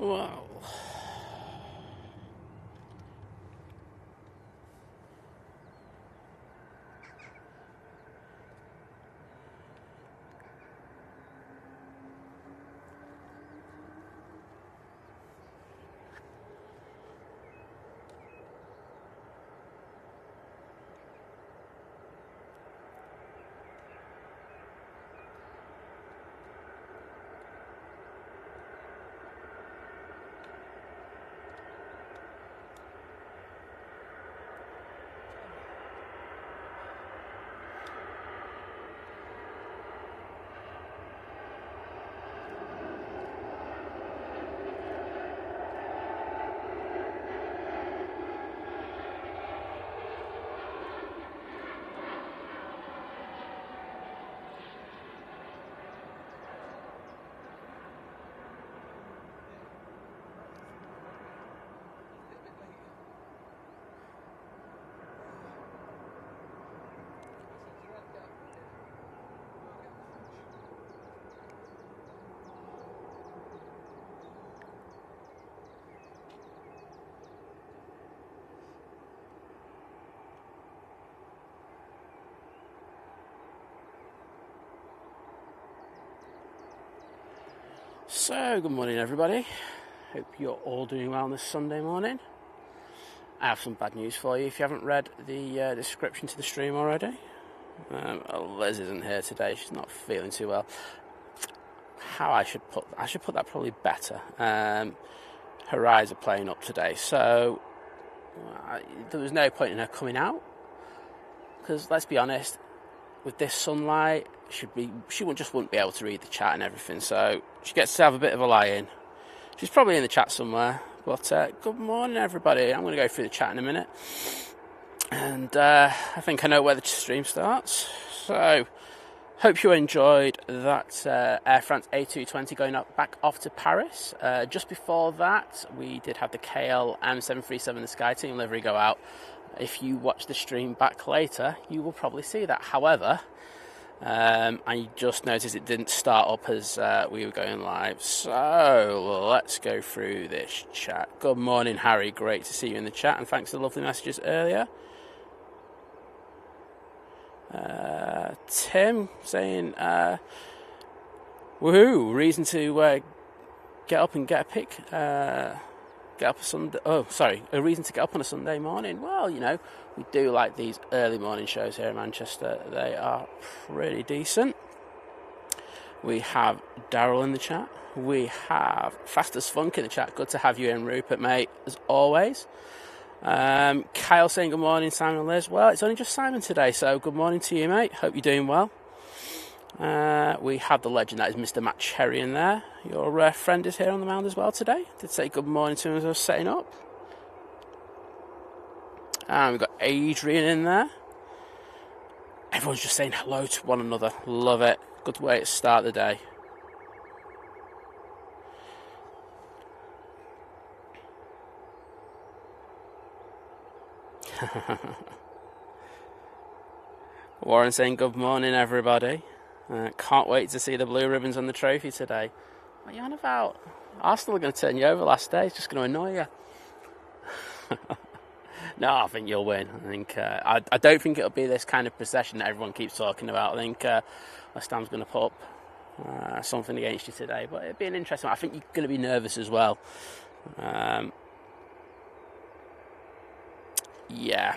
Well, so good morning everybody. Hope you're all doing well on this Sunday morning. I have some bad news for you if you haven't read the description to the stream already. Liz isn't here today, she's not feeling too well. I should put that probably better. Her eyes are playing up today, so there was no point in her coming out, because let's be honest, with this sunlight, she wouldn't be able to read the chat and everything, so she gets to have a bit of a lie-in. She's probably in the chat somewhere, but good morning everybody. I'm going to go through the chat in a minute, and I think I know where the stream starts. So hope you enjoyed that Air France A380 going back off to Paris. Just before that, we did have the KL and 737 the SkyTeam livery go out. If you watch the stream back later, you will probably see that. However, I just noticed it didn't start up as we were going live. So let's go through this chat. Good morning, Harry. Great to see you in the chat, and thanks for the lovely messages earlier. Tim saying, woohoo, reason to get up and get a pic. A reason to get up on a Sunday morning. Well, you know, we do like these early morning shows here in Manchester. They are pretty decent. We have Daryl in the chat. We have Fast as Funk in the chat. Good to have you in, Rupert, mate, as always. Kyle saying good morning, Simon and Liz. Well, it's only just Simon today, so good morning to you, mate. Hope you're doing well. We have the legend that is Mr. Matt Cherry in there. Your friend is here on the mound as well today. Did say good morning to him as I was setting up. And we've got Adrian in there. Everyone's just saying hello to one another. Love it. Good way to start the day. Warren saying good morning everybody. Can't wait to see the blue ribbons on the trophy today. What are you on about? Arsenal are going to turn you over last day. It's just going to annoy you. No, I think you'll win. I think I don't think it'll be this kind of procession that everyone keeps talking about. I think West Ham's going to put up something against you today, but it'll be an interesting one. I think you're going to be nervous as well. Yeah.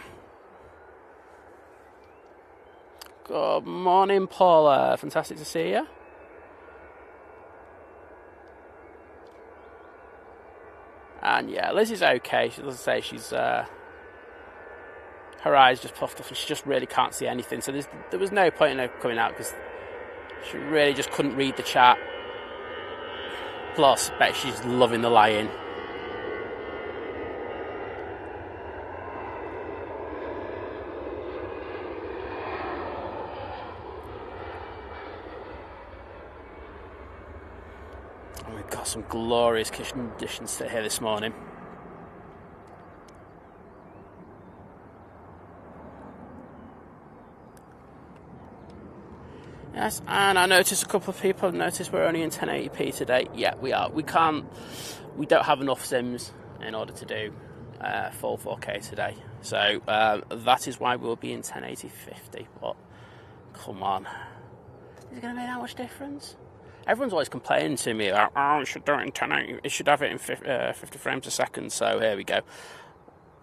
Good morning, Paula. Fantastic to see you. And yeah, Liz is okay. She doesn't say she's her eyes just puffed up and she just really can't see anything. So there was no point in her coming out because she really just couldn't read the chat. Plus, I bet she's loving the lie-in. We've got some glorious conditions here this morning. Yes, and I noticed a couple of people have noticed we're only in 1080p today. Yeah, we are. We don't have enough sims in order to do full 4K today. So that is why we'll be in 1080-50. But come on, is it going to make that much difference? Everyone's always complaining to me about, oh, it should do it in 1080. It should have it in 50 frames a second. So here we go.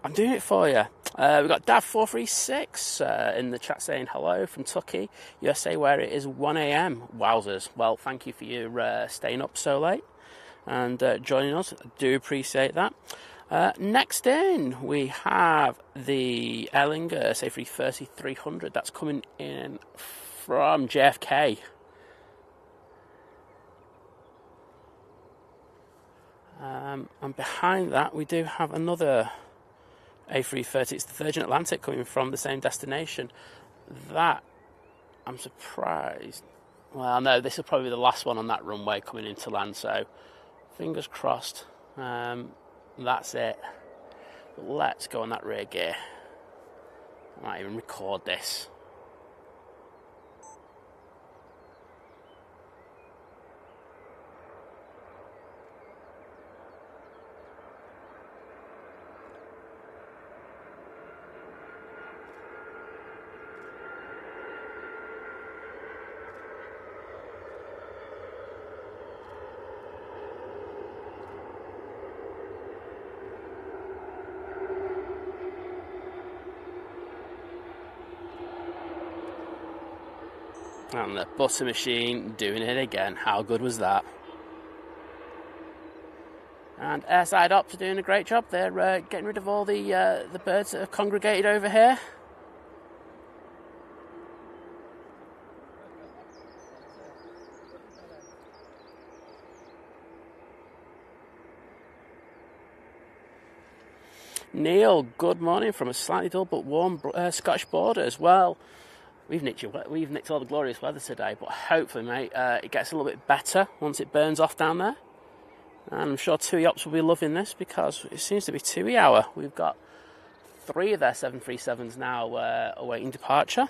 I'm doing it for you. We've got Dav436 in the chat saying hello from Tucky, USA, where it is 1 a.m. Wowzers. Well, thank you for your staying up so late and joining us. I do appreciate that. Next in, we have the Lingus A330-300. That's coming in from JFK. And behind that, we do have another A330, it's the Virgin Atlantic coming from the same destination. That, I'm surprised. Well, no, this will probably be the last one on that runway coming into land, so fingers crossed. That's it. But let's go on that rear gear. I might even record this. And the butter machine doing it again. How good was that? And Airside Ops are doing a great job. They're getting rid of all the birds that have congregated over here. Neil, good morning from a slightly dull but warm Scottish borders. Well, we've nicked all the glorious weather today, but hopefully, mate, it gets a little bit better once it burns off down there. And I'm sure TUI Ops will be loving this because it seems to be TUI hour. We've got 3 of their 737s now awaiting departure.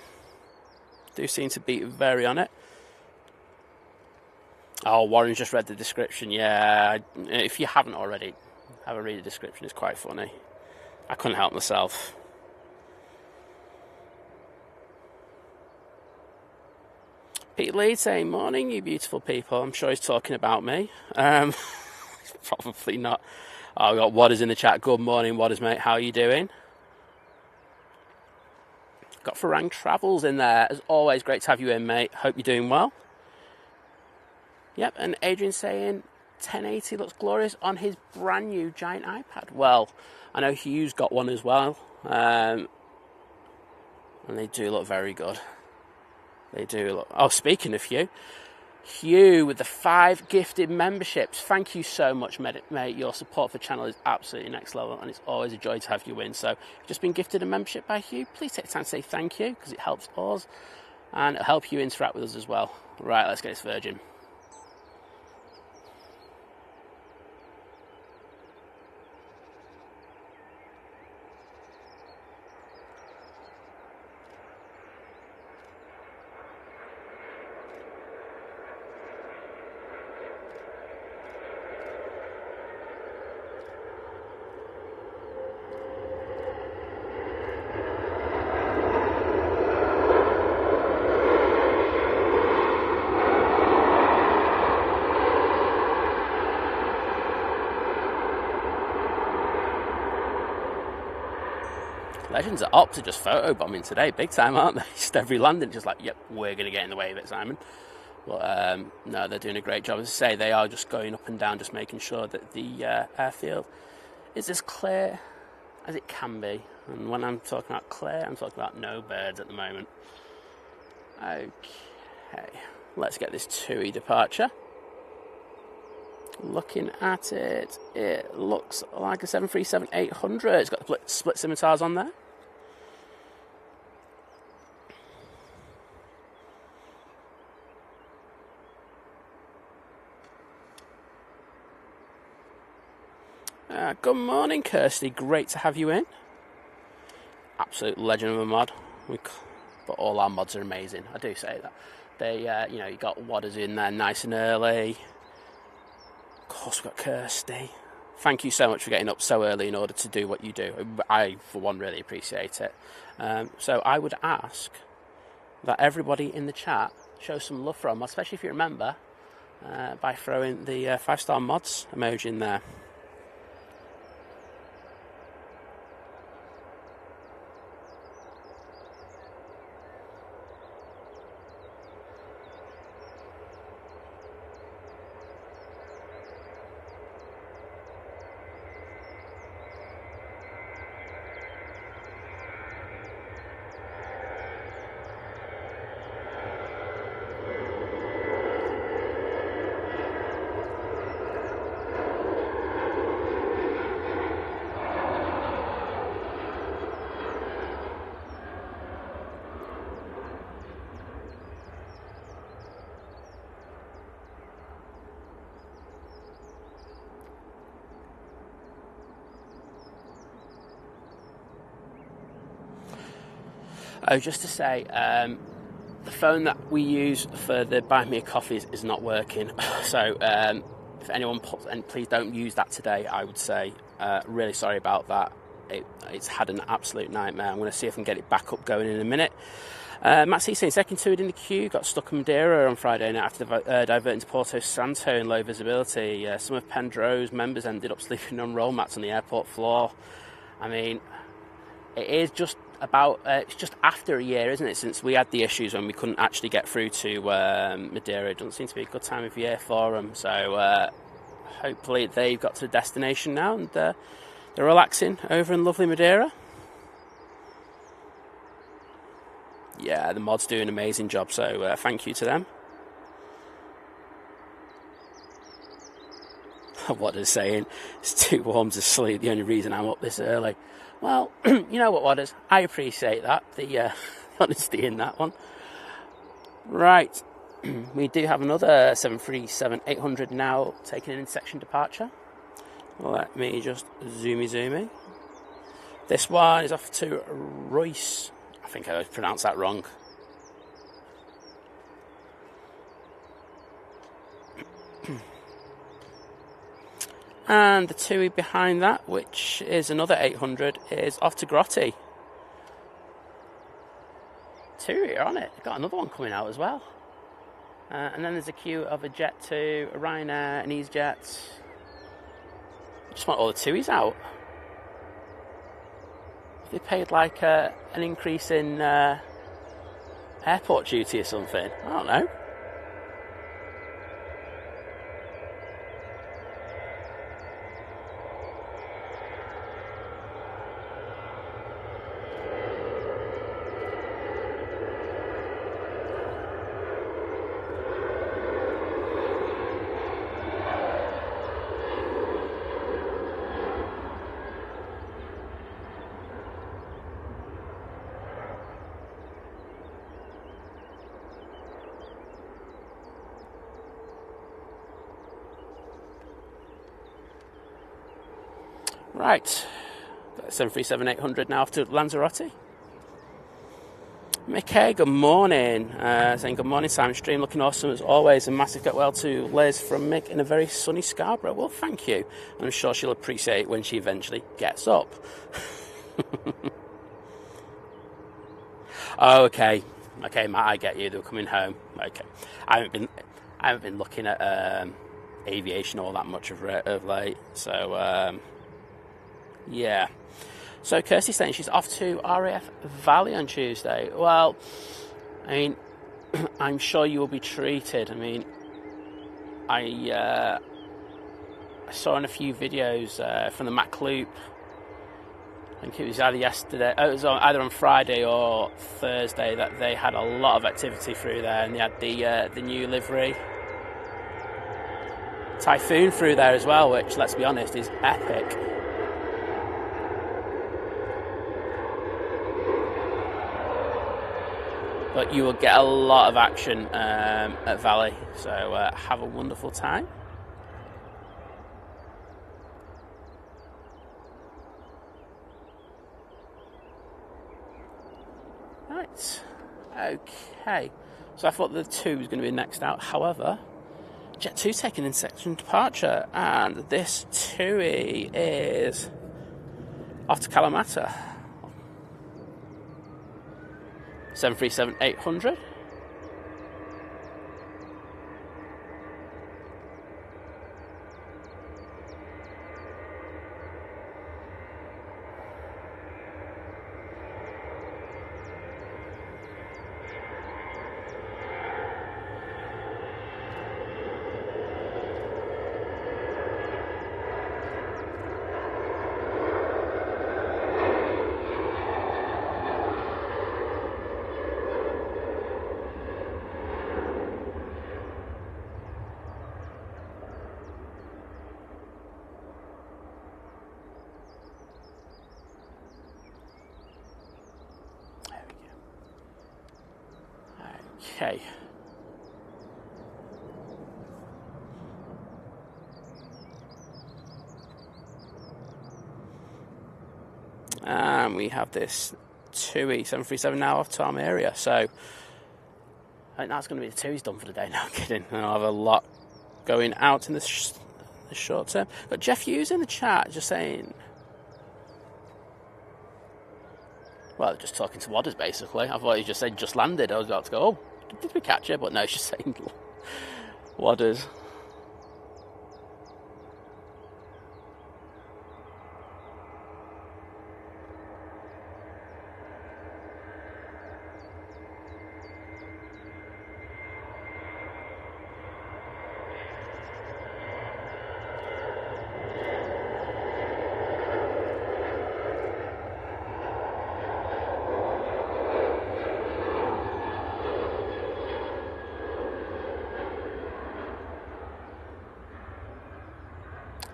Do seem to be very on it. Oh, Warren's just read the description. Yeah, if you haven't already, have a read the description. It's quite funny. I couldn't help myself. Pete Lee saying, morning, you beautiful people. I'm sure he's talking about me. Probably not. Oh, we've got Wadders in the chat. Good morning, Wadders, mate. How are you doing? Got Farang Travels in there. As always, great to have you in, mate. Hope you're doing well. Yep, and Adrian saying, 1080 looks glorious on his brand new giant iPad. Well, I know Hugh's got one as well. And they do look very good. They do look... Oh, speaking of Hugh with the 5 gifted memberships. Thank you so much, mate. Your support for the channel is absolutely next level, and it's always a joy to have you in. So, if you've just been gifted a membership by Hugh, please take the time to say thank you, because it helps us, and it'll help you interact with us as well. Right, let's get this Virgin. Legends at Ops are just photobombing today, big time, aren't they? Just every landing, just like, yep, we're going to get in the way of it, Simon. But no, they're doing a great job. As I say, they are just going up and down, just making sure that the airfield is as clear as it can be. And when I'm talking about clear, I'm talking about no birds at the moment. Okay, let's get this TUI departure. Looking at it, it looks like a 737-800. It's got the split scimitars on there. Good morning, Kirsty. Great to have you in. Absolute legend of a mod. But all our mods are amazing. I do say that. You know, you got Wadders in there nice and early. Of course, we've got Kirsty. Thank you so much for getting up so early in order to do what you do. I, for one, really appreciate it. So I would ask that everybody in the chat show some love for them, especially if you remember, by throwing the 5-star mods emoji in there. Oh, just to say, the phone that we use for the Buy Me a Coffee is not working. So if anyone pops, and please don't use that today, I would say. Really sorry about that. It's had an absolute nightmare. I'm going to see if I can get it back up going in a minute. Matt C saying second to it in the queue, got stuck in Madeira on Friday night after diverting to Porto Santo in low visibility. Some of Pendro's members ended up sleeping on roll mats on the airport floor. I mean, it is just about, it's just after a year, isn't it, since we had the issues when we couldn't actually get through to Madeira. It doesn't seem to be a good time of year for them. So hopefully they've got to the destination now and they're relaxing over in lovely Madeira. Yeah, the mods do an amazing job, so thank you to them. What is saying? It's too warm to sleep. The only reason I'm up this early. Well, you know what, Wadders? I appreciate that, the honesty in that one. Right, we do have another 737-800 now taking an intersection departure. Let me just zoomy. This one is off to Royce. I think I pronounced that wrong. And the TUI behind that, which is another 800, is off to Grotti. TUI are on it. They've got another one coming out as well. And then there's a queue of a Jet2, a Ryanair, an EasyJet. I just want all the TUIs out. They paid like an increase in airport duty or something. I don't know. Right, 737-800 now off to Lanzarote. Mickey, good morning. Saying good morning, Simon Stream, looking awesome as always. A massive get well to Liz from Mick in a very sunny Scarborough. Well, thank you. I'm sure she'll appreciate it when she eventually gets up. Oh, okay, Matt, I get you. They were coming home. Okay, I haven't been looking at aviation all that much of late. So. Yeah. So Kirsty's saying she's off to RAF Valley on Tuesday. Well, I mean, I'm sure you will be treated. I mean, I saw in a few videos from the Mac Loop. I think it was either yesterday. It was either on Friday or Thursday that they had a lot of activity through there, and they had the new livery Typhoon through there as well, which, let's be honest, is epic. But you will get a lot of action at Valley, so have a wonderful time. Right, okay. So I thought the 2 was going to be next out. However, Jet 2 taking in section departure, and this TUI is off to Kalamata. 737-800. Okay. And we have this TUI 737 now off to Almeria. So I think that's going to be the TUI's done for the day. No, I'm kidding. I'll have a lot going out in the short term. Got Jeff Hughes in the chat just saying, well, just talking to Wadders basically. I thought he just said just landed. I was about to go, oh, did we catch it? But no, it's just saying Wadders.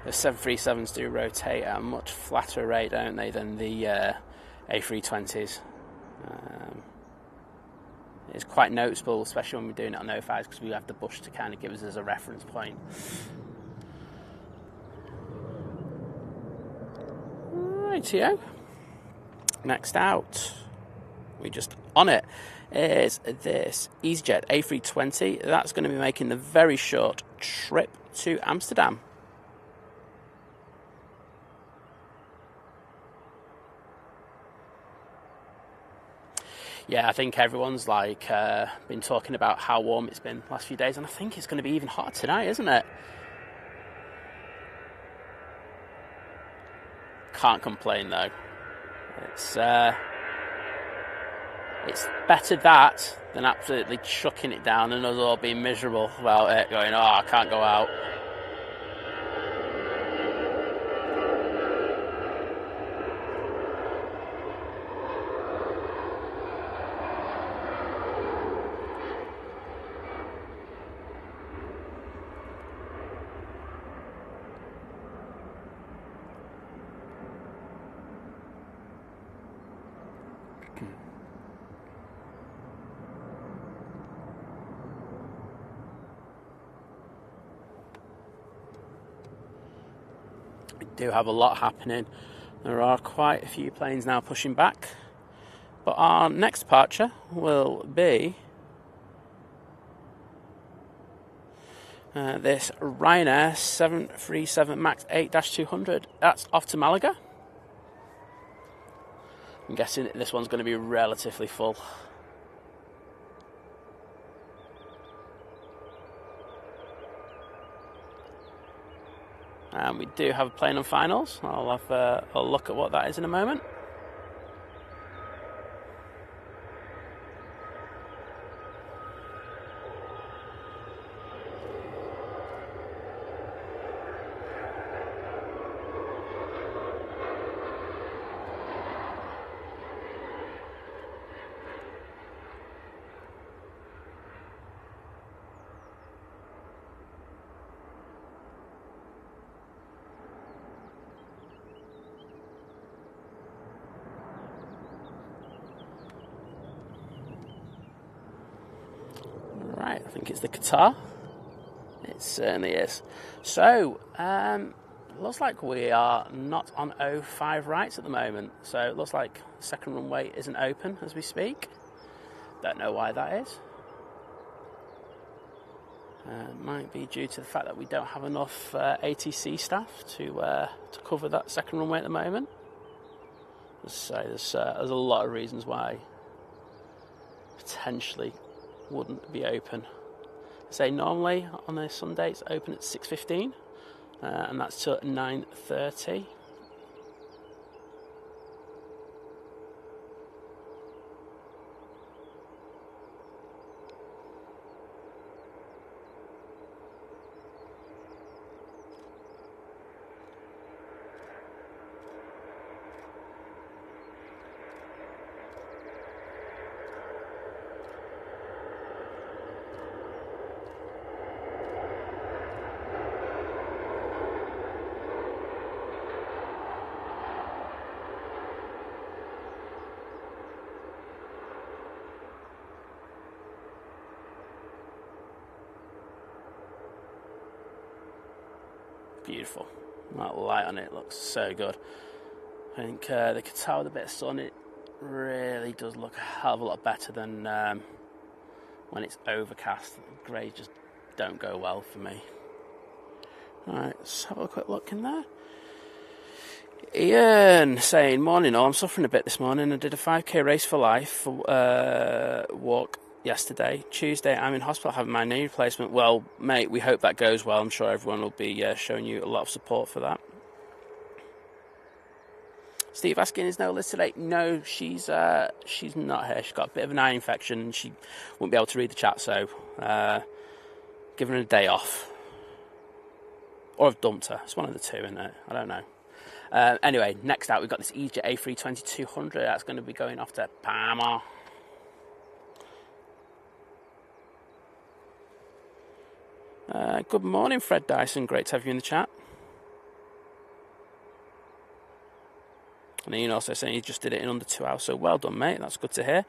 The 737s do rotate at a much flatter rate, don't they, than the A320s. It's quite noticeable, especially when we're doing it on O5s, because we have the bush to kind of give us as a reference point. Rightio. Next out, we just on it, is this EasyJet A320. That's going to be making the very short trip to Amsterdam. Yeah, I think everyone's been talking about how warm it's been the last few days, and I think it's going to be even hotter tonight, isn't it? Can't complain though. It's better that than absolutely chucking it down and us all being miserable about it, going, oh, I can't go out. We do have a lot happening. There are quite a few planes now pushing back, but our next departure will be this Ryanair 737 MAX 8-200. That's off to Malaga. I'm guessing this one's going to be relatively full. And we do have a plane on finals. I'll have a look at what that is in a moment. Right, I think it's the Qatar. It certainly is. So, looks like we are not on 05 rights at the moment. So it looks like the second runway isn't open as we speak. Don't know why that is. Might be due to the fact that we don't have enough ATC staff to cover that second runway at the moment. So there's a lot of reasons why potentially wouldn't be open. Say normally on a Sunday it's open at 6:15, and that's till 9:30. Beautiful. That light on it looks so good. I think they could tell with a bit of sun, it really does look a hell of a lot better than when it's overcast. The greys just don't go well for me. Alright, let's have a quick look in there. Ian saying, morning all, I'm suffering a bit this morning. I did a 5k race for life walk yesterday. Tuesday I'm in hospital having my knee replacement. Well, mate, we hope that goes well. I'm sure everyone will be showing you a lot of support for that. Steve asking, is no Liz today? No, she's not here. She's got a bit of an eye infection and she won't be able to read the chat, so giving her a day off. Or I've dumped her. It's one of the two, isn't it? I don't know. Anyway, next out we've got this EasyJet A320-200. That's going to be going off to Panama. Good morning, Fred Dyson. Great to have you in the chat. And Ian also saying he just did it in under 2 hours. So well done, mate. That's good to hear.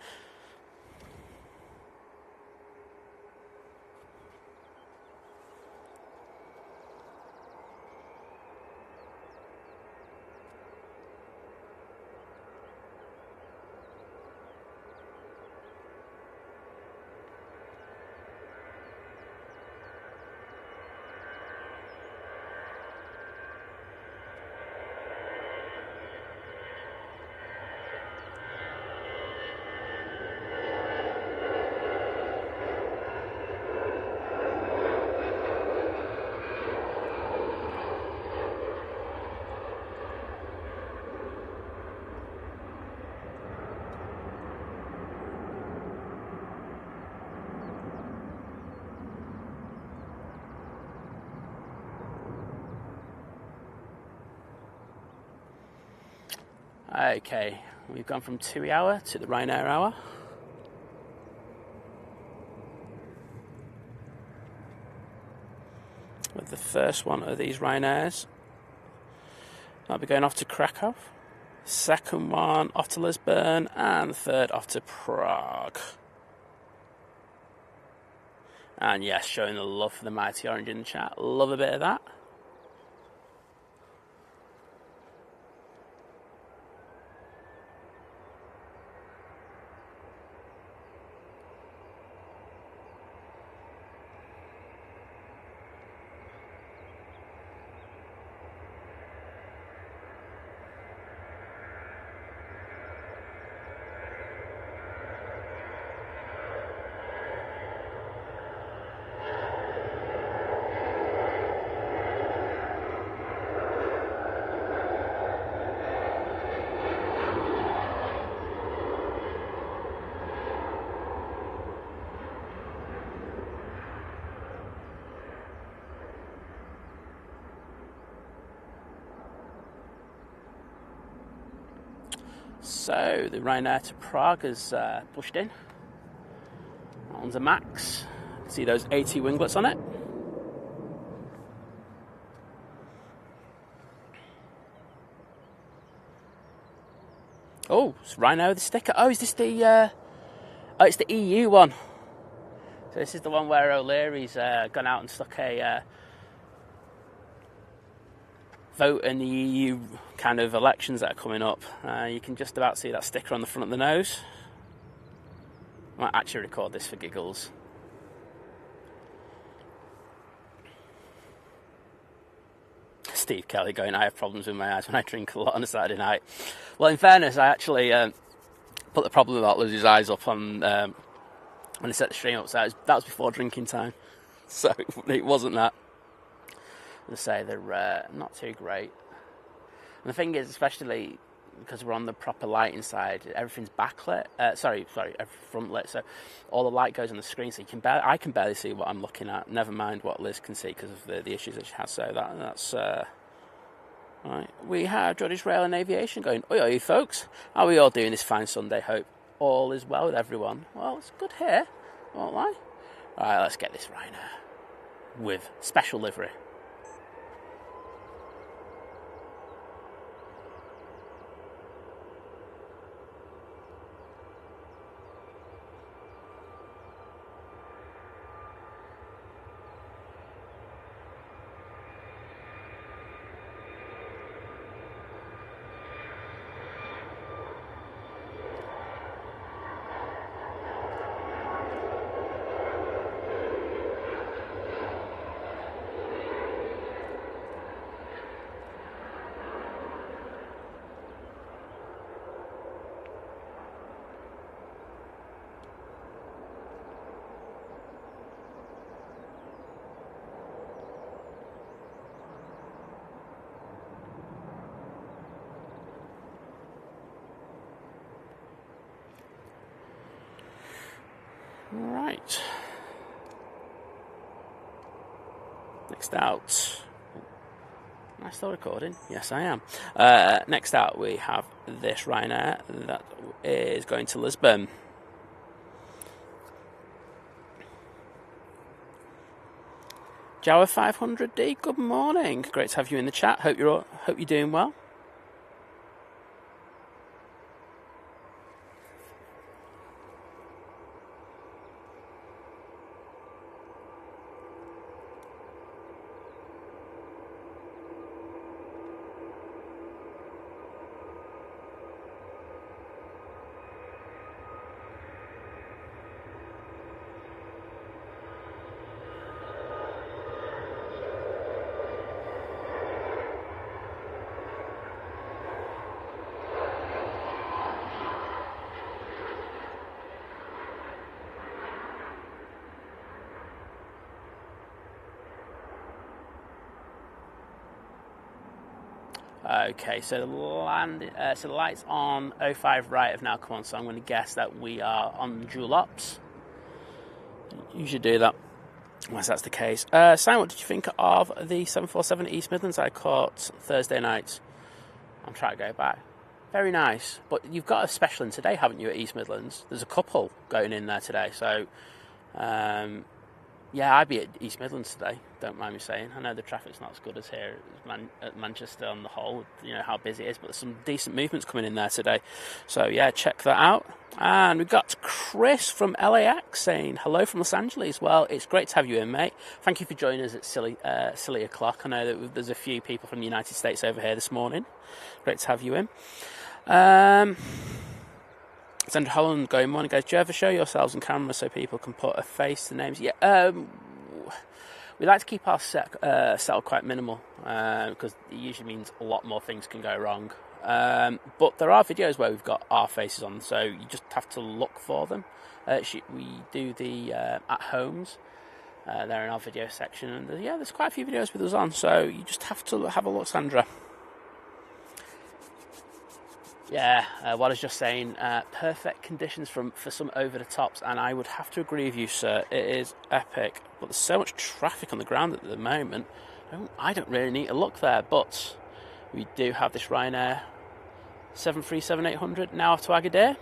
Okay, we've gone from TUI hour to the Ryanair hour. With the first one of these Ryanairs, I'll be going off to Krakow. Second one off to Lisbon, and the third off to Prague. And yes, showing the love for the Mighty Orange in the chat. Love a bit of that. So the Ryanair to Prague has pushed in. That one's a Max. See those 80 winglets on it. Oh, it's Ryanair with the sticker. Oh, is this the... oh, it's the EU one. So this is the one where O'Leary's gone out and stuck a... vote in the EU kind of elections that are coming up. You can just about see that sticker on the front of the nose. I might actually record this for giggles. Steve Kelly going, I have problems with my eyes when I drink a lot on a Saturday night. Well, in fairness, I actually put the problem about Lizz's eyes up on when I set the stream up, so that was before drinking time. So it wasn't that. As I say, they're not too great. And the thing is, especially because we're on the proper lighting side, everything's backlit. Sorry, front lit. So all the light goes on the screen, so I can barely see what I'm looking at. Never mind what Liz can see because of the issues that she has. So that's right. We have Judge Rail and Aviation going. Oi, folks, how are we all doing this fine Sunday? Hope all is well with everyone. Well, it's good here, won't lie. All right, let's get this Ryanair with special livery. Right. Next out. Am I still recording? Yes, I am. Next out, we have this Ryanair that is going to Lisbon. Jawa 500D, good morning. Great to have you in the chat. Hope you're doing well. Okay, so the lights on 05 right have now come on, so I'm going to guess that we are on dual ops. You should do that, unless that's the case. Simon, what did you think of the 747 East Midlands I caught Thursday night? I'm trying to go back. Very nice, but you've got a special in today, haven't you, at East Midlands? There's a couple going in there today, so yeah, I'd be at East Midlands today, don't mind me saying. I know the traffic's not as good as here at Manchester on the whole, you know how busy it is, but there's some decent movements coming in there today. So yeah, check that out. And we've got Chris from LAX saying, hello from Los Angeles. Well, it's great to have you in, mate. Thank you for joining us at silly o'clock. I know that there's a few people from the United States over here this morning. Great to have you in. Sandra Holland going, morning guys, do you ever show yourselves on camera so people can put a face to names? Yeah, we like to keep our setup quite minimal because it usually means a lot more things can go wrong. But there are videos where we've got our faces on, so you just have to look for them. We do the at homes. They're in our video section, and yeah, there's quite a few videos with us on, so you just have to have a look, Sandra. Yeah, what I was just saying, perfect conditions for some over-the-tops, and I would have to agree with you, sir. It is epic, but there's so much traffic on the ground at the moment. I don't really need to look there, but we do have this Ryanair 737-800 now off to Agadir.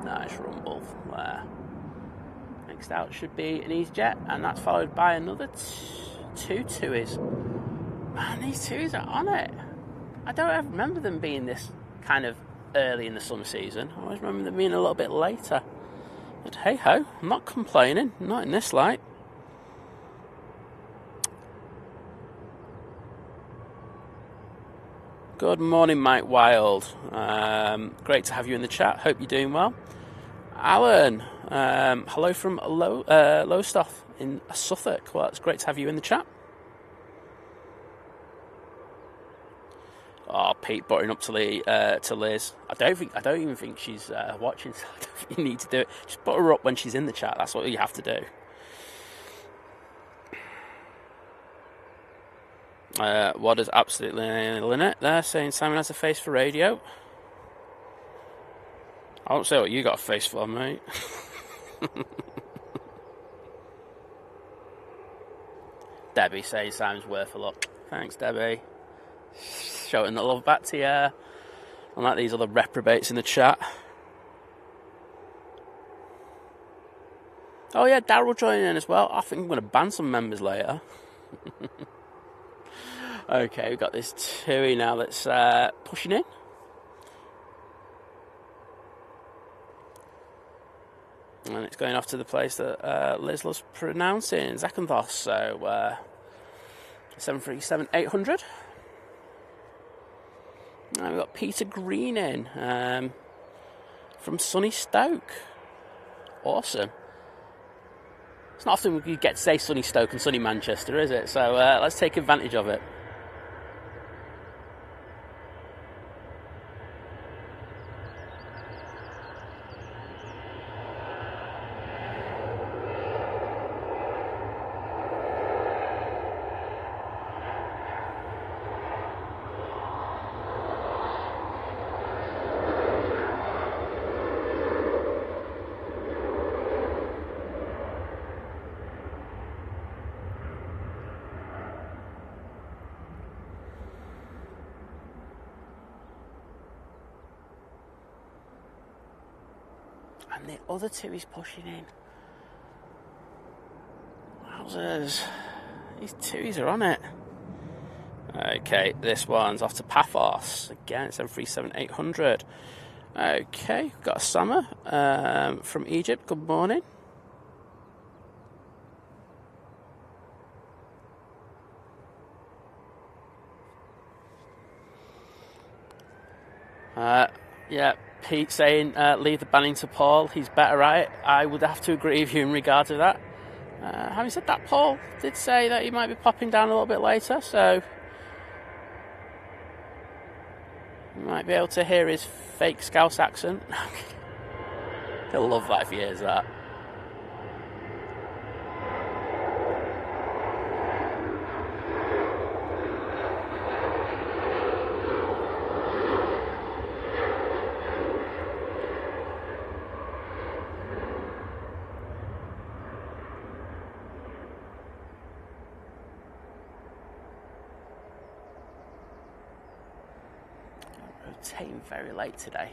Nice rumble there. Next out should be an EasyJet, and that's followed by another two Tuis. Man, these twos are on it. I don't ever remember them being this kind of early in the summer season. I always remember them being a little bit later. But hey ho, I'm not complaining, not in this light. Good morning, Mike Wild. Great to have you in the chat. Hope you're doing well. Alan, hello from Lowestoft in Suffolk. Well, it's great to have you in the chat. Oh, Pete buttering up to Liz. I don't even think she's watching, so I don't think you need to do it. Just butter her up when she's in the chat. That's what you have to do. What is absolutely Lynette there saying Simon has a face for radio. I won't say what you got a face for, mate. Debbie saying Simon's worth a look. Thanks, Debbie. Showing the love back to you. Unlike these other reprobates in the chat. Oh yeah, Daryl joining in as well. I think I'm going to ban some members later. Okay, we've got this TUI now that's pushing in. And it's going off to the place that Liz loves pronouncing, Zakynthos. So 737-800. And we've got Peter Green in from sunny Stoke. Awesome. It's not often we get to say sunny Stoke and sunny Manchester, is it? So let's take advantage of it. And the other two is pushing in. Wowzers. These twos are on it. Okay, this one's off to Paphos. Again, 737-800. Okay, we've got Summer from Egypt. Good morning. Yeah, Pete saying leave the banning to Paul. He's better at it. I would have to agree with you in regard to that. Having said that, Paul did say that he might be popping down a little bit later, so you might be able to hear his fake Scouse accent. He'll love that if he hears that. Rotating very late today.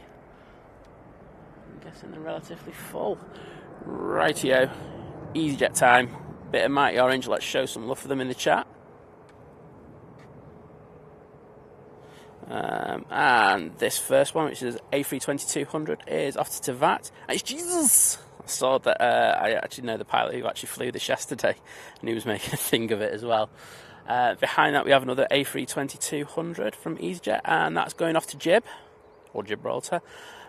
I'm guessing they're relatively full. Rightio. EasyJet time. Bit of Mighty Orange. Let's show some love for them in the chat. And this first one, which is A320-200, is off to Tevat. And it's Jesus! I saw that. I actually know the pilot who actually flew this yesterday, and he was making a thing of it as well. Behind that, we have another A320-200 from EasyJet, and that's going off to Gib, or Gibraltar.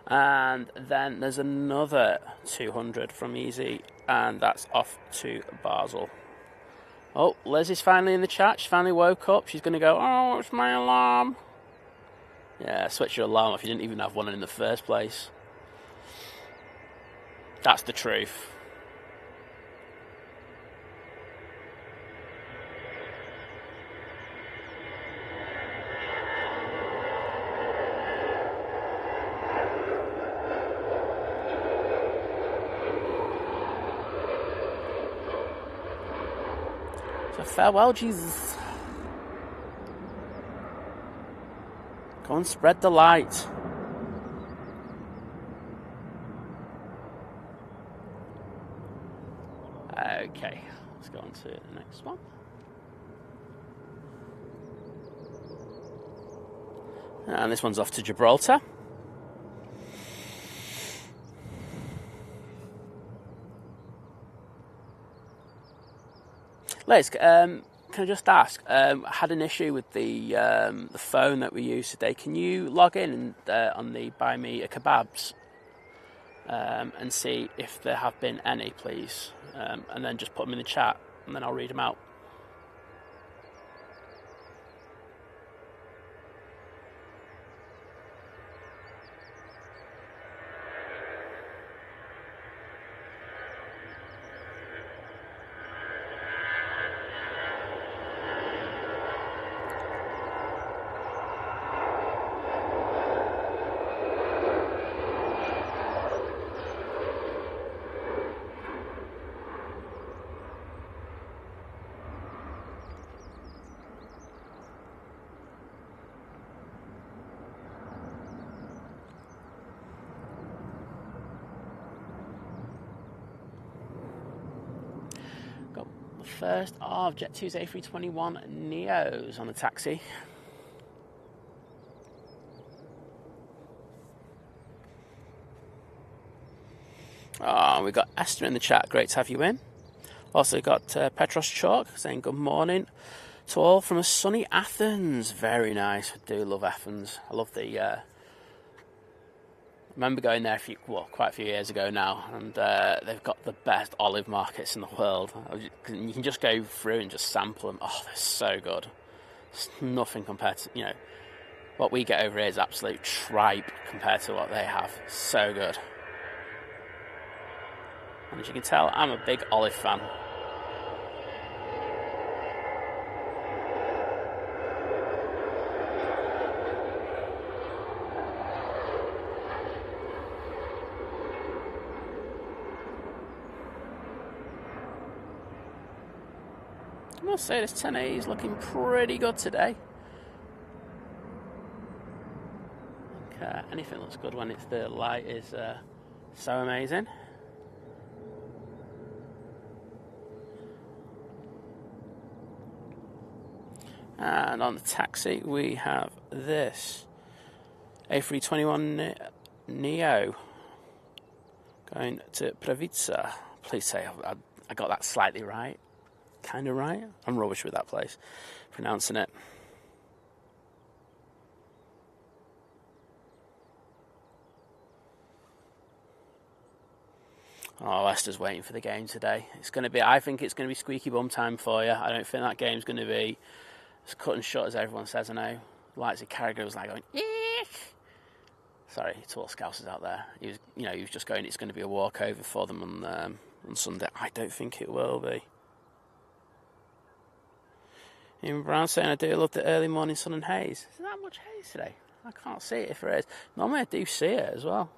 And then there's another 200 from Easy, and that's off to Basel. Oh, Liz is finally in the chat. She finally woke up. She's going to go, oh, it's my alarm. Yeah, switch your alarm off. You didn't even have one in the first place. That's the truth. So farewell, Jesus. Go and spread the light. Okay, let's go on to the next one. And this one's off to Gibraltar. Liz, can I just ask? I had an issue with the phone that we used today. Can you log in and, on the Buy Me a Kebabs and see if there have been any, please? And then just put them in the chat, and then I'll read them out. First of Jet2's A321 Neos on the taxi. Oh, we've got Esther in the chat. Great to have you in. Also got Petros Chalk saying good morning to all from a sunny Athens. Very nice. I do love Athens. I love the... I remember going there quite a few years ago now, and they've got the best olive markets in the world. You can just go through and just sample them. Oh, they're so good. It's nothing compared to, what we get over here is absolute tripe compared to what they have. So good. And as you can tell, I'm a big olive fan. I must say this 1080 is looking pretty good today. Anything looks good when the light is so amazing. And on the taxi we have this A321 Neo going to Pravica. Please say I got that slightly right. Kind of right. I'm rubbish with that place, pronouncing it. Oh, Esther's waiting for the game today. I think it's going to be squeaky bum time for you. I don't think that game's going to be as cut and shut as everyone says. I know. Lights of Carragher was like going, eek. Sorry to all Scousers out there. He was just going, it's going to be a walkover for them on Sunday. I don't think it will be. Ian Brown saying, I do love the early morning sun and haze. Is there that much haze today? I can't see it if there is. Normally I do see it as well.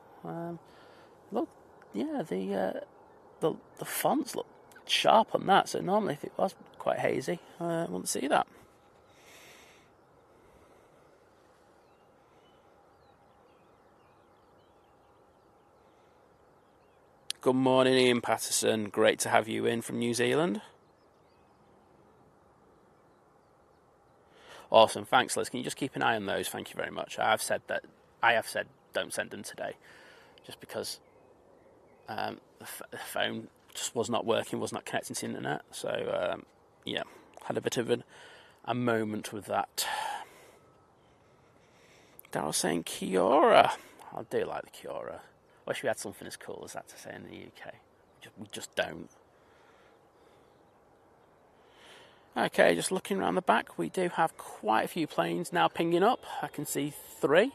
Look, yeah, the fonts look sharp on that. So normally if it was quite hazy, I wouldn't see that. Good morning, Ian Patterson. Great to have you in from New Zealand. Awesome, thanks, Liz. Can you just keep an eye on those? Thank you very much. I have said don't send them today, just because the phone just was not working, was not connecting to the internet. So yeah, had a bit of a moment with that. Darryl saying Kia ora. I do like the Kia ora. Wish we had something as cool as that to say in the UK. We just don't. Okay, just looking around the back, we do have quite a few planes now pinging up. I can see 3.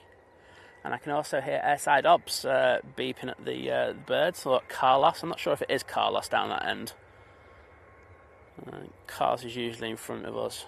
And I can also hear airside ops beeping at the birds. So look, Carlos, I'm not sure if it is Carlos down that end. Carlos is usually in front of us.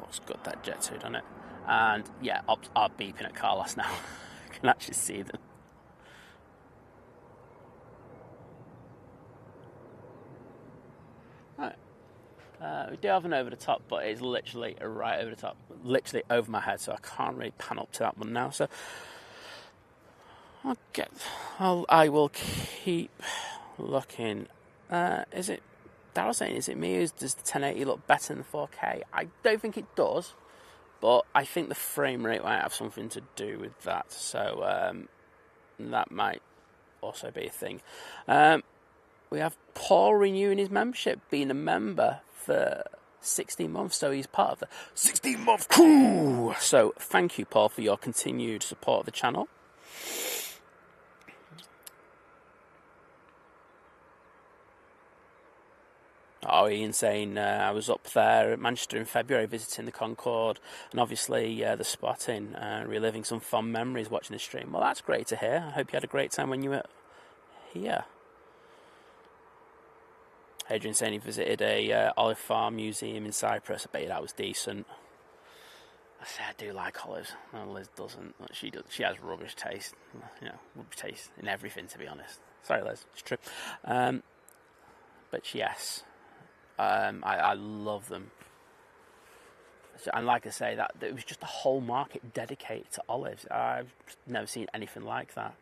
It's got that jet suit on it. And yeah, ops are beeping at Carlos now. I can actually see them. We do have an over the top, but it's literally right over the top, literally over my head, so I can't really pan up to that one now. So I will keep looking. Is it Darryl saying, is it me, or does the 1080 look better than the 4K? I don't think it does, but I think the frame rate might have something to do with that, so that might also be a thing. We have Paul renewing his membership, being a member for 16 months, so he's part of the 16-month crew. So thank you, Paul, for your continued support of the channel. Oh, Ian saying, I was up there at Manchester in February visiting the Concorde, and obviously the spotting, reliving some fond memories watching the stream. Well, that's great to hear. I hope you had a great time when you were here. Adrian saying he visited a olive farm museum in Cyprus. I bet that was decent. I say I do like olives. No, Liz doesn't. She does. She has rubbish taste. Rubbish taste in everything, to be honest. Sorry, Liz. It's true. But yes, I love them. And like I say, that it was just a whole market dedicated to olives. I've never seen anything like that.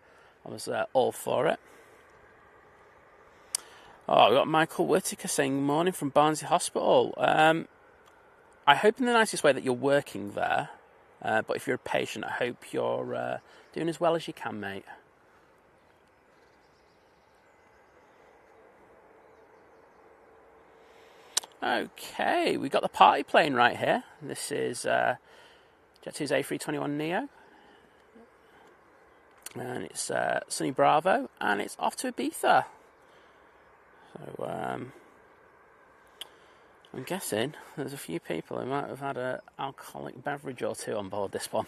I was all for it. Oh, we've got Michael Whittaker saying, good morning from Barnsley Hospital. I hope in the nicest way that you're working there, but if you're a patient, I hope you're doing as well as you can, mate. Okay, we got the party plane right here. This is Jet2's A321neo. And it's Sunny Bravo, and it's off to Ibiza. So, I'm guessing there's a few people who might have had an alcoholic beverage or two on board this one.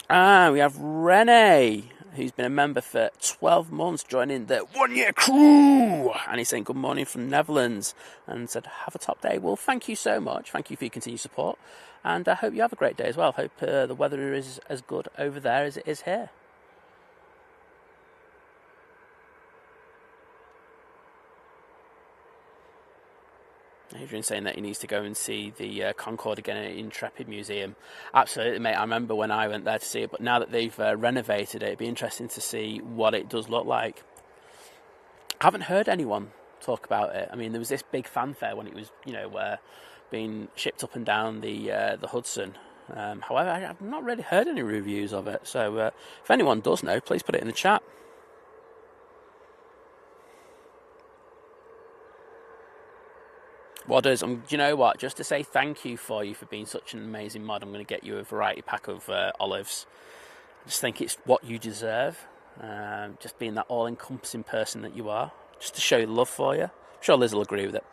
We have Rene, who's been a member for 12 months, joining the 1 year crew. And he's saying good morning from Netherlands and said, have a top day. Well, thank you so much. Thank you for your continued support. And I hope you have a great day as well. Hope the weather is as good over there as it is here. Adrian saying that he needs to go and see the Concorde again at Intrepid Museum. Absolutely, mate. I remember when I went there to see it, but now that they've renovated it, it'd be interesting to see what it does look like. I haven't heard anyone talk about it. I mean, there was this big fanfare when it was, being shipped up and down the Hudson. However, I've not really heard any reviews of it. So if anyone does know, please put it in the chat. Wadders, do you know what? Just to say thank you for being such an amazing mod, I'm going to get you a variety pack of olives. I just think it's what you deserve. Just being that all-encompassing person that you are. Just to show love for you. I'm sure Liz will agree with it.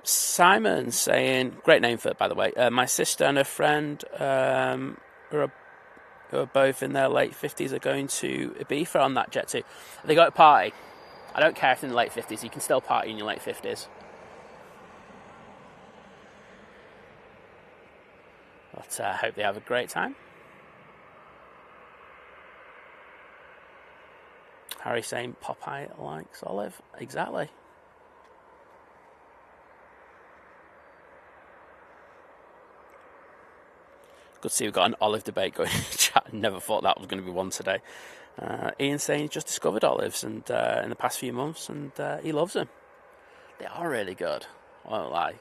Simon saying, great name for it, by the way. My sister and her friend, who are both in their late 50s, are going to Ibiza on that jet too. They got a party. I don't care if they're in the late 50s, you can still party in your late 50s. But I hope they have a great time. Harry saying Popeye likes olive. Exactly. Good to see we've got an olive debate going in the chat. Never thought that was going to be one today. Ian saying he's just discovered olives and in the past few months, and he loves them. They are really good. I won't lie.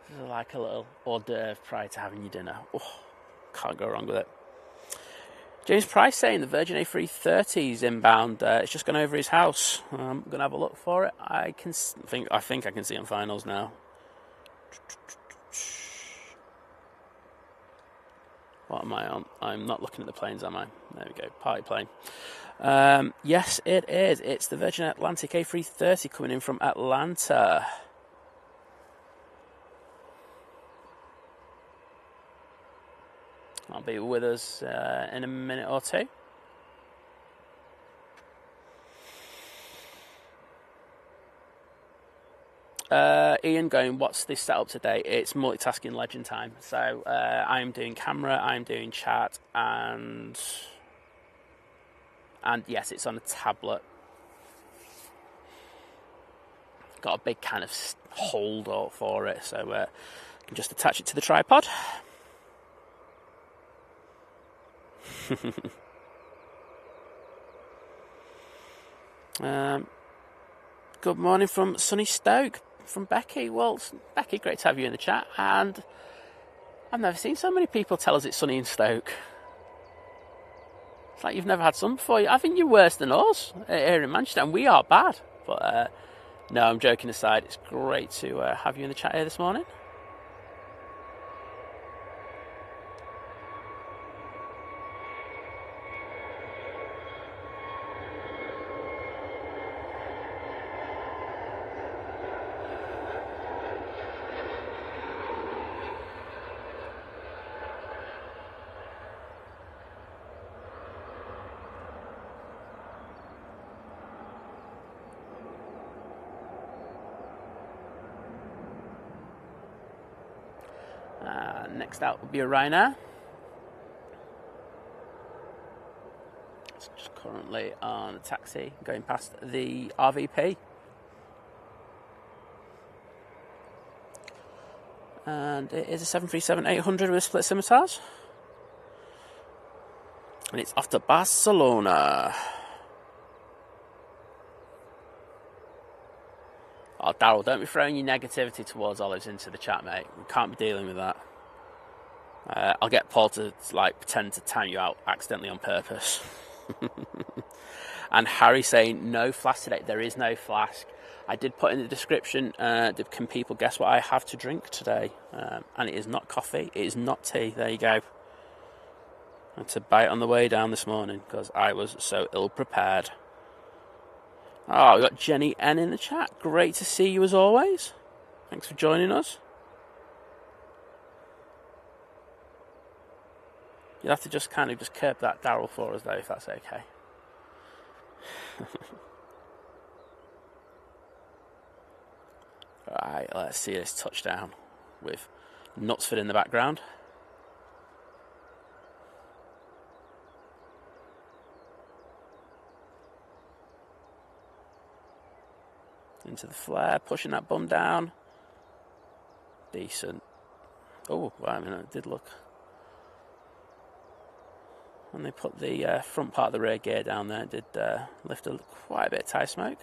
They're like a little hors d'oeuvre prior to having your dinner. Oh, can't go wrong with it. James Price saying the Virgin A330 is inbound. It's just gone over his house. I'm going to have a look for it. I think I can see on finals now. What am I on? I'm not looking at the planes, am I? There we go, party plane. Yes, it is. It's the Virgin Atlantic A330 coming in from Atlanta. I'll be with us in a minute or two. Ian going, what's this setup today? It's multitasking legend time. So I'm doing camera, I'm doing chat, and yes, it's on a tablet. got a big kind of hold for it, so I can just attach it to the tripod. Good morning from sunny Stoke, from Becky. Well, Becky, great to have you in the chat, and I've never seen so many people tell us it's sunny in Stoke. It's like you've never had sun before. I think you're worse than us here in Manchester, and we are bad. But no, I'm joking aside. It's great to have you in the chat here this morning. Next out will be a Ryanair. It's just currently on a taxi going past the RVP. And it is a 737-800 with split scimitars. And it's off to Barcelona. Oh, Daryl, don't be throwing your negativity towards Olives into the chat, mate. We can't be dealing with that. I'll get Paul to pretend to time you out accidentally on purpose. And Harry saying no flask today. There is no flask. I did put in the description, can people guess what I have to drink today? And it is not coffee, it is not tea. There you go. I had to buy it on the way down this morning because I was so ill prepared. Oh, we got Jenny N in the chat. Great to see you as always. Thanks for joining us. You'll have to just curb that Daryl for us though, if that's okay. Alright, let's see this touchdown with Knutsford in the background. Into the flare, pushing that bum down. Decent. Oh, well, I mean, it did look. When they put the front part of the rear gear down there, it did lift quite a bit of tyre smoke.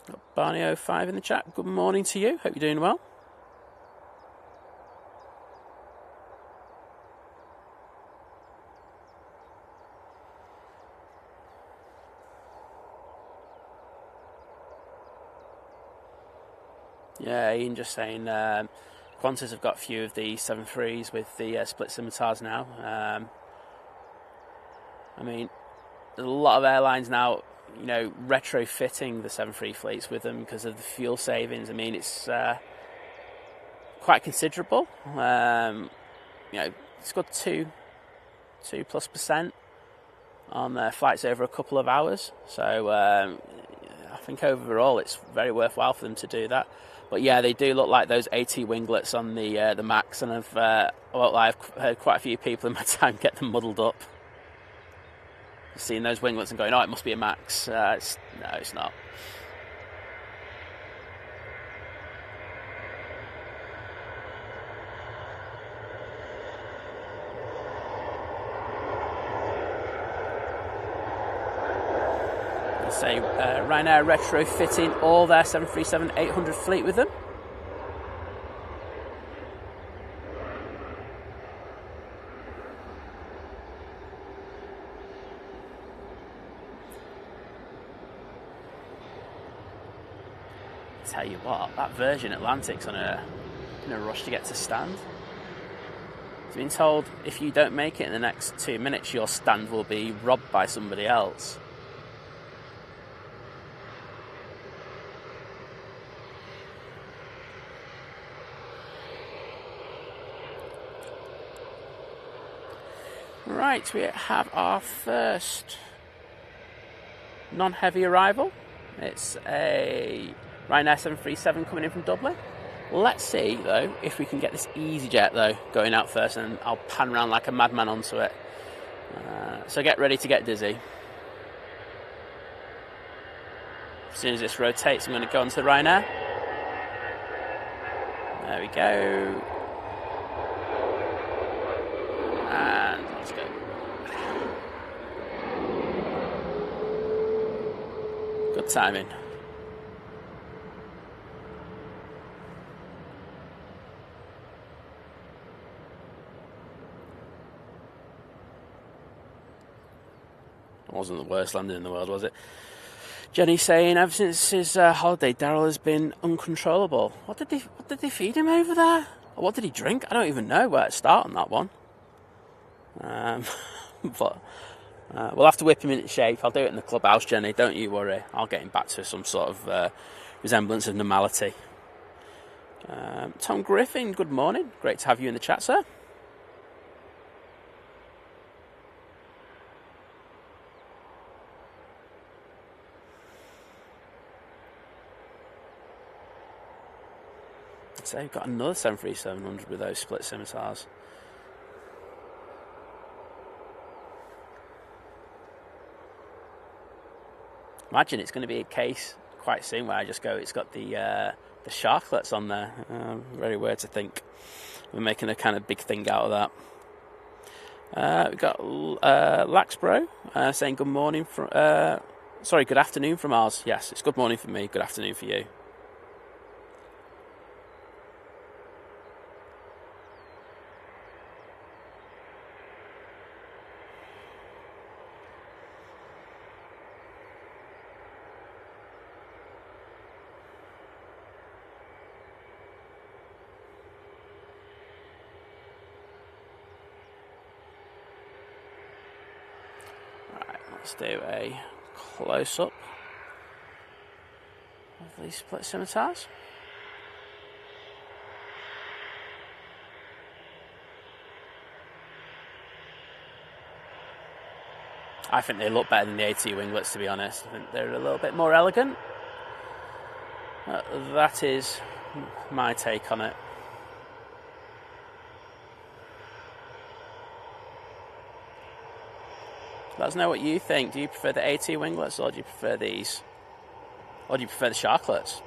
Got Barney05 in the chat. Good morning to you. Hope you're doing well. Yeah, Ian just saying Qantas have got a few of the 7.3s with the split scimitars now. I mean, there's a lot of airlines now, retrofitting the 7.3 fleets with them because of the fuel savings. I mean, it's quite considerable. It's got 2+ % on their flights over a couple of hours. So I think overall it's very worthwhile for them to do that. But yeah, they do look like those AT winglets on the Max, and I've heard quite a few people in my time get them muddled up. Seeing those winglets and going, oh, it must be a Max. No, it's not. Say Ryanair retrofitting all their 737-800 fleet with them. Tell you what, that Virgin Atlantic's in a rush to get to stand. I've been told if you don't make it in the next 2 minutes, your stand will be robbed by somebody else. Right, we have our first non-heavy arrival. It's a Ryanair 737 coming in from Dublin. Let's see, though, if we can get this EasyJet, though, going out first, and I'll pan around like a madman onto it. So get ready to get dizzy. As soon as this rotates, I'm going to go onto the Ryanair. There we go. And let's go. Good timing. It wasn't the worst landing in the world, was it? Jenny saying, ever since his holiday, Daryl has been uncontrollable. What did they feed him over there? Or what did he drink? I don't even know where to start on that one. But we'll have to whip him into shape. I'll do it in the clubhouse, Jenny. Don't you worry. I'll get him back to some sort of resemblance of normality. Tom Griffin, good morning. Great to have you in the chat, sir. So we've got another 737-700 with those split scimitars. Imagine it's going to be a case quite soon where I just go, it's got the sharklets on there. Very weird to think. We're making a kind of big thing out of that. We've got Laxbro saying good morning from... sorry, good afternoon from ours. Yes, it's good morning for me, good afternoon for you. Let's do a close-up of these split scimitars. I think they look better than the AT winglets, to be honest. I think they're a little bit more elegant. That is my take on it. Let us know what you think. Do you prefer the AT winglets, or do you prefer these? Or do you prefer the sharklets?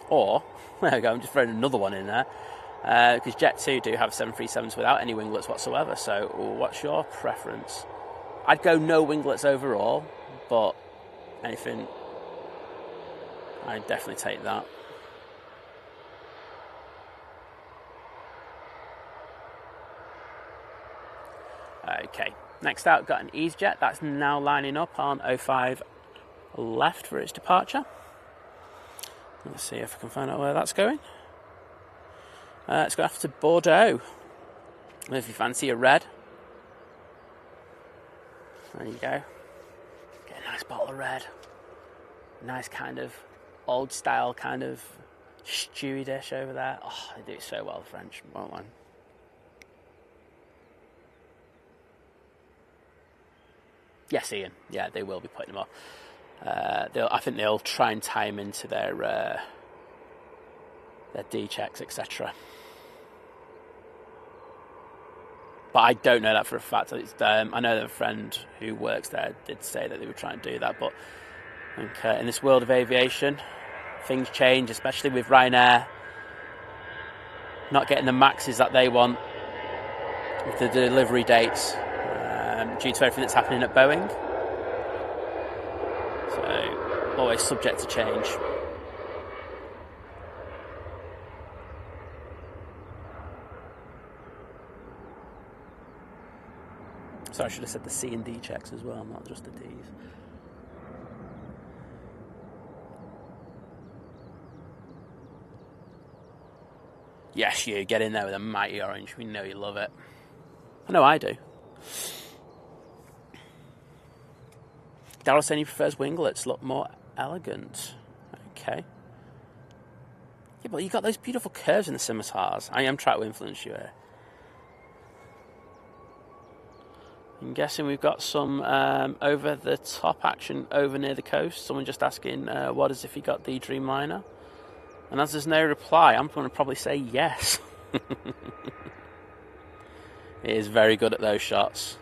Or, there we go, I'm just throwing another one in there. Because Jet2 do have 737s without any winglets whatsoever. So, what's your preference? I'd go no winglets overall, but anything, I'd definitely take that. Okay. Next out, got an EasyJet that's now lining up on 05 left for its departure. Let's see if I can find out where that's going. It's going off to Bordeaux. If you fancy a red, there you go. Get a nice bottle of red. Nice kind of old style kind of stewy dish over there. Oh, they do it so well, the French, won't they? Yes, Ian. Yeah, they will be putting them up. I think they'll try and tie them into their D checks, etc. But I don't know that for a fact. I know that a friend who works there did say that they would try and do that. But I think in this world of aviation, things change, especially with Ryanair not getting the maxes that they want with the delivery dates. Due to everything that's happening at Boeing. So, always subject to change. So I should have said the C and D checks as well, not just the Ds. Yes, you get in there with a mighty orange. We know you love it. I know I do. Daryl saying he prefers winglets, look more elegant. Okay. Yeah, but you got those beautiful curves in the scimitars. I am trying to influence you here. I'm guessing we've got some over-the-top action over near the coast. Someone just asking, what is if he got the Dreamliner? And as there's no reply, I'm going to probably say yes. He is very good at those shots.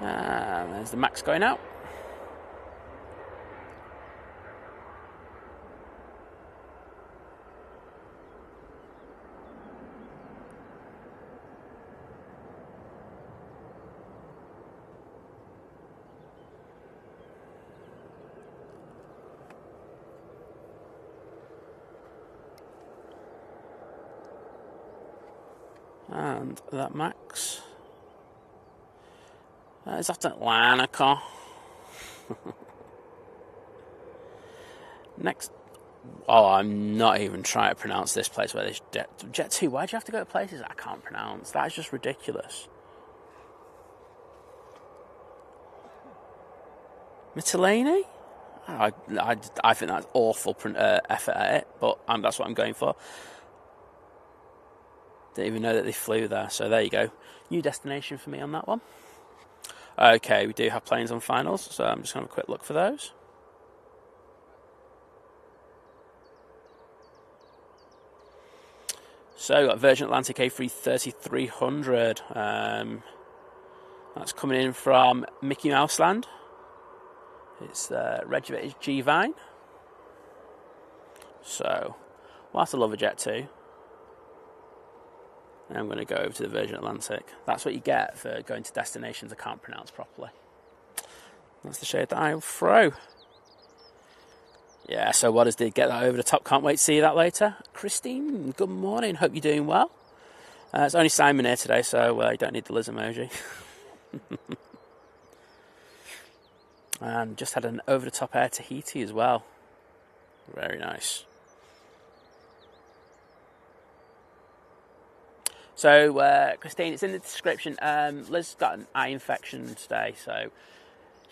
And there's the max going out. And that max is at Atlantica. Next, oh, I'm not even trying to pronounce this place where there's Jet 2. Why do you have to go to places I can't pronounce? That is just ridiculous. Mytilene? I think that's awful effort at it, but that's what I'm going for. Didn't even know that they flew there, so there you go. New destination for me on that one. Okay, we do have planes on finals, so I'm just going to have a quick look for those. So, got Virgin Atlantic A330-300. That's coming in from Mickey Mouse Land. It's reg of it is G-Vine. So, we'll have to love a Jet 2. And I'm going to go over to the Virgin Atlantic. That's what you get for going to destinations I can't pronounce properly. That's the shade that I'll throw. Yeah, so what did get that over the top? Can't wait to see that later. Christine, good morning. Hope you're doing well. It's only Simon here today, so you don't need the Lizz emoji. And just had an over-the-top air Tahiti as well. Very nice. So, Christine, it's in the description. Liz got an eye infection today, so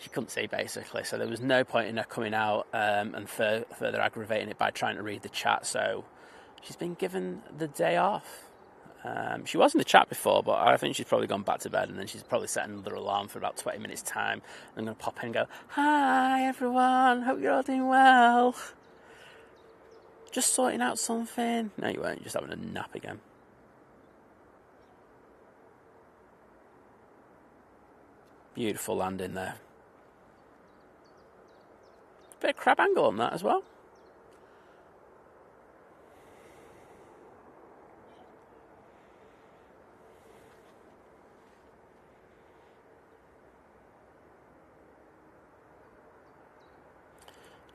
she couldn't see, basically. So there was no point in her coming out and further aggravating it by trying to read the chat. So she's been given the day off. She was in the chat before, but I think she's probably gone back to bed, and then she's probably set another alarm for about 20 minutes' time. I'm going to pop in and go, "Hi, everyone. Hope you're all doing well. Just sorting out something." No, you weren't. You're just having a nap again. Beautiful landing there. Bit of crab angle on that as well.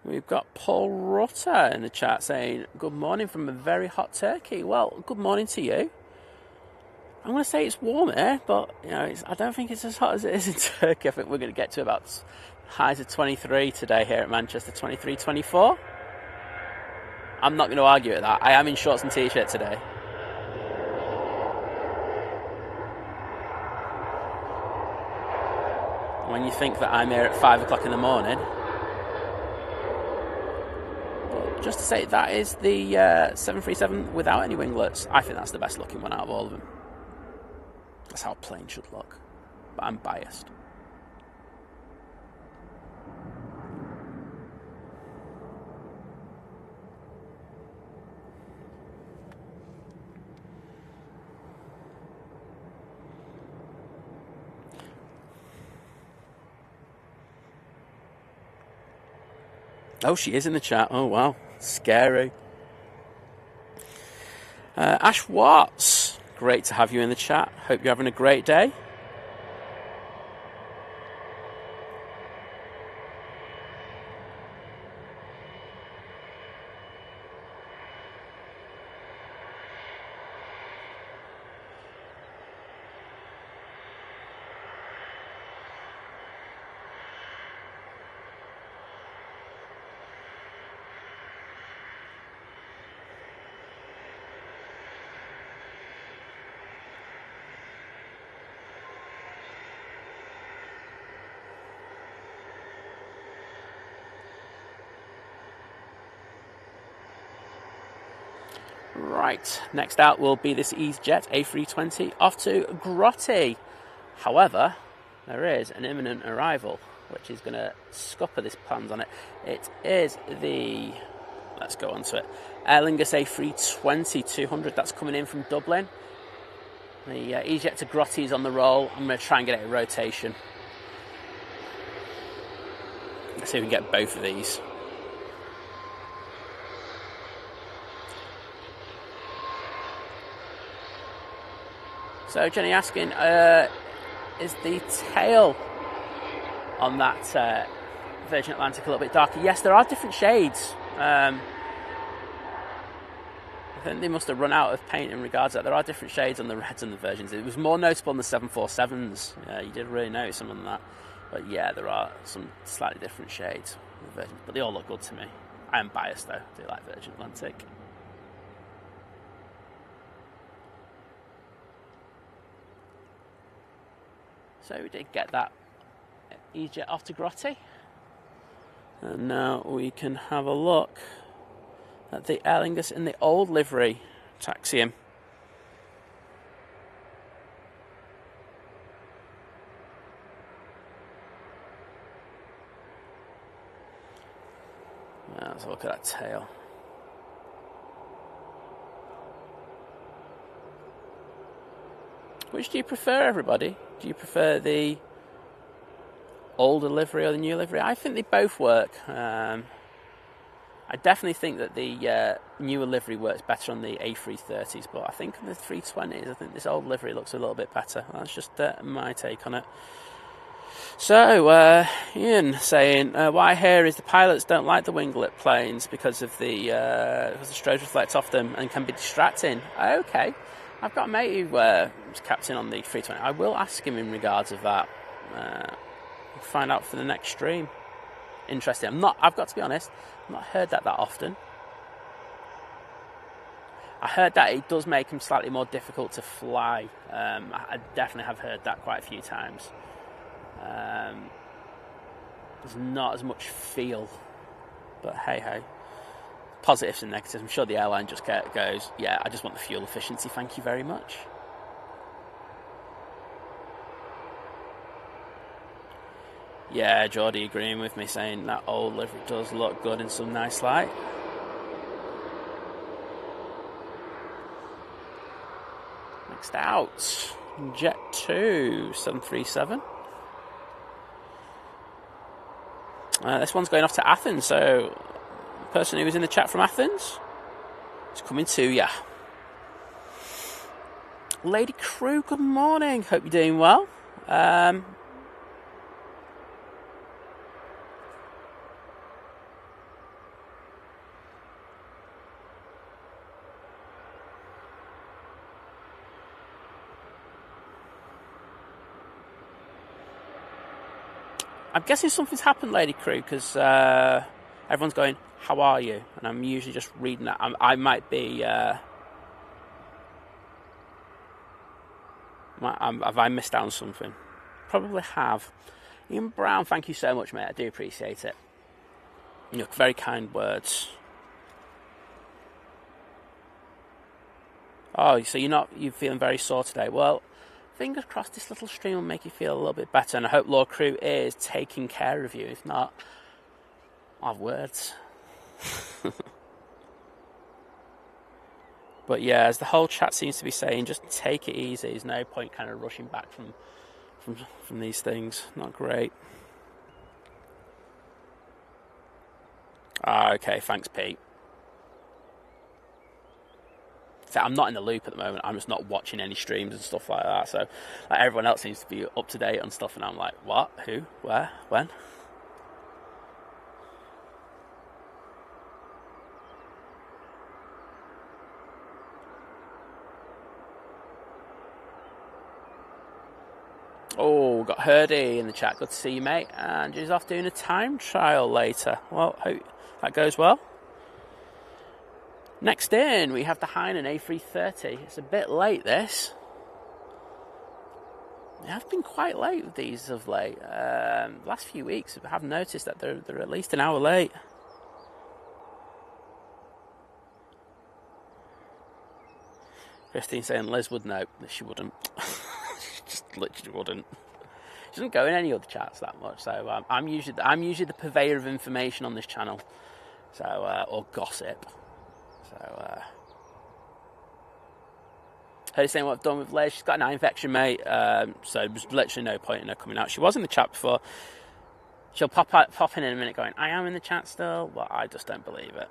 We've got Paul Rutter in the chat saying, "Good morning from a very hot Turkey." Well, good morning to you. I'm going to say it's warm here, but I don't think it's as hot as it is in Turkey. I think we're going to get to about highs of 23 today here at Manchester, 23, 24. I'm not going to argue with that. I am in shorts and t-shirt today. When you think that I'm here at 5 o'clock in the morning. But just to say, that is the 737 without any winglets. I think that's the best looking one out of all of them. That's how a plane should look. But I'm biased. Oh, she is in the chat. Oh, wow. Scary. Ash Watts. Great to have you in the chat. Hope you're having a great day. Right, next out will be this EasyJet A320 off to Grotti. However, there is an imminent arrival, which is going to scupper this plans on it. It is the, let's go on to it, Lingus A320-200. That's coming in from Dublin. The EasyJet to Grotti is on the roll. I'm going to try and get it in rotation. Let's see if we can get both of these. So Jenny asking, is the tail on that Virgin Atlantic a little bit darker? Yes, there are different shades. I think they must have run out of paint in regards to that. There are different shades on the reds and the Virgins. It was more noticeable on the 747s. Yeah, you did really notice some on that. But yeah, there are some slightly different shades of the Virgins. But they all look good to me. I am biased though. I do like Virgin Atlantic. So we did get that EasyJet off to Grotti. And now we can have a look at the Aer Lingus in the old livery taxiing. Let's have a look at that tail. Which do you prefer, everybody? Do you prefer the older livery or the new livery? I think they both work. I definitely think that the newer livery works better on the A330s, but I think on the 320s, I think this old livery looks a little bit better. That's just my take on it. So, Ian saying, what I hear is the pilots don't like the winglet planes because of the strobe reflect off them and can be distracting. Okay. I've got a mate who was captain on the 320. I will ask him in regards of that. Find out for the next stream. Interesting. I've got to be honest, I've not heard that often. I heard that it does make them slightly more difficult to fly. I definitely have heard that quite a few times. There's not as much feel. But hey. Positives and negatives. I'm sure the airline just goes, yeah, I just want the fuel efficiency, thank you very much. Yeah, Geordie agreeing with me, saying that old livery does look good in some nice light. Next out, Jet 2 737. This one's going off to Athens, so person who was in the chat from Athens is coming to ya. Lady Crew, good morning. Hope you're doing well. I'm guessing something's happened, Lady Crew, because everyone's going, how are you? And I'm usually just reading that. I might be... have I missed out on something? Probably have. Ian Brown, thank you so much, mate. I do appreciate it. Very kind words. Oh, so you're feeling very sore today. Well, fingers crossed this little stream will make you feel a little bit better. And I hope Lord Crew is taking care of you. If not, I have words. But yeah, as the whole chat seems to be saying, just take it easy. There's no point kind of rushing back from these things. Not great. Okay, thanks, Pete. So I'm not in the loop at the moment. I'm just not watching any streams and stuff like that. So everyone else seems to be up to date on stuff, and I'm like, what? Who? Where? When? Oh, got Herdy in the chat. Good to see you, mate. And he's off doing a time trial later. Well, hope that goes well. Next in, we have the Hainan A330. It's a bit late, this. They have been quite late with these of late. Last few weeks, I have noticed that they're at least an hour late. Christine saying Liz would know. She wouldn't. She just literally wouldn't. She doesn't go in any other chats that much. So I'm usually the purveyor of information on this channel. So or gossip. So heard you saying what I've done with Liz. She's got an eye infection, mate. So there's literally no point in her coming out. She was in the chat before. She'll pop in a minute going, I am in the chat still. Well, I just don't believe it.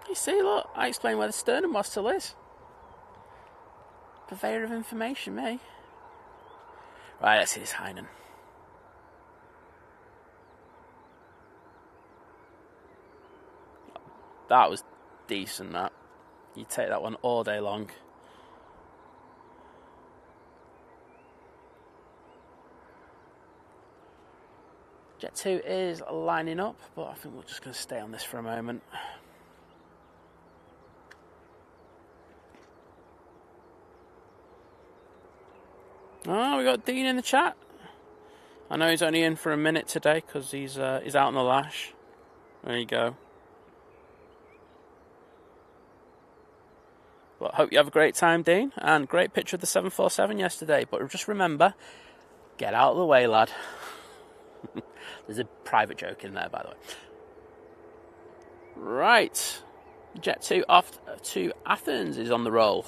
You see, look, I explained where the sternum was to Liz. Purveyor of information, me. Right, let's see this Heinen. That was decent, that. You take that one all day long. Jet 2 is lining up, but I think we're just going to stay on this for a moment. Oh, we got Dean in the chat. I know he's only in for a minute today because he's out on the lash. There you go. But hope you have a great time, Dean, and great picture of the 747 yesterday. But just remember, get out of the way, lad. There's a private joke in there, by the way. Right, Jet 2 off to Athens is on the roll.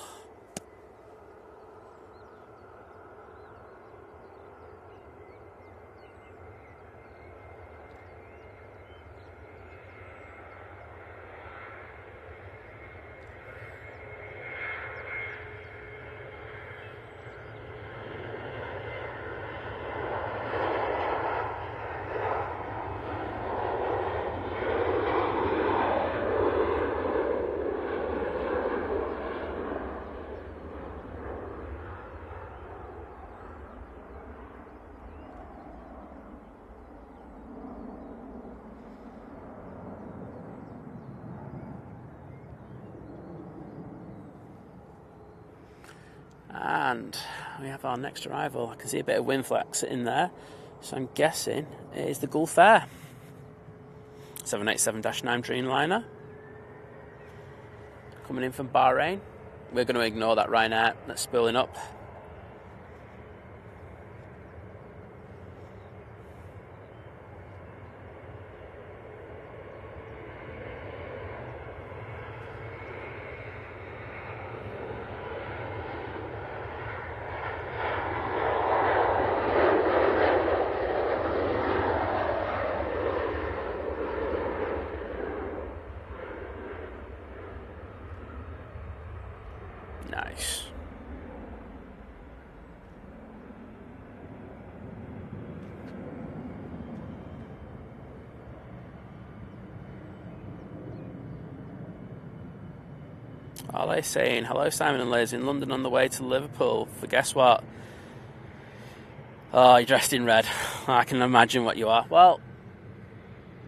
And we have our next arrival. I can see a bit of wind flex in there, so I'm guessing it is the Gulf Air 787-9 Dreamliner coming in from Bahrain. We're going to ignore that Ryanair that's spilling up. Nice. Are they saying, hello Simon and Liz, in London on the way to Liverpool for guess what? Oh, you're dressed in red. I can imagine what you are. Well,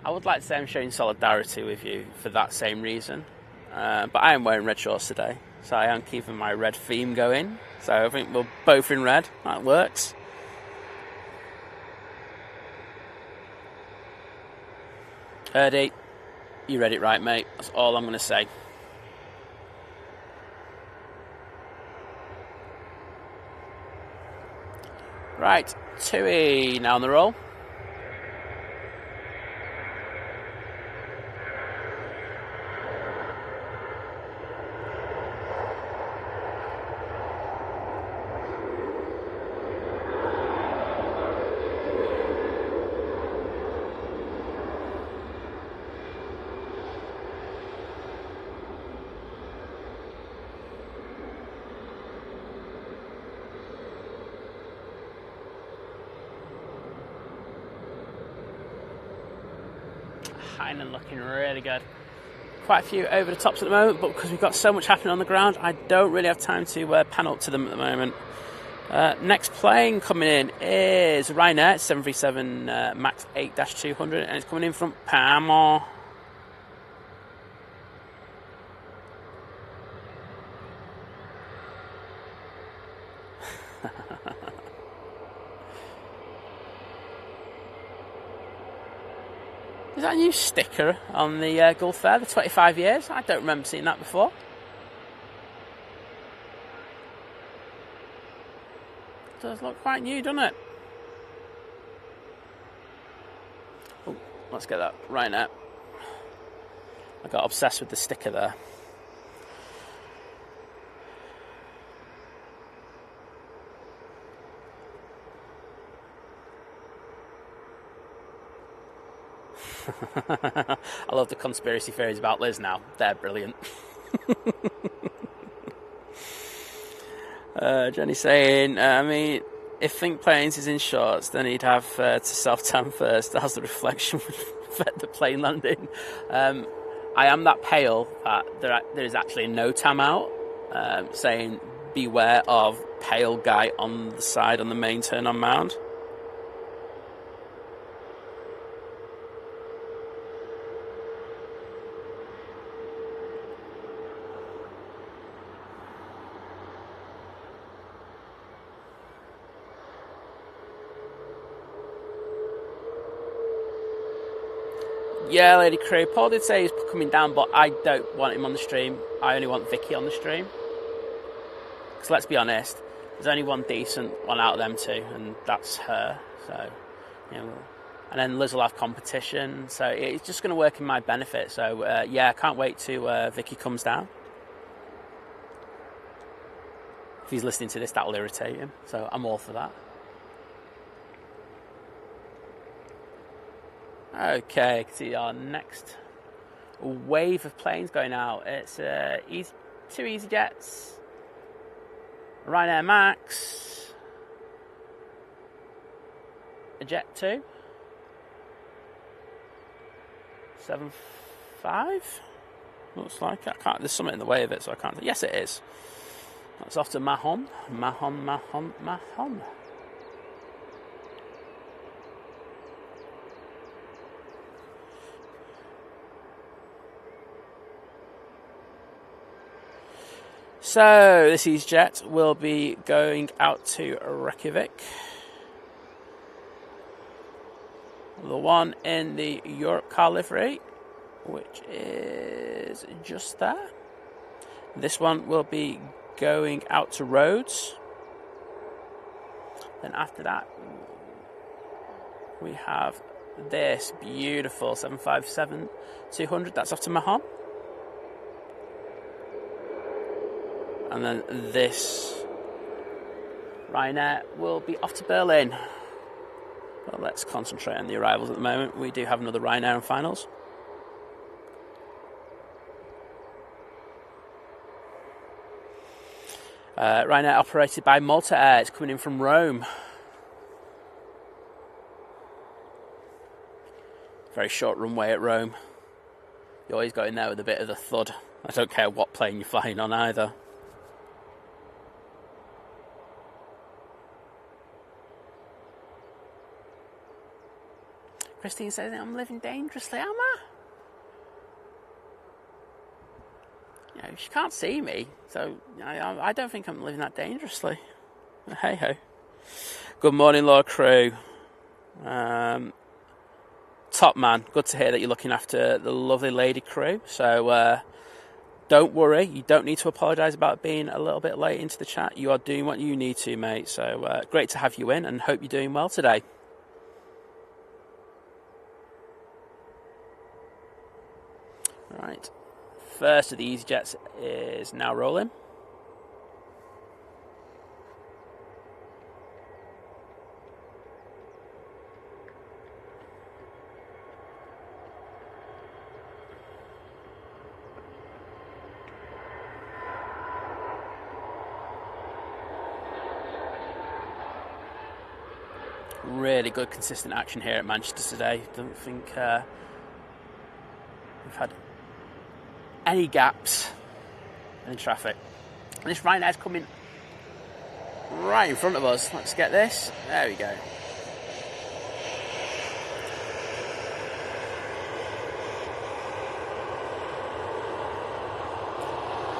I would like to say I'm showing solidarity with you for that same reason. But I am wearing red shorts today. So I am keeping my red theme going. So I think we're both in red. That works. Erdy, you read it right, mate. That's all I'm going to say. Right, Tui now on the roll. Heinen looking really good. Quite a few over the tops at the moment, but because we've got so much happening on the ground, I don't really have time to pan up to them at the moment. Next plane coming in is Ryanair 737 MAX 8-200, and it's coming in from Panama. Is that a new sticker on the Gulf Air, the 25 years? I don't remember seeing that before. It does look quite new, doesn't it? Oh, let's get that right now. I got obsessed with the sticker there. I love the conspiracy theories about Lizz now. They're brilliant. Jenny's saying, I mean, if Think Planes is in shorts, then he'd have to self-tan first as the reflection would affect the plane landing. I am that pale that there is actually no tam out, saying beware of pale guy on the side on the main turn-on mound. Yeah, Lady Crew. Paul did say he's coming down, but I don't want him on the stream. I only want Vicky on the stream. Because let's be honest, there's only one decent one out of them two, and that's her. So, you know, and then Liz will have competition. So it's just going to work in my benefit. So yeah, I can't wait till Vicky comes down. If he's listening to this, that'll irritate him. So I'm all for that. Okay, see our next wave of planes going out. It's two EasyJets, Ryanair Max, a Jet 2, 75. Looks like I can't. There's something in the way of it, so I can't. Yes, it is. That's off to Mahon. So this EasyJet will be going out to Reykjavik. The one in the Europe car livery, which is just there. This one will be going out to Rhodes. Then after that, we have this beautiful 757-200. That's off to Mahon. And then this Ryanair will be off to Berlin. Well, let's concentrate on the arrivals at the moment. We do have another Ryanair in finals. Ryanair operated by Malta Air. It's coming in from Rome. Very short runway at Rome. You always go in there with a bit of a thud. I don't care what plane you're flying on either. Christine says I'm living dangerously, am I? You know, she can't see me, so I don't think I'm living that dangerously. Hey ho. Good morning, Law Crew. Top man, good to hear that you're looking after the lovely Lady Crew. So don't worry, you don't need to apologise about being a little bit late into the chat. You are doing what you need to, mate. So great to have you in, and hope you're doing well today. Right, first of the EasyJets is now rolling. Really good consistent action here at Manchester today. Don't think we've had any gaps in traffic. And this Ryanair's coming right in front of us. Let's get this. There we go.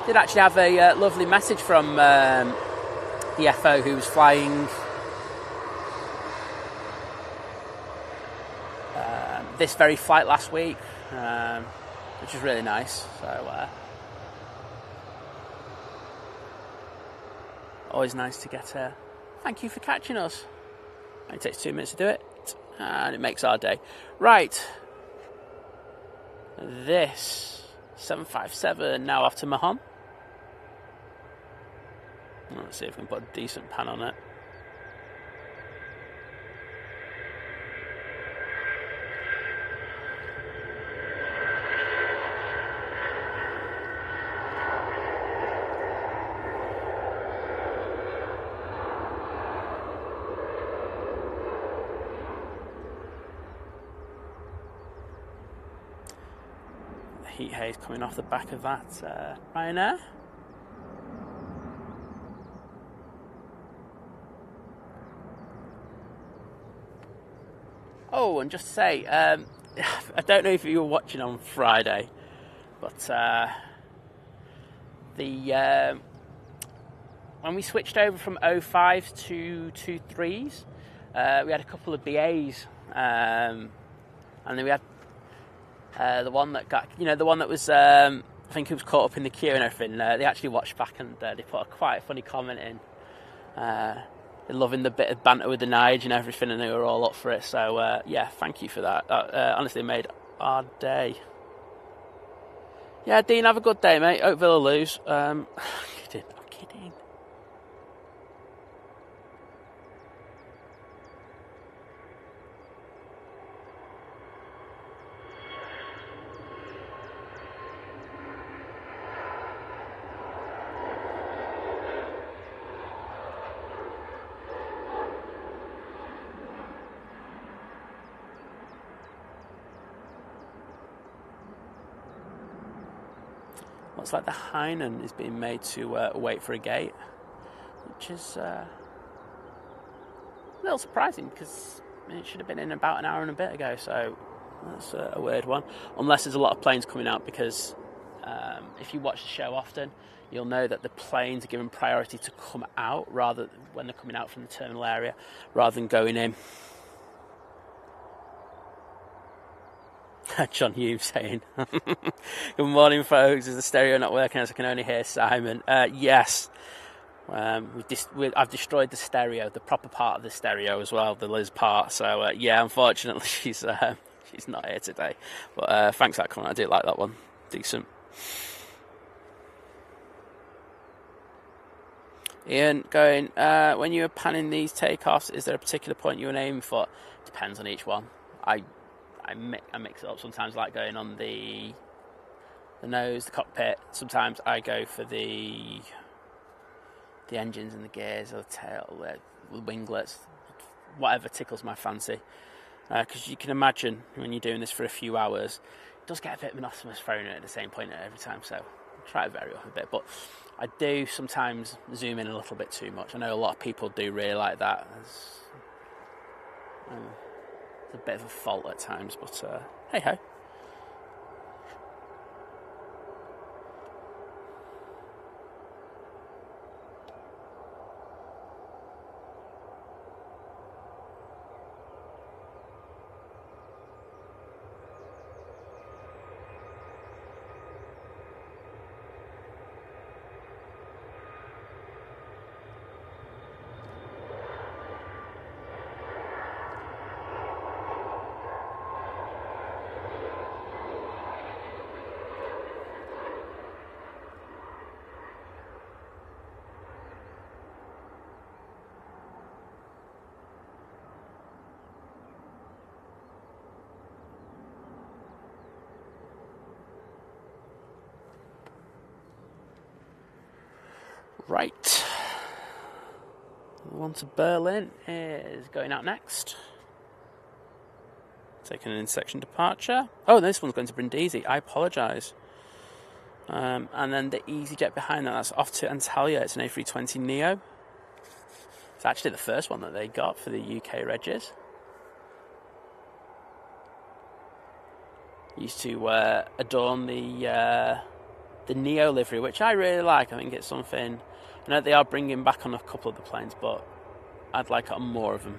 Did actually have a lovely message from the FO who was flying this very flight last week, which was really nice. So always nice to get a thank you for catching us. It takes 2 minutes to do it, and it makes our day. Right, this 757 now off to Mahon. Let's see if we can put a decent pan on it. Heat haze coming off the back of that Ryanair. Oh, and just to say, I don't know if you were watching on Friday, but when we switched over from 05s to 23s, we had a couple of BAs, and then we had the one that got, the one that was, I think it was caught up in the queue and everything. They actually watched back and they put a quite funny comment in. They're loving the bit of banter with the Nige and everything, and they were all up for it. So yeah, thank you for that. That honestly made our day. Yeah, Dean, have a good day, mate. Hope Villa lose. I'm kidding. Looks like the Hainan is being made to wait for a gate, which is a little surprising because it should have been in about an hour and a bit ago, so that's a weird one. Unless there's a lot of planes coming out, because if you watch the show often, you'll know that the planes are given priority to come out rather when they're coming out from the terminal area, rather than going in. John Hume saying, good morning, folks. Is the stereo not working as I can only hear Simon? Yes. I've destroyed the stereo, the proper part of the stereo as well, the Lizz part. So, yeah, unfortunately, she's not here today. But thanks for that comment. I do like that one. Decent. Ian going, when you were panning these takeoffs, is there a particular point you were aiming for? Depends on each one. I mix it up. Sometimes I like going on the nose, the cockpit. Sometimes I go for the engines and the gears, or the tail, the winglets, whatever tickles my fancy. Because you can imagine when you're doing this for a few hours, it does get a bit monotonous throwing it at the same point every time. So I try to vary up a bit, but I do sometimes zoom in a little bit too much. I know a lot of people do really like that. It's a bit of a fault at times, but hey ho. Right, the one to Berlin is going out next. Taking an in-section departure. Oh, this one's going to Brindisi. I apologise. And then the EasyJet behind that's off to Antalya. It's an A320 Neo. It's actually the first one that they got for the UK Regis. Used to adorn the Neo livery, which I really like. I think it's something. I know they are bringing back on a couple of the planes, but I'd like it on more of them.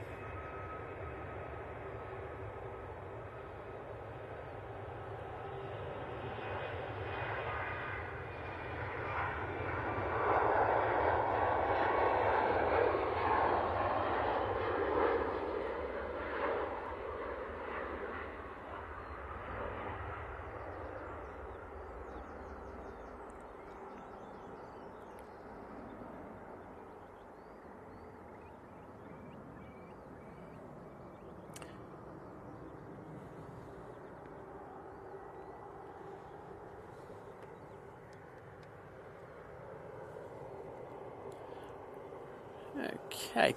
Okay.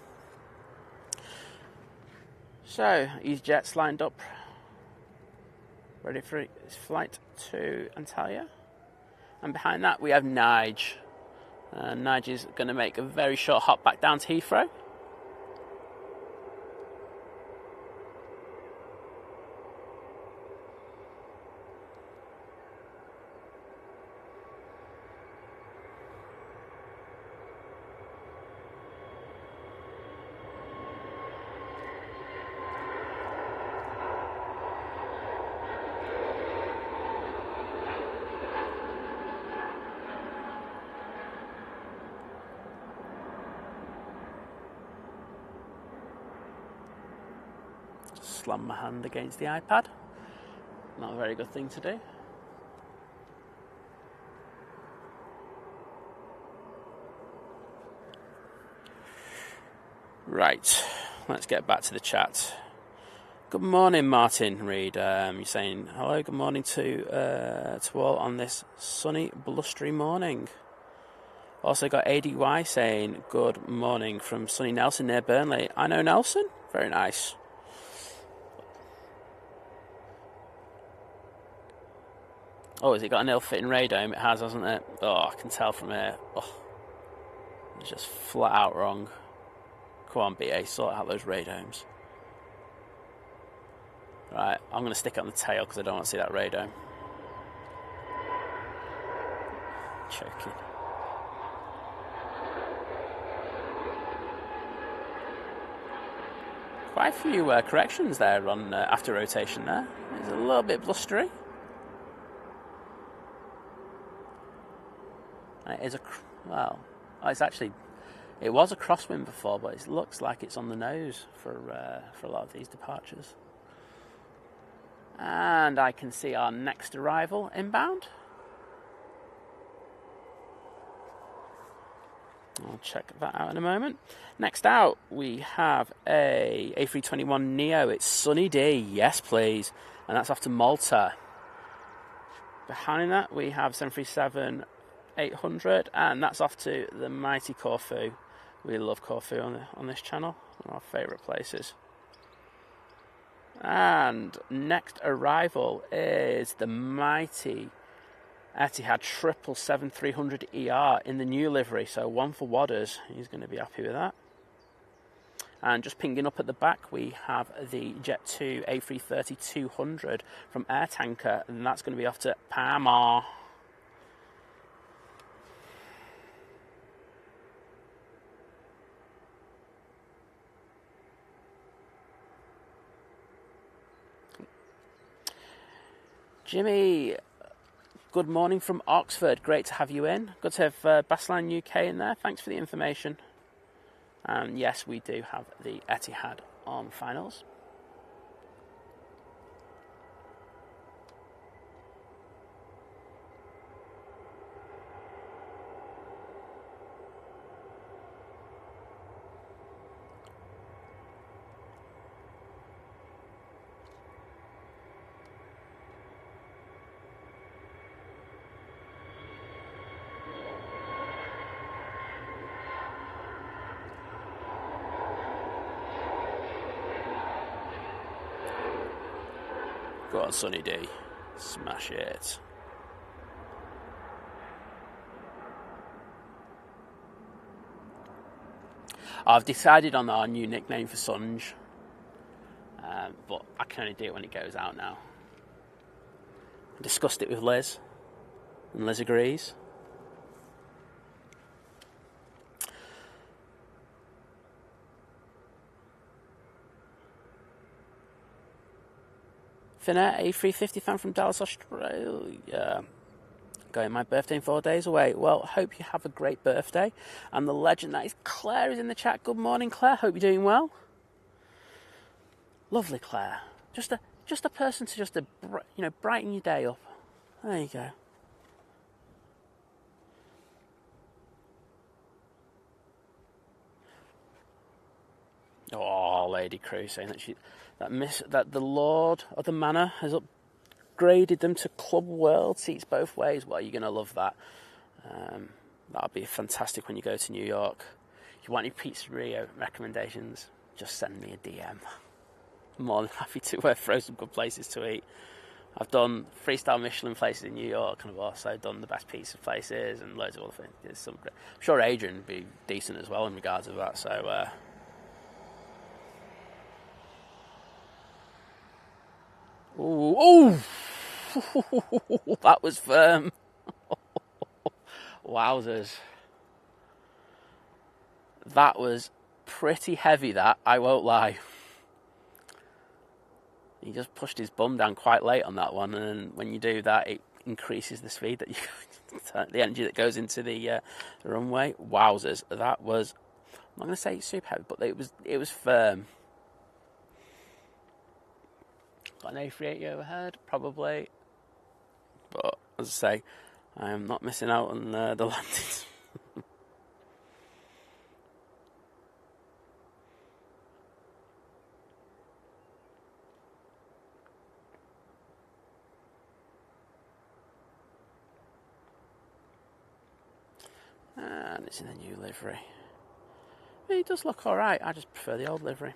So, EasyJet's lined up, ready for its flight to Antalya. And behind that we have Nige. Nige is going to make a very short hop back down to Heathrow. Slam my hand against the iPad. Not a very good thing to do. Right, let's get back to the chat. Good morning, Martin Reed. You're saying hello. Good morning to all on this sunny, blustery morning. Also got ADY saying good morning from sunny Nelson near Burnley. I know Nelson. Very nice. Oh, has it got an ill-fitting radome? It has, hasn't it? Oh, I can tell from here. Oh, it's just flat out wrong. Come on, BA, sort out those radomes. Right, I'm going to stick it on the tail because I don't want to see that radome. Choking. Quite a few corrections there on after rotation there. It's a little bit blustery. It is it was a crosswind before, but it looks like it's on the nose for a lot of these departures. And I can see our next arrival inbound. I'll check that out in a moment. Next out, we have a A321neo. It's Sunny D, yes please, and that's off to Malta. Behind that, we have 737-800, and that's off to the mighty Corfu. We love Corfu on this channel, one of our favourite places. And next arrival is the mighty Etihad 777-300ER in the new livery, so one for Wadders. He's going to be happy with that. And just pinging up at the back, we have the Jet2 A330-200 from Air Tanker, and that's going to be off to Panama. Jimmy, good morning from Oxford. Great to have you in. Good to have Basline UK in there. Thanks for the information. And yes, we do have the Etihad on finals. Go on, Sunny D. Smash it. I've decided on our new nickname for Sunge, but I can only do it when it goes out now. I discussed it with Liz, and Liz agrees. Finnair, A350 fan from Dallas, Australia. Going my birthday in 4 days away. Well, hope you have a great birthday. And the legend that is Claire is in the chat. Good morning, Claire. Hope you're doing well. Lovely, Claire. Just a person to brighten your day up. There you go. Oh, Lady Crew saying that the Lord of the Manor has upgraded them to Club World seats both ways. Well, you're going to love that. That'll be fantastic when you go to New York. If you want any pizzeria recommendations, just send me a DM. I'm more than happy to throw some good places to eat. I've done 3-star Michelin places in New York, and I've also done the best pizza places and loads of other things. There's some great. I'm sure Adrian would be decent as well in regards to that. So, oh, that was firm. Wowzers. That was pretty heavy, that, I won't lie. He just pushed his bum down quite late on that one, and when you do that, it increases the speed that you the energy that goes into the runway. Wowzers, that was, I'm not going to say super heavy, but it was firm. Got an A380 overhead, probably, but as I say, I am not missing out on the landings. And it's in a new livery. It does look alright, I just prefer the old livery.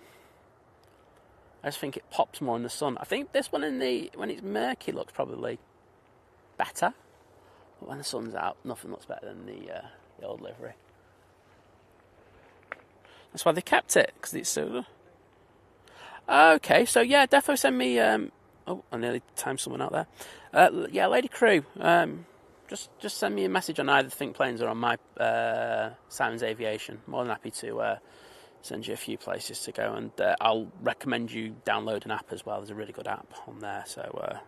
I just think it pops more in the sun. I think this one when it's murky looks probably better. But when the sun's out, nothing looks better than the old livery. That's why they kept it, because it's so... Okay, so yeah, definitely send me... oh, I nearly timed someone out there. Yeah, Lady Crew, just send me a message on either Think Planes or on my Simon's Aviation. More than happy to send you a few places to go, and I'll recommend you download an app as well. There's a really good app on there, so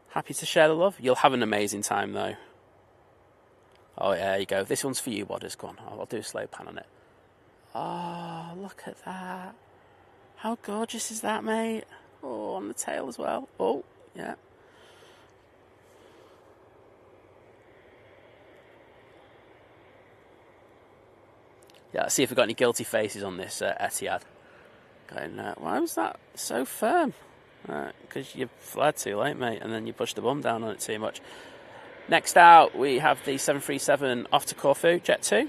happy to share the love. You'll have an amazing time though. Oh yeah, there you go. This one's for you, Wadders. Go on, I'll do a slow pan on it. Oh, look at that. How gorgeous is that, mate? Oh, on the tail as well. Oh, yeah. Yeah, let's see if we've got any guilty faces on this Etihad. Going, why was that so firm? Because you flared too late, mate, and then you pushed the bum down on it too much. Next out, we have the 737 off to Corfu, Jet 2.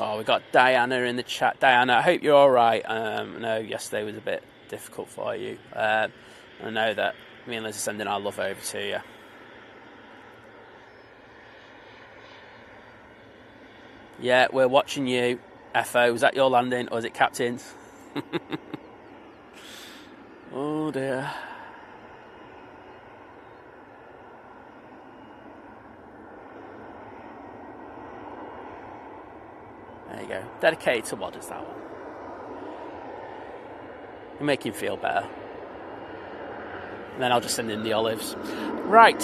Oh, we've got Diana in the chat. Diana, I hope you're all right. I know yesterday was a bit difficult for you. I know that me and Lizz are sending our love over to you. Yeah, we're watching you. FO, was that your landing or is it Captain's? Oh dear. There you go. Dedicated to Wadders, that one. You make him feel better. And then I'll just send him the olives. Right.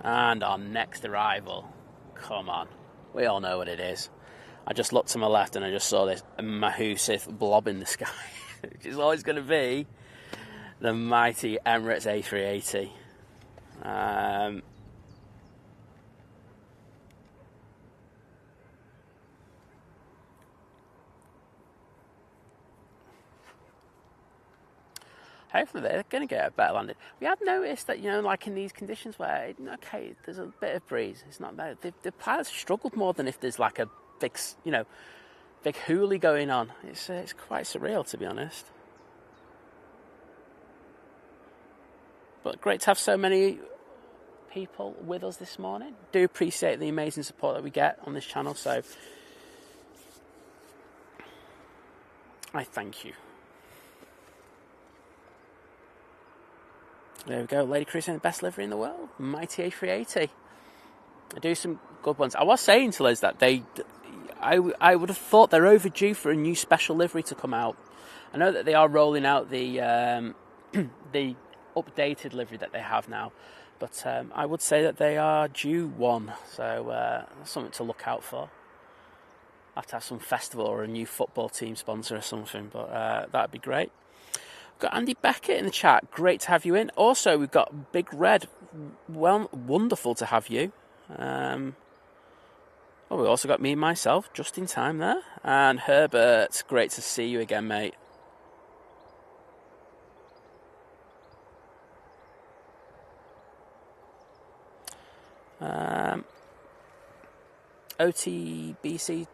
And our next arrival, come on, we all know what it is. I just looked to my left and I just saw this massive blob in the sky, which is always going to be the mighty Emirates A380. Hopefully they're going to get a better landing. We have noticed that, like in these conditions where, okay, there's a bit of breeze, it's not bad. The pilots have struggled more than if there's like a big, big hoolie going on. It's quite surreal, to be honest. But great to have so many people with us this morning. Do appreciate the amazing support that we get on this channel, so I thank you. There we go, Lady Crew saying the best livery in the world, mighty A380. They do some good ones. I was saying to Liz that I would have thought they're overdue for a new special livery to come out. I know that they are rolling out the the updated livery that they have now, but I would say that they are due one, so something to look out for. I'll have to have some festival or a new football team sponsor or something, but that'd be great. We've got Andy Beckett in the chat. Great to have you in. Also, we've got Big Red. Well, wonderful to have you. Well, we also got me and myself just in time there. And Herbert, great to see you again, mate. OTBC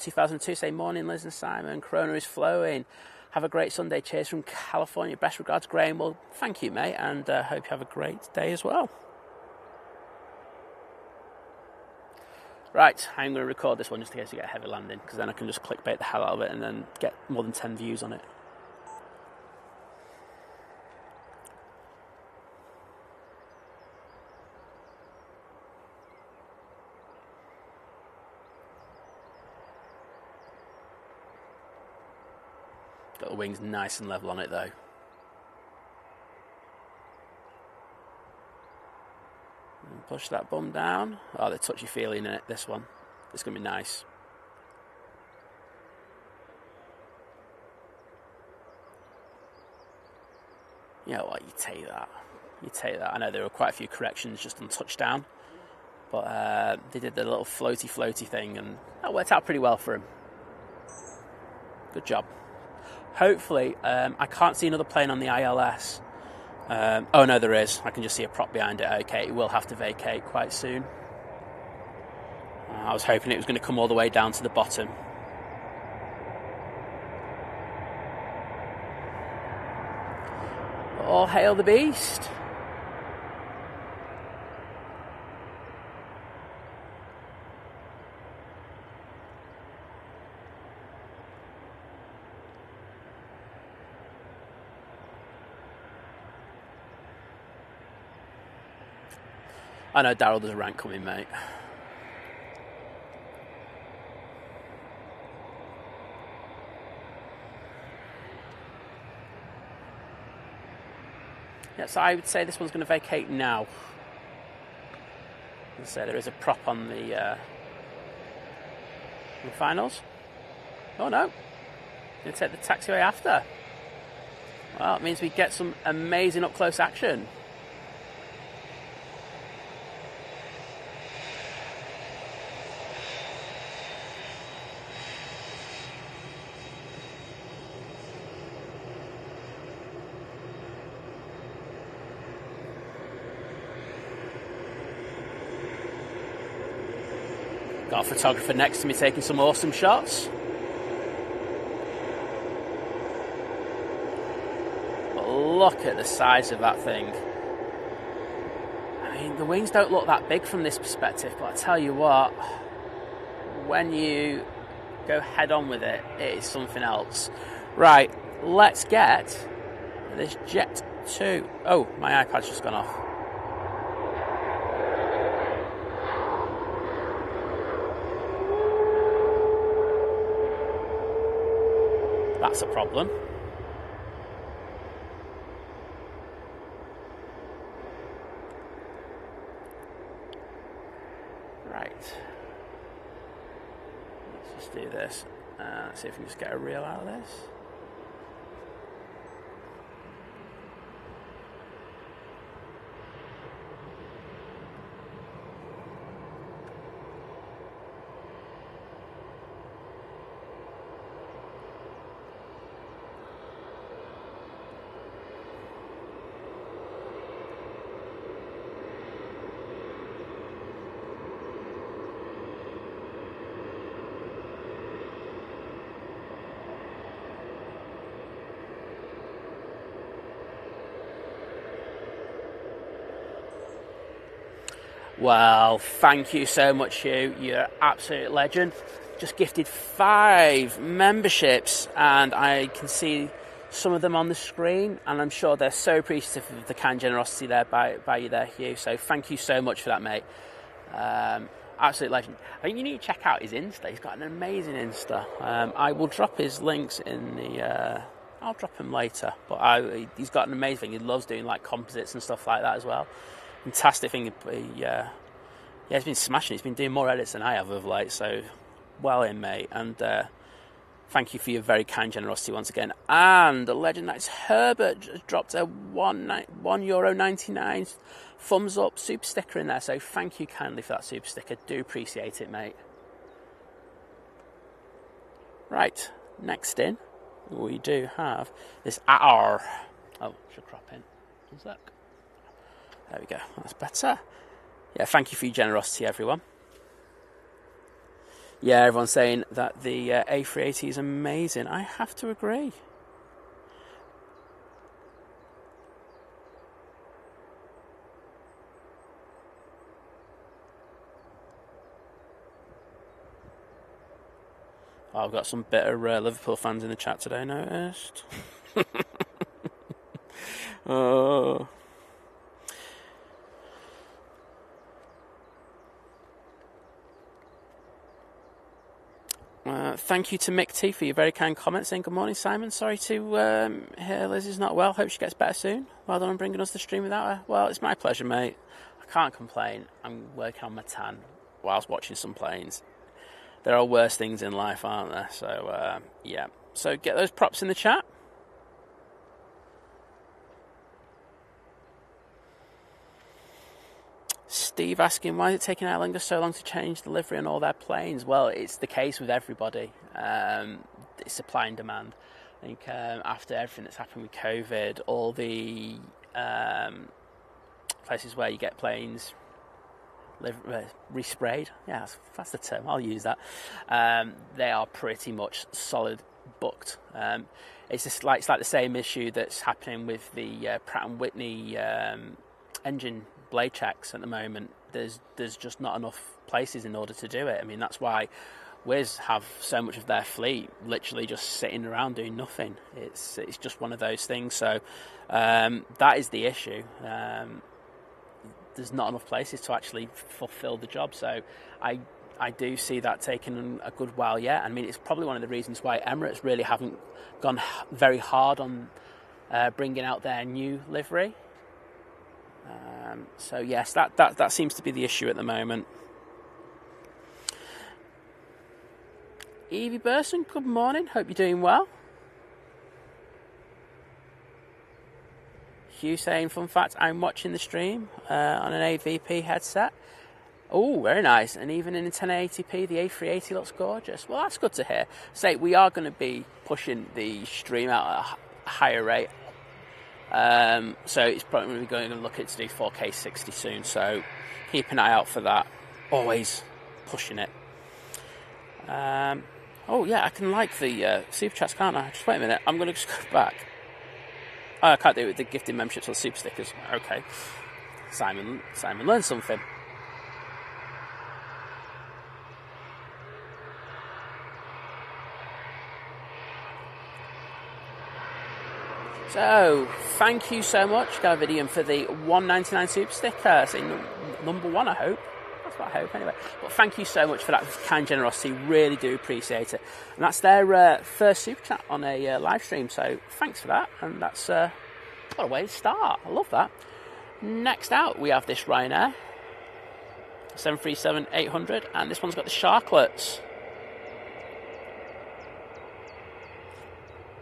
2002 say, morning Liz and Simon, Corona is flowing. Have a great Sunday. Cheers from California. Best regards, Graham. Well, thank you, mate, and hope you have a great day as well. Right, I'm going to record this one just in case we get a heavy landing, because then I can just clickbait the hell out of it and then get more than 10 views on it. Got the wings nice and level on it though. And push that bum down. Oh, the touchy-feely in it, this one. It's going to be nice. You know what, you take that. You take that. I know there were quite a few corrections just on touchdown, but they did the little floaty thing and that worked out pretty well for him. Good job. Hopefully, I can't see another plane on the ILS. Oh no, there is. I can just see a prop behind it. Okay, it will have to vacate quite soon. I was hoping it was going to come all the way down to the bottom. All hail the beast. I know Daryl, there's a rank coming, mate. Yeah, so I would say this one's going to vacate now. So there is a prop on the finals. Oh no, going to take the taxiway after. Well, it means we get some amazing up close action. Got a photographer next to me taking some awesome shots. But look at the size of that thing. I mean, the wings don't look that big from this perspective, but I tell you what, when you go head on with it, it is something else. Right, let's get this Jet 2. Oh, my iPad's just gone off. That's a problem. Right. Let's just do this. Let's see if we can just get a reel out of this. Well, thank you so much, Hugh. You're an absolute legend. Just gifted 5 memberships, and I can see some of them on the screen, and I'm sure they're so appreciative of the kind generosity there by you there, Hugh. So thank you so much for that, mate. Absolute legend. I think you need to check out his Insta. He's got an amazing Insta. I will drop his links in the... I'll drop him later. But he's got an amazing thing. He loves doing like composites and stuff like that as well. Fantastic thing. He's been smashing. He's been doing more edits than I have of late. So, well in, mate. And thank you for your very kind generosity once again. And the legend that is Herbert just dropped a €1.99 thumbs up super sticker in there. So thank you kindly for that super sticker. Do appreciate it, mate. Right, next in, we do have this AR. Oh, should crop in. One sec. There we go. That's better. Yeah, thank you for your generosity, everyone. Yeah, everyone's saying that the A380 is amazing. I have to agree. Oh, I've got some bitter Liverpool fans in the chat today, noticed. Oh. Thank you to Mick T for your very kind comments saying good morning, Simon. Sorry to hear Liz is not well. Hope she gets better soon. Well done on bringing us the stream without her. Well, it's my pleasure, mate. I can't complain. I'm working on my tan whilst watching some planes. There are worse things in life, aren't there? So, yeah. So get those props in the chat. Steve asking, why is it taking Lingus so long to change the livery on all their planes? Well, it's the case with everybody. It's supply and demand. I think after everything that's happened with COVID, all the places where you get planes resprayed, yeah, that's the term, I'll use that. They are pretty much solid booked. It's just like the same issue that's happening with the Pratt & Whitney engine blade checks at the moment. There's just not enough places in order to do it. I mean, that's why Wizz have so much of their fleet literally just sitting around doing nothing. It's just one of those things. So that is the issue. There's not enough places to actually fulfill the job. So I do see that taking a good while yet. I mean, it's probably one of the reasons why Emirates really haven't gone very hard on bringing out their new livery. So yes, that seems to be the issue at the moment. Evie Burson, good morning. Hope you're doing well. Hugh saying, fun fact, I'm watching the stream on an AVP headset. Oh, very nice. And even in 1080p, the A380 looks gorgeous. Well, that's good to hear. Say, we are going to be pushing the stream out at a higher rate. So it's probably going to be going to look at to do 4K 60 soon. So keep an eye out for that. Always pushing it. Oh, yeah, I can like the super chats, can't I? Just wait a minute. I'm going to just go back. Oh, I can't do it with the gifted memberships or super stickers. Okay. Simon learned something. So, thank you so much, Galvidian, for the $1.99 super sticker. So, number one, I hope. That's what I hope, anyway. But thank you so much for that kind generosity. Really do appreciate it. And that's their first super chat on a live stream. So, thanks for that. And that's what a way to start. I love that. Next out, we have this Ryanair 737-800. And this one's got the Sharklets.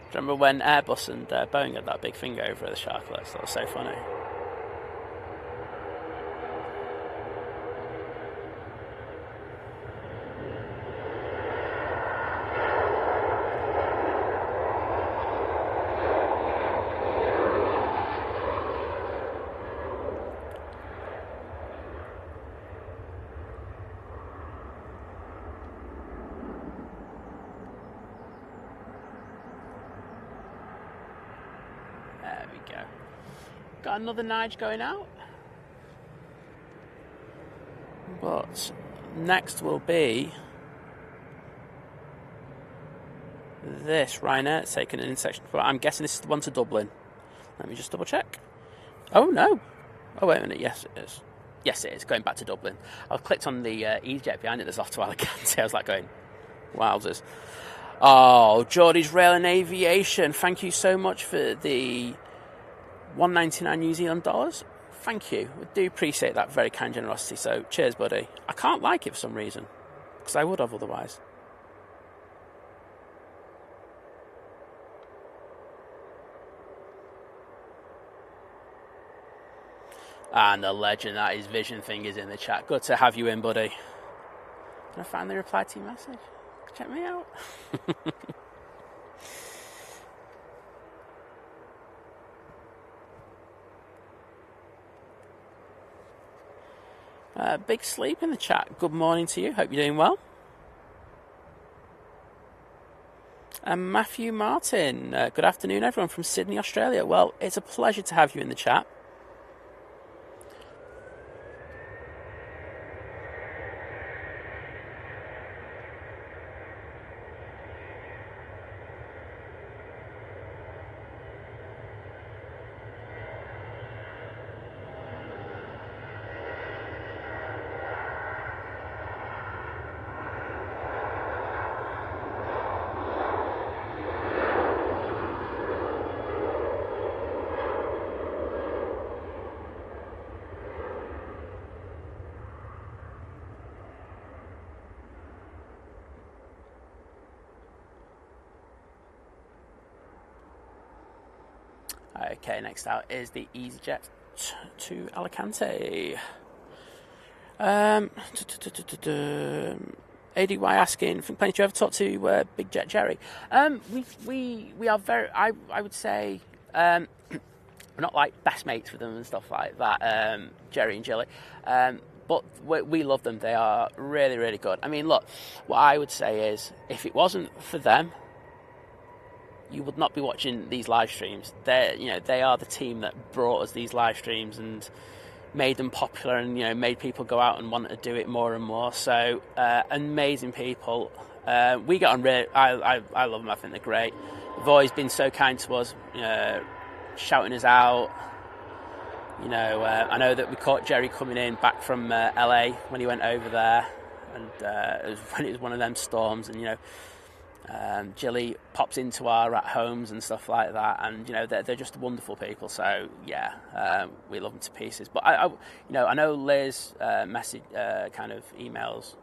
Do you remember when Airbus and Boeing had that big thing over the Sharklets? That was so funny. Got another Nige going out. But next will be this Ryanair taking an intersection. I'm guessing this is the one to Dublin. Let me just double check. Oh no. Oh wait a minute. Yes, it is. Yes, it is, going back to Dublin. I clicked on the EasyJet behind it, there's off to Alicante. I was like going, wowzers. Oh, Geordie's Rail and Aviation, thank you so much for the $1.99 New Zealand dollars. Thank you. We do appreciate that very kind generosity. So, cheers, buddy. I can't like it for some reason, because I would have otherwise. And the legend that is Vision Thing is in the chat. Good to have you in, buddy. Can I finally reply to your message? Check me out. Big Sleep in the chat. Good morning to you. Hope you're doing well. And Matthew Martin. Good afternoon, everyone from Sydney, Australia. Well, it's a pleasure to have you in the chat. Okay, next out is the EasyJet to Alicante. ADY asking, did you ever talk to Big Jet Jerry? We are very, I would say, we're not like best mates with them and stuff like that, Jerry and Jilly, but we love them. They are really, really good. I mean, look, what I would say is, if it wasn't for them, you would not be watching these live streams. They are the team that brought us these live streams and made them popular, and made people go out and want to do it more and more. So amazing people. We get on really. I love them. I think they're great. They've always been so kind to us, shouting us out. I know that we caught Jerry coming in back from LA when he went over there, and when it was one of them storms, and Jilly pops into our at homes and stuff like that, and they're just wonderful people. So we love them to pieces. But I know Liz kind of emails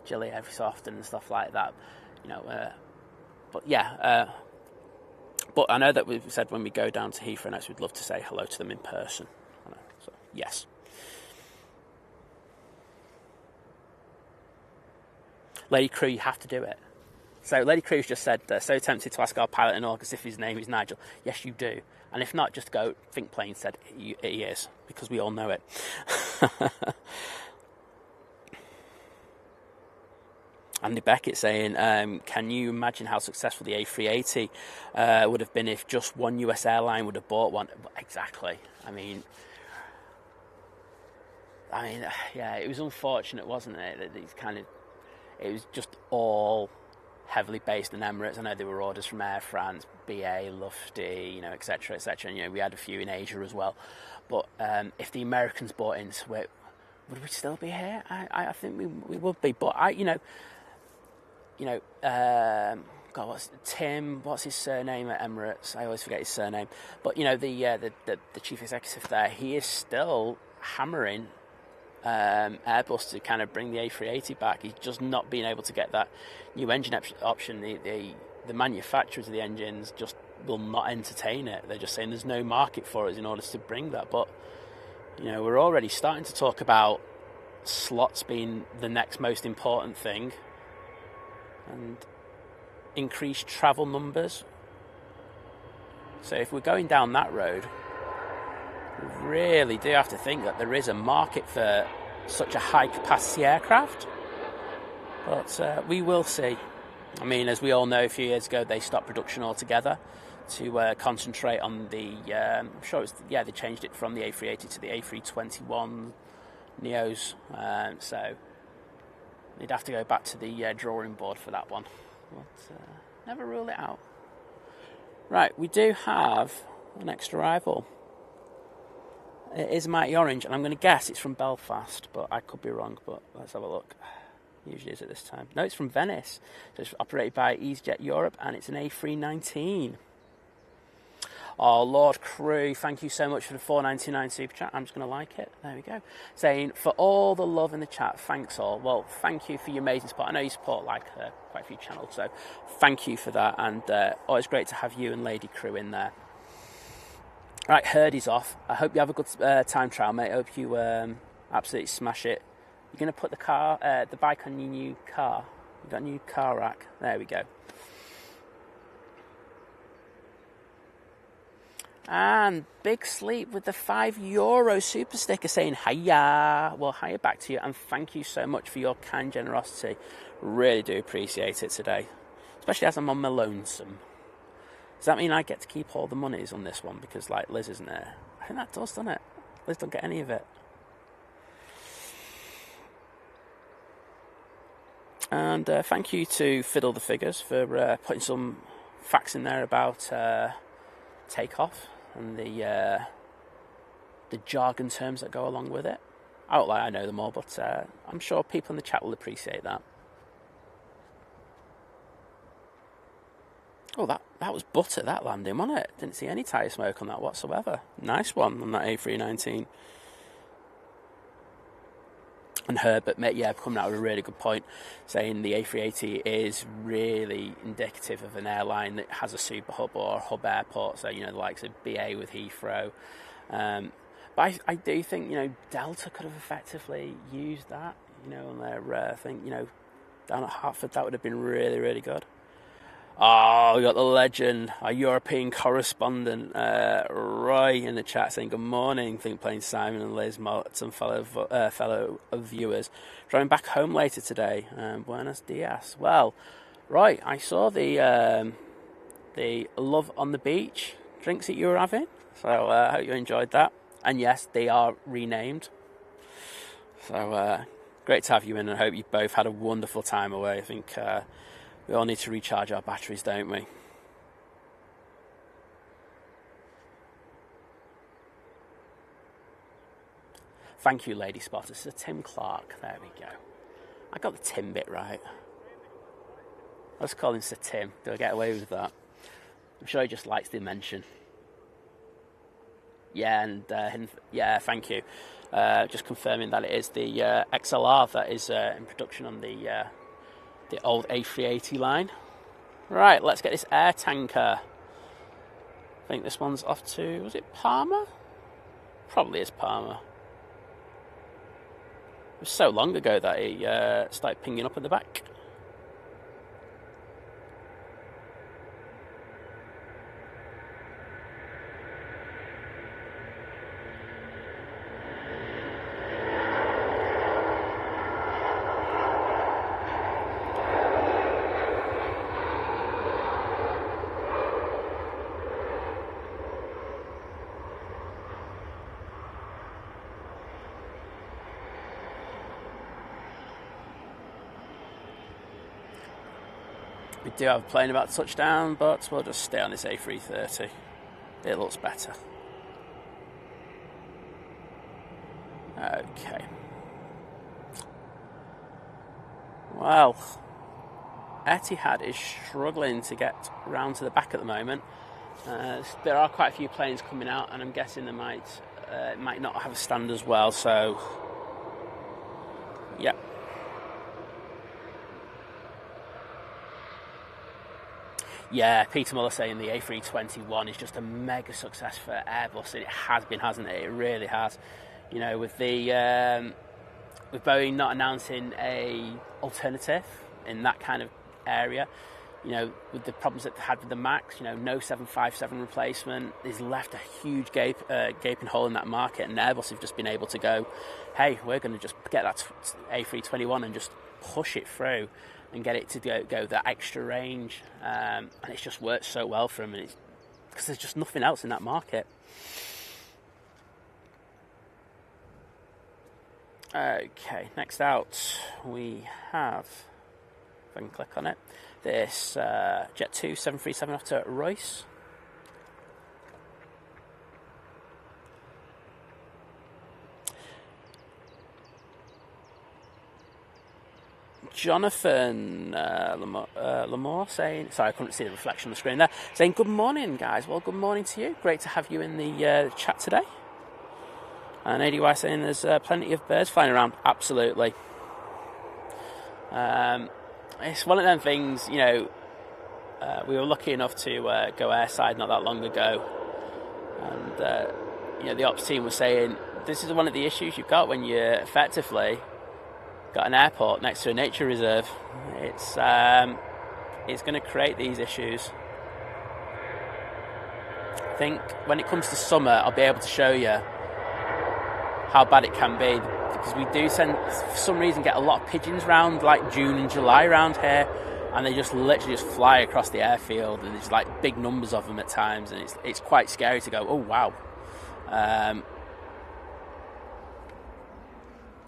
Jilly every so often and stuff like that. But I know that we've said when we go down to Heathrow next, we'd love to say hello to them in person. So yes. Lady Crew, you have to do it. So Lady Cruz just said, so tempted to ask our pilot in August if his name is Nigel. Yes, you do. And if not, just go, Think Plane said he is, because we all know it. Andy Beckett saying, can you imagine how successful the A380 would have been if just one US airline would have bought one? Exactly. I mean, yeah, it was unfortunate, wasn't it? That it was just all heavily based in Emirates. I know there were orders from Air France, BA, Lufty, etc., etc. And we had a few in Asia as well. But if the Americans bought into it, would we still be here? I think we would be. But what's his surname at Emirates? I always forget his surname. But the chief executive there, he is still hammering Airbus to kind of bring the A380 back. He's just not been able to get that new engine option. The manufacturers of the engines just will not entertain it. They're just saying there's no market for us in order to bring that. But we're already starting to talk about slots being the next most important thing, and increased travel numbers. So if we're going down that road, we really do have to think that there is a market for such a high capacity aircraft. But we will see. I mean, as we all know, a few years ago they stopped production altogether to concentrate on the I'm sure they changed it from the A380 to the A321 Neos, so they'd have to go back to the drawing board for that one, but never rule it out. Right, we do have an next arrival. It is mighty orange, and I'm going to guess it's from Belfast, but I could be wrong. But let's have a look. Usually is at this time. No, it's from Venice. So it's operated by EasyJet Europe, and it's an A319. Oh, Lord Crew, thank you so much for the $4.99 super chat. I'm just going to like it. There we go. Saying, for all the love in the chat, thanks all. Well, thank you for your amazing support. I know you support quite a few channels, so thank you for that. And always great to have you and Lady Crew in there. Right, Hurdy's off. I hope you have a good time trial, mate. I hope you absolutely smash it. You're going to put the bike on your new car. You've got a new car rack. There we go. And Big Sleep with the €5 super sticker saying hiya. Well, hiya back to you, and thank you so much for your kind generosity. Really do appreciate it today, especially as I'm on my lonesome. Does that mean I get to keep all the monies on this one because, like, Lizz isn't there? I think that does, doesn't it? Lizz don't get any of it. And thank you to Fiddle the Figures for putting some facts in there about takeoff and the jargon terms that go along with it. I don't like I know them all, but I'm sure people in the chat will appreciate that. Oh, that was butter, that landing, wasn't it? Didn't see any tyre smoke on that whatsoever. Nice one on that A319. And Herbert, mate, yeah, coming out with a really good point, saying the A380 is really indicative of an airline that has a super hub or a hub airport, so, you know, the likes of BA with Heathrow. But I do think, you know, Delta could have effectively used that, you know, on their thing, you know, down at Hartford. That would have been really, really good. Oh, we got the legend, our European correspondent, Roy, in the chat saying good morning. Think playing Simon and Liz, some fellow viewers. Driving back home later today. Buenos dias. Well, Roy, I saw the Love on the Beach drinks that you were having. So I hope you enjoyed that. And yes, they are renamed. So great to have you in, and I hope you both had a wonderful time away. I think we all need to recharge our batteries, don't we? Thank you, Lady Spotter. Sir Tim Clark. There we go. I got the Tim bit right. Let's call him Sir Tim. Do I get away with that? I'm sure he just likes the mention. Yeah, and yeah, thank you. Just confirming that it is the XLR that is in production on the old A380 line. Right, let's get this air tanker. I think this one's off to, was it Parma? Probably is Parma. It was so long ago that he started pinging up at the back. We do have a plane about to touch down, but we'll just stay on this A330. It looks better. Okay. Well, Etihad is struggling to get round to the back at the moment. There are quite a few planes coming out, and I'm guessing they might not have a stand as well, so yeah. Yeah, Peter Muller saying the A321 is just a mega success for Airbus, and it has been, hasn't it? It really has. You know, with Boeing not announcing a alternative in that kind of area, you know, with the problems that they had with the Max, you know, no 757 replacement, it's left a huge gaping hole in that market, and Airbus have just been able to go, hey, we're going to just get that A321 and just push it through and get it to go that extra range, and it's just worked so well for them, and because there's just nothing else in that market. Okay, next out we have, if I can click on it, this Jet 2 737 off to Royce. Jonathan Lamore saying, sorry, I couldn't see the reflection on the screen there, saying good morning, guys. Well, good morning to you. Great to have you in the chat today. And ADY saying there's plenty of birds flying around. Absolutely. It's one of them things, you know, we were lucky enough to go airside not that long ago. And, you know, the ops team was saying, this is one of the issues you've got when you effectively got an airport next to a nature reserve. It's going to create these issues. I think when it comes to summer, I'll be able to show you how bad it can be, because we do for some reason get a lot of pigeons round like June and July around here, and they just literally just fly across the airfield, and there's like big numbers of them at times, and it's quite scary to go, oh wow.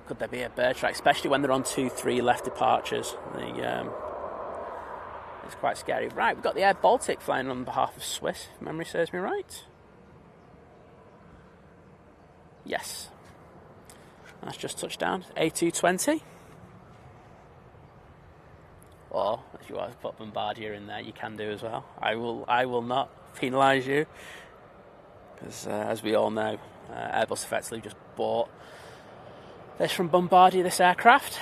Could there be a bird track, especially when they're on 2-3 left departures? It's quite scary. Right, we've got the Air Baltic flying on behalf of Swiss, if memory serves me right. Yes. That's just touchdown. A220. Or, if you want to put Bombardier in there, you can do as well. I will not penalise you, because as we all know, Airbus effectively just bought this from Bombardier, this aircraft.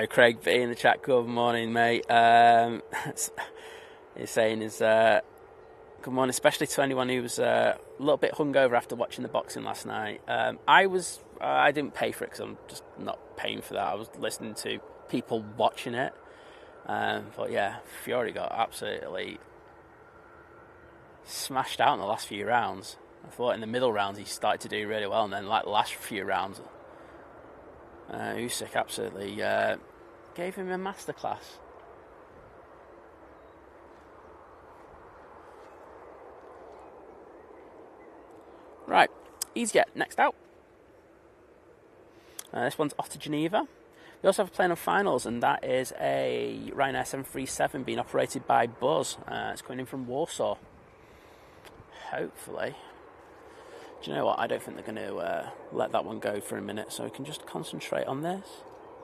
Craig B in the chat, good morning, mate. He's saying good morning, especially to anyone who was a little bit hungover after watching the boxing last night. I didn't pay for it because I'm just not paying for that. I was listening to people watching it. But yeah, Fury got absolutely smashed out in the last few rounds. I thought in the middle rounds he started to do really well, and then like the last few rounds, Usyk absolutely gave him a masterclass. Right, EasyJet next out. This one's off to Geneva. We also have a plane on finals, and that is a Ryanair 737 being operated by Buzz. It's coming in from Warsaw. Hopefully. Do you know what? I don't think they're going to let that one go for a minute, so we can just concentrate on this.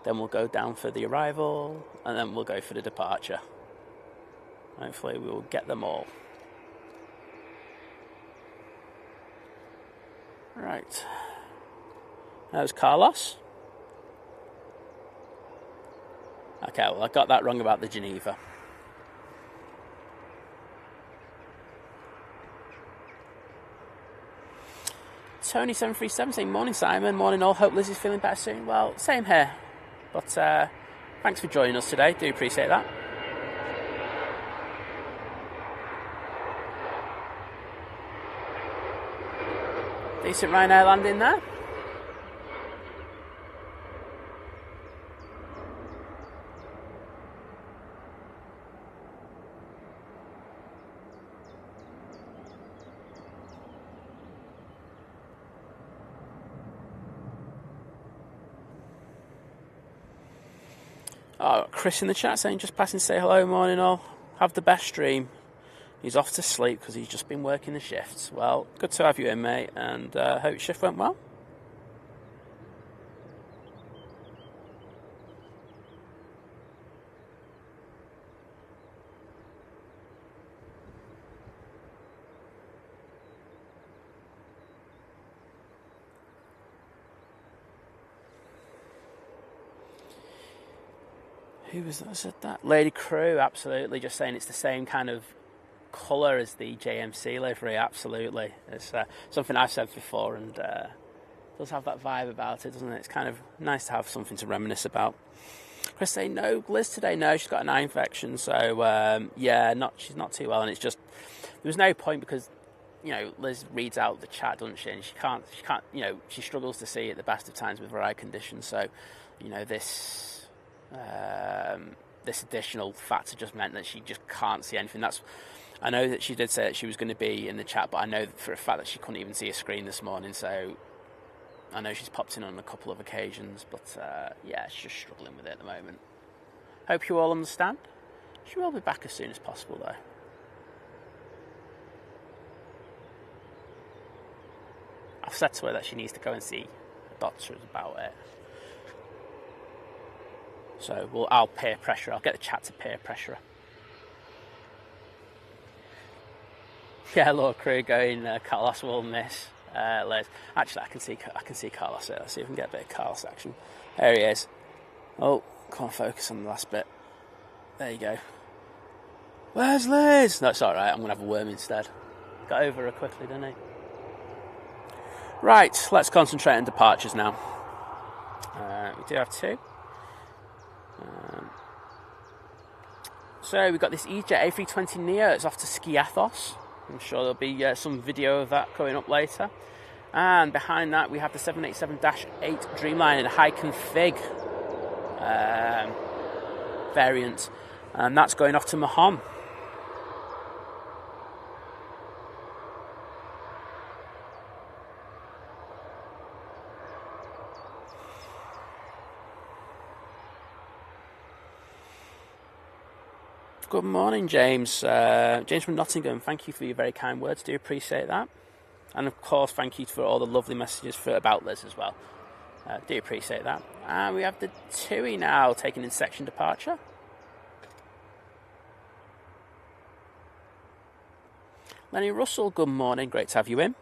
Then we'll go down for the arrival, and then we'll go for the departure. Hopefully we will get them all. Right. That was Carlos. Okay, well, I got that wrong about the Geneva. Tony 737 saying, morning Simon, morning all, hope Lizz is feeling better soon. Well, same here. But thanks for joining us today, do appreciate that. Decent Ryanair landing there. Oh, Chris in the chat saying, just passing to say hello, morning all. Have the best stream. He's off to sleep because he's just been working the shifts. Well, good to have you in, mate, and hope your shift went well. Who was that said that? Lady Crew, absolutely. Just saying it's the same kind of colour as the JMC livery, absolutely. It's something I've said before, and does have that vibe about it, doesn't it? It's kind of nice to have something to reminisce about. Chris saying, no, Liz today, no, she's got an eye infection, so yeah, she's not too well, and it's just, there was no point because, you know, Liz reads out the chat, doesn't she, and she can't, you know, she struggles to see at the best of times with her eye condition, so, you know, this additional factor just meant that she just can't see anything. I know that she did say that she was going to be in the chat, but I know for a fact that she couldn't even see a screen this morning, so I know she's popped in on a couple of occasions, but yeah, she's just struggling with it at the moment. Hope you all understand. She will be back as soon as possible, though. I've said to her that she needs to go and see a doctor about it. So I'll peer pressure. I'll get the chat to peer pressure her. Yeah, Lord Crew going. Carlos will miss Liz. Actually, I can see Carlos here. Let's see if we can get a bit of Carlos action. There he is. Oh, can't focus on the last bit. There you go. Where's Liz? No, it's all right. I'm gonna have a worm instead. Got over her quickly, didn't he? Right, let's concentrate on departures now. We do have two. So we've got this EasyJet A320 Neo. It's off to Skiathos. I'm sure there'll be some video of that coming up later. And behind that we have the 787-8 Dreamliner in high config variant. And that's going off to Mahon. Good morning, James. James from Nottingham, thank you for your very kind words. Do appreciate that. And of course, thank you for all the lovely messages about Liz as well. Do appreciate that. And we have the TUI now taking in section departure. Lenny Russell, good morning. Great to have you in.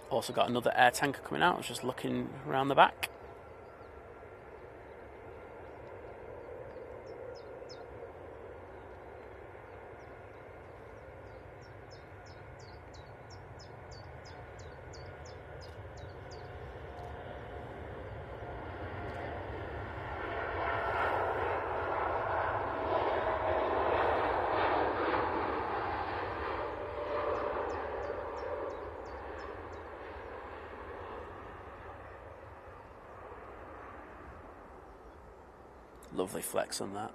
Also got another air tanker coming out. I was just looking around the back. Lovely flex on that.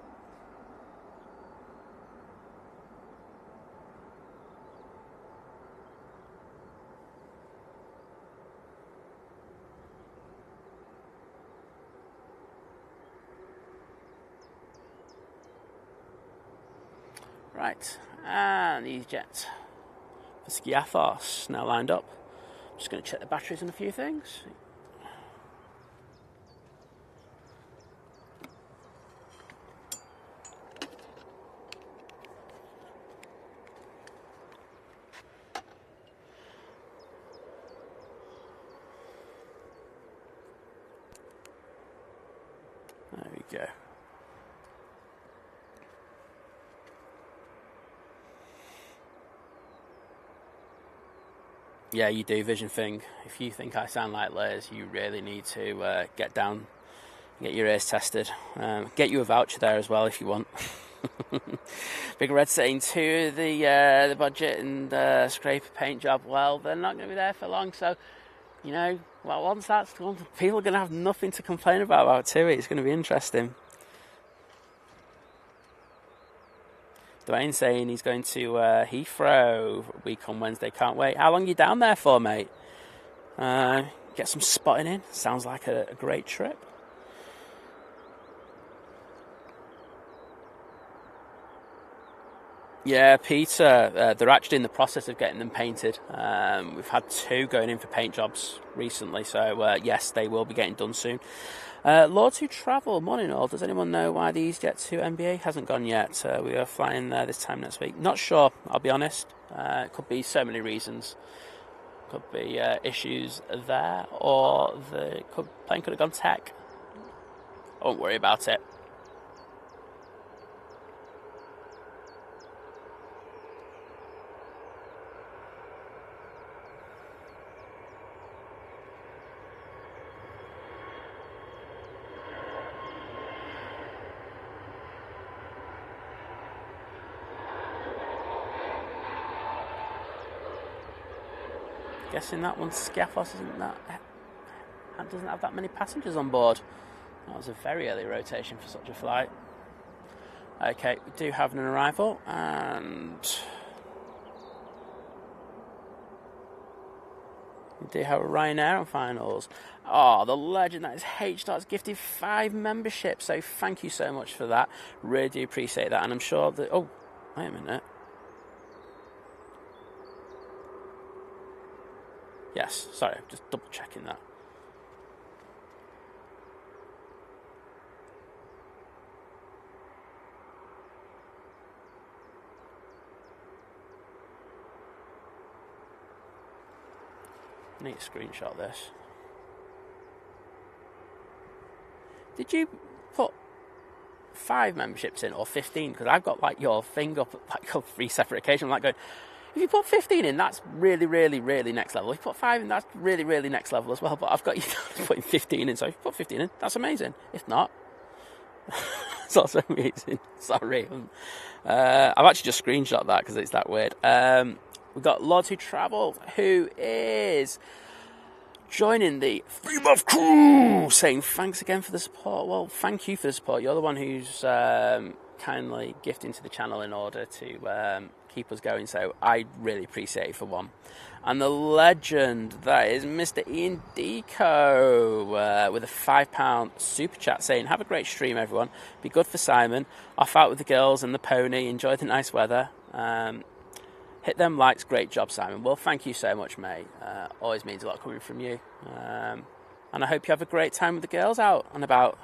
Right, and EasyJet for Skiathos now lined up. Just going to check the batteries and a few things. There we go. Yeah, you do, Vision Thing. If you think I sound like Liz, you really need to get down and get your ears tested. Get you a voucher there as well if you want. Big Red saying to the budget and scraper paint job. Well, they're not going to be there for long, so you know, well, once that's done, people are going to have nothing to complain about too. It's going to be interesting. Dwayne saying he's going to Heathrow week on Wednesday. Can't wait. How long are you down there for, mate? Get some spotting in. Sounds like a great trip. Yeah, Peter, they're actually in the process of getting them painted. We've had two going in for paint jobs recently, so yes, they will be getting done soon. Lords Who Travel, morning all. Does anyone know why the EasyJet to NBA hasn't gone yet? We are flying there this time next week. Not sure, I'll be honest. It could be so many reasons. Could be issues there, or the plane could have gone tech. I won't worry about it. Guessing that one, Skiathos, doesn't have that many passengers on board. That was a very early rotation for such a flight. Okay, we do have an arrival, and do have a Ryanair on finals. Oh, the legend, that is H-Dot's gifted 5 memberships, so thank you so much for that. Really do appreciate that, and I'm sure that... Oh, wait a minute. Yes, sorry, I'm just double checking that. I need to screenshot this. Did you put 5 memberships in or 15? Because I've got like your thing up like on 3 separate occasions. I'm like going, if you put 15 in, that's really, really, really next level. If you put 5 in, that's really, really next level as well. But I've got you putting 15 in, so if you put 15 in, that's amazing. If not, it's also amazing. Sorry. I've actually just screenshot that because it's that weird. We've got Lord Who Travelled, who is joining the 3-month crew, saying thanks again for the support. Well, thank you for the support. You're the one who's kindly gifting to the channel in order to keep us going, so I really appreciate it for one. And the legend, that is Mr. Ian Deco with a £5 super chat saying, have a great stream, everyone. Be good for Simon. Off out with the girls and the pony. Enjoy the nice weather. Hit them likes. Great job, Simon. Well, thank you so much, mate. Always means a lot coming from you. And I hope you have a great time with the girls out and about.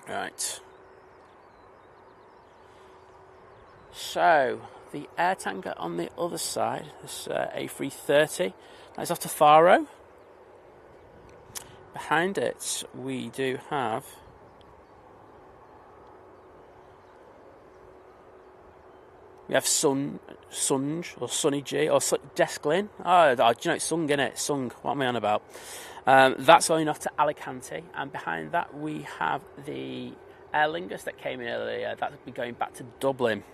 Right. So, the air tanker on the other side, this A380, that's off to Faro. Behind it, we do have... We have Sunge, or Sunny G, or Desklin. Oh, do you know, it's Sung, innit? Sung, what am I on about? That's going off to Alicante, and behind that we have the Air Lingus that came in earlier. That'll be going back to Dublin.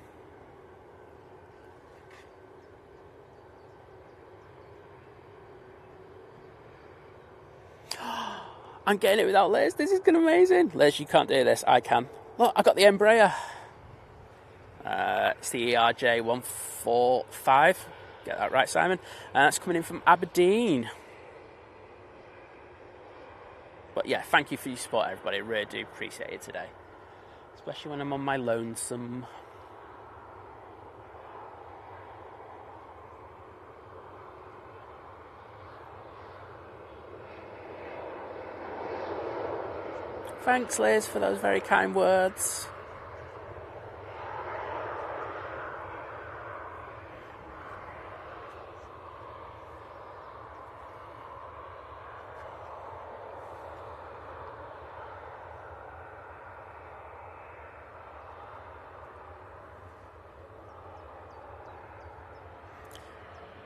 I'm getting it without Lizz. This is going to be amazing. Lizz, you can't do this. I can. Look, I got the Embraer. It's the ERJ145. Get that right, Simon. And that's coming in from Aberdeen. But yeah, thank you for your support, everybody. I really do appreciate it today. Especially when I'm on my lonesome. Thanks, Liz, for those very kind words.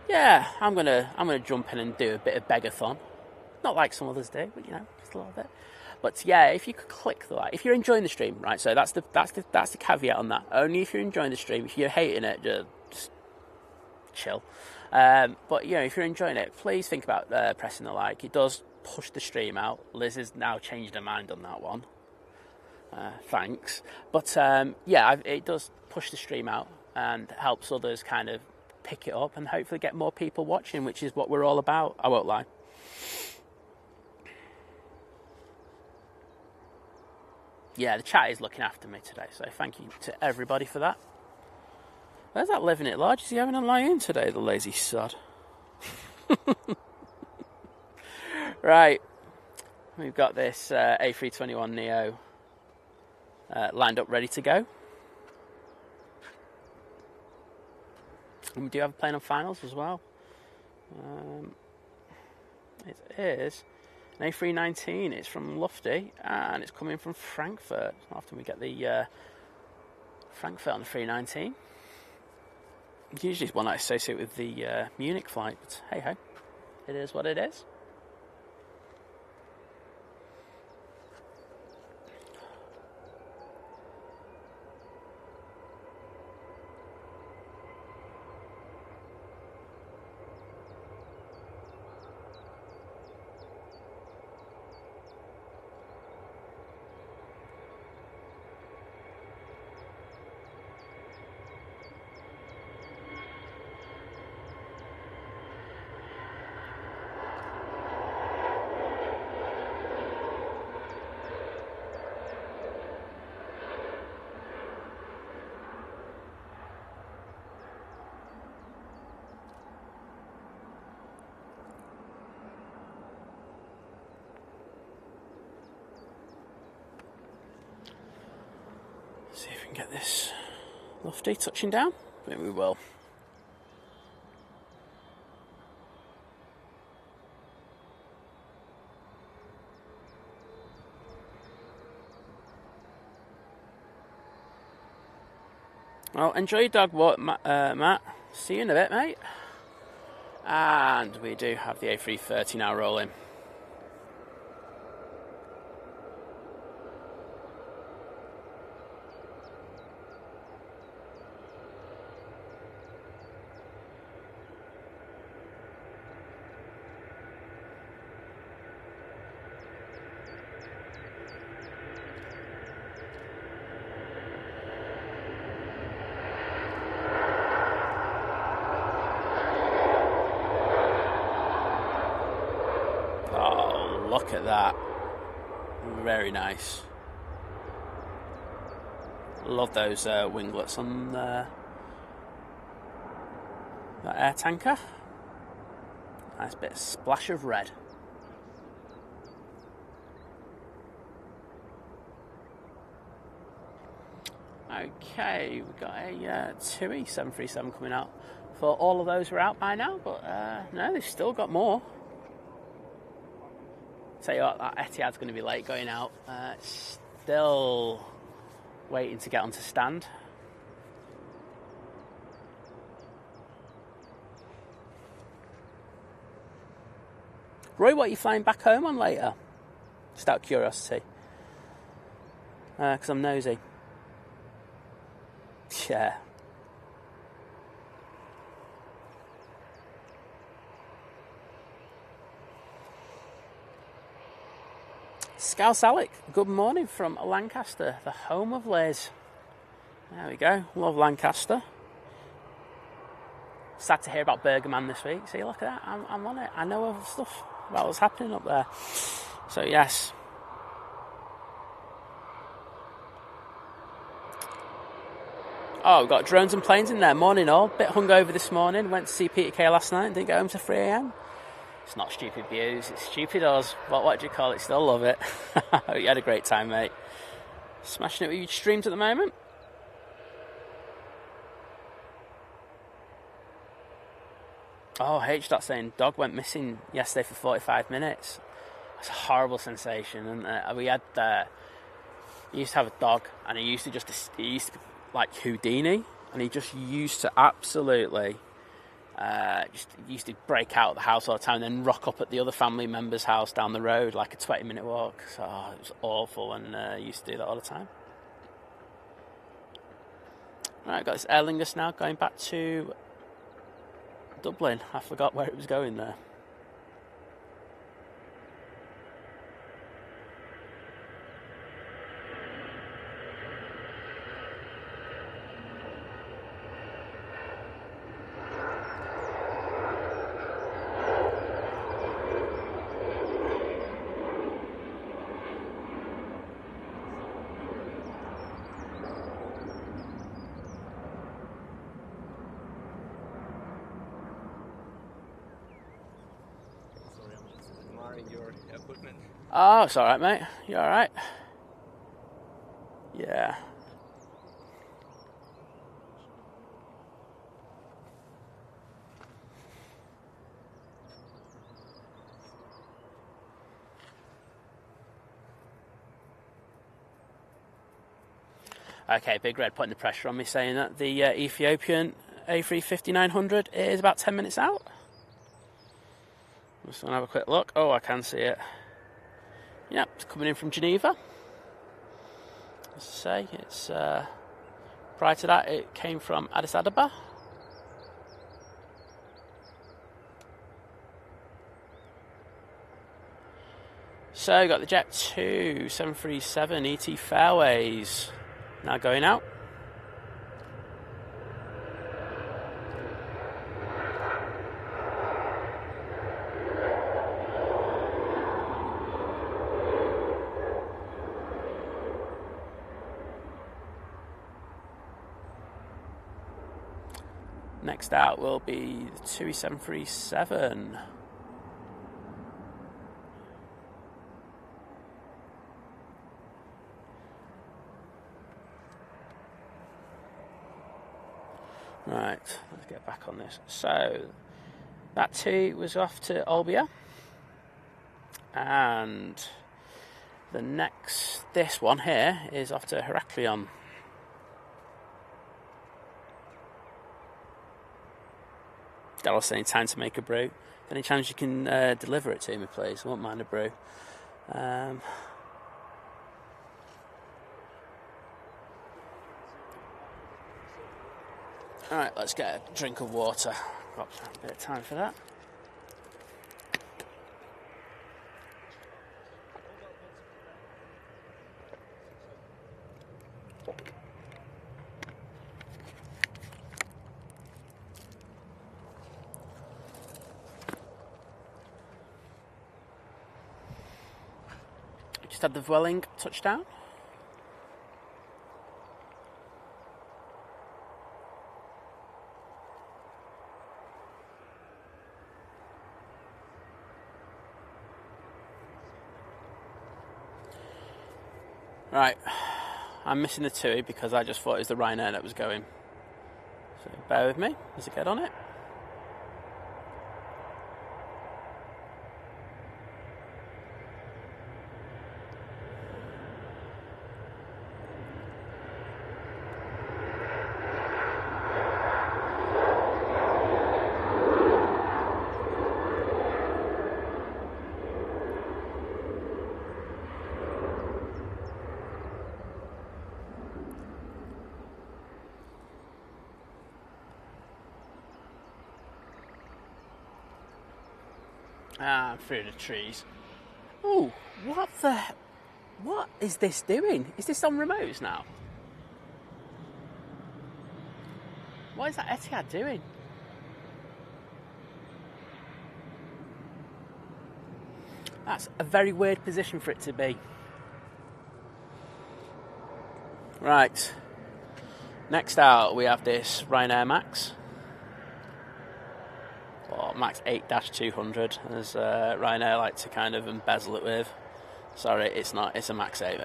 Yeah, I'm gonna jump in and do a bit of begathon. Not like some others do, but you know, just a little bit. But yeah, if you could click the like, if you're enjoying the stream, right? So that's the caveat on that. Only if you're enjoying the stream. If you're hating it, just chill. But you know, if you're enjoying it, please think about pressing the like. It does push the stream out. Liz has now changed her mind on that one. Thanks. But yeah, it does push the stream out and helps others kind of pick it up and hopefully get more people watching, which is what we're all about. I won't lie. Yeah, the chat is looking after me today, so thank you to everybody for that. Where's that living it large? Is he having a lie-in today, the lazy sod? Right, we've got this A321neo lined up, ready to go. And we do have a plane on finals as well. It is an A319. It's from Lufty and it's coming from Frankfurt. Often we get the Frankfurt on the 319. It's usually one I associate with the Munich flight, but hey ho, it is what it is. See if we can get this lofty touching down. Maybe we will. Well, enjoy your dog walk, Matt. See you in a bit, mate. And we do have the A330 now rolling. Look at that. Very nice. Love those winglets on that air tanker. Nice bit of splash of red. Okay, we've got a TUI 737 coming out. For all of those who are out by now, but no, they've still got more. Tell you what, that Etihad's going to be late going out. Still waiting to get onto stand. Roy, what are you flying back home on later? Just out of curiosity. Because I'm nosy. Yeah. Scouse Alec, good morning from Lancaster, the home of Lizz. There we go, love Lancaster. Sad to hear about Bergerman this week. See, look at that, I'm on it. I know of stuff about what's happening up there. So, yes. Oh, we've got drones and planes in there. Morning all. Bit hungover this morning. Went to see Peter Kay last night and didn't get home till 3 a.m. It's not stupid views, it's stupid us. But what do you call it? Still love it. Hope you had a great time, mate. Smashing it with your streams at the moment. Oh, H. saying dog went missing yesterday for 45 minutes. That's a horrible sensation. And we had, he used to have a dog, and he used to be like Houdini, and he just used to absolutely. Just used to break out of the house all the time and then rock up at the other family member's house down the road, like a 20-minute walk. So it was awful, and used to do that all the time. Right, I've got this Aer Lingus now going back to Dublin. I forgot where it was going there. Your equipment. Oh, it's alright, mate. You alright? Yeah. Okay, Big Red putting the pressure on me, saying that the Ethiopian A350-900 is about 10 minutes out. Just want to have a quick look. Oh, I can see it. Yep, it's coming in from Geneva. As I say, it's prior to that it came from Addis Ababa. So you got the Jet 2 737 ET Fairways now going out. Next out will be the TUI 737. Right, let's get back on this. So, that two was off to Olbia. And this one here is off to Heraklion. Dallas saying time to make a brew. Any chance you can deliver it to me, please? I won't mind a brew. Alright, let's get a drink of water. Got a bit of time for that. Just had the Vueling touchdown. Right, I'm missing the TUI because I just thought it was the Ryanair that was going. So bear with me as I get on it. Through the trees. Oh, what is this doing? Is this on remotes now? What is that Etihad doing? That's a very weird position for it to be. Right. Next out, we have this Ryanair Max. Or Max 8-200, as Ryanair like to kind of embezzle it with. Sorry, it's not. It's a Max 8.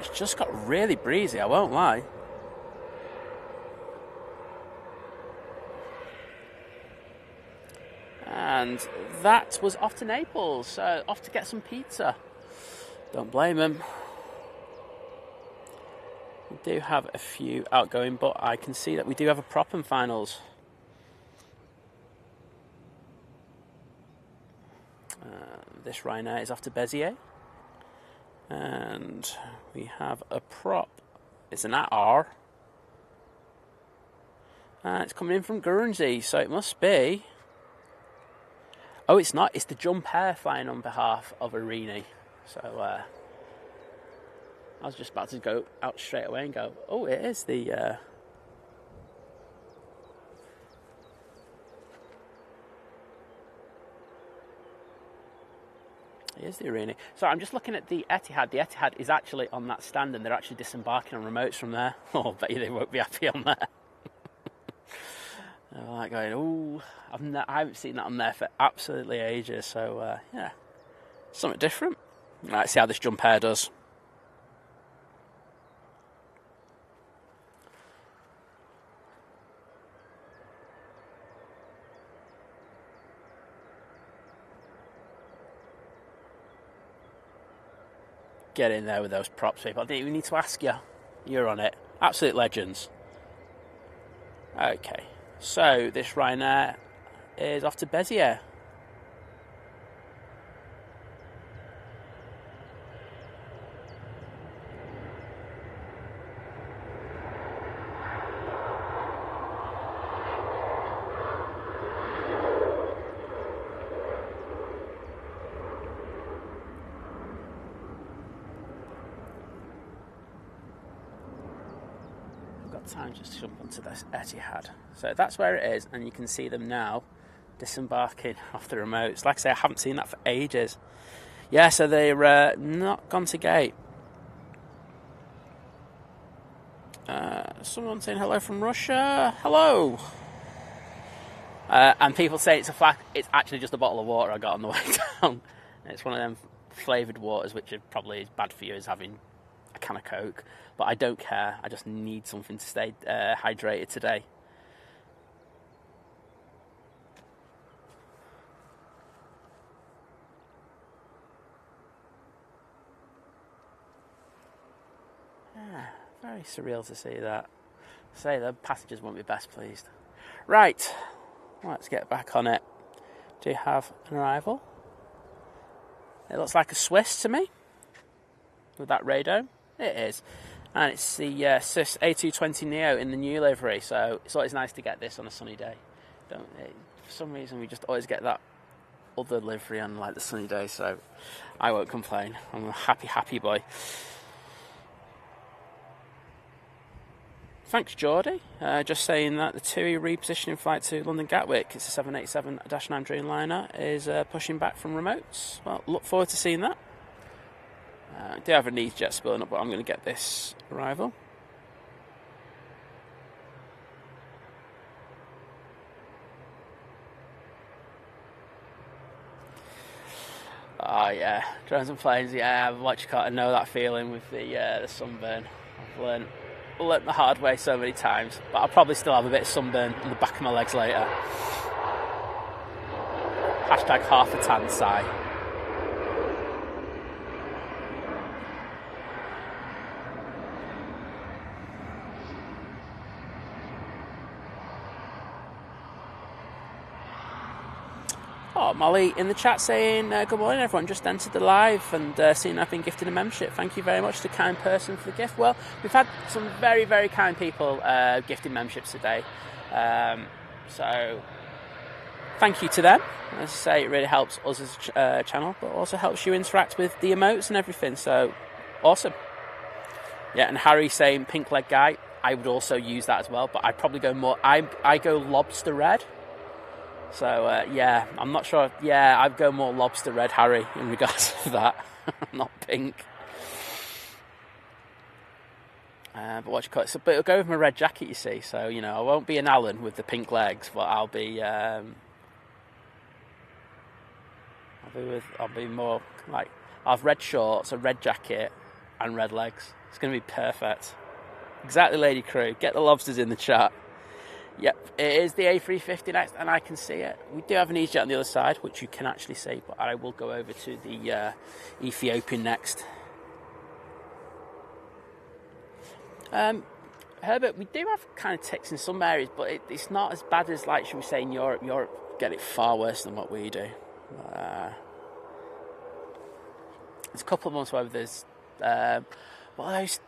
It's just got really breezy, I won't lie. And that was off to Naples, off to get some pizza. Don't blame him. We do have a few outgoing, but I can see that we do have a prop in finals. This Ryanair is off to Béziers. And we have a prop. It's an AR. And it's coming in from Guernsey, so it must be... Oh, it's not. It's the Jump Air flying on behalf of Arini. So, I was just about to go out straight away and go, oh, it is the... It is the Arini. So I'm just looking at the Etihad. The Etihad is actually on that stand and they're actually disembarking on remotes from there. Oh, I bet you they won't be happy on there. They're like going, oh, I haven't seen that on there for absolutely ages. So, yeah, something different. Right, see how this Jump Air does. Get in there with those props, people. I didn't even need to ask you. You're on it. Absolute legends. Okay. So, this Ryanair is off to Béziers. Time just to jump onto this Etihad. So that's where it is, and you can see them now disembarking off the remotes. Like I say, I haven't seen that for ages. Yeah, so they're not gone to gate. Someone saying hello from Russia. Hello. And people say it's a flask. It's actually just a bottle of water I got on the way down. It's one of them flavoured waters, which are probably as bad for you as having a can of Coke. But I don't care. I just need something to stay hydrated today. Yeah, very surreal to see that. Say the passengers won't be best pleased. Right, let's get back on it. Do you have an arrival? It looks like a Swiss to me, with that radome. It is. And it's the Swiss A380 Neo in the new livery, so it's always nice to get this on a sunny day. For some reason, we just always get that other livery on like the sunny day, so I won't complain. I'm a happy boy. Thanks, Geordie. Just saying that the TUI repositioning flight to London Gatwick, it's a 787-9 Dreamliner, is pushing back from remotes. Well, look forward to seeing that. I do have a EasyJet spilling up, but I'm going to get this arrival. Oh yeah, drones and planes. Yeah, I've watched I know that feeling with the sunburn. I've learned the hard way so many times, but I'll probably still have a bit of sunburn on the back of my legs later. Hashtag half a tan sigh. Oh, Molly in the chat saying, good morning everyone, just entered the live and seeing I've been gifted a membership. Thank you very much to the kind person for the gift. Well, we've had some very, very kind people gifting memberships today. So thank you to them. As I say, it really helps us as a channel, but also helps you interact with the emotes and everything. So awesome. Yeah, and Harry saying pink leg guy, I would also use that as well, but I'd probably go more, I go lobster red. So, yeah, I'm not sure. Yeah, I'd go more lobster red, Harry, in regards to that. Not pink. But what you call it? So, but it'll go with my red jacket, you see. So, you know, I won't be an Alan with the pink legs, but I'll be more like, I'll have red shorts, a red jacket, and red legs. It's going to be perfect. Exactly, Lady Crew. Get the lobsters in the chat. Yep, it is the A350 next, and I can see it. We do have an EasyJet on the other side, which you can actually see, but I will go over to the Ethiopian next. Herbert, we do have kind of ticks in some areas, but it's not as bad as, like, should we say, in Europe. Europe get it far worse than what we do. There's a couple of months where there's what are those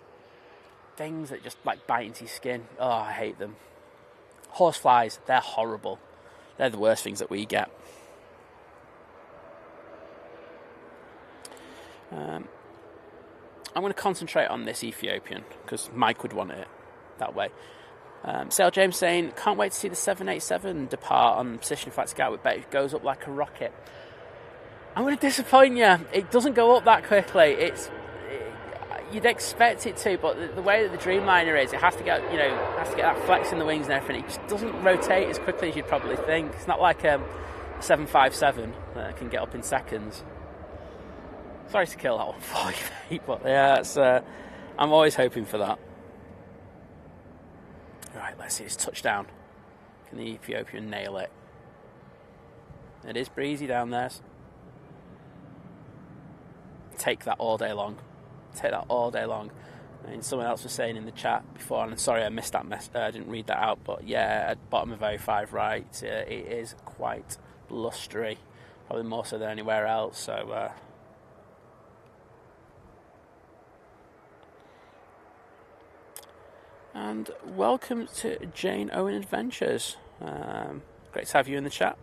things that just like bite into your skin? Oh, I hate them. Horseflies, they're horrible. They're the worst things that we get. I'm going to concentrate on this Ethiopian because Mike would want it that way. Sale James saying, can't wait to see the 787 depart on position flight to Gatwick, but it goes up like a rocket. I'm going to disappoint you. It doesn't go up that quickly. You'd expect it to, but the way that the Dreamliner is, it has to get, has to get that flex in the wings and everything. It just doesn't rotate as quickly as you'd probably think. It's not like a 757 that can get up in seconds. Sorry to kill that one for you, mate, but yeah, I'm always hoping for that. Right, let's see this touchdown. Can the Ethiopian nail it? It is breezy down there. Take that all day long. Take that all day long. I mean, someone else was saying in the chat before, and sorry I missed that I didn't read that out, but yeah, at bottom of A5 right, it is quite blustery, probably more so than anywhere else. So and welcome to Jane Owen Adventures. Great to have you in the chat.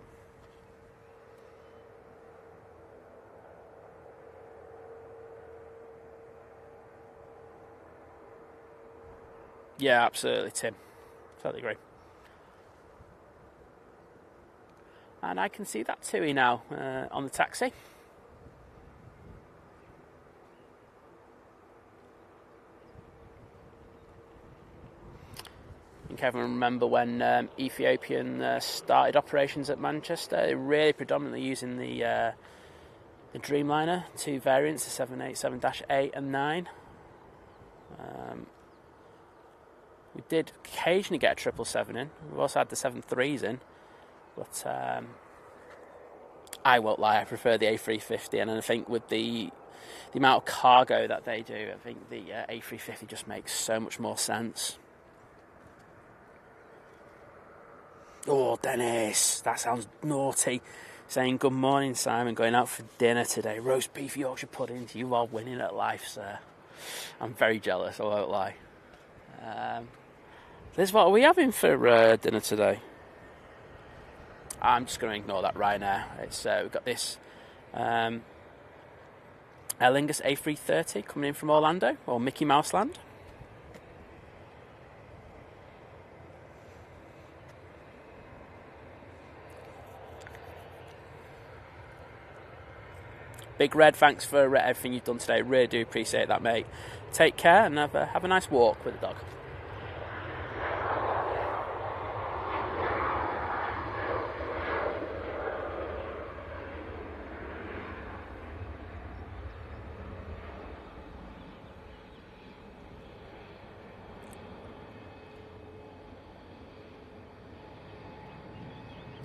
Yeah, absolutely, Tim. Totally agree. And I can see that TUI now on the taxi. think everyone remember when Ethiopian started operations at Manchester. They're really predominantly using the Dreamliner, 2 variants, the 787-8 and 9. We did occasionally get a 777 in. We've also had the 73s in, but I won't lie, I prefer the A350, and I think with the amount of cargo that they do, I think the A350 just makes so much more sense. Oh, Dennis, that sounds naughty. Saying good morning, Simon, going out for dinner today. Roast beef, Yorkshire puddings. You are winning at life, sir. I'm very jealous, I won't lie. Liz, what are we having for dinner today? I'm just going to ignore that right now. We've got this Lingus A330 coming in from Orlando, or Mickey Mouse Land. Big Red, thanks for everything you've done today. Really do appreciate that, mate. Take care and have a nice walk with the dog.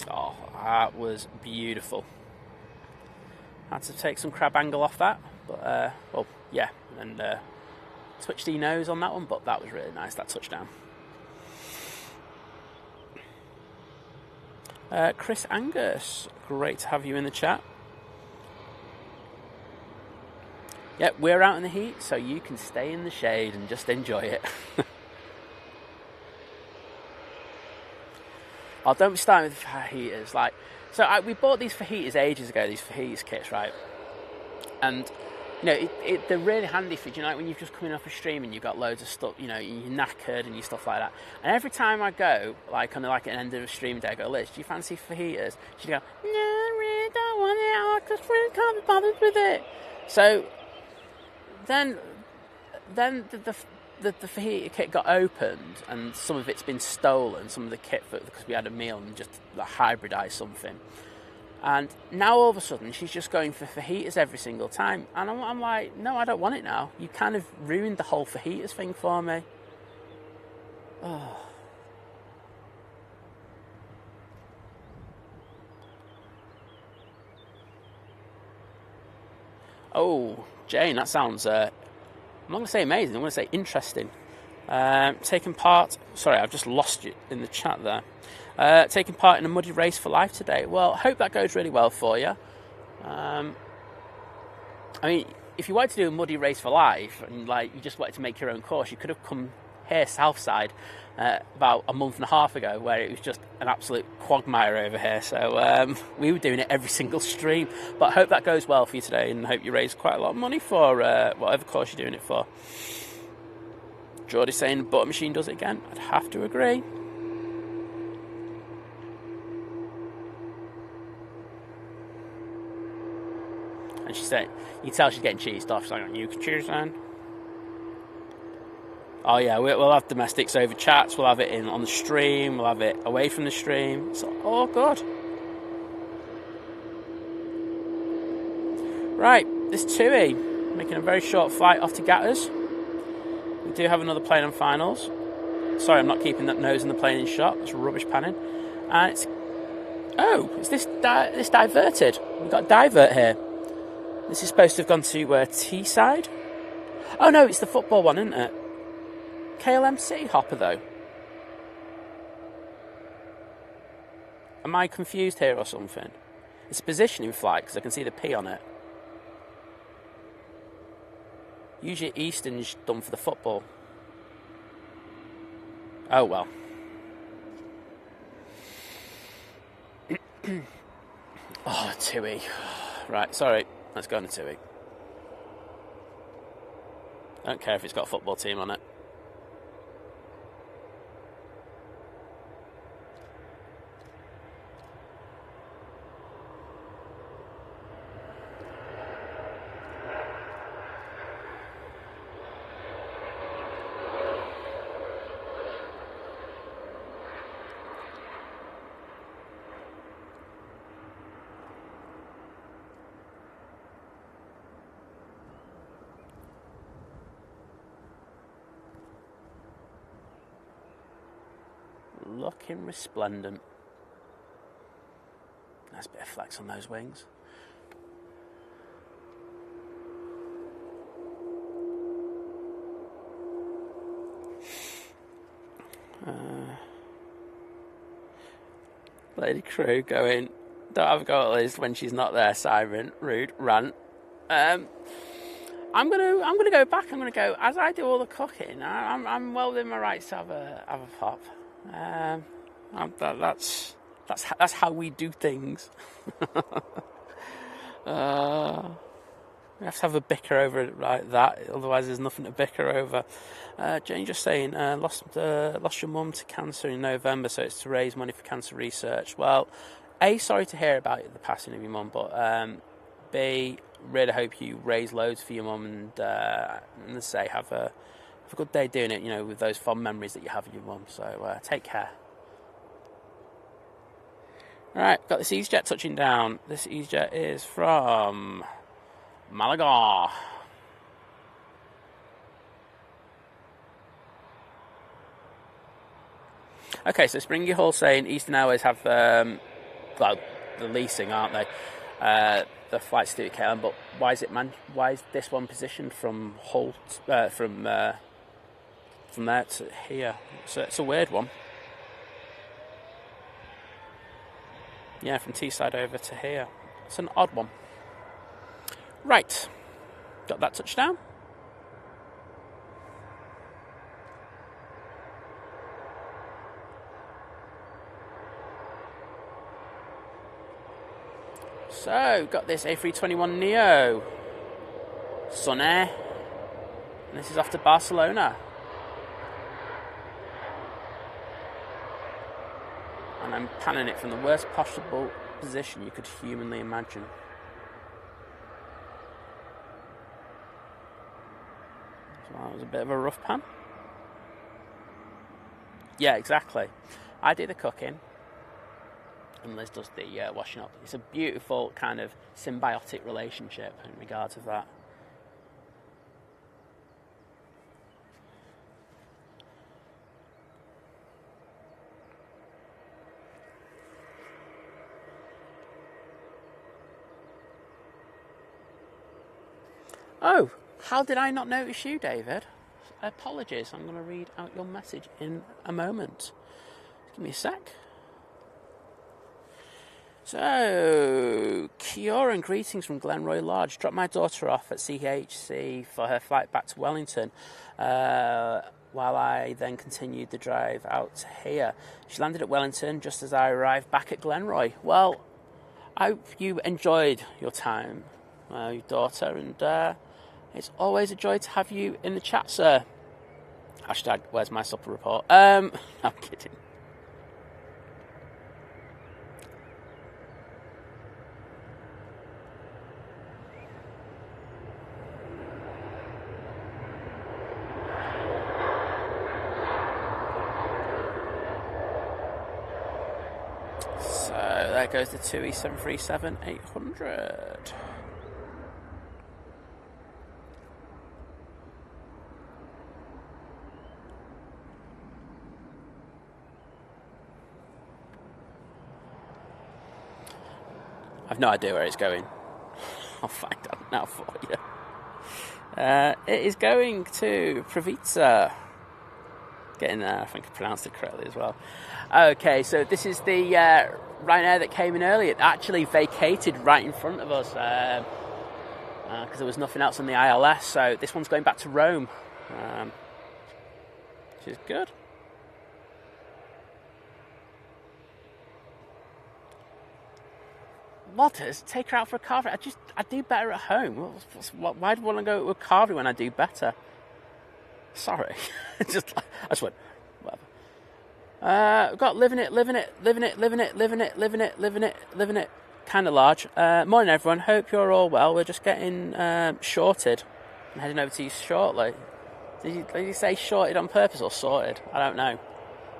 Oh, that was beautiful. Had to take some crab angle off that, but well, yeah, and touched the nose on that one, but that was really nice, that touchdown. Chris Angus, great to have you in the chat. Yep, we're out in the heat, so you can stay in the shade and just enjoy it. Oh, don't be starting with fajitas. We bought these fajitas ages ago, these fajitas kits, right? And, you know, they're really handy for, you know, when you've just coming off a stream and you've got loads of stuff, you know, you're knackered and you stuff like that. And every time I go, like on an end of a stream day, I go, Liz, do you fancy fajitas? She'd go, no, I really don't want it. I just really can't be bothered with it. So then the fajita kit got opened and some of it's been stolen, some of the kit, because we had a meal and just hybridised something. And now all of a sudden she's just going for fajitas every single time. And I'm like, no, I don't want it now. You kind of ruined the whole fajitas thing for me. Oh, Jane, that sounds... I'm not going to say amazing, I'm going to say interesting. Taking part... Sorry, I've just lost you in the chat there. Taking part in a muddy race for life today. Well, I hope that goes really well for you. I mean, if you wanted to do a muddy race for life, and you just wanted to make your own course, you could have come here, Southside, about a month and a half ago, where it was just an absolute quagmire over here. So we were doing it every single stream. But I hope that goes well for you today, and I hope you raise quite a lot of money for whatever course you're doing it for. Geordie's saying the butter machine does it again. I'd have to agree. And she said, you can tell she's getting cheesed off. She's like, you can choose then. Oh yeah, we'll have domestics over chats, we'll have it on the stream, we'll have it away from the stream. It's all good. Right, this TUI, making a very short flight off to Gatters. We do have another plane on finals. Sorry, I'm not keeping that nose in the plane in shot, it's rubbish panning. And it's... Oh, is this diverted? We've got a divert here. This is supposed to have gone to Teesside. Oh no, it's the football one, isn't it? KLMC hopper though. Am I confused here or something? It's a positioning flight because I can see the P on it. Usually Eastern's done for the football. Oh well. Oh, TUI. Right, sorry. Let's go on to TUI. I don't care if it's got a football team on it. looking resplendent. Nice bit of flex on those wings. Lady crew going, don't have a go at Liz when she's not there, siren, rude, rant. I'm gonna go back. I'm gonna go as I do all the cooking. I'm well within my rights to have a pop. That's how we do things. We have to have a bicker over it like that, otherwise there's nothing to bicker over. Jane just saying, lost your mum to cancer in November, so it's to raise money for cancer research. Well, A, sorry to hear about the passing of your mum, but B, really hope you raise loads for your mum, and let's say have a good day doing it, with those fond memories that you have of your mum. So take care. Alright, got this EasyJet touching down. This EasyJet is from Malaga. Okay, so Springy Hall saying Eastern Airways have, the leasing, aren't they? The flights to KLM, but why is this one positioned from Hull, from there to here? So it's a weird one. Yeah, from Teesside over to here. It's an odd one. Right, got that touchdown. So, got this A321neo. Sun Air. And this is off to Barcelona. And I'm panning it from the worst possible position you could humanly imagine. So that was a bit of a rough pan. Yeah, exactly. I do the cooking, and Liz does the washing up. It's a beautiful kind of symbiotic relationship in regards of that. Oh, how did I not notice you, David? Apologies, I'm going to read out your message in a moment. Give me a sec. So, Kieran, greetings from Glenroy Lodge. Dropped my daughter off at CHC for her flight back to Wellington, while I then continued the drive out to here. She landed at Wellington just as I arrived back at Glenroy. Well, I hope you enjoyed your time, your daughter, and it's always a joy to have you in the chat, sir. Hashtag, where's my supper report? I'm kidding. So there goes the 2E737-800. I've no idea where it's going. I'll find out now for you. It is going to Previtsa. Getting there, I think I pronounced it correctly as well. Okay, so this is the Ryanair that came in earlier. It actually vacated right in front of us because there was nothing else on the ILS. So this one's going back to Rome, which is good. Lotters, take her out for a carvery. I do better at home. Why do I want to go to a carvery when I do better? Sorry. I just went, whatever. We've got living it. Kind of large. Morning, everyone. Hope you're all well. We're just getting shorted. I'm heading over to you shortly. Did you say shorted on purpose or sorted? I don't know.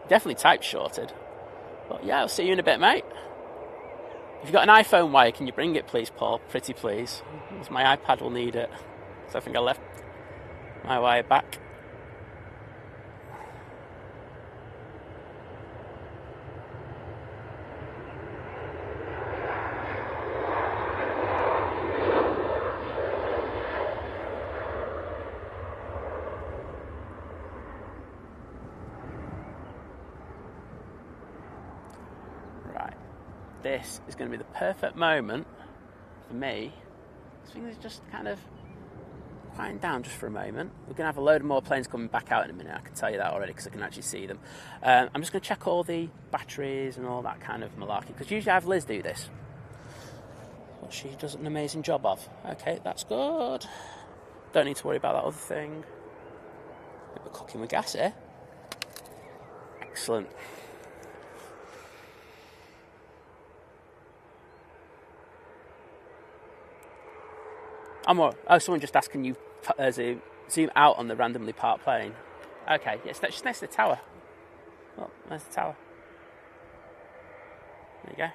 Definitely typed shorted. But yeah, I'll see you in a bit, mate. If you've got an iPhone wire, can you bring it, please, Paul? Pretty please. Because my iPad will need it. So I think I left my wire back. this is going to be the perfect moment for me. Things are just kind of quieting down just for a moment. We're going to have a load of more planes coming back out in a minute, I can tell you that already, because I can actually see them. I'm just going to check all the batteries and all that kind of malarkey, because usually I have Liz do this, what she does an amazing job of. Okay, that's good. Don't need to worry about that other thing. We're cooking with gas here. Excellent. Someone just asked, can you zoom out on the randomly parked plane? Okay, yes, that's just next to the tower. Oh, there's the tower. There you go.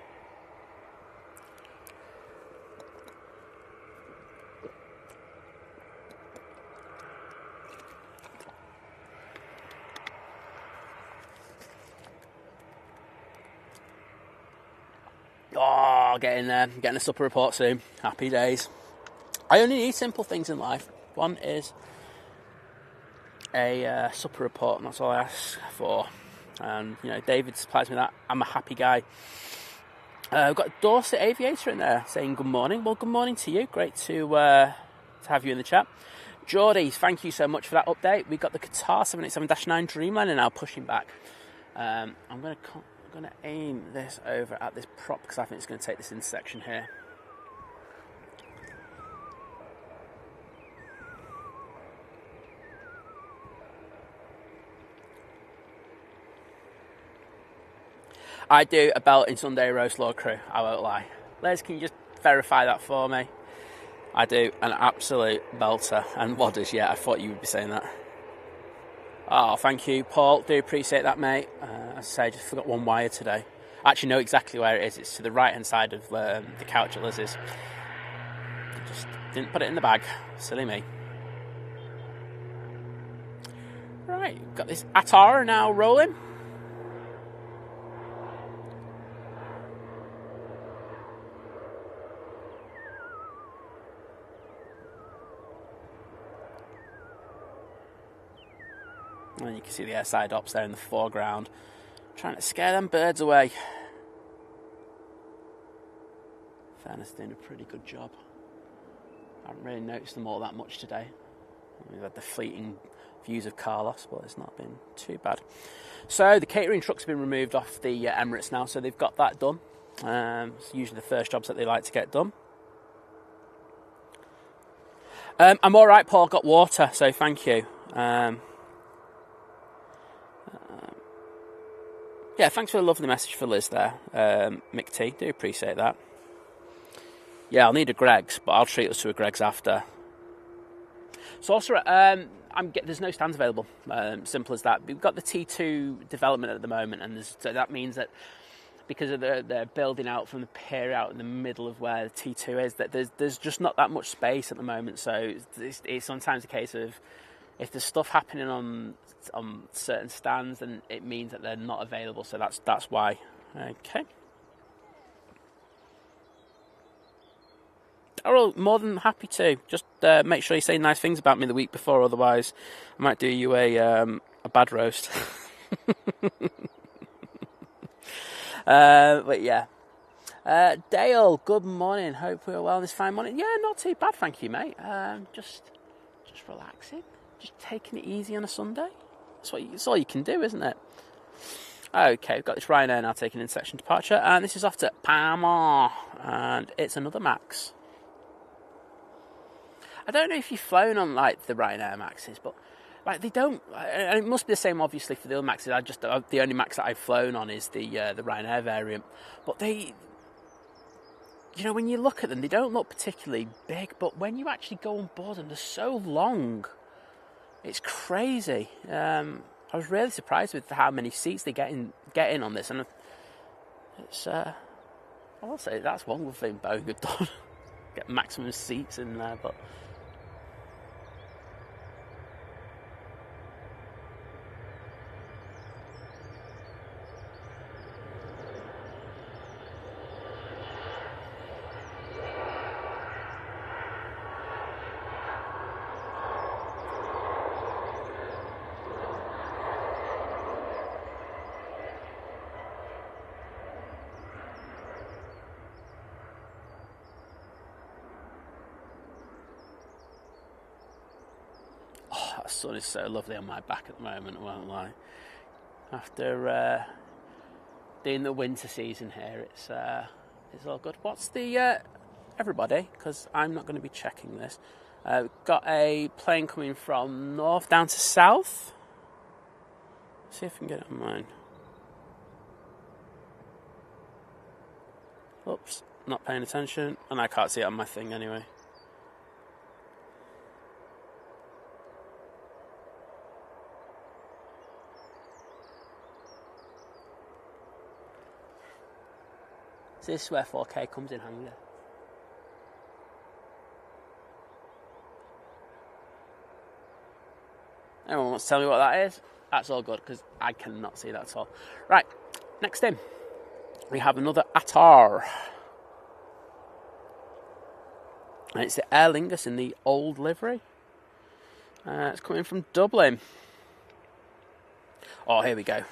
Oh, getting there. Getting a supper report soon. Happy days. I only need simple things in life. One is a supper report, and that's all I ask for. And, you know, David supplies me that. I'm a happy guy. We've got Dorset Aviator in there saying good morning. Well, good morning to you. Great to have you in the chat. Geordie, thank you so much for that update. We've got the Qatar 787-9 Dreamliner now pushing back. I'm going to aim this over at this prop because I think it's going to take this intersection here. I do a belt in Sunday roast Lord Crew, I won't lie. Liz, can you just verify that for me? I do an absolute belter. And Wadders, yeah, I thought you would be saying that. Oh, thank you, Paul. Do appreciate that, mate. As I say, I just forgot one wire today. I actually know exactly where it is. It's to the right-hand side of the couch at Lizz's. Just didn't put it in the bag. Silly me. Right, got this Atara now rolling. And you can see the airside ops there in the foreground, trying to scare them birds away. Fairness, doing a pretty good job. I haven't really noticed them all that much today. We've had the fleeting views of Carlos, but it's not been too bad. So the catering trucks have been removed off the Emirates now, so they've got that done. It's usually the first jobs that they like to get done. I'm all right, Paul. Got water, so thank you. Yeah, thanks for the lovely message for Liz there, Mick T. Do appreciate that. Yeah, I'll need a Greggs, but I'll treat us to a Greggs after. Sorcerer, there's no stands available. Simple as that. We've got the T2 development at the moment, and so that means that because of they're building out from the pier out in the middle of where the T2 is, that there's just not that much space at the moment. So it's sometimes a case of if there's stuff happening on certain stands, then it means that they're not available. So that's why. Okay. Oh, more than happy to. Just make sure you say nice things about me the week before, otherwise I might do you a bad roast. But yeah. Dale, good morning. Hope we're well this fine morning. Yeah, not too bad, thank you, mate. Just relaxing. Just taking it easy on a Sunday. That's all you can do, isn't it? Okay, we've got this Ryanair now taking in section departure, and this is off to Panama, and it's another Max. I don't know if you've flown on like the Ryanair Maxes, but like they don't. And it must be the same, obviously, for the other Maxes. The only Max that I've flown on is the Ryanair variant, but they. You know, when you look at them, they don't look particularly big, but when you actually go on board them, they're so long. It's crazy. I was really surprised with how many seats they get in on this, and it's. I will say that's one good thing Boeing have done. Get maximum seats in there, but. that sun is so lovely on my back at the moment, I won't lie. After doing the winter season here, it's all good. What's the everybody? Because I'm not going to be checking this. We've got a plane coming from north down to south. Let's see if I can get it on mine. Oops, not paying attention, and I can't see it on my thing anyway. So this is where 4K comes in handy. Anyone wants to tell me what that is? That's all good, because I cannot see that at all. Right, next in, we have another Attar. And it's the Air Lingus in the old livery. It's coming from Dublin. Oh, here we go.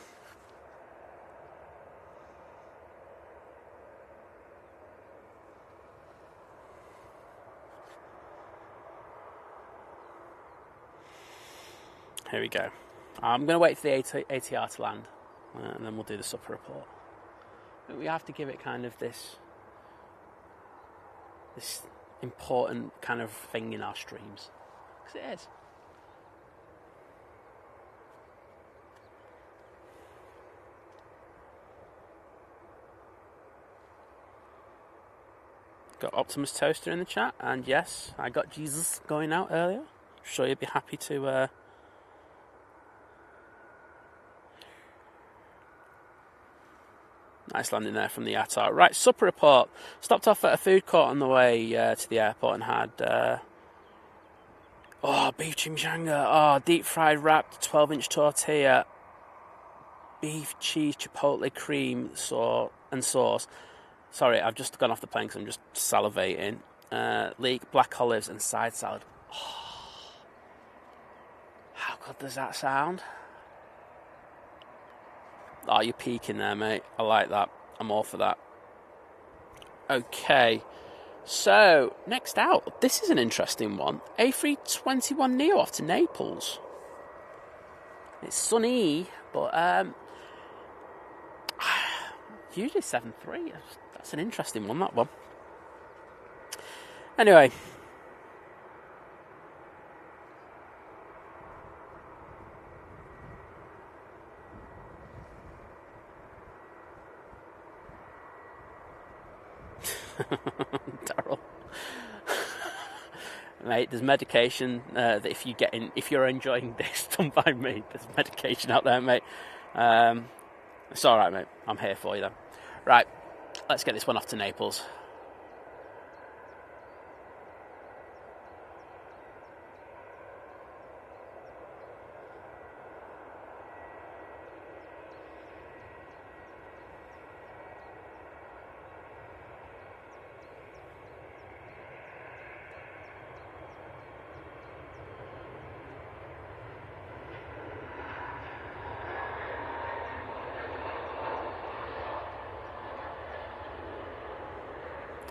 Here we go. I'm going to wait for the ATR to land, and then we'll do the supper report. But we have to give it kind of this important kind of thing in our streams, because it is. Got Optimus Toaster in the chat, and yes, I got Jesus going out earlier. I'm sure you'd be happy to. Nice landing there from the Attar. Right, supper report. Stopped off at a food court on the way to the airport and had beef chimichanga, deep fried wrapped 12-inch tortilla, beef cheese chipotle cream and sauce. Sorry, I've just gone off the plane because I'm just salivating. Leek, black olives and side salad. Oh, how good does that sound? Oh, you're peaking there, mate. I like that. I'm all for that. Okay. So, next out. This is an interesting one. A321neo off to Naples. It's sunny, but usually 7.3. That's an interesting one, that one. Anyway. Daryl. Mate, there's medication that if you're enjoying this done by me, there's medication out there, mate. It's alright, mate. I'm here for you though. Right, let's get this one off to Naples.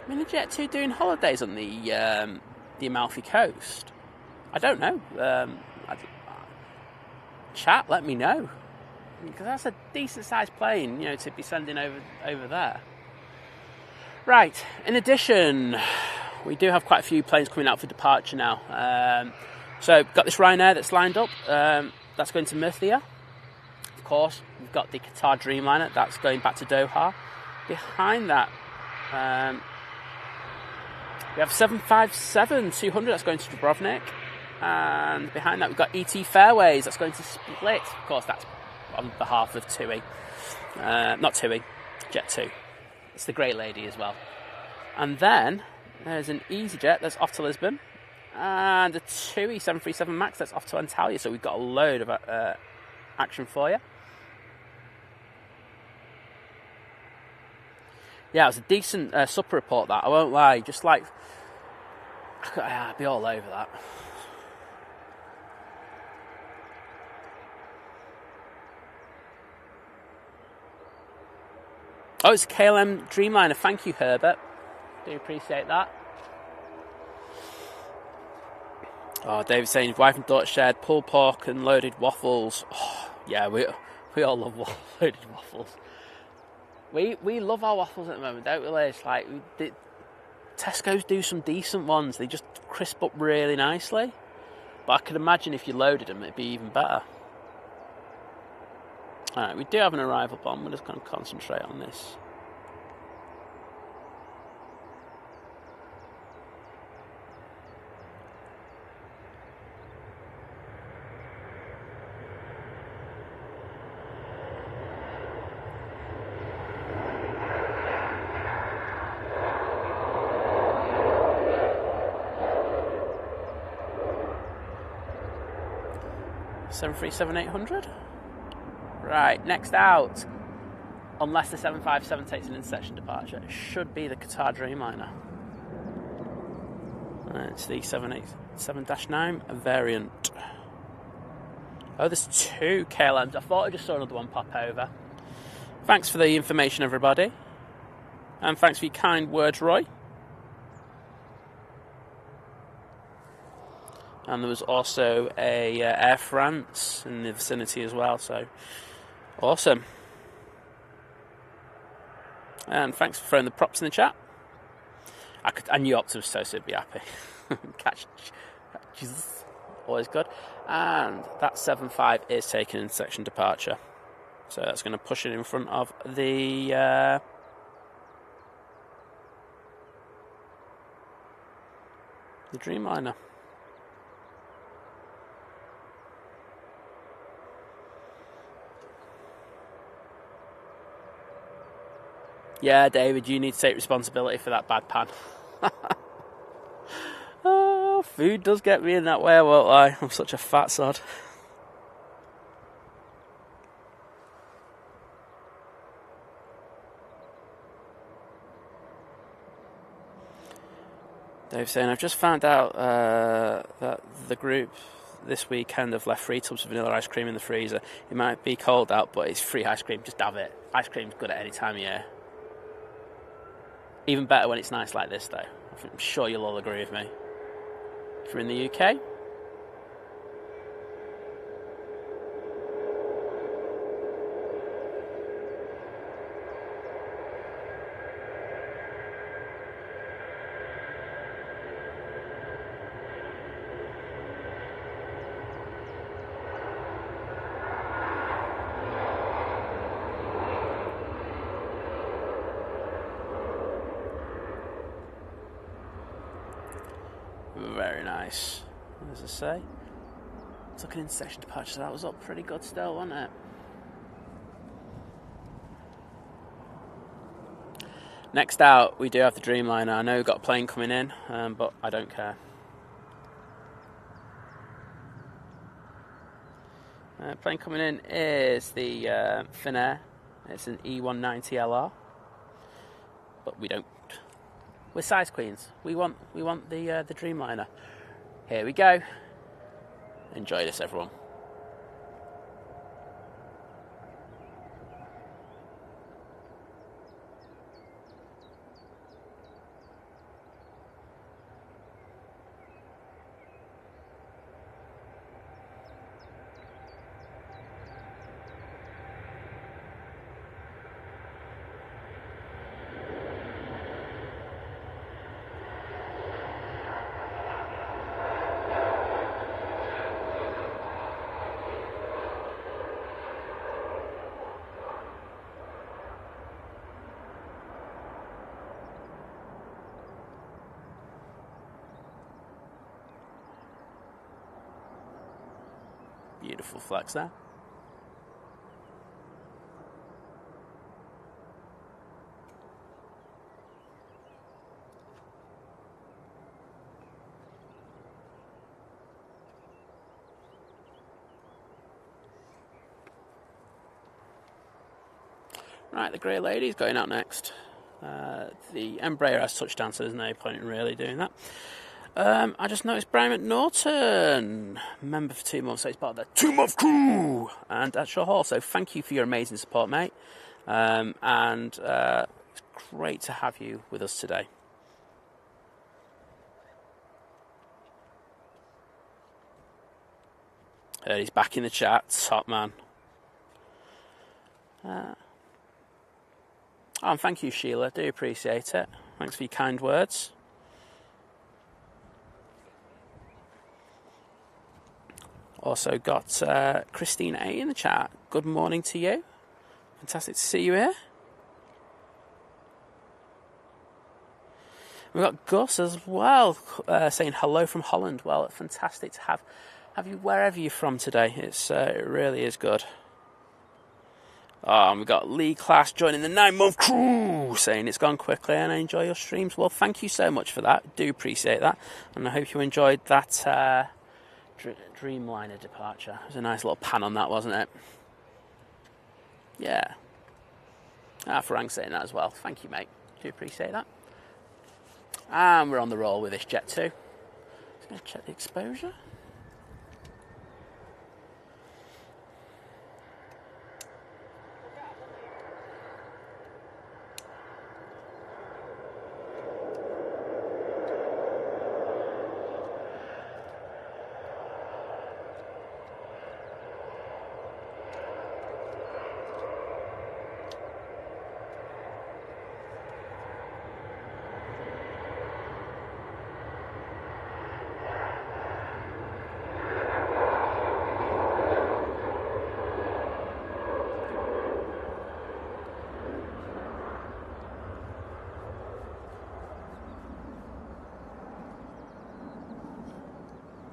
I mean, are Jet2 doing holidays on the Amalfi Coast? I don't know. Chat, let me know. Because that's a decent sized plane, to be sending over there. Right, in addition, we do have quite a few planes coming out for departure now. So, got this Ryanair that's lined up. That's going to Murcia. Of course, we've got the Qatar Dreamliner. That's going back to Doha. Behind that, we have 757-200 that's going to Dubrovnik, and behind that we've got ET Fairways that's going to Split. Of course, that's on behalf of TUI, not TUI, Jet2. It's the Great Lady as well. And then there's an EasyJet that's off to Lisbon, and a TUI 737 MAX that's off to Antalya. So we've got a load of action for you. Yeah, it was a decent supper report, that. I won't lie. Just like, I'd be all over that. Oh, it's a KLM Dreamliner. Thank you, Herbert. Do appreciate that. Oh, David's saying his wife and daughter shared pulled pork and loaded waffles. Oh, yeah, we all love loaded waffles. We love our waffles at the moment, don't we, Liz? Like, Tesco's do some decent ones. They just crisp up really nicely. But I could imagine if you loaded them, it'd be even better. Alright, we do have an arrival bomb. We're just going to concentrate on this. Seven 737-800. Right, next out, unless the 757 takes an intersection departure, it should be the Qatar Dreamliner. It's the 787-9 variant. Oh, there's two KLMs. I thought I just saw another one pop over. Thanks for the information, everybody. And thanks for your kind words, Roy. And there was also a Air France in the vicinity as well, so awesome. And thanks for throwing the props in the chat. I knew Optimus Toast would be happy. Catch Jesus, always good. And that 75 is taking intersection departure, so that's going to push it in front of the Dreamliner. Yeah, David, you need to take responsibility for that bad pan. Oh, food does get me in that way, won't I? I'm such a fat sod. Dave's saying, I've just found out that the group this weekend have left 3 tubs of vanilla ice cream in the freezer. It might be cold out, but it's free ice cream. Just have it. Ice cream's good at any time of year. Even better when it's nice like this, though. I'm sure you'll all agree with me. If you're in the UK, very nice. As I say, took an intersection departure, so that was up pretty good still, wasn't it? Next out, we do have the Dreamliner. I know we've got a plane coming in, but I don't care. Plane coming in is the Finnair. It's an E190LR, but we don't. We're size queens. We want the Dreamliner. Here we go. Enjoy this, everyone. Beautiful flex there. Right, the grey lady's going out next. The Embraer has touchdown, so there's no point in really doing that. I just noticed Brian McNaughton, member for 2 months, so he's part of the 2-month crew, and at Shaw Hall. So thank you for your amazing support, mate. It's great to have you with us today. He's back in the chat. Top man. And thank you, Sheila. Do appreciate it. Thanks for your kind words. Also got Christine A in the chat. Good morning to you. Fantastic to see you here. We've got Gus as well, saying hello from Holland. Well, fantastic to have you wherever you're from today. It really is good. And we've got Lee Class joining the 9-month crew, saying it's gone quickly and I enjoy your streams. Well, thank you so much for that. Do appreciate that. And I hope you enjoyed that Dreamliner departure. It was a nice little pan on that, wasn't it? Yeah. Farang saying that as well. Thank you, mate. Do appreciate that. And we're on the roll with this jet too. Just going to check the exposure.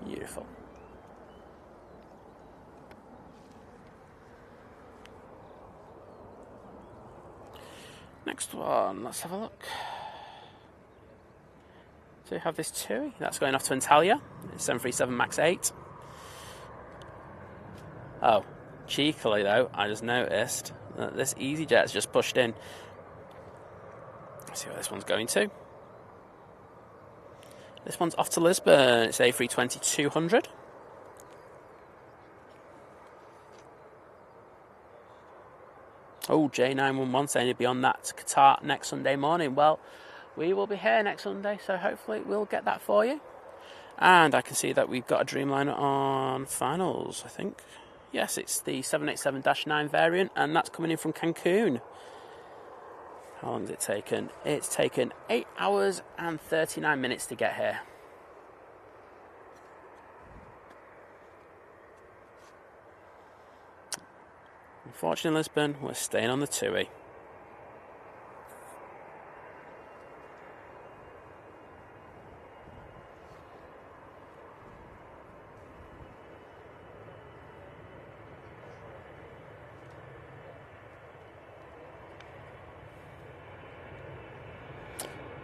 Beautiful. Next one, let's have a look. So we have this TUI, that's going off to Antalya. It's 737 MAX 8. Oh, cheekily though, I just noticed that this EasyJet's just pushed in. Let's see where this one's going to. This one's off to Lisbon. It's A320-200. Oh, J911 saying he'll be on that to Qatar next Sunday morning. Well, we will be here next Sunday, so hopefully we'll get that for you. And I can see that we've got a Dreamliner on finals, I think. Yes, it's the 787-9 variant, and that's coming in from Cancun. How long has it taken? It's taken 8 hours and 39 minutes to get here. Unfortunately, Lisbon, we're staying on the TUI.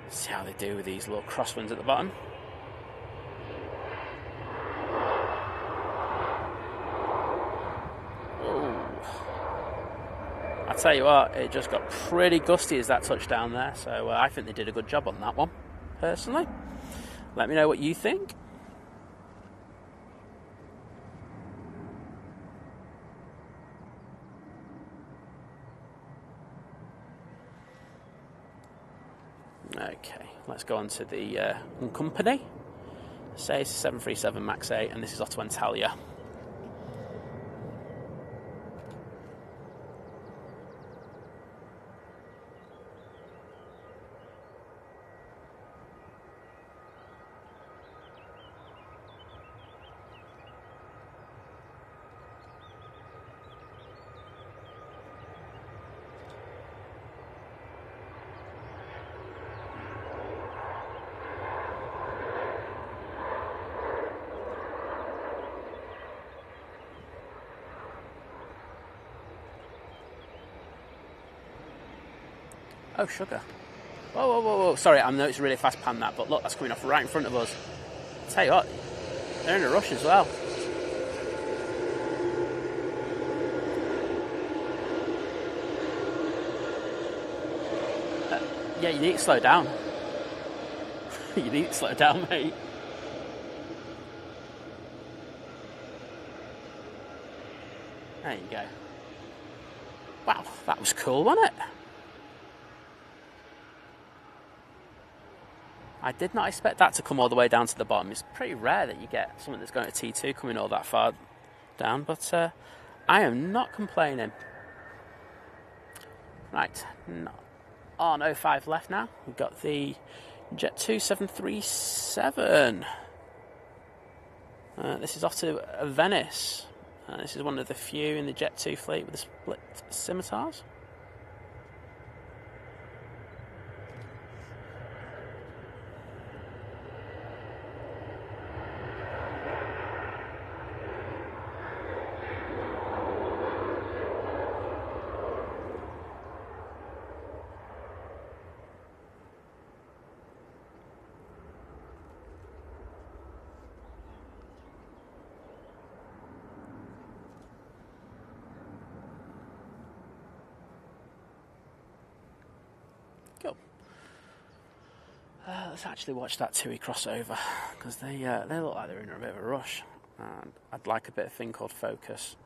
See how they do with these little crosswinds at the bottom. I tell you what, it just got pretty gusty as that touchdown there, so I think they did a good job on that one, personally. Let me know what you think. Okay, let's go on to the company. Say it's 737 MAX 8, and this is off to Antalya. Oh, sugar. Whoa, whoa, whoa, whoa. Sorry, I know it's a really fast pan that, but look, that's coming off right in front of us. I'll tell you what, they're in a rush as well. Yeah, you need to slow down. You need to slow down, mate. There you go. Wow, that was cool, wasn't it? I did not expect that to come all the way down to the bottom. It's pretty rare that you get something that's going to T2 coming all that far down, but I am not complaining. Right, on 05 left now. We've got the Jet 2737. This is off to Venice. This is one of the few in the Jet 2 fleet with the split scimitars. Cool. Let's actually watch that TUI crossover, because they look like they're in a bit of a rush, and I'd like a bit of thing called focus.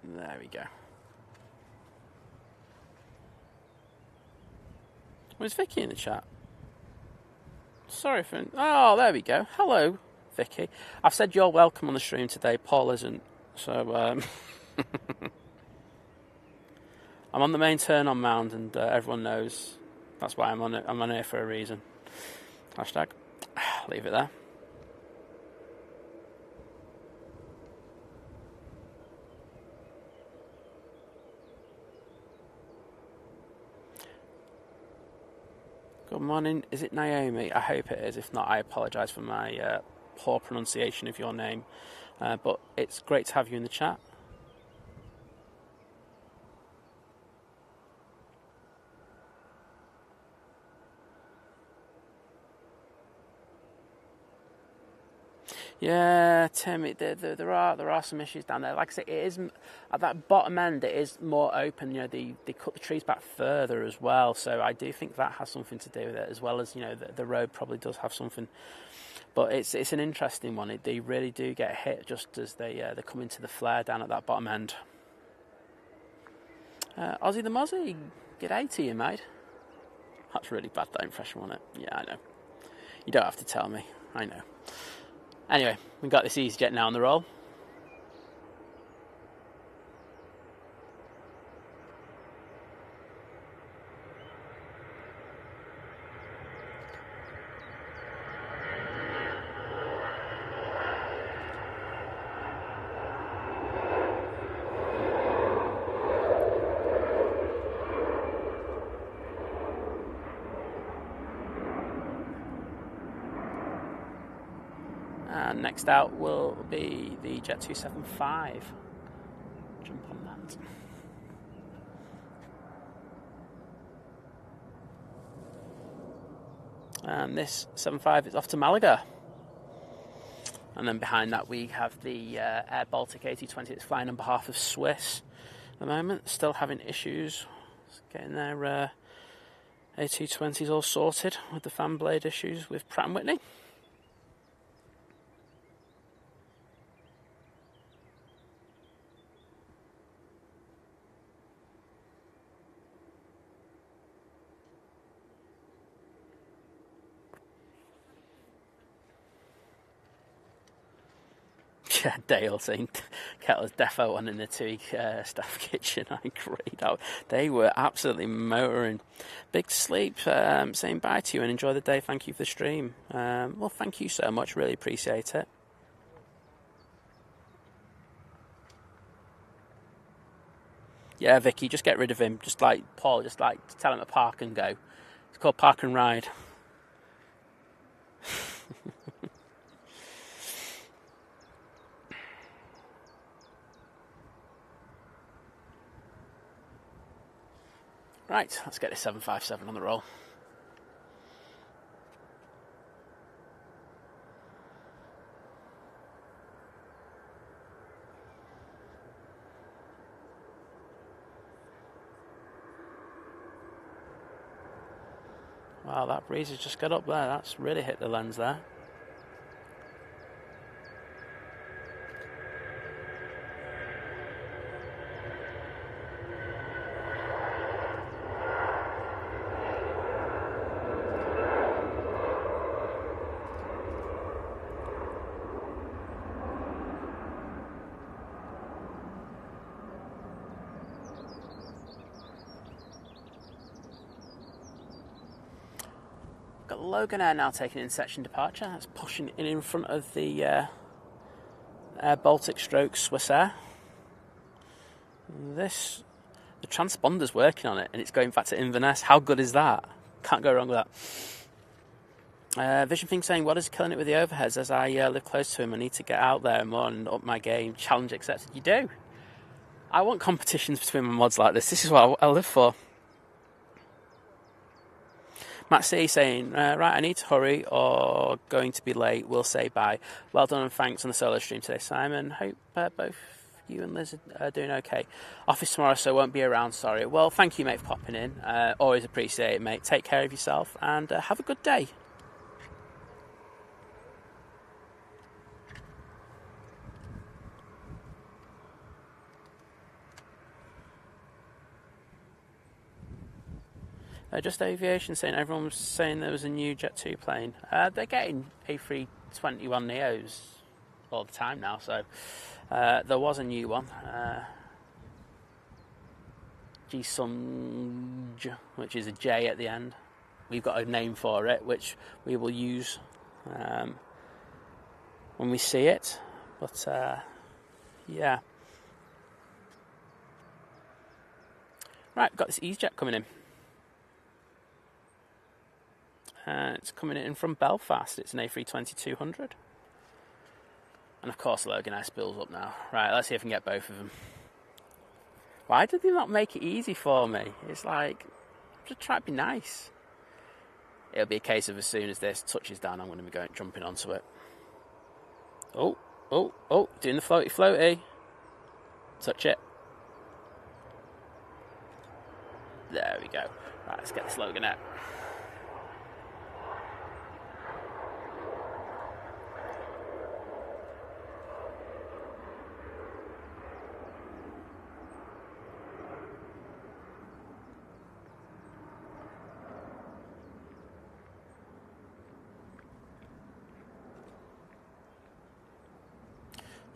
There we go. Was Vicky in the chat? Sorry for... Oh, there we go. Hello, Vicky. I've said you're welcome on the stream today. Paul isn't, so I'm on the main turn-on mound, and everyone knows that's why I'm on it. I'm on here for a reason. Hashtag. Leave it there. Good morning. Is it Naomi? I hope it is. If not, I apologise for my poor pronunciation of your name. But it's great to have you in the chat. Yeah, Tim, there are some issues down there. Like I say, it is at that bottom end. It is more open. You know, they cut the trees back further as well. So I do think that has something to do with it, as well as, you know, the road probably does have something. But it's an interesting one. They really do get hit just as they come into the flare down at that bottom end. Aussie the Mozzie, g'day to you, mate. That's really bad, that impression, wasn't it? Yeah, I know. You don't have to tell me. I know. Anyway, we've got this EasyJet now on the roll. And next out will be the Jet 275. Jump on that. And this 75 is off to Malaga. And then behind that we have the Air Baltic A380 that's flying on behalf of Swiss at the moment. Still having issues getting their A220s all sorted with the fan blade issues with Pratt & Whitney. Yeah, Dale saying Kettler's defo on in the TUI staff kitchen. I agree. They were absolutely motoring. Big Sleep saying bye to you and enjoy the day. Thank you for the stream. Well, thank you so much. Really appreciate it. Yeah, Vicky, just get rid of him. Just like Paul, just like tell him to park and go. It's called park and ride. Right, let's get this 757 on the roll. Wow, that breeze has just got up there. That's really hit the lens there. Logan Air now taking in section departure. That's pushing in front of the Air Baltic stroke Swiss Air. The transponder's working on it and it's going back to Inverness. How good is that? Can't go wrong with that. Vision Thing saying, what is killing it with the overheads? As I live close to him, I need to get out there more and up my game. Challenge accepted. You do. I want competitions between my mods like this. This is what I live for. Matt C saying, right, I need to hurry or going to be late. We'll say bye. Well done and thanks on the solo stream today, Simon. Hope both you and Liz are doing okay. Office tomorrow, so won't be around, sorry. Well, thank you, mate, for popping in. Always appreciate it, mate. Take care of yourself and have a good day. Just aviation saying, everyone was saying there was a new Jet 2 plane. They're getting A321 Neos all the time now, so there was a new one. G-Sunj, which is a J at the end. We've got a name for it, which we will use when we see it. But, yeah. Right, we've got this EasyJet coming in. It's coming in from Belfast. It's an A320-200. And of course Logan Air spills up now. Right, let's see if we can get both of them. Why did they not make it easy for me? It's like, just try to be nice. It'll be a case of as soon as this touches down, I'm going to be jumping onto it. Oh, doing the floaty. Touch it. There we go. Right, let's get this Logan Air.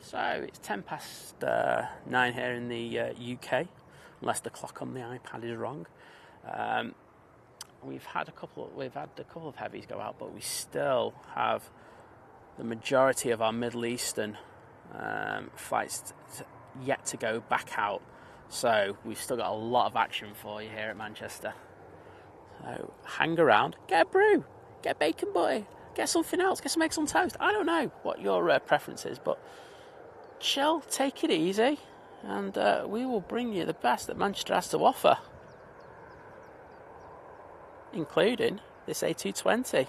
So it's 9:10 here in the UK, unless the clock on the iPad is wrong. We've had a couple of heavies go out, but we still have the majority of our Middle Eastern flights yet to go back out. So we've still got a lot of action for you here at Manchester. So hang around, get a brew, get a bacon butty, get something else, get some eggs on toast. I don't know what your preference is, but chill, take it easy, and we will bring you the best that Manchester has to offer, including this A220.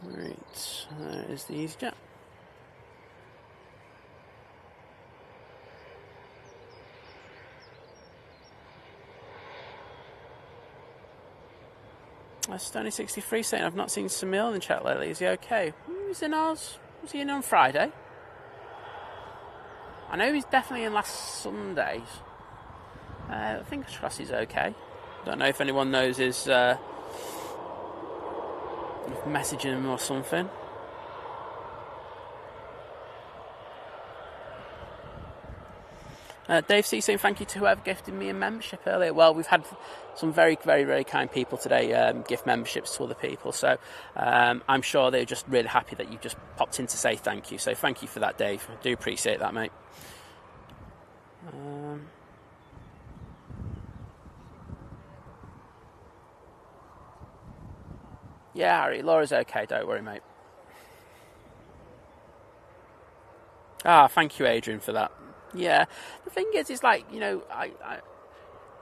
Right, there is the EasyJet. Stony63 saying, I've not seen Samil in the chat lately. Is he okay? He's in ours. Was he in on Friday? I know he's definitely in last Sunday's. I think he's okay. Don't know if anyone knows his messaging him or something. Dave C saying thank you to whoever gifted me a membership earlier. Well, we've had some very, very, very kind people today gift memberships to other people, so I'm sure they're just really happy that you just popped in to say thank you. So thank you for that, Dave. I do appreciate that, mate. Yeah, Harry, Laura's okay, don't worry, mate. Thank you, Adrian, for that. Yeah, the thing is like, you know,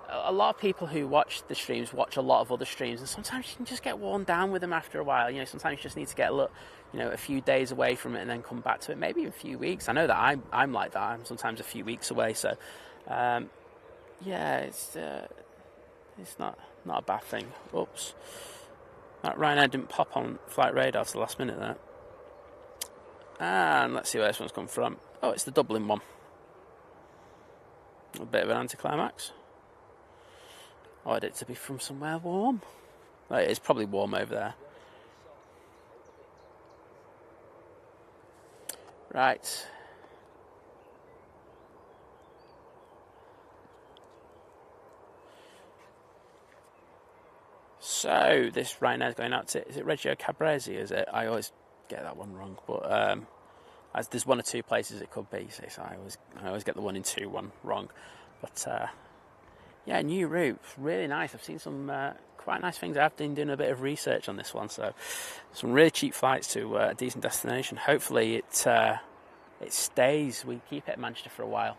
a lot of people who watch the streams watch a lot of other streams, and sometimes you can just get worn down with them after a while. You know, sometimes you just need to get a few days away from it and then come back to it, maybe in a few weeks. I know that I'm like that. I'm sometimes a few weeks away, so yeah, it's not a bad thing. Oops. That Ryanair didn't pop on flight radar to the last minute there. And let's see where this one's come from. Oh, it's the Dublin one. A bit of an anticlimax. I wanted it to be from somewhere warm. Well, it's probably warm over there. Right. So, this Ryanair's going out to... Is it Reggio Cabresi, is it? I always get that one wrong, but... as there's one or two places it could be, so I always get the 1 in 2 one wrong. But yeah, new route, really nice. I've seen some quite nice things. I've been doing a bit of research on this one, so some really cheap flights to a decent destination. Hopefully it stays. We keep it at Manchester for a while.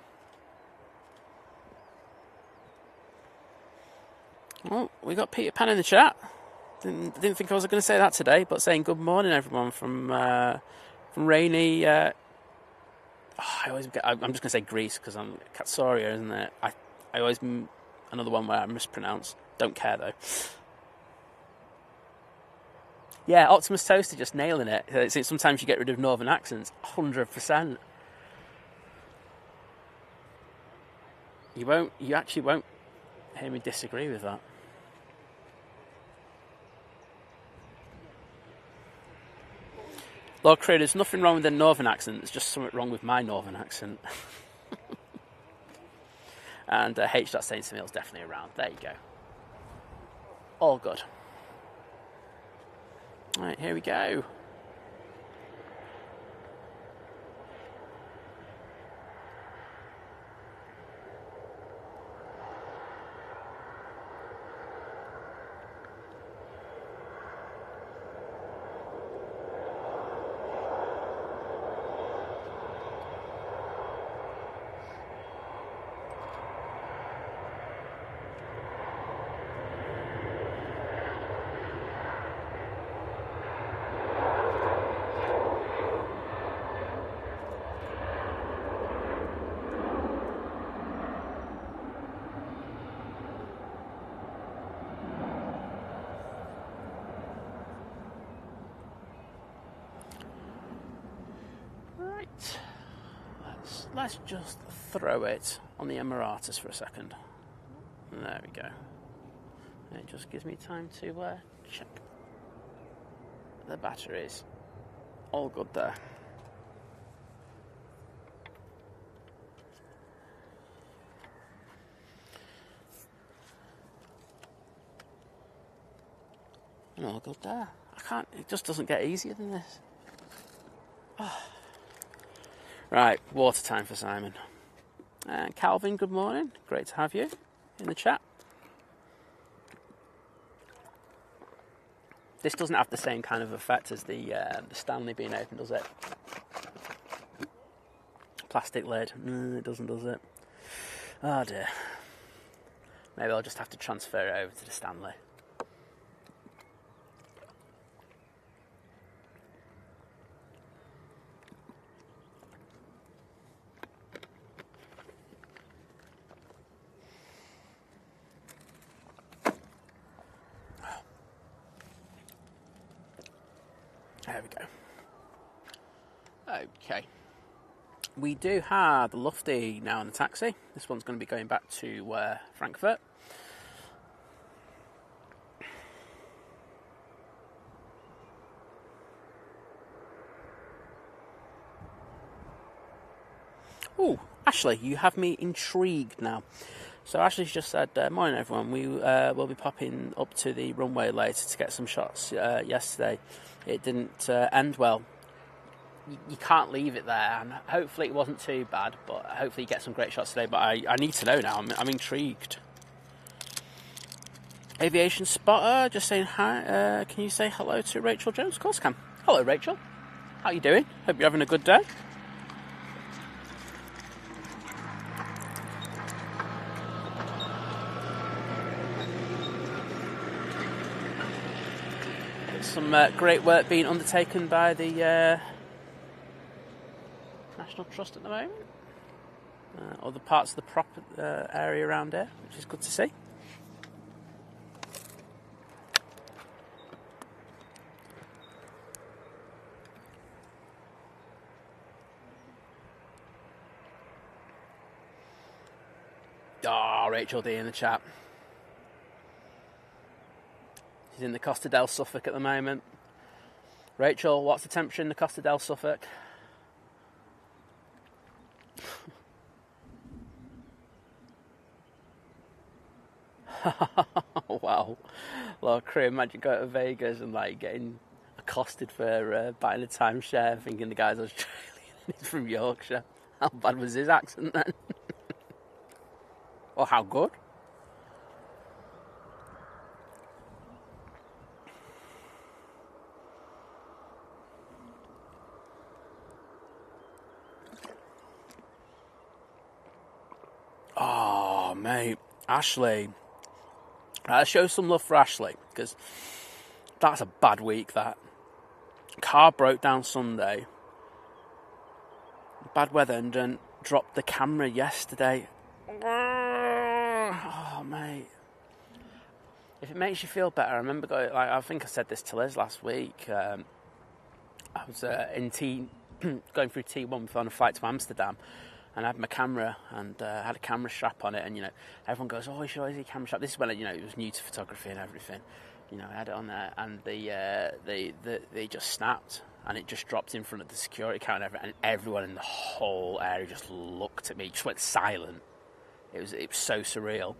Well, we got Peter Pan in the chat. Didn't think I was going to say that today, but saying good morning everyone from rainy. I'm just going to say Greece because I'm Katsoria, isn't it? I always another one where I mispronounce. Don't care though. Yeah, Optimus Toaster just nailing it. Sometimes you get rid of northern accents. 100%. You actually won't hear me disagree with that. Lord Crew, there's nothing wrong with the northern accent, there's just something wrong with my northern accent. And H.Saint Emil's definitely around. There you go. All good. Alright, here we go. Let's just throw it on the Emirates for a second. There we go. It just gives me time to check the batteries. All good there. All good there. It just doesn't get easier than this. Oh. Right, water time for Simon. Calvin, good morning. Great to have you in the chat. This doesn't have the same kind of effect as the Stanley being open, does it? Plastic lid. No, it doesn't, does it? Oh dear. Maybe I'll just have to transfer it over to the Stanley. There we go. Okay. We do have the Lufty now in the taxi. This one's going to be going back to Frankfurt. Oh, Ashley, you have me intrigued now. So Ashley's just said, morning everyone, we will be popping up to the runway later to get some shots. Yesterday it didn't end well. You can't leave it there, and hopefully it wasn't too bad, but hopefully you get some great shots today. But I need to know now, I'm intrigued. Aviation Spotter, just saying hi. Can you say hello to Rachel Jones? Of course I can. Hello Rachel, how you doing? Hope you're having a good day. Some great work being undertaken by the National Trust at the moment. Other parts of the proper area around here, which is good to see. Oh, Rachel D in the chat. She's in the Costa del Suffolk at the moment. Rachel, what's the temperature in the Costa del Suffolk? Wow. Well, crew, imagine going to Vegas and like getting accosted for buying a timeshare, thinking the guy's Australian and he's from Yorkshire. How bad was his accent then? Or how good? Oh, mate. Ashley. Show some love for Ashley, because that's a bad week, that. Car broke down Sunday. Bad weather, and then dropped the camera yesterday. Oh, mate. If it makes you feel better, I remember going, like, I think I said this to Liz last week. I was going through T1 on a flight to Amsterdam, and I had my camera, and I had a camera strap on it, and, you know, everyone goes, oh, you should always have a camera strap. This is when, you know, it was new to photography and everything. You know, I had it on there, and they just snapped, and it just dropped in front of the security counter, and everyone in the whole area just looked at me, just went silent. It was so surreal.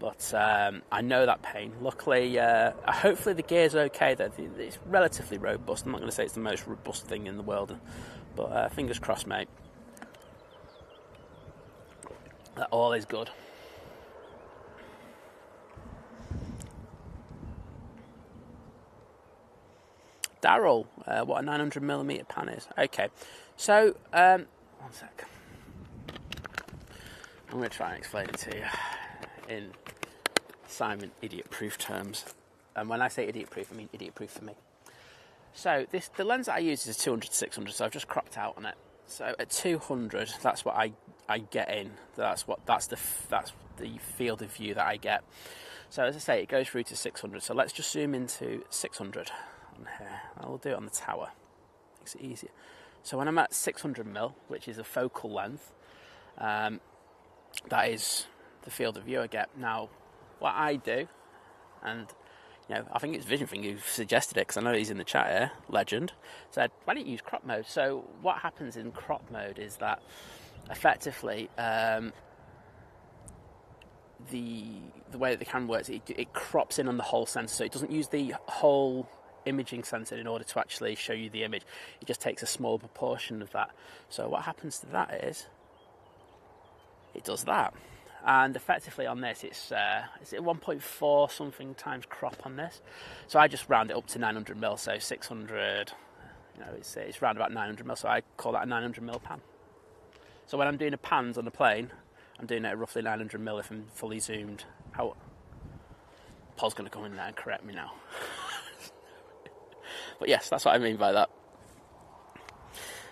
But I know that pain. Luckily, hopefully the gear's okay, though. It's relatively robust. I'm not going to say it's the most robust thing in the world, but fingers crossed, mate. That all is good. Daryl, what a 900mm pan is. Okay, so, one sec. I'm going to try and explain it to you in Simon idiot-proof terms. And when I say idiot-proof, I mean idiot-proof for me. So, the lens that I use is a 200-600, so I've just cropped out on it. So at 200, that's what I get in. That's the field of view that I get. So as I say, it goes through to 600. So let's just zoom into 600 on here. I'll do it on the tower. Makes it easier. So when I'm at 600mm, which is a focal length, that is the field of view I get. Now, what I do, and you know, I think it's Vision Thing who suggested it, because I know he's in the chat here, legend, said, why don't you use crop mode? So what happens in crop mode is that, effectively, the way that the camera works, it crops in on the whole sensor, so it doesn't use the whole imaging sensor in order to actually show you the image. It just takes a small proportion of that. So what happens to that is, it does that. And effectively on this, it's 1.4 something times crop on this. So I just round it up to 900mm, so 600, you know, it's round about 900mm, so I call that a 900mm pan. So when I'm doing a pans on the plane, I'm doing it at roughly 900mm if I'm fully zoomed out. Paul's going to come in there and correct me now. But yes, that's what I mean by that.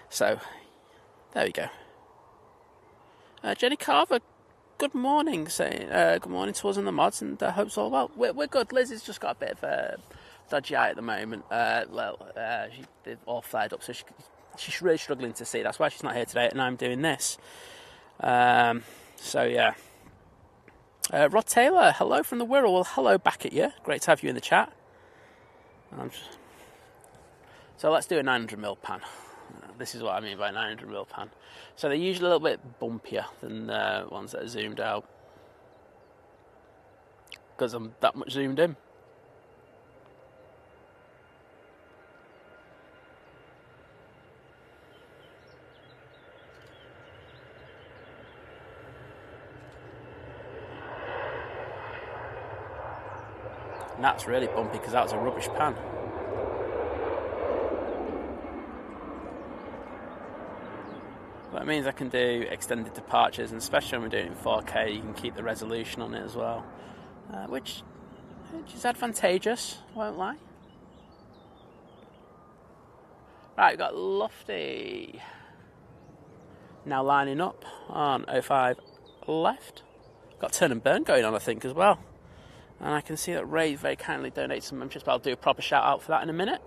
So, there we go. Jenny Carver, good morning, saying good morning to us and the mods, and hope's all well. We're good. Liz has just got a bit of a dodgy eye at the moment. They've all flared up, so she's really struggling to see. That's why she's not here today, and I'm doing this. So yeah. Rod Taylor, hello from the Wirral. Well, hello back at you. Great to have you in the chat. So let's do a 900mm pan. This is what I mean by 900mm pan. So they're usually a little bit bumpier than ones that are zoomed out, because I'm that much zoomed in. And that's really bumpy because that was a rubbish pan. That means I can do extended departures, and especially when we're doing it in 4K, you can keep the resolution on it as well, which is advantageous, won't lie. Right, we've got Lofty now lining up on 05 left. Got turn and burn going on, I think, as well. And I can see that Ray very kindly donated some memberships, but I'll do a proper shout out for that in a minute.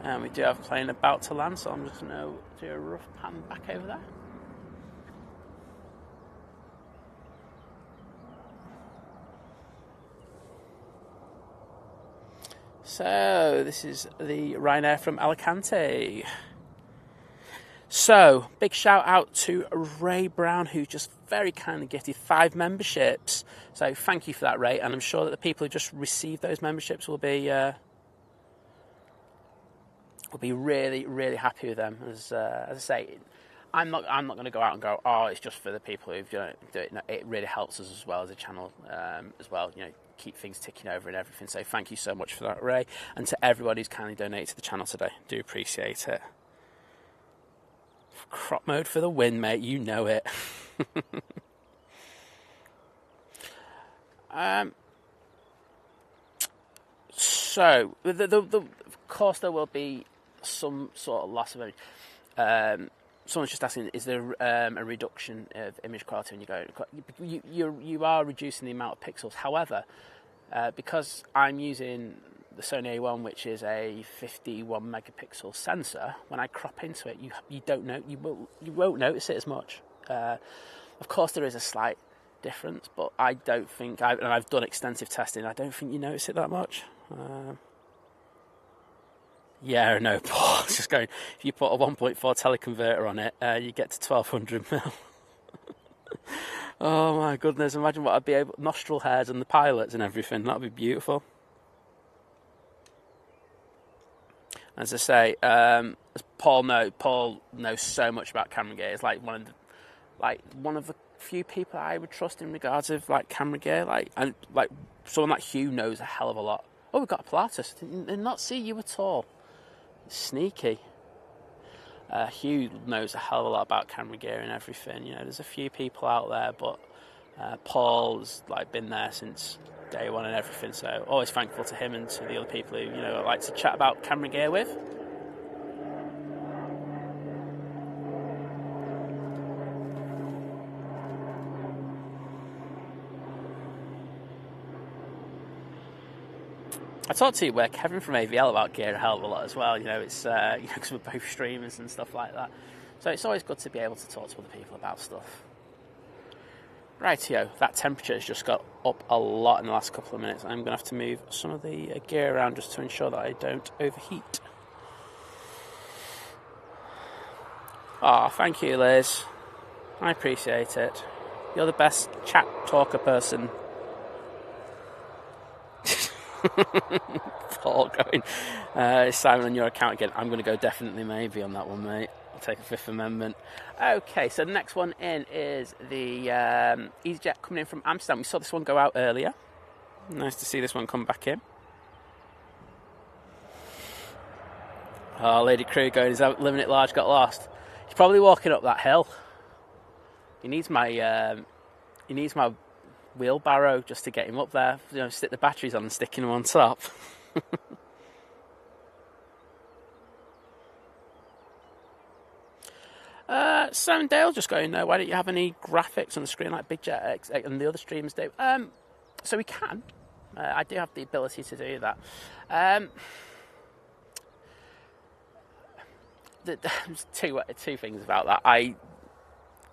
And we do have a plane about to land, so I'm just going to do a rough pan back over there. So, this is the Ryanair from Alicante. So, big shout out to Ray Brown, who just very kindly gifted 5 memberships. So, thank you for that, Ray. And I'm sure that the people who just received those memberships will be really, really happy with them. As I say, I'm not going to go out and go, oh, it's just for the people who do it. No, it really helps us as well as a channel, as well. Keep things ticking over and everything. So, thank you so much for that, Ray, and to everybody who's kindly donated to the channel today. Do appreciate it. Crop mode for the win, mate. You know it. So, of course, there will be some sort of loss of image. Someone's just asking, is there a reduction of image quality when you go? You are reducing the amount of pixels. However, because I'm using the Sony A1, which is a 51 megapixel sensor, when I crop into it, you won't notice it as much. Of course, there is a slight difference, but I don't think, and I've done extensive testing, I don't think you notice it that much. Yeah, no, Paul. It's just going, if you put a 1.4 teleconverter on it, you get to 1200 mil. Oh my goodness, imagine what I'd be able, nostril hairs and the pilots and everything, that'd be beautiful. As I say, as Paul knows so much about camera gear. It's like one of the few people I would trust in regards of like camera gear. And someone like Hugh knows a hell of a lot. Oh, we've got a Pilatus. Did not see you at all. Sneaky. Hugh knows a hell of a lot about camera gear and everything. There's a few people out there, but Paul's been there since day one and everything, so always thankful to him and to the other people who I like to chat about camera gear with. I talked to Kevin from AVL about gear a hell of a lot as well. It's because we're both streamers and stuff like that, so it's always good to be able to talk to other people about stuff. Rightio, that temperature has just got up a lot in the last couple of minutes. I'm going to have to move some of the gear around just to ensure that I don't overheat. Oh, thank you, Liz. I appreciate it. You're the best chat talker person. Paul going, Simon, on your account again. I'm going to go definitely maybe on that one, mate. I'll take a Fifth Amendment. Okay, so the next one in is the EasyJet coming in from Amsterdam. We saw this one go out earlier. Nice to see this one come back in. Oh, Lady Crew going, is that living it large got lost? He's probably walking up that hill. He needs my wheelbarrow just to get him up there. Stick the batteries on and sticking them on top. Sam Dale just going, why don't you have any graphics on the screen like Big Jet X and the other streamers do? So we can. I do have the ability to do that. There's two things about that.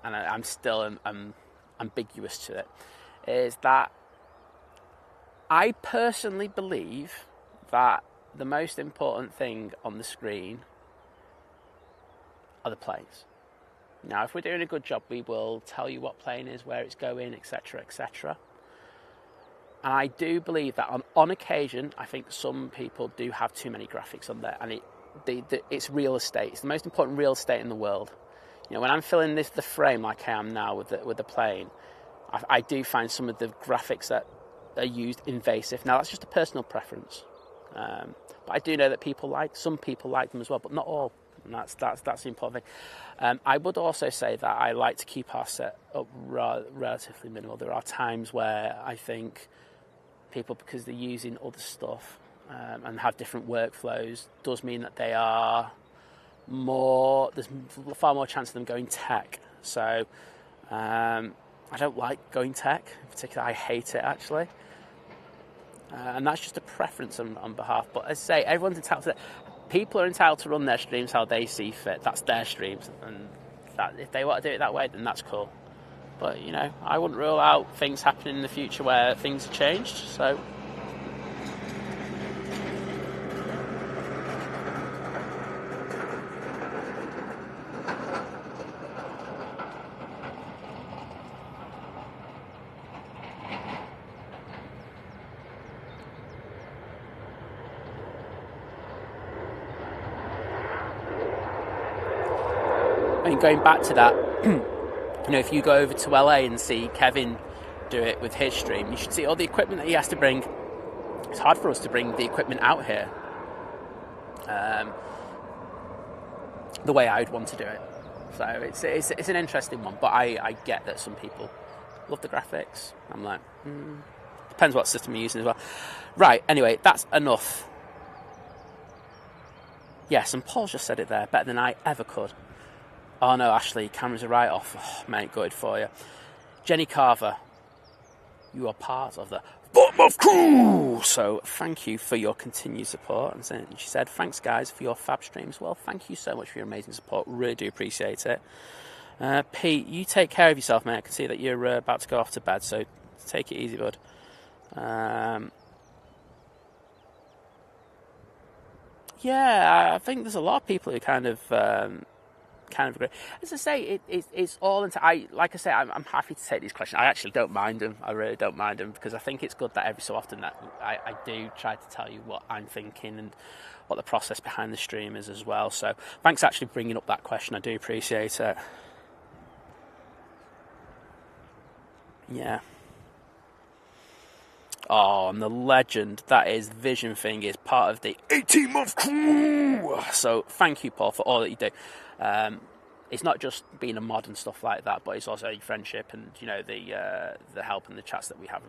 I'm still ambiguous to it. Is that I personally believe that the most important thing on the screen are the planes. Now, if we're doing a good job, we will tell you what plane is, where it's going, etc., etc. And I do believe that on occasion, I think some people do have too many graphics on there, and it's real estate. It's the most important real estate in the world. When I'm filling the frame like I am now with the plane, I do find some of the graphics that are used invasive. Now, that's just a personal preference, but I do know that some people like them as well, but not all. And that's the important thing. I would also say that I like to keep our set up relatively minimal. There are times where I think people, because they're using other stuff and have different workflows, does mean that they are there's far more chance of them going tech. So I don't like going tech in particular. I hate it, actually. And that's just a preference on behalf. But as I say, everyone's entitled to it. people are entitled to run their streams how they see fit. That's their streams, and that if they want to do it that way, then that's cool. But, you know, I wouldn't rule out things happening in the future where things have changed, so... I mean, going back to that, you know, if you go over to LA and see Kevin do it with his stream, you should see all the equipment that he has to bring. It's hard for us to bring the equipment out here the way I would want to do it. So it's an interesting one, but I get that some people love the graphics. I'm like, depends what system you're using as well. Right, anyway, that's enough. Yes, and Paul just said it there, better than I ever could. Oh no, Ashley, cameras are right off. Oh, mate, good for you. Jenny Carver, you are part of the Bournemouth crew. So thank you for your continued support. And she said, thanks guys for your fab streams. Well, thank you so much for your amazing support. Really do appreciate it. Pete, you take care of yourself, mate. I can see that you're about to go off to bed, so take it easy, bud. Yeah, I think there's a lot of people who kind of agree. As I say, it's all into. Like I say, I'm happy to take these questions. I actually don't mind them. I really don't mind them, because I think it's good that every so often that I do try to tell you what I'm thinking and what the process behind the stream is as well. So thanks actually for bringing up that question. I do appreciate it. Yeah. Oh, and the legend that is Vision Thing is part of the 18-month crew. So thank you, Paul, for all that you do. It's not just being a mod and stuff like that, but it's also your friendship and, you know, the help and the chats that we have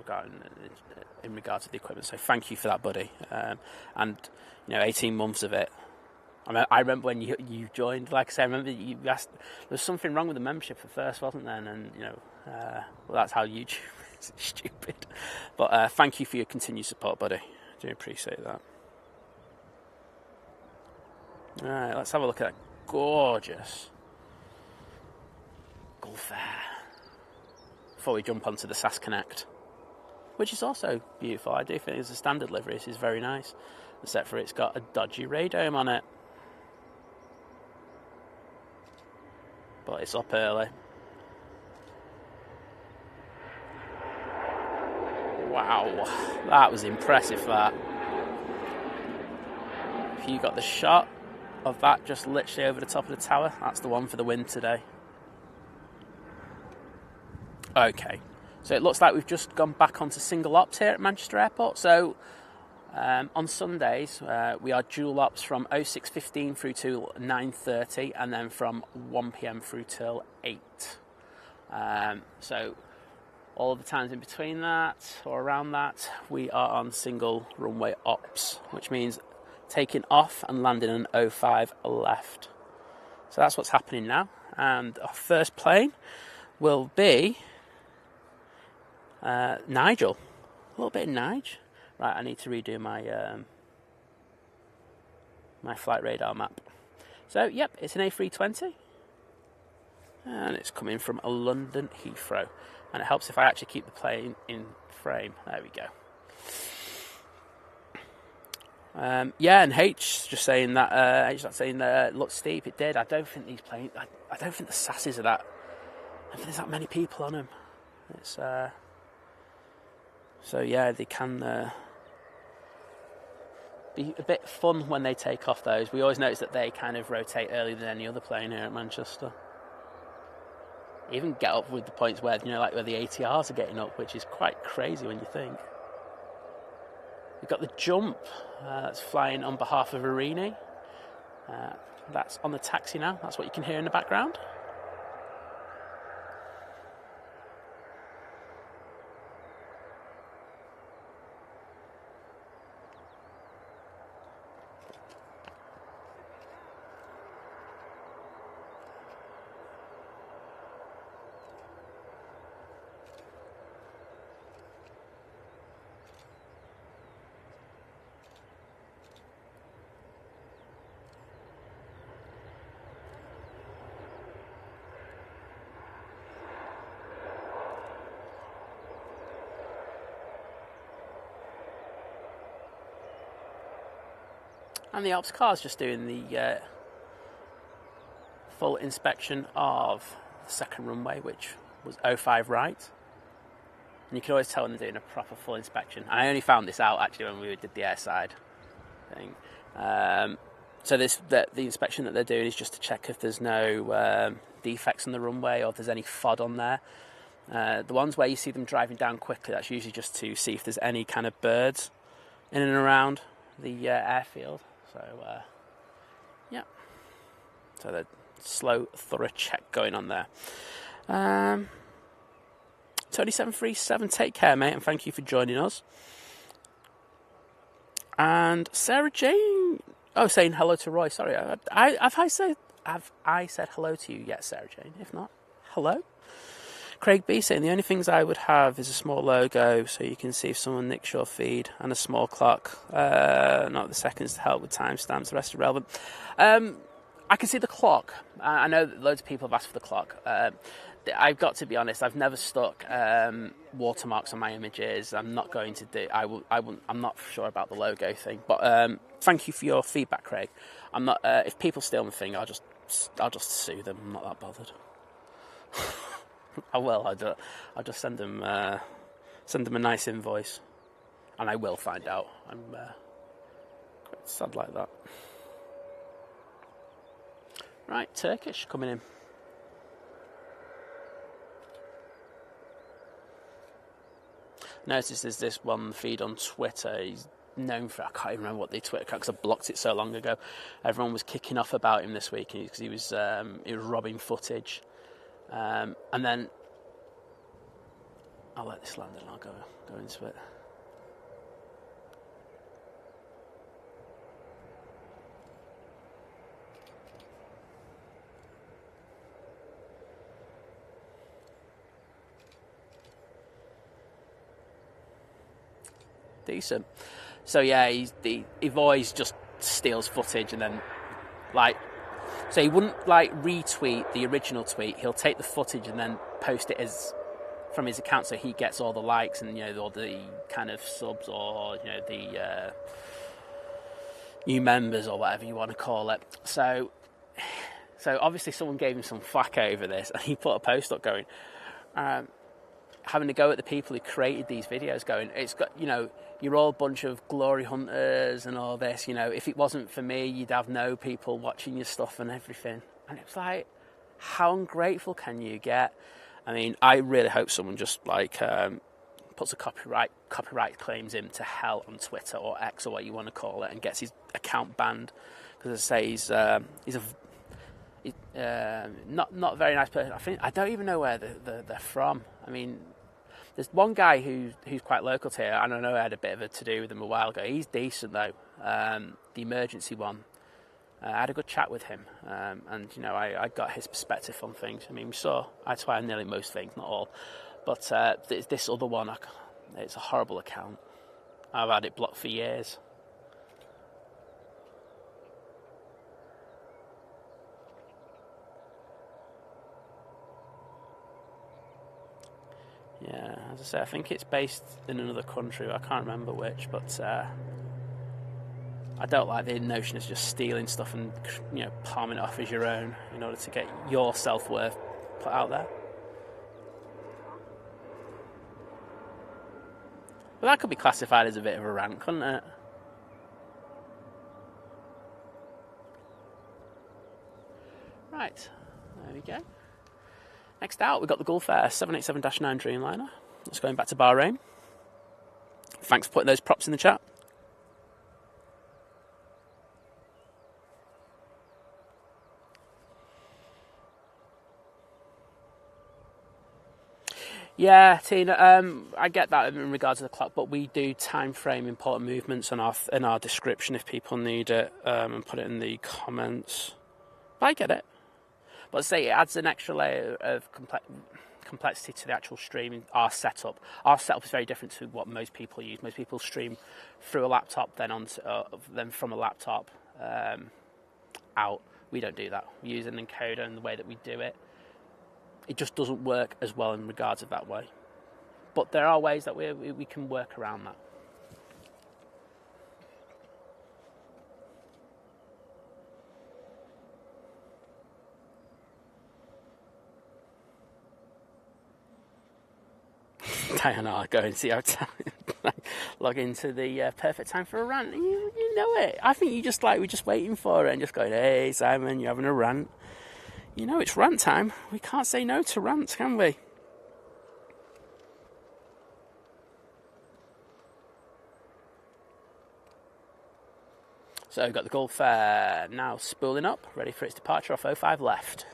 in regards to the equipment. So thank you for that, buddy. And, you know, 18 months of it. I mean, I remember when you joined, like I said, I remember you asked, there was something wrong with the membership at first, wasn't there? And, you know, well, that's how YouTube is. Stupid. But thank you for your continued support, buddy. I do appreciate that. All right, let's have a look at that gorgeous Gulf Air before we jump onto the SAS Connect, which is also beautiful. I do think it's a standard livery. This is very nice, except for it's got a dodgy radome on it. But it's up early. Wow, that was impressive, that. If you got the shot of that just literally over the top of the tower, that's the one for the win today. Okay, so it looks like we've just gone back onto single ops here at Manchester Airport. So on Sundays we are dual ops from 06:15 through to 9:30, and then from 1 p.m. through till 8. So all the times in between that or around that, we are on single runway ops, which means taking off and landing an 05 left. So that's what's happening now. And our first plane will be Nigel. A little bit of Nige. Right, I need to redo my my flight radar map. So, yep, it's an A320. And it's coming from a London Heathrow. And it helps if I actually keep the plane in frame. There we go. Yeah, and H just saying that it looks steep. It did. I don't think these planes. I don't think the SASs are that. I don't think there's that many people on them. It's so yeah, they can be a bit fun when they take off. Those we always notice that they kind of rotate earlier than any other plane here at Manchester. Even get up with the points where, you know, like where the ATRs are getting up, which is quite crazy when you think. We've got the jump that's flying on behalf of Arini. That's on the taxi now. That's what you can hear in the background. And the ops car's just doing the full inspection of the second runway, which was 05 right. And you can always tell when they're doing a proper full inspection. I only found this out actually when we did the airside thing. So the inspection that they're doing is just to check if there's no defects on the runway or if there's any FOD on there. The ones where you see them driving down quickly, that's usually just to see if there's any kind of birds in and around the airfield. So, yeah. So the slow, thorough check going on there. Tony737, take care, mate, and thank you for joining us. And Sarah Jane, saying hello to Roy. Sorry, have I said hello to you yet, Sarah Jane? If not, hello. Craig B saying the only things I would have is a small logo so you can see if someone nicks your feed and a small clock. Not the seconds to help with timestamps. The rest are relevant. I can see the clock. I know that loads of people have asked for the clock. I've got to be honest. I've never stuck watermarks on my images. I'm not going to do. I'm not sure about the logo thing. But thank you for your feedback, Craig. I'm not. If people steal my thing, I'll just sue them. I'm not that bothered. I will. I'll just send them a nice invoice, and I will find out. I'm quite sad like that. Right, Turkish coming in. Notice there's this one feed on Twitter. He's known for, I can't even remember what the Twitter account, because I blocked it so long ago. Everyone was kicking off about him this week because he was robbing footage. And then I'll let this land and I'll go into it. Decent. So yeah, he always just steals footage and then so he wouldn't retweet the original tweet. He'll take the footage and then post it as from his account, so he gets all the likes and all the kind of subs or the new members or whatever you want to call it. So obviously someone gave him some flack over this, and he put a post up going, having to go at the people who created these videos, going, it's got you're all a bunch of glory hunters and all this. If it wasn't for me, you'd have no people watching your stuff and everything. And it's like, how ungrateful can you get? I mean, I really hope someone just puts a copyright claims him to hell on Twitter or X or what you want to call it, and gets his account banned. Because as I say, he's not a very nice person. I don't even know where they're from. I mean, there's one guy who's quite local to here, and I know I had a bit of a to-do with him a while ago. He's decent, though. The emergency one. I had a good chat with him, and I got his perspective on things. I mean, we saw eye to eye on nearly most things, not all. But this other one, it's a horrible account. I've had it blocked for years. Yeah, as I say, I think it's based in another country. I can't remember which, but I don't like the notion of just stealing stuff and palming it off as your own in order to get your self-worth put out there. But that could be classified as a bit of a rant, couldn't it? Right, there we go. Next out, we've got the Gulf Air 787-9 Dreamliner. That's going back to Bahrain. Thanks for putting those props in the chat. Yeah, Tina, I get that in regards to the clock, but we do time frame important movements in our description if people need it, and put it in the comments. But I get it. But say it adds an extra layer of complexity to the actual streaming. Our setup is very different to what most people use. Most people stream through a laptop, then from a laptop out. We don't do that. We use an encoder, and the way that we do it, it just doesn't work as well in regards of that way. But there are ways that we can work around that. Diana, go and see how time. Log into the perfect time for a rant. You know it. I think you just we're just waiting for it and just going, hey Simon, you're having a rant. You know it's rant time. We can't say no to rants, can we? So we've got the Gulf now spooling up, ready for its departure off 05 left.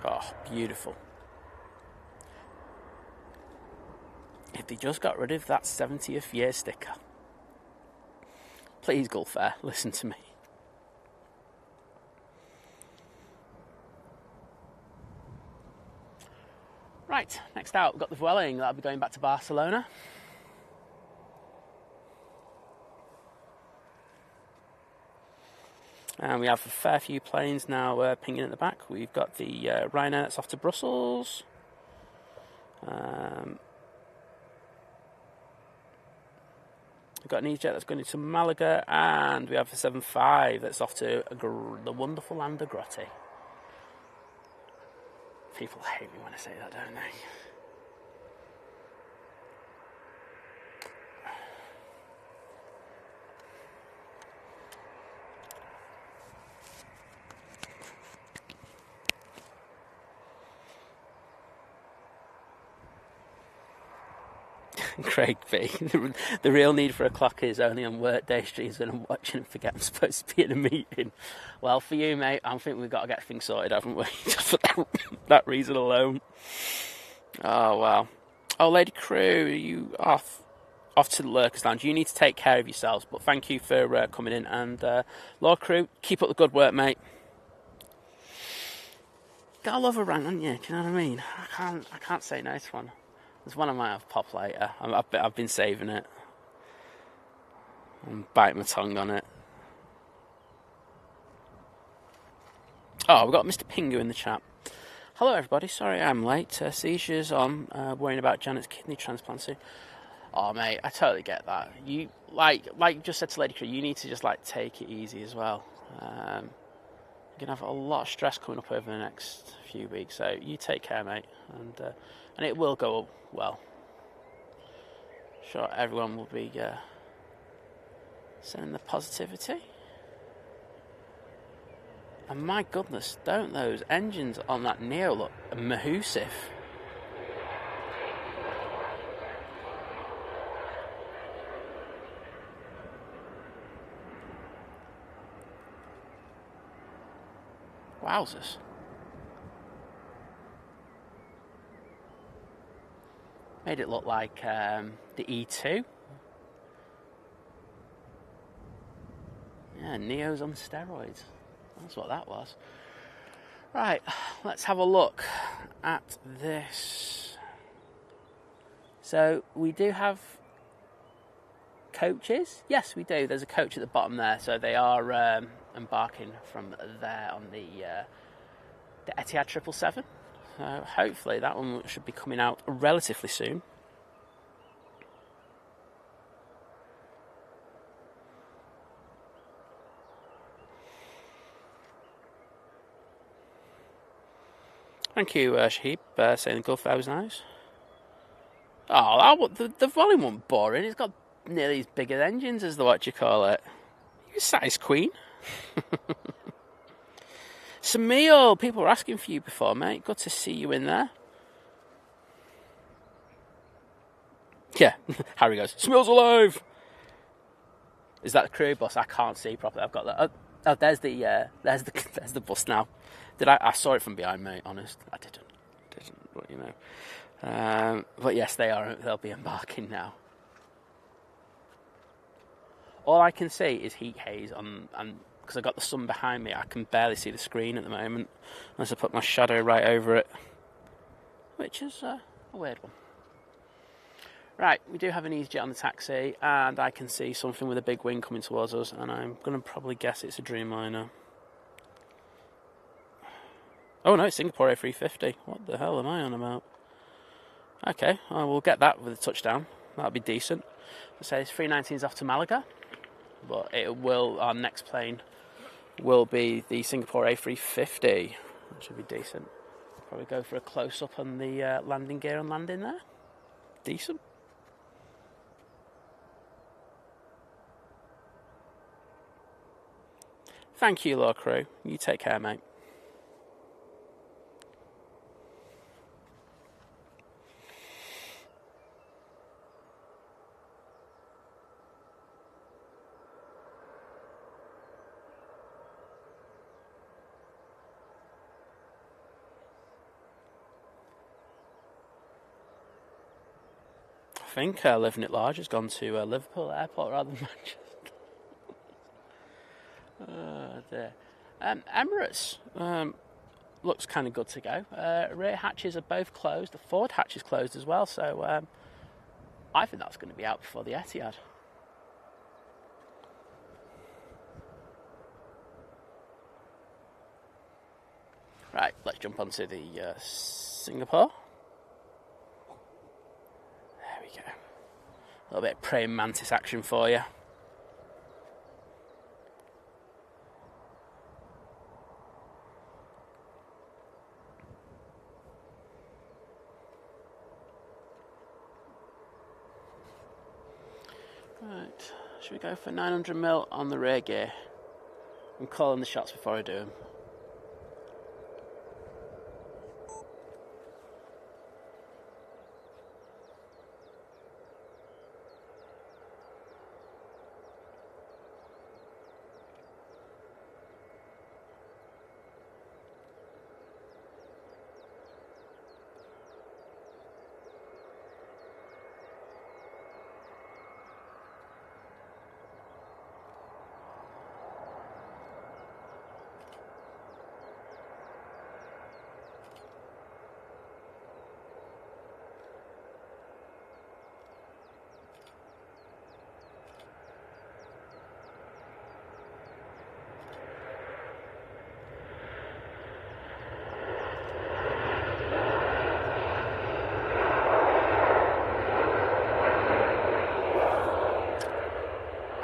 Oh, beautiful. If they just got rid of that 70th year sticker. Please, Gulf Air, listen to me. Right, next out, we've got the Vueling. That'll be going back to Barcelona. And we have a fair few planes now pinging at the back. We've got the Ryanair that's off to Brussels. We've got an EasyJet that's going into Malaga. And we have a 75 that's off to the wonderful land of Grotti. People hate me when I say that, don't they? Craig B. The real need for a clock is only on work day streams when I'm watching and forget I'm supposed to be in a meeting. Well, for you, mate, I think we've got to get things sorted, haven't we? Just for that reason alone. Oh, wow. Oh, Lady Crew, you off to the Lurkers Lounge. You need to take care of yourselves, but thank you for coming in. And Lord Crew, keep up the good work, mate. Gotta love a rant, haven't you? Do you know what I mean? I can't say no to one. There's one I might have pop later. I've been saving it. I'm biting my tongue on it. Oh, we've got Mr. Pingu in the chat. Hello, everybody. Sorry I'm late. Seizures on. Worrying about Janet's kidney transplant soon. Oh, mate, I totally get that. You like you just said to Lady Crew, you need to just take it easy as well. You're gonna have a lot of stress coming up over the next few weeks. So you take care, mate, and it will go well. Sure, everyone will be sending the positivity. And my goodness, don't those engines on that Neo look mahoosive? Wowzers. Made it look like the E2. Yeah, Neo's on steroids. That's what that was. Right, let's have a look at this. So we do have coaches. Yes, we do. There's a coach at the bottom there. So they are embarking from there on the Etihad 777. So hopefully that one should be coming out relatively soon. Thank you, Shahib, saying the Gulf Air was nice. Oh, the volume wasn't boring. It's got nearly as big as engines as the what you call it. You size queen. Samil, people were asking for you before, mate. Good to see you in there. Yeah, Harry goes, Samil's alive! Is that the crew bus? I can't see properly. I've got that. Oh, there's the bus now. I saw it from behind, mate, honest. I didn't, but you know. But yes, they'll be embarking now. All I can see is heat haze and because I've got the sun behind me, I can barely see the screen at the moment unless I put my shadow right over it, which is a weird one. Right, we do have an EasyJet on the taxi, and I can see something with a big wing coming towards us, and I'm going to probably guess it's a Dreamliner. Oh no, it's Singapore A350. What the hell am I on about? Okay, we'll get that with a touchdown. That'll be decent. Let's say 319's off to Malaga, but our next plane will be the Singapore A350, which will be decent. Probably go for a close-up on the landing gear and landing there. Decent. Thank you, Lord Crew. You take care, mate. I think Living at Large has gone to Liverpool Airport rather than Manchester. Oh dear. Emirates looks kind of good to go. Rear hatches are both closed. The forward hatch is closed as well, so I think that's going to be out before the Etihad. Right, let's jump onto the Singapore. There we go. A little bit of praying mantis action for you. Right, should we go for 900mm on the rear gear? I'm calling the shots before I do them.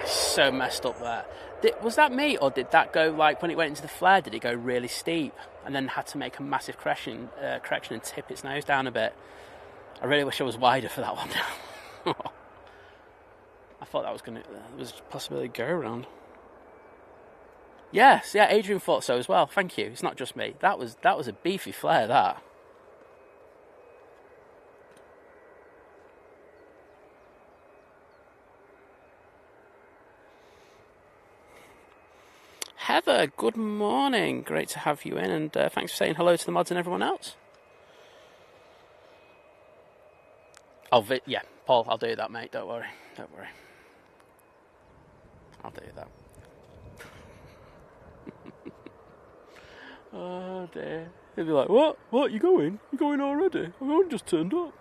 So messed up there. Was that me, or did that go, like, when it went into the flare, did it go really steep and then had to make a massive correction and tip its nose down a bit? I really wish I was wider for that one now. I thought that was possibly a go around. Yes, yeah, Adrian thought so as well. Thank you. It's not just me. That was a beefy flare, that. Heather, good morning. Great to have you in, and thanks for saying hello to the mods and everyone else. Yeah, Paul, I'll do that, mate. Don't worry. I'll do that. Oh dear. He'll be like, what? You going? You going already? I've only just turned up.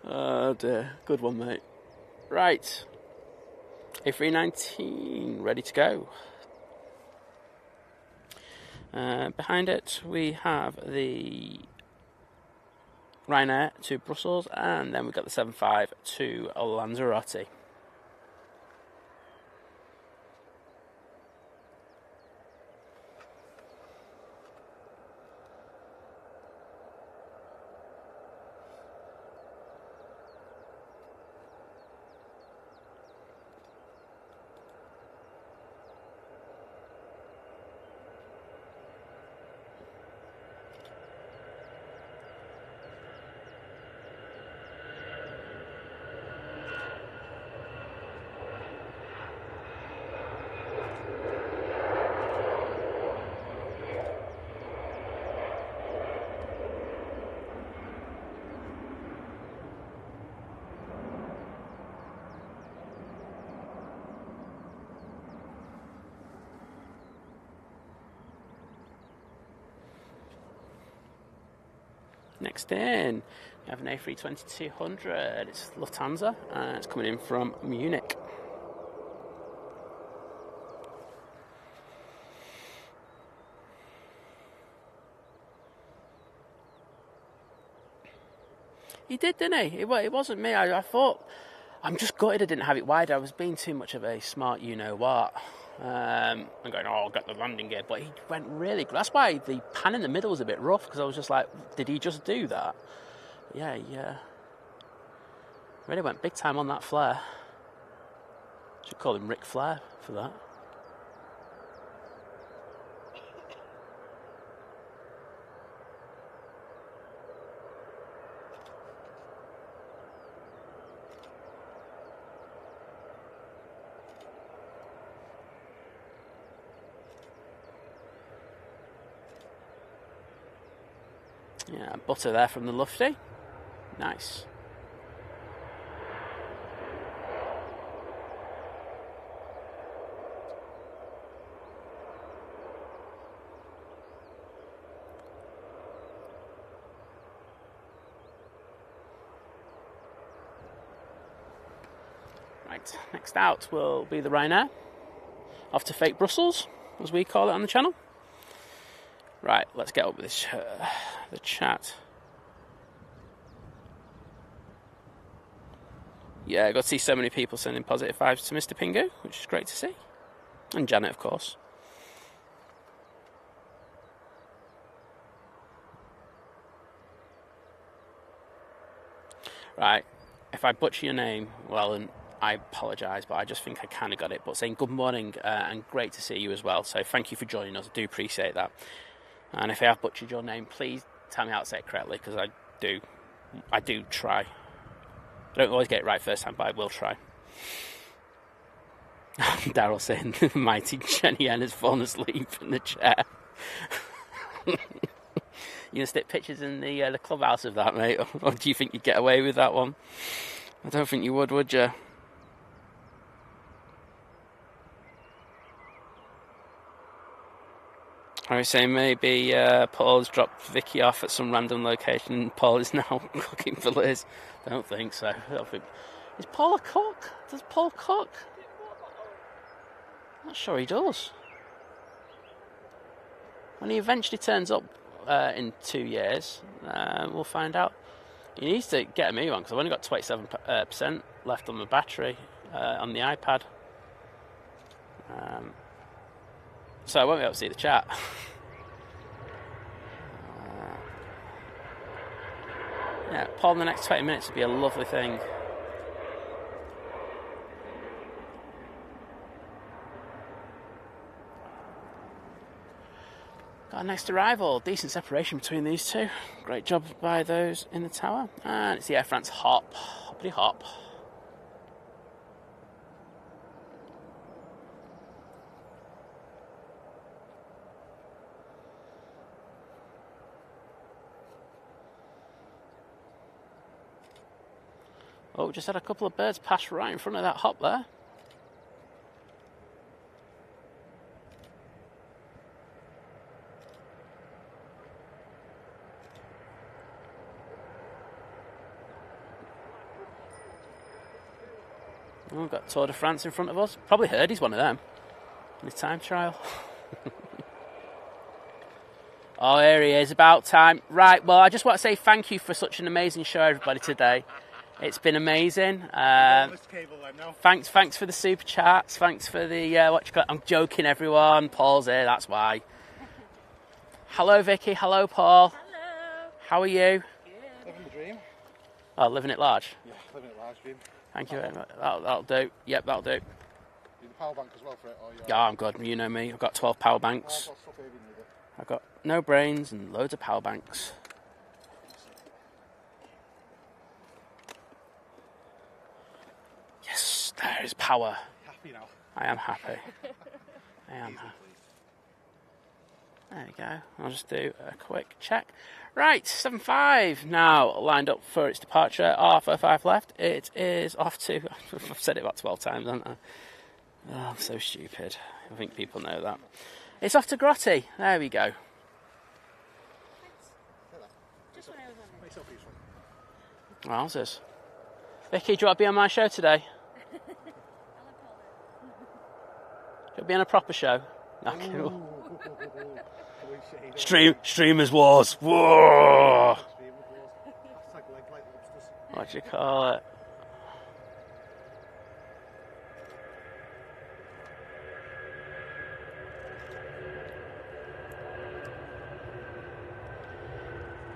Oh dear. Good one, mate. Right. A319, ready to go. Behind it, we have the Ryanair to Brussels, and then we've got the 75 to Lanzarote. Next in, we have an A320-200. It's Lufthansa, and it's coming in from Munich. He did, didn't he? It wasn't me. I thought, I'm just gutted I didn't have it wide. I was being too much of a smart you-know-what. I'm going, oh, I'll get the landing gear. But he went really good. That's why the pan in the middle was a bit rough, because I was just like, did he just do that? Yeah, really went big time on that flare. Should call him Ric Flair for that. Yeah, butter there from the Lufty. Nice. Right, next out will be the Ryanair. Off to fake Brussels, as we call it on the channel. Right, let's get up with this, the chat. Yeah, I got to see so many people sending positive vibes to Mr. Pingu, which is great to see. And Janet, of course. Right, if I butcher your name, well, and I apologise, but I just think I kind of got it. But saying good morning and great to see you as well. So thank you for joining us. I do appreciate that. And if I have butchered your name, please tell me how to say it correctly, because I do try. I don't always get it right first time, but I will try. Daryl saying the mighty Jenny Ann has fallen asleep in the chair. You gonna stick pictures in the clubhouse of that, mate, or do you think you'd get away with that one? I don't think you would you? I was saying maybe Paul's dropped Vicky off at some random location and Paul is now cooking for Liz. I don't think so. Is Paul a cook? Does Paul cook? I'm not sure he does. When he eventually turns up in 2 years, we'll find out. He needs to get a new one, because I've only got 27% left on the battery on the iPad. So I won't be able to see the chat. Yeah, Paul in the next 20 minutes would be a lovely thing. Got a next arrival. Decent separation between these two. Great job by those in the tower. And it's the Air France hop. Hoppity hop. Oh, just had a couple of birds pass right in front of that hop there. Oh, we've got Tour de France in front of us. Probably heard he's one of them in his time trial. Oh, here he is, about time. Right, well, I just want to say thank you for such an amazing show, everybody, today. It's been amazing. Thanks for the super chats. Thanks for the I'm joking, everyone. Paul's here, that's why. Hello, Vicky. Hello, Paul. Hello. How are you? Good. Living the dream. Oh, living it large. Yeah, living it large dream. Thank you very much. That'll do. Yep, that'll do. You need a power bank as well for it? Or Yeah, I'm good. You know me. I've got 12 power banks. I've got no brains and loads of power banks. Yes, there is power. Happy now? I am happy. I am happy. There we go. I'll just do a quick check. Right, 7.5 now lined up for its departure. R45 left. It is off to... I've said it about 12 times, haven't I? Oh, I'm so stupid. I think people know that. It's off to Grotti. There we go. Just when I was on Wowzers. Vicky, do you want to be on my show today? Do you want to be on a proper show? Okay. Streamers Wars. Whoa! What do you call it?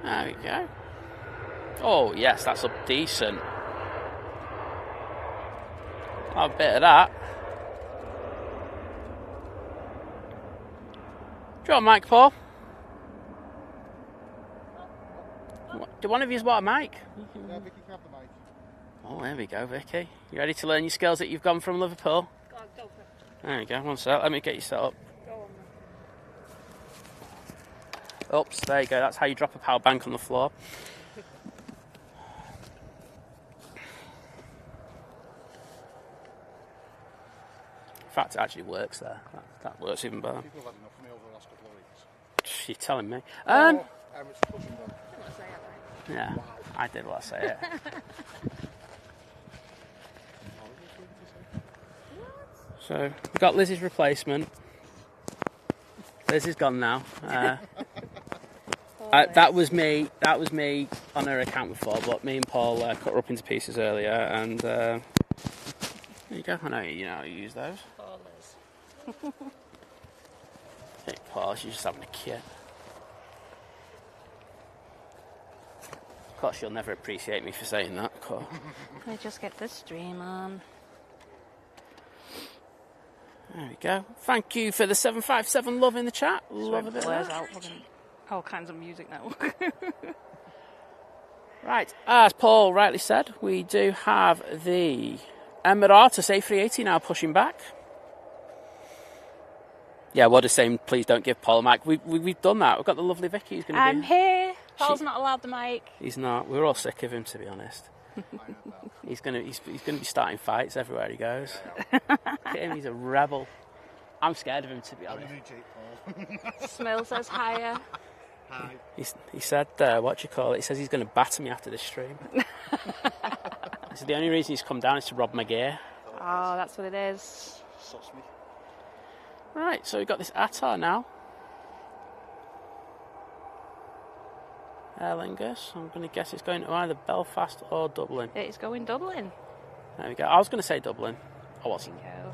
There we go. Oh, yes, that's up decent. A bit of that. Do you want a mic, Paul? Do one of you want a mic? Yeah, Vicky can have the mic. Oh, there we go, Vicky. You ready to learn your skills that you've gone from Liverpool? Go on, go for it. There you go, one sec. Let me get you set up. Go on, then. Oops, there you go. That's how you drop a power bank on the floor. In fact, it actually works there. That works even better. People have had enough of me over the last couple of weeks. You're telling me. Emirates pushing them. I didn't say it, right? Yeah, I did what I say it. So, we've got Lizz's replacement. Liz is gone now. That was me on her account before, but me and Paul cut her up into pieces earlier, and there you go. I know you know how to use those. Poor Liz. Hey, Paul, she's just having a kid. Of course, she'll never appreciate me for saying that. Cool. Can I just get this stream on? There we go. Thank you for the 757 love in the chat. Love a bit of Blares that. out all kinds of music now. Right, as Paul rightly said, we do have the Emirates A380 now pushing back. Yeah, we're just saying, please don't give Paul a mic. We've done that. We've got the lovely Vicky who's going to be... I'm here. Paul's not allowed the mic. He's not. We're all sick of him, to be honest. He's gonna be starting fights everywhere he goes. Look at him, he's a rebel. I'm scared of him, to be honest. Smil says hiya. Hi. He said, what do you call it? He says he's going to batter me after this stream. He said the only reason he's come down is to rob my gear. Oh, that's what it is. Suss me. Right, so we've got this Etihad now. Aer Lingus. I'm going to guess it's going to either Belfast or Dublin. It's going Dublin. There we go. I was going to say Dublin. I wasn't. Go.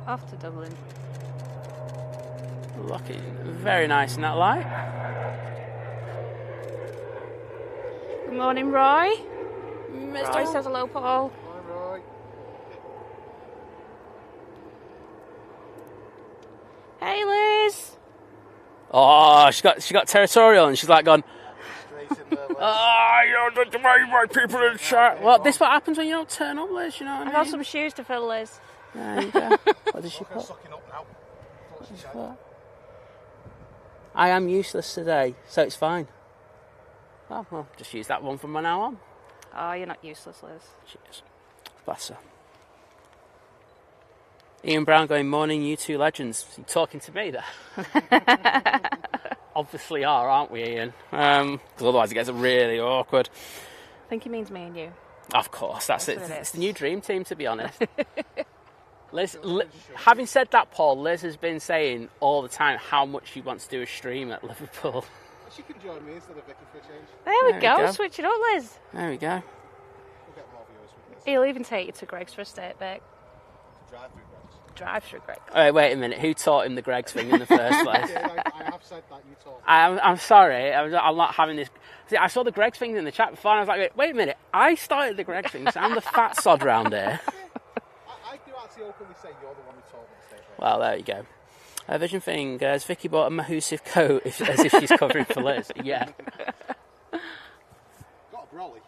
Off to Dublin. Looking very nice in that light. Good morning, Roy. Mr. Roy says hello, Paul. Hi, Roy. Hey, Liz. Oh, she got territorial and she's like gone, Straight in there, Liz. you don't my people in the chat. Well, this is what happens when you don't turn up, Liz, you know what I I mean? got some shoes to fill, Liz. There you go. What did she Look, I'm put? sucking up now. Thought she said. I am useless today, so it's fine. Oh, well, just use that one from now on. Oh, you're not useless, Liz. Cheers. Bless her. Ian Brown going, morning, you two legends. You talking to me there? Obviously are, aren't we, Ian? Because otherwise it gets really awkward. I think he means me and you. Of course, that's it. what it It's is. the new dream team, to be honest. Liz, having said that, Paul, Liz has been saying all the time how much she wants to do a stream at Liverpool. She can join me instead of Vicky for a change. There we go. go. Switch it up, Liz. There we go. We'll get more viewers with this. He'll even take you to Greg's for a steak bake. Drive through Greg's. Drive through Greg. Wait a minute. Who taught him the Greg's thing in the first place? Yeah, I have said that, you told me. I'm sorry. I'm not having this. See, I saw the Greg's thing in the chat before, and I was like, wait a minute. I started the Greg's thing, so I'm the fat sod round here. I do actually openly say you're the one who told me to stay there. Well, there you go. Vision thing. Has Vicky bought a Mahusive coat as if she's covering for Liz? Yeah. Got a brolly.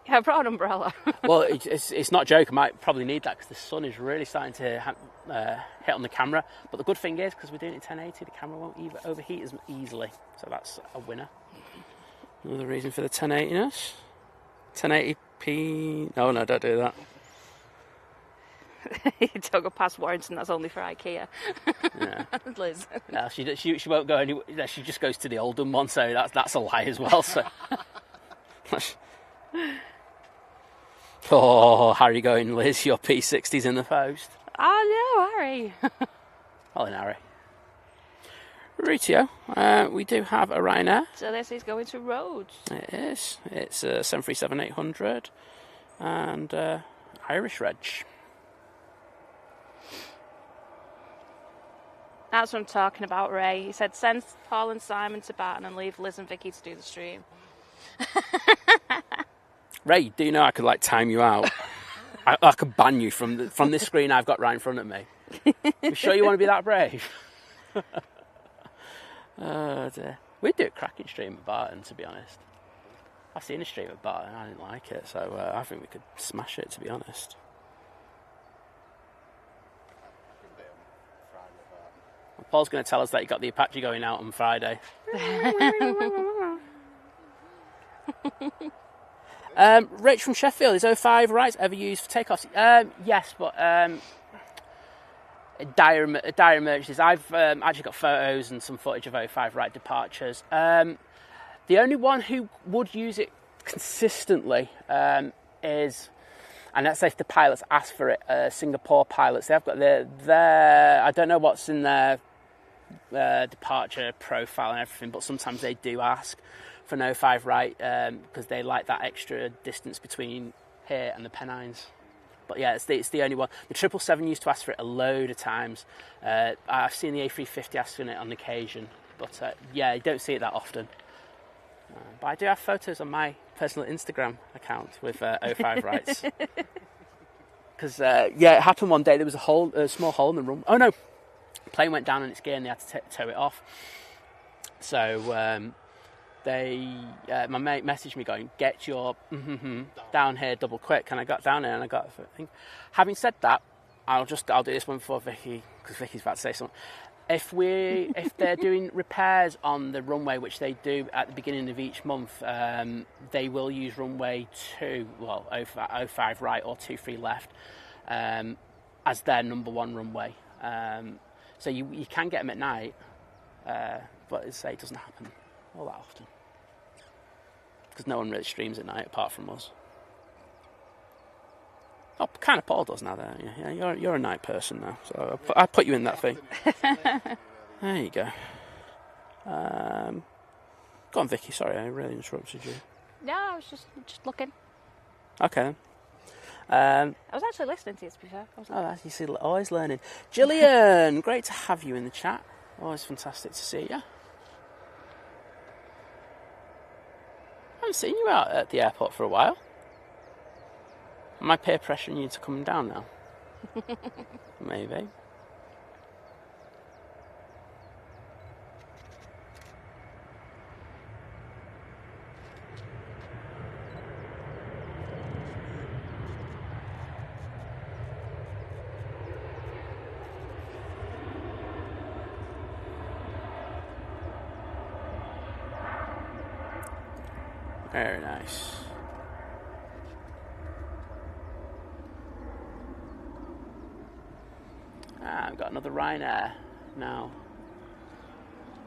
Yeah, I brought an umbrella. Well, it's not a joke. I might probably need that because the sun is really starting to hit on the camera. But the good thing is, because we're doing it 1080, the camera won't overheat as easily. So that's a winner. Another reason for the 1080ness. 1080p. No, don't do that. You took a past Warrington, that's only for IKEA. Yeah. Liz. No, she won't go anywhere. She just goes to the Oldham one, so that's a lie as well. So Oh, Harry going, Liz, your P60's in the post. Oh no, Harry. Well then, Harry. Rightio, we do have a Ryanair. So this is going to Rhodes. It is. It's a 737-800 and Irish reg. That's what I'm talking about, Ray. He said, send Paul and Simon to Barton and leave Liz and Vicky to do the stream. Ray, do you know I could time you out? I could ban you from this screen I've got right in front of me. You sure you want to be that brave? Oh dear. We'd do a cracking stream at Barton, to be honest. I've seen a stream at Barton, I didn't like it, so I think we could smash it, to be honest. Paul's going to tell us that he got the Apache going out on Friday. Rich from Sheffield, is 05 rights ever used for takeoffs? Yes, but dire emergencies. I've actually got photos and some footage of 05 right departures. The only one who would use it consistently is, and that's if the pilots ask for it, Singapore pilots. They've got their I don't know what's in their departure profile and everything, but sometimes they do ask for an 05 right because they like that extra distance between here and the Pennines. But yeah, it's the only one. The 777 used to ask for it a load of times. I've seen the A350 asking it on occasion, but yeah, you don't see it that often. But I do have photos on my personal Instagram account with 05 rights. Because yeah, it happened one day. There was a small hole in the room. Oh no, the plane went down on its gear and they had to tow it off. So my mate messaged me going, get your down here double quick, and I got down there and I got the thing. Having said that, I'll do this one for Vicky, because Vicky's about to say something. If they're doing repairs on the runway, which they do at the beginning of each month, they will use runway 2, well, 05 right or 23 left, as their number one runway. So you can get them at night, but as I say, it doesn't happen all that often. Because no one really streams at night apart from us. Oh, kind of Paul does now, don't you? Yeah, you're a night person now, so I put you in that thing. There you go. Go on, Vicky. Sorry, I really interrupted you. No, I was just looking. Okay. I was actually listening to you, to be fair. You see, always learning. Gillian, great to have you in the chat. Always fantastic to see you. I haven't seen you out at the airport for a while. Am I peer pressuring you to come down now? Maybe. Very nice. I've got another Ryanair now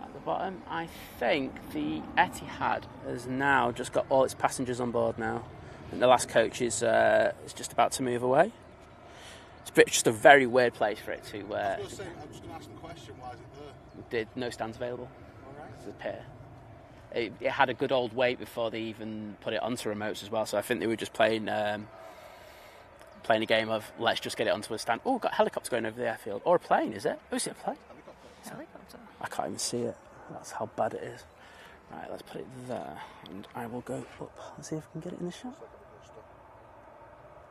at the bottom. I think the Etihad has now just got all its passengers on board now. And the last coach is just about to move away. It's just a very weird place for it to... I'm just going to ask the question, why is it there? No stands available. All right. It's a pier. It had a good old wait before they even put it onto remotes as well, so I think they were just playing a game of let's just get it onto a stand. Oh, got a helicopter going over the airfield. Or a plane, is it? Oh, is it a plane? Helicopter. I can't even see it. That's how bad it is. Right, let's put it there, and I will go up and see if I can get it in the shot.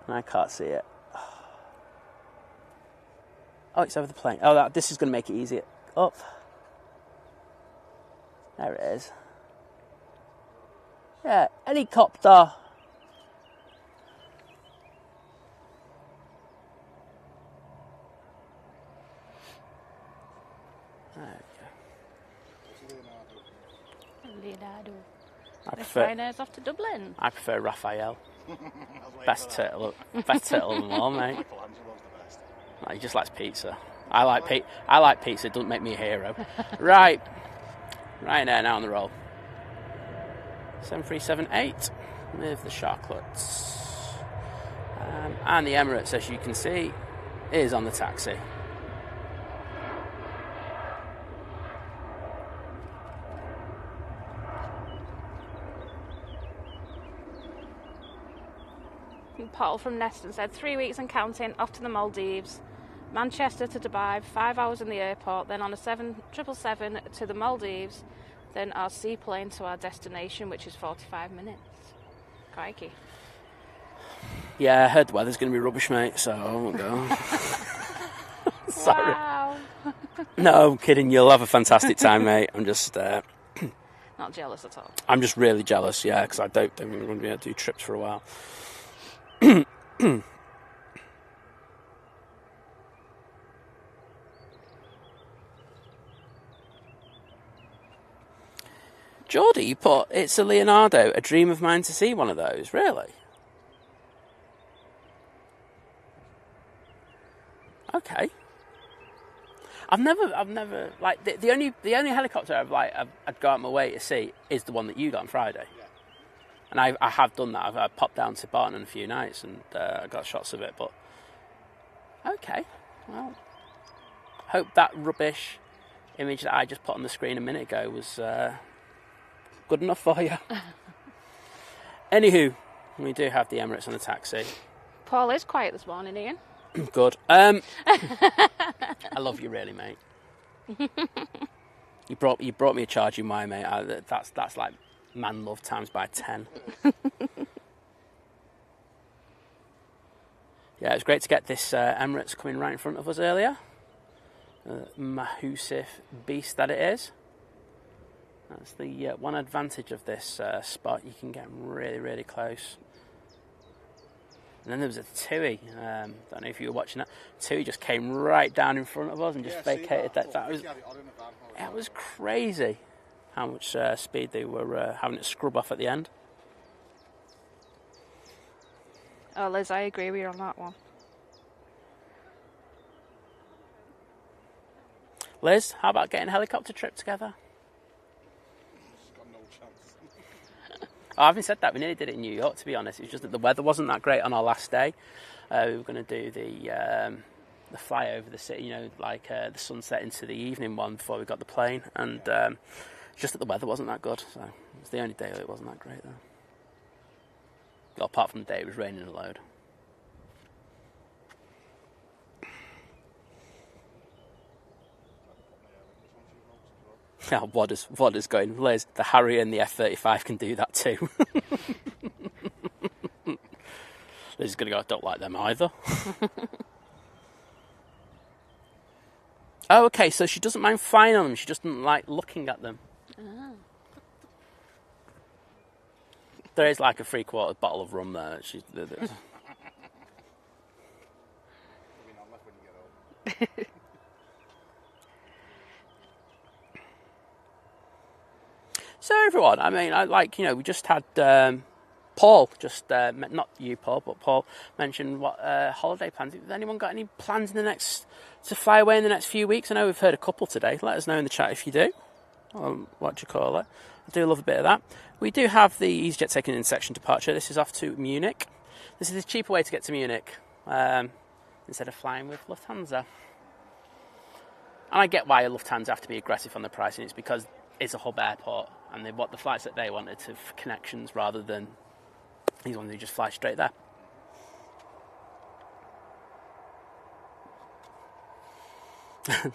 I can't see it. Oh, it's over the plane. Oh, this is going to make it easier. Up. There it is. Yeah, helicopter. There we go. Leonardo. I This prefer. Ryanair's off to Dublin. I prefer Raphael. Best turtle of them all, mate. Michelangelo's the best. No, he just likes pizza. I like pizza. It doesn't make me a hero. Right. Ryanair now on the roll. 737-8. with the chocolates. And the Emirates, as you can see, is on the taxi. Paul from Neston said 3 weeks and counting, off to the Maldives. Manchester to Dubai, 5 hours in the airport, then on a 777 to the Maldives, then our seaplane to our destination, which is 45 minutes. Crikey. Yeah, I heard the weather's going to be rubbish, mate, so I won't go. Sorry. Wow. No, I'm kidding. You'll have a fantastic time, mate. I'm just... Not jealous at all. I'm just really jealous, yeah, because I don't think we're going to be able to do trips for a while. Geordie, you put, it's a Leonardo, a dream of mine to see one of those, really? Okay. I've never like the only helicopter I'd go out my way to see is the one that you got on Friday, and I have done that. I've popped down to Barton a few nights and I got shots of it. But okay, well, hope that rubbish image that I just put on the screen a minute ago was good enough for you. Anywho, we do have the Emirates on the taxi. Paul is quiet this morning, Ian. Good. I love you, really, mate. You brought me a charging wire, mate. That's like man love times by 10. Yeah, it was great to get this Emirates coming right in front of us earlier. Mahoosive beast that it is. That's the one advantage of this spot. You can get really, really close. And then there was a Tui. Don't know if you were watching that. Tui just came right down in front of us and just vacated that. It was crazy how much speed they were having to scrub off at the end. Oh, Liz, I agree with you on that one. Liz, how about getting a helicopter trip together? I haven't said that. We nearly did it in New York, to be honest. It was just that the weather wasn't that great on our last day. We were going to do the fly over the city, you know, like the sunset into the evening one before we got the plane. And just that the weather wasn't that good. So it was the only day that it wasn't that great, though. Well, apart from the day it was raining a load. Now, what is going? Liz, the Harrier and the F-35 can do that too. Liz is going to go, I don't like them either. Oh, okay, so she doesn't mind flying on them, she just doesn't like looking at them. Oh. There is like a 3/4 bottle of rum there. So everyone, I mean, we just had Paul, not you, Paul, but Paul mentioned what holiday plans. Has anyone got any plans to fly away in the next few weeks? I know we've heard a couple today. Let us know in the chat if you do. What do you call it? I do love a bit of that. We do have the EasyJet taking in section departure. This is off to Munich. This is a cheaper way to get to Munich instead of flying with Lufthansa. And I get why Lufthansa have to be aggressive on the pricing. It's because it's a hub airport, and they want the flights that they wanted to connections rather than these ones who just fly straight there.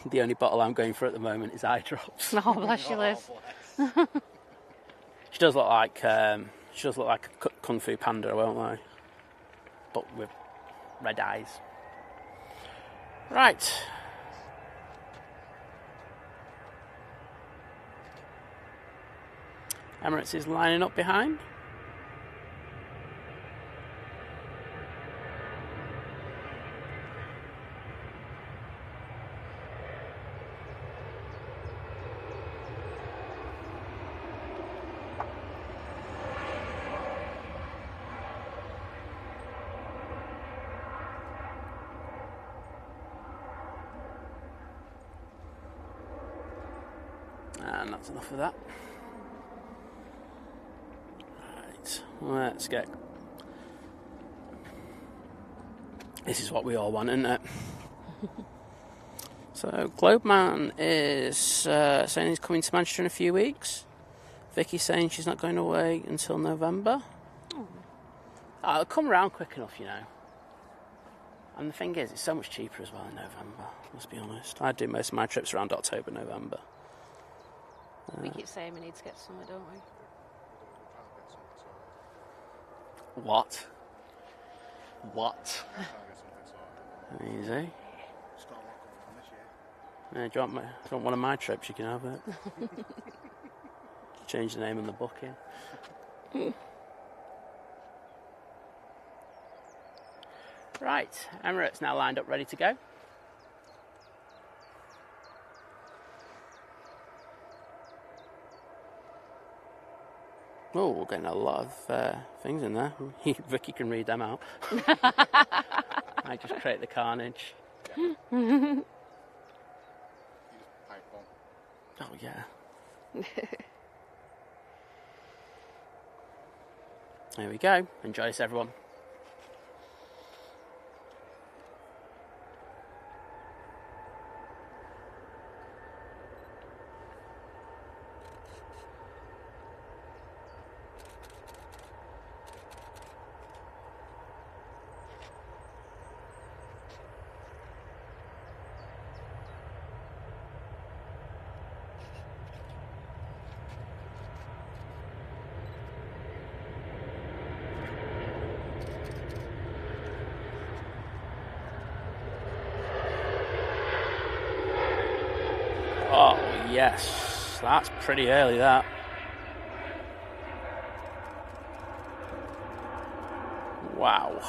The only bottle I'm going for at the moment is eye drops. Oh, bless you, Liz. She does look like a Kung Fu Panda, won't I? But with red eyes. Right. Emirates is lining up behind. And that's enough of that. Let's get... This is what we all want, isn't it? So, Globeman is saying he's coming to Manchester in a few weeks. Vicky's saying she's not going away until November. Oh. It'll come around quick enough, you know. And the thing is, it's so much cheaper as well in November, let's be honest. I do most of my trips around October, November. We keep saying we need to get somewhere, don't we? What? Easy. Yeah, do you want one of my trips? You can have it. Change the name on the booking. Right, Emirates now lined up, ready to go. Oh, we're getting a lot of things in there. Vicky can read them out. I just create the carnage. Oh, yeah. There we go. Enjoy this, everyone. Oh, yes. That's pretty early, that. Wow.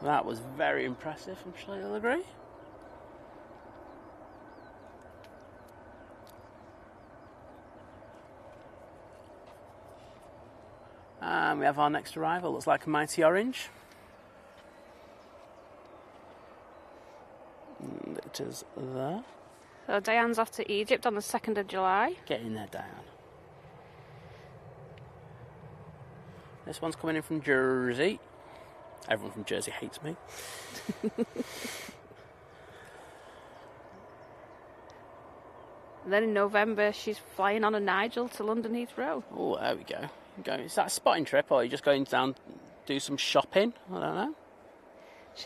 That was very impressive, I'm sure you'll agree. And we have our next arrival. Looks like a mighty orange. And it is there. So Diane's off to Egypt on the 2nd of July. Get in there, Diane. This one's coming in from Jersey. Everyone from Jersey hates me. And then in November, she's flying on a Nigel to London Heathrow. Oh, there we go. Is that a spotting trip, or are you just going down do some shopping? I don't know.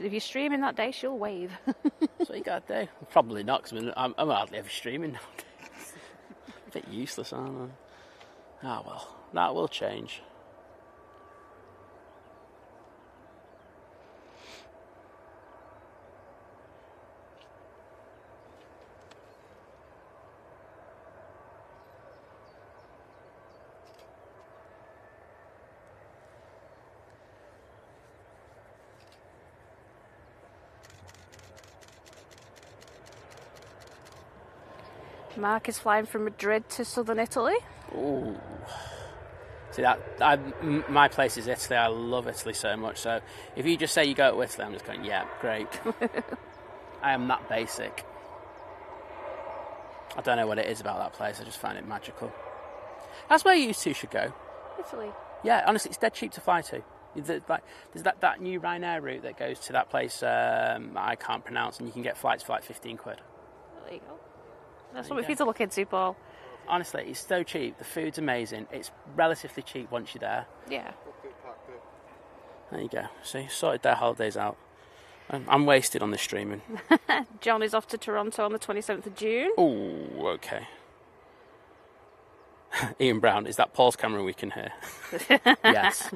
If you're streaming that day, she'll wave. That's what you got to do. Probably not, because I'm hardly ever streaming nowadays. A bit useless, aren't I? Ah, well, that will change. Mark is flying from Madrid to southern Italy. Ooh. See, my place is Italy. I love Italy so much. So if you just say you go to Italy, I'm just going, yeah, great. I am that basic. I don't know what it is about that place. I just find it magical. That's where you two should go. Italy? Yeah, honestly, it's dead cheap to fly to. There's that new Ryanair route that goes to that place I can't pronounce, and you can get flights for like 15 quid. There you go. That's something for you to look into, Paul. Honestly, it's so cheap. The food's amazing. It's relatively cheap once you're there. Yeah. There you go. See, sorted their holidays out. I'm wasted on this streaming. John is off to Toronto on the 27th of June. Oh, okay. Ian Brown, is that Paul's camera we can hear? Yes.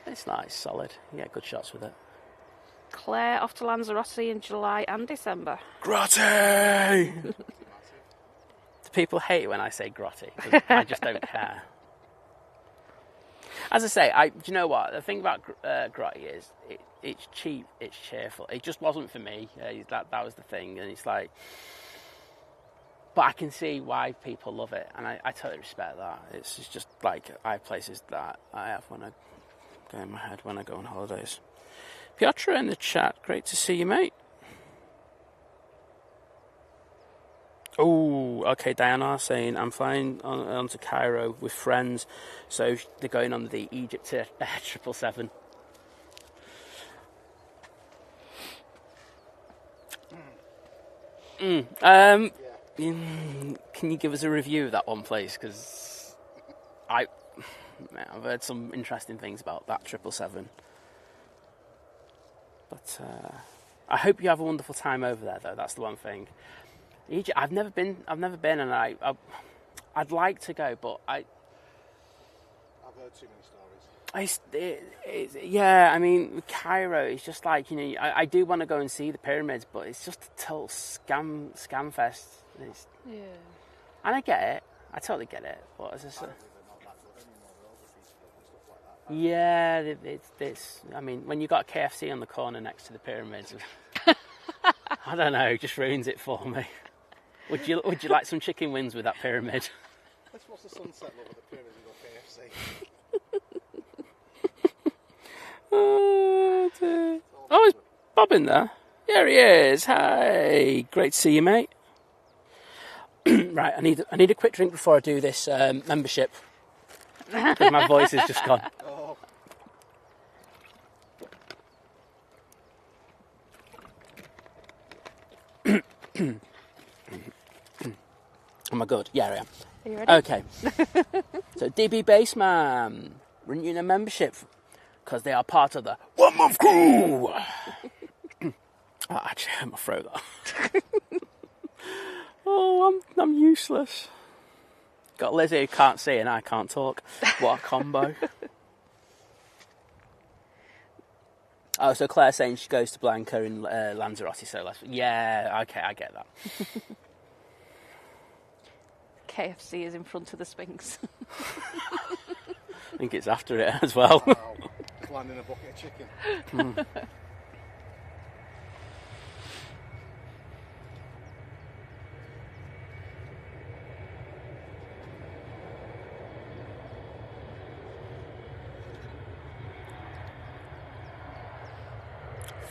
It's nice, solid. You get good shots with it. Claire off to Lanzarote in July and December. Grotty! Do people hate it when I say grotty? I just don't care. As I say, do you know what? The thing about grotty is it's cheap, it's cheerful. It just wasn't for me. That was the thing. And it's like... But I can see why people love it. And I totally respect that. It's just like, I have places that I have when I go in my head when I go on holidays. Piotr in the chat. Great to see you, mate. Oh, okay. Diana saying I'm flying on to Cairo with friends, so they're going on the Egypt 777. Can you give us a review of that one, please? Because I've heard some interesting things about that 777. But I hope you have a wonderful time over there, though. That's the one thing. Egypt, I've never been, and I'd like to go, but I've heard too many stories. Yeah, I mean, Cairo is just like, you know, I do want to go and see the pyramids, but it's just a total scam fest. Yeah. And I get it. I totally get it. But as I said, yeah, it's. I mean, when you got a KFC on the corner next to the pyramids, I don't know, it just ruins it for me. Would you like some chicken wings with that pyramid? Let's watch the sunset look at the pyramid and go KFC. Oh, dear. Oh, is Bob in there? There he is. Hi, great to see you, mate. Right, I need a quick drink before I do this membership because my voice is just gone. Oh. Am I good? Yeah, I am. Are you ready? Okay. So DB Baseman renewing a membership because they are part of the 1 month crew. Oh, actually, hurt my throat. Oh, I'm useless. Got Lizzie who can't see and I can't talk. What a combo. Oh, so Claire's saying she goes to Blanca in Lanzarote, so yeah, okay, I get that. KFC is in front of the Sphinx. I think it's after it as well. Wow. Landing a bucket of chicken.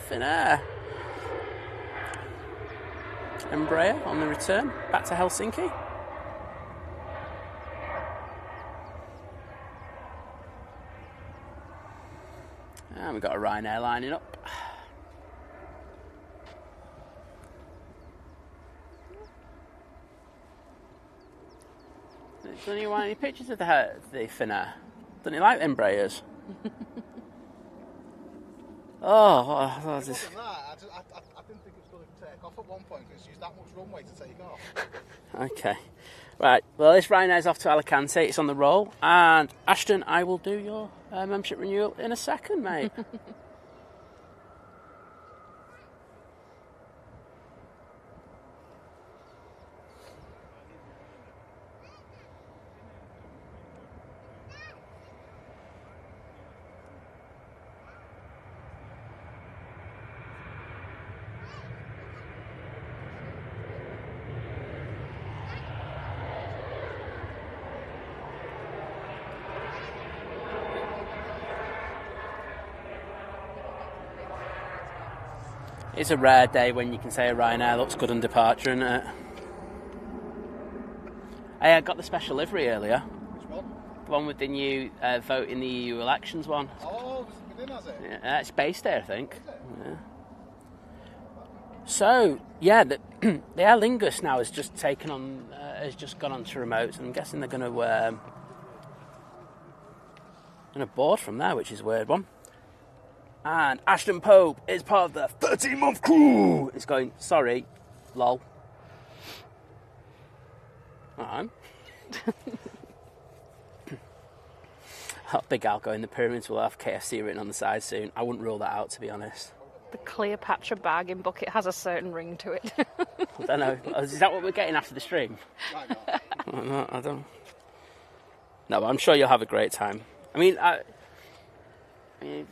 Finnair. Embraer on the return back to Helsinki. And we've got a Ryanair lining up. Don't you want any pictures of the Finnair? Don't you like Embraers? Oh, It wasn't that. I didn't think it was going to take off at one point because it's used that much runway to take off. okay. Right, well, this Ryanair's off to Alicante. It's on the roll. And Ashton, I will do your membership renewal in a second, mate. It's a rare day when you can say a Ryanair looks good on departure, isn't it? Hey, I got the special livery earlier. Which one? The one with the new vote in the EU elections one. Oh, within, has it? Yeah, it's based there, I think. Is it? Yeah. So, yeah, the Air Lingus now has just taken on, has just gone on to remotes, and I'm guessing they're going to board from there, which is a weird one. And Ashton Pope is part of the 13-month crew. It's going, sorry, lol. Alright. Big Al going, the pyramids will have KFC written on the side soon. I wouldn't rule that out, to be honest. The Cleopatra bargain bucket has a certain ring to it. I don't know. Is that what we're getting after the stream? Right, I don't. No, but I'm sure you'll have a great time. I mean,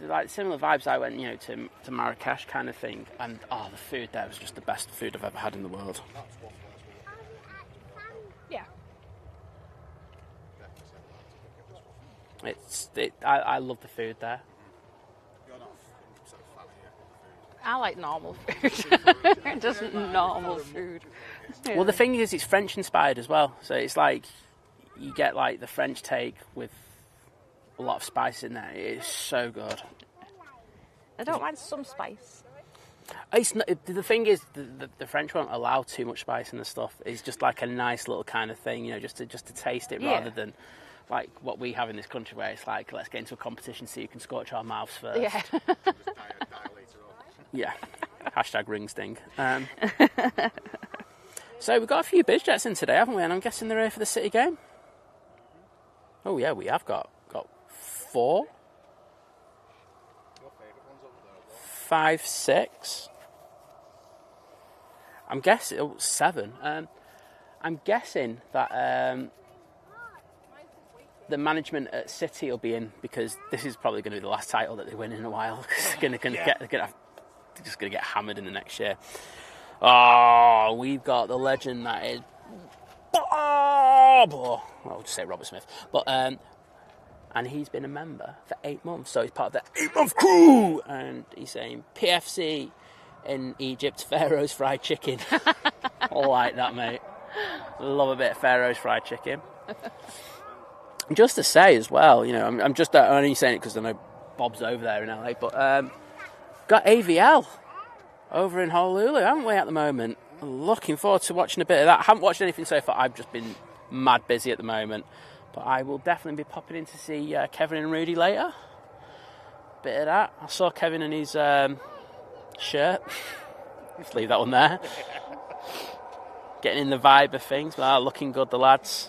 like similar vibes. I went, to Marrakesh kind of thing, and the food there was just the best food I've ever had in the world. That's one place we Yeah. definitely said that. I love the food there. You're not 100% fan, are you? I like normal food. Just normal food. Yeah. Well, the thing is, it's French inspired as well. So it's like you get like the French take with a lot of spice in there. It's so good. I don't mind some spice. It's not, the thing is, the French won't allow too much spice in the stuff. It's just like a nice little kind of thing, you know, just to taste it, rather than like what we have in this country, where it's like, let's get into a competition so you can scorch our mouths first. Yeah. Yeah. Hashtag ring sting. So we've got a few biz jets in today, haven't we? And I'm guessing they're here for the City game. Oh yeah, we have got 4. 5, 6. I'm guessing 7. I'm guessing that the management at City will be in, because this is probably going to be the last title that they win in a while. They're just going to get hammered in the next year. Oh, we've got the legend that is Bob. I'll just say Robert Smith, but and he's been a member for 8 months, so he's part of the 8-month crew. And he's saying PFC in Egypt, Pharaoh's fried chicken. I like that, mate. Love a bit of Pharaoh's fried chicken. Just to say as well, you know, I'm just only saying it because I know Bob's over there in LA, but got AVL over in Honolulu, haven't we, at the moment? Looking forward to watching a bit of that. I haven't watched anything so far. I've just been mad busy at the moment. But I will definitely be popping in to see Kevin and Rudy later. Bit of that. I saw Kevin in his shirt. Just leave that one there. Getting in the vibe of things. But looking good, the lads.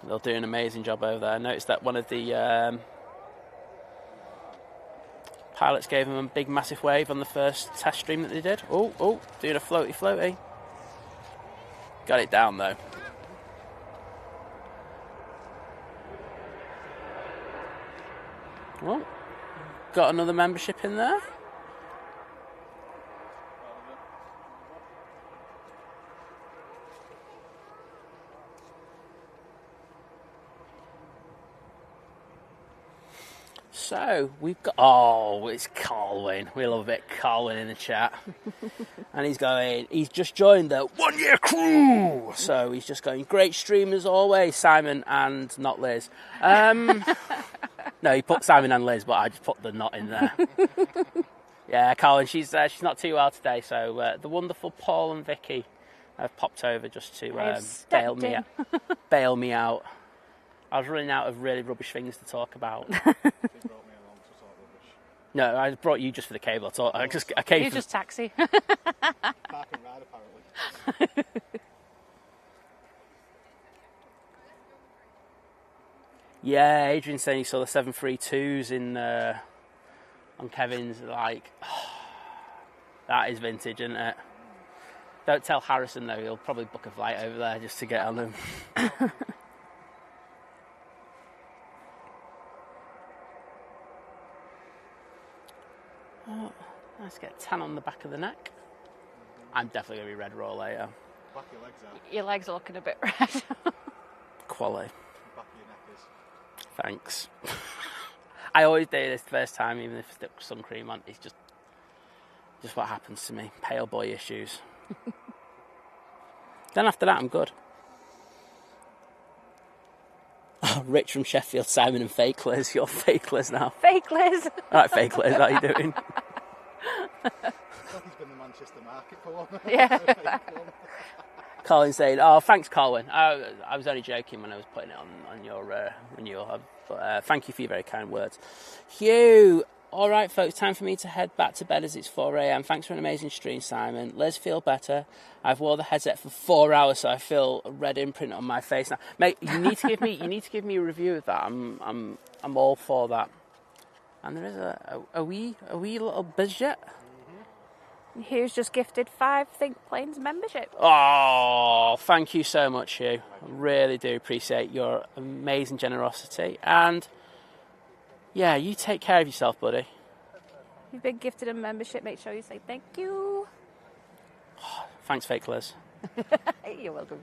They'll do an amazing job over there. I noticed that one of the pilots gave them a big, massive wave on the first test stream that they did. Oh, doing a floaty. Got it down though. Well, got another membership in there. So we've got, it's Carlwyn. We love a bit of Carlwyn in the chat. And he's just joined the 1 year crew. So he's just going, great stream as always, Simon and not Liz. No, he put Simon and Liz, but I just put the not in there. Yeah, Carlwyn, she's not too well today. So the wonderful Paul and Vicky have popped over just to bail me out. I was running out of really rubbish things to talk about. No, I brought you just for the cable. I came. You just taxi. Park and ride, apparently. Yeah, Adrian saying he saw the 732s in on Kevin's. Like, that is vintage, isn't it? Don't tell Harrison though; he'll probably book a flight over there just to get on them. Oh, nice, get a tan on the back of the neck. I'm definitely going to be red raw later. Back your legs out. Your legs are looking a bit red. Quality. Back of your neck is. Thanks. I always do this the first time, even if I stick sun cream on. It's just what happens to me. Pale boy issues. Then after that, I'm good. Oh, Rich from Sheffield, Simon and Fake Liz. You're Fake Liz now. Fake Liz. All right, Fake Liz, how are you doing? I think he's been in the Manchester market for one. Yeah. Colin saying, oh, thanks, Colin. I was only joking when I was putting it on your renewal. But thank you for your very kind words. Hugh, all right, folks, time for me to head back to bed as it's 4 a.m. Thanks for an amazing stream, Simon. Liz, feel better. I've wore the headset for 4 hours, so I feel a red imprint on my face now. Mate, you need to give me a review of that. I'm all for that. And there is a wee little bizjet. Hugh's just gifted 5 Think Planes membership. Oh, thank you so much, Hugh. I really do appreciate your amazing generosity. And yeah, you take care of yourself, buddy. You've been gifted a membership. Make sure you say thank you. Oh, thanks, Fake Liz. You're welcome.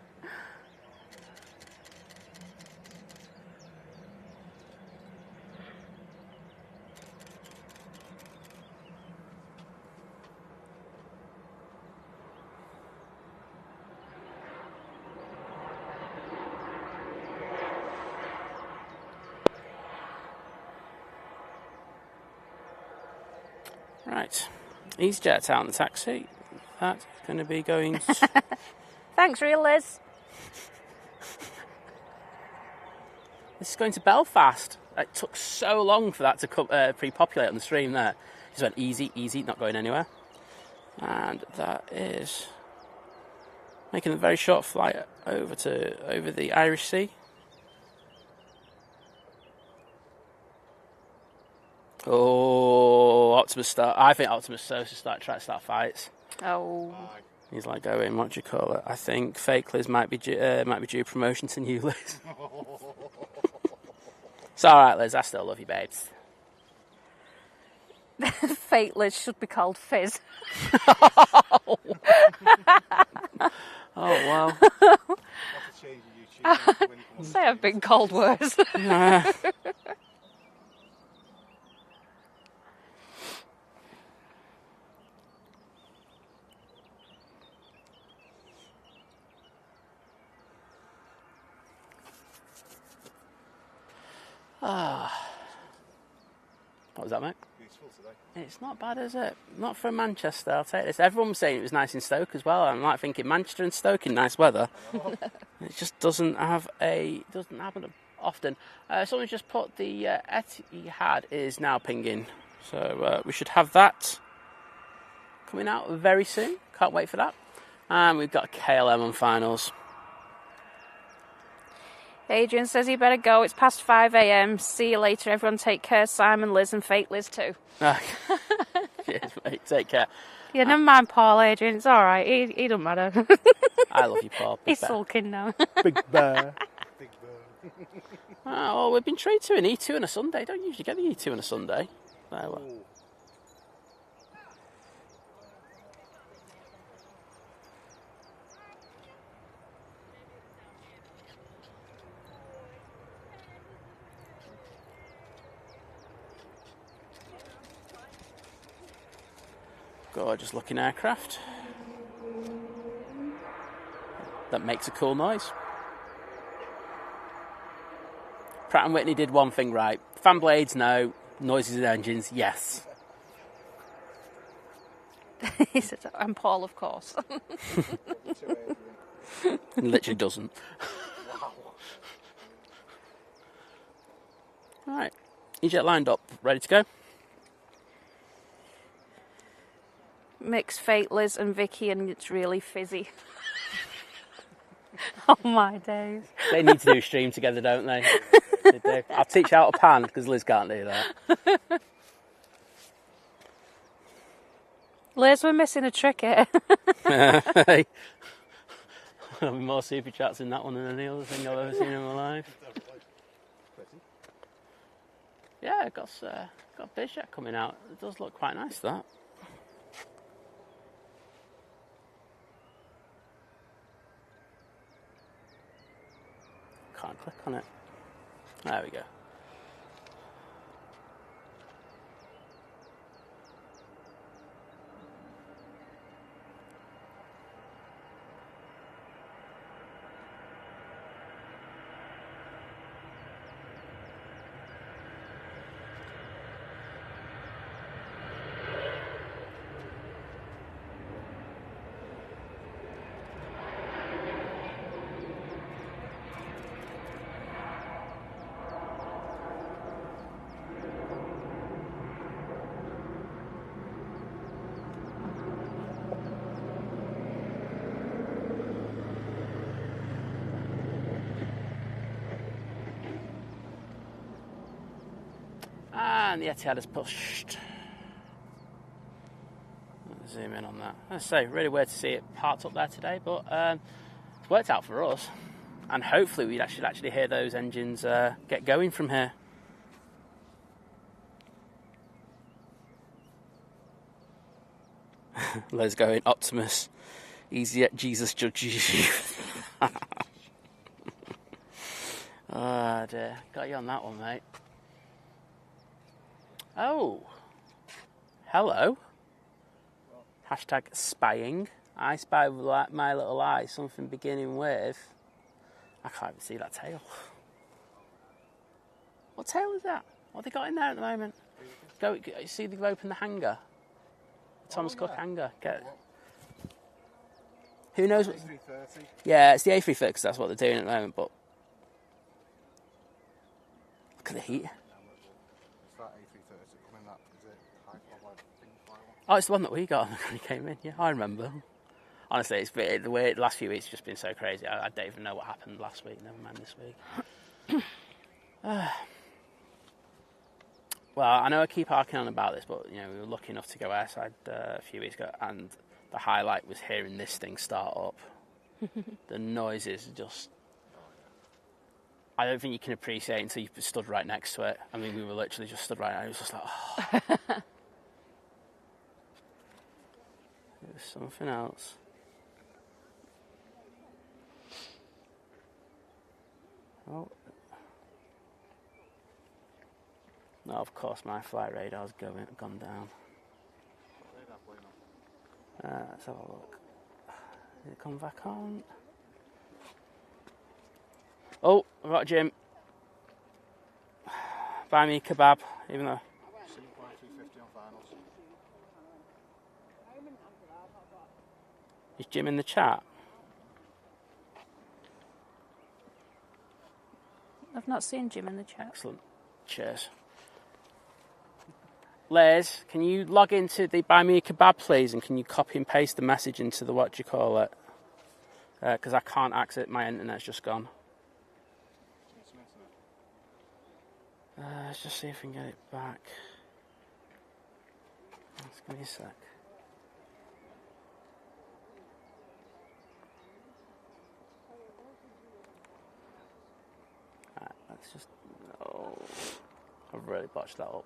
Right, EasyJet's out in the taxi. That's going to be going... Thanks, real Liz. This is going to Belfast. It took so long for that to pre-populate on the stream there. Just went easy, easy, not going anywhere. And that is making a very short flight over the Irish Sea. Oh, Optimus start. I think Optimus so to try to start fights. Oh. He's like going, what do you call it? I think fake Liz might be due promotion to new Liz. It's all right, Liz. I still love you, babes. Fake Liz should be called Fizz. Oh wow. Say I've been called worse. What was that, mate? Beautiful today. It's not bad, is it? Not for Manchester, I'll take this. Everyone was saying it was nice in Stoke as well. I'm like thinking Manchester and Stoke in nice weather. It just doesn't happen often. Someone just put the Etihad is now pinging. So we should have that coming out very soon. Can't wait for that. And we've got a KLM on finals. Adrian says you better go. It's past 5 a.m. See you later. Everyone take care. Simon, Liz and fake Liz too. Cheers, mate. Take care. Yeah, never mind Paul, Adrian. It's all right. He don't matter. I love you, Paul. He's sulking now. Big bear. Big burn. Oh, we've been treated to an E2 on a Sunday. Don't usually get the E2 on a Sunday. So, gorgeous looking aircraft that makes a cool noise. Pratt & Whitney did one thing right. Fan blades, no. Noises and engines, yes. He said, and Paul, of course. It literally doesn't. Wow. Right. EasyJet lined up, ready to go? Mix fake Liz and Vicky and it's really fizzy. Oh my days. They need to do a stream together, don't they? They do. I'll teach you how to pan because Liz can't do that. Liz, we're missing a trick here. Hey. There'll be more super chats in that one than any other thing I've ever seen in my life. Yeah, got BizJet coming out. It does look quite nice, that. Can't click on it. There we go. And the Etihad has pushed. Let's zoom in on that. I say, really weird to see it parked up there today, but it's worked out for us. And hopefully we should actually hear those engines get going from here. Let's go in Optimus. EasyJet, Jesus judges you. Oh dear, got you on that one, mate. Oh, hello. Hashtag spying. I spy with my little eye, something beginning with... I can't even see that tail. What tail is that? What have they got in there at the moment? Go see they've opened the hangar. Thomas Cook hangar. Who knows? A330. Yeah, it's the A330 because that's what they're doing at the moment. But look at the heat. It's that A330 coming that, is it high flight thing fly one? Oh, it's the one that we got when he came in. Yeah, I remember. Honestly, it's been, the last few weeks have just been so crazy. I don't even know what happened last week. Never mind this week. Well, I know I keep harking on about this, but we were lucky enough to go airside a few weeks ago, and the highlight was hearing this thing start up. The noises just... I don't think you can appreciate it until you stood right next to it. I mean, we were literally just stood right next. It was just like, oh. It was something else. Oh. No, of course, my flight radar's gone down. Let's have a look. Did it come back on? Oh, I've got a gym. Buy me a kebab, even though... 250 on finals. Is Jim in the chat? I've not seen Jim in the chat. Excellent. Cheers. Liz, can you log into the Buy Me a Kebab, please, and can you copy and paste the message into the because I can't access it, my internet's just gone. Let's just see if we can get it back. Just give me a sec. Right, let's just... Oh, I've really botched that up.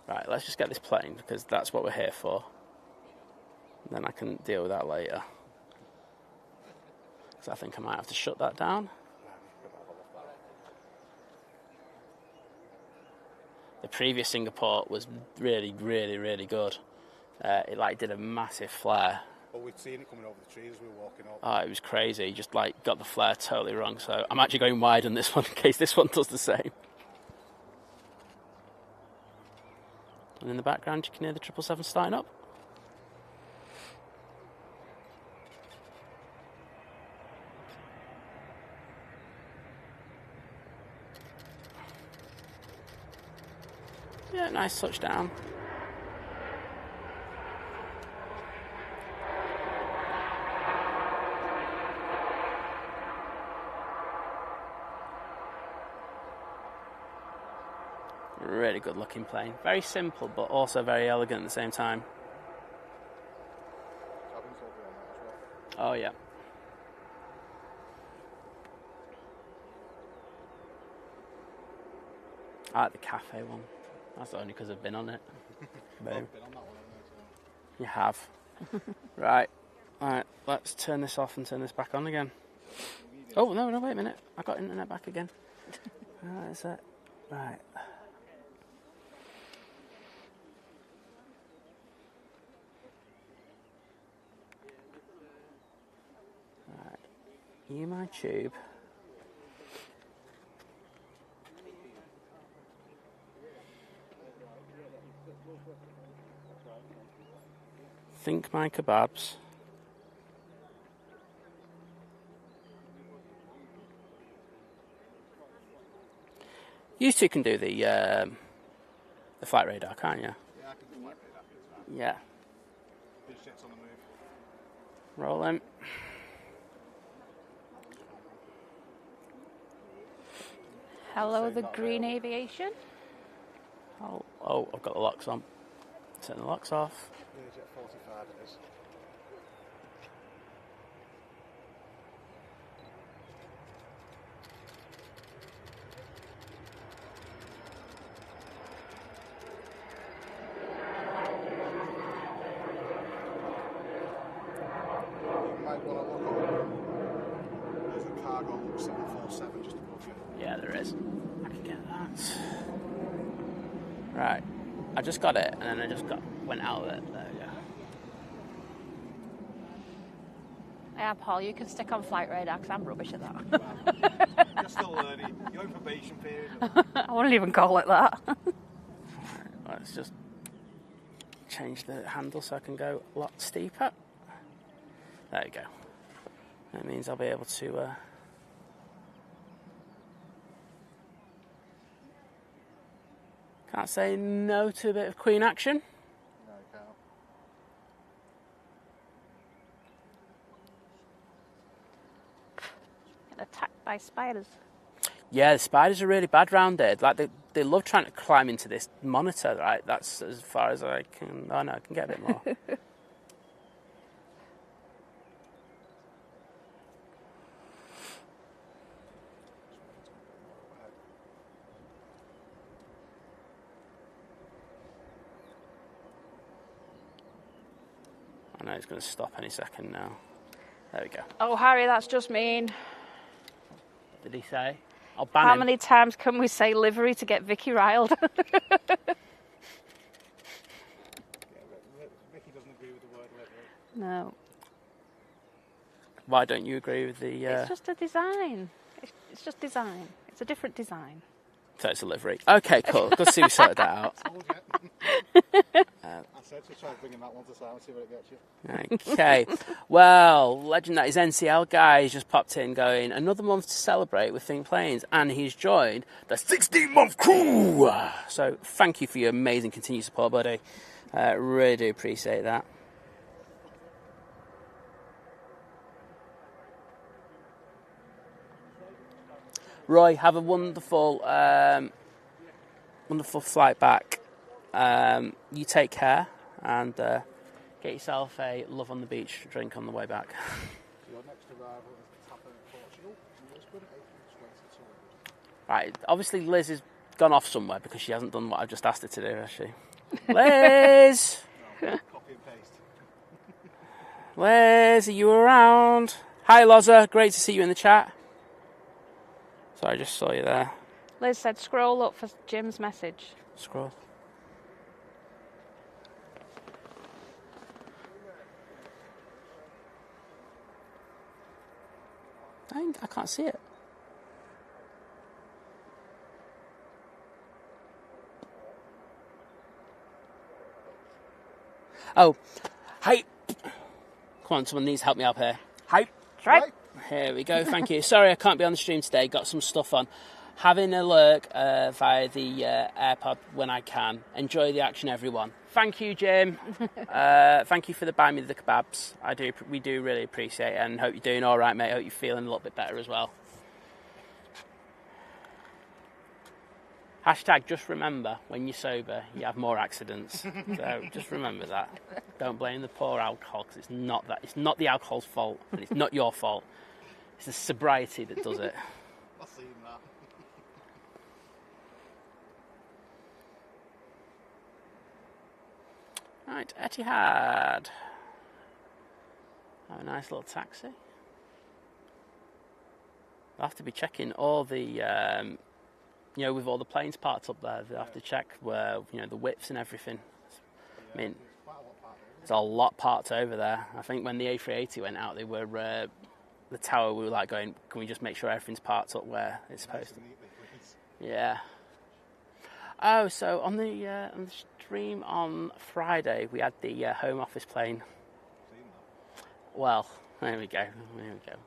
Right, let's just get this playing because that's what we're here for. Then I can deal with that later. So I think I might have to shut that down. The previous Singapore was really, really, really good. It did a massive flare. But we'd seen it coming over the trees as we were walking up. Oh, it was crazy. Just got the flare totally wrong. So I'm actually going wide on this one in case this one does the same. And in the background, you can hear the 777 starting up. Yeah, nice touchdown. Really good looking plane. Very simple, but also very elegant at the same time. Oh, yeah. I like the cafe one. That's only because I've been on it. Boom. I've been on that one, so. You have. Right, let's turn this off and turn this back on again. Oh, no, wait a minute. I got internet back again. That's it. Right. You my tube. Think my kebabs. You two can do the flight radar, can't you? Yeah, I can do flight radar. Yeah. Big shit's on the move. Rolling. Hello, the green aviation. Oh, I've got the locks on. Turn the locks off. Jet 45 it is. You might want to look over. There's a cargo 747 just above you. Yeah, there is. I can get that. Right. I just got it, and then I just went out of it. There we go. Yeah, Paul, you can stick on flight radar because I'm rubbish at that. You're still learning. You're in probation period. I wouldn't even call it that. Let's just change the handle so I can go a lot steeper. There we go. That means I'll be able to can't say no to a bit of Queen action. No, you can't. Get attacked by spiders. Yeah, the spiders are really bad round there. Like they love trying to climb into this monitor, right? That's as far as I can. Oh no, I can get a bit more. I know it's going to stop any second now. There we go. Oh, Harry, that's just mean. Did he say? I'll ban How him. many times can we say livery to get Vicky riled? Yeah, Vicky doesn't agree with the word livery. No. Why don't you agree with the... It's just a design. It's just design. It's a different design. So it's a livery. Okay, cool. Good to see we sorted that out. Told you. I said to try bringing that one to Simon, see what it gets you. Okay. Well, legend that is NCL guy has just popped in going, another month to celebrate with Think Planes, and he's joined the 16-month crew. So thank you for your amazing continued support, buddy. Really do appreciate that. Roy, have a wonderful, wonderful flight back. You take care and get yourself a Love on the Beach drink on the way back. Your next arrival is Tapa in Portugal, Lisbon, April 22. Right, obviously Liz has gone off somewhere because she hasn't done what I've just asked her to do, has she? Liz! No, copy and paste. Liz, are you around? Hi, Loza. Great to see you in the chat. Sorry, I just saw you there. Liz said scroll up for Jim's message. Scroll. I can't see it. Oh, hi. Come on, someone needs to help me up here. Hi. Right. Here we go, thank you. Sorry I can't be on the stream today, got some stuff on. Having a lurk via the AirPod when I can. Enjoy the action, everyone. Thank you, Jim. Thank you for the buy me the kebabs. We do really appreciate it, and hope you're doing all right, mate. Hope you're feeling a little bit better as well. Hashtag just remember, when you're sober, you have more accidents. So just remember that. Don't blame the poor alcohol, because it's not that. It's not the alcohol's fault, and it's not your fault. It's the sobriety that does it. I've seen that. Right, Etihad. Have a nice little taxi. I'll have to be checking all the, with all the planes parked up there, they'll have to check where, the widths and everything. I mean, there's a lot parked over there. I think when the A380 went out, they were, the tower, we were like going, can we just make sure everything's parked up where it's supposed to? Yeah. Oh, so on the stream on Friday, we had the Home Office plane. Well, there we go.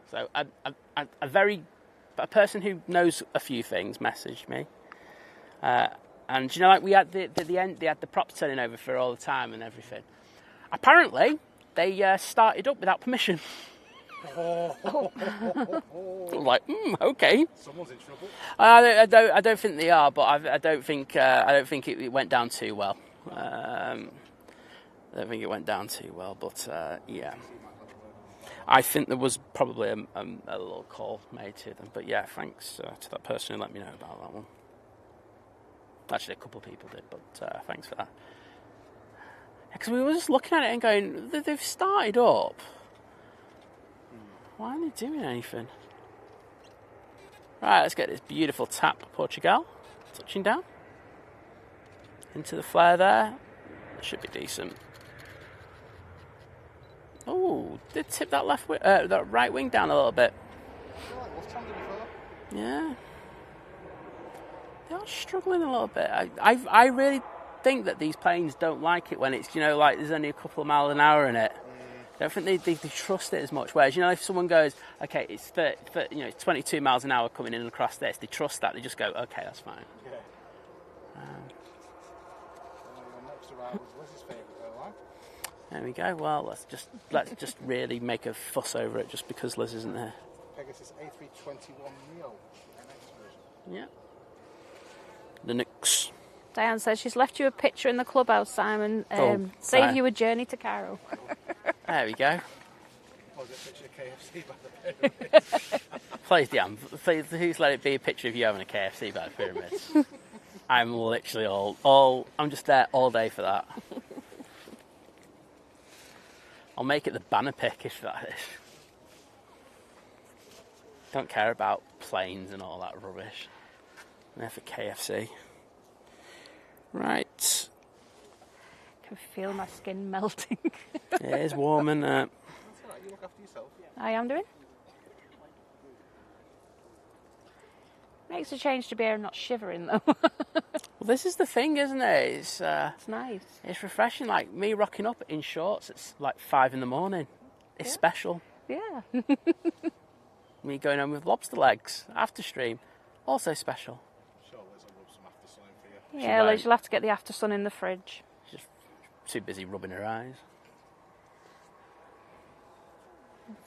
So a person who knows a few things messaged me, and we had the end. They had the props turning over for all the time and everything. Apparently, they started up without permission. I was like, okay. Someone's in trouble. I don't think they are, but I don't think it went down too well. I don't think it went down too well, but yeah. I think there was probably a little call made to them, but yeah, thanks to that person who let me know about that one. Actually, a couple of people did, but thanks for that. Because we were just looking at it and going, they've started up. Why aren't they doing anything? Right, let's get this beautiful tap, Portugal. Touching down. Into the flare there. Should be decent. Oh, did tip that that right wing down a little bit. Yeah. They are struggling a little bit. I really think that these planes don't like it when it's, you know, like there's only a couple of miles an hour in it. I don't think they trust it as much. Whereas, you know, if someone goes, okay, it's 30, you know, 22 miles an hour coming in and across this, they trust that. They just go, okay, that's fine. Yeah. Next around was Lizz's favourite airline. There we go. Well, let's just really make a fuss over it just because Liz isn't there. Pegasus A321neo NX version. Yeah. Linux. Diane says she's left you a picture in the clubhouse, Simon. Save you a journey to Cairo. There we go. Was it a picture of KFC by the pyramids? Please, Diane, please let it be a picture of you having a KFC by the pyramids. I'm literally I'm just there all day for that. I'll make it the banner pick if that is. Don't care about planes and all that rubbish. I'm there for KFC. Right. I can feel my skin melting. It is warm, and That's all right, you look after yourself. I am doing. Makes a change to be here and not shivering though. well, this is the thing, isn't it? It's nice. It's refreshing. Like me rocking up in shorts at like 5 a.m. It's special. Yeah. Me going home with lobster legs after stream, also special. Sure, Liz will rub some after sun in for you. Yeah, Liz, you'll have to get the after sun in the fridge. She's just too busy rubbing her eyes.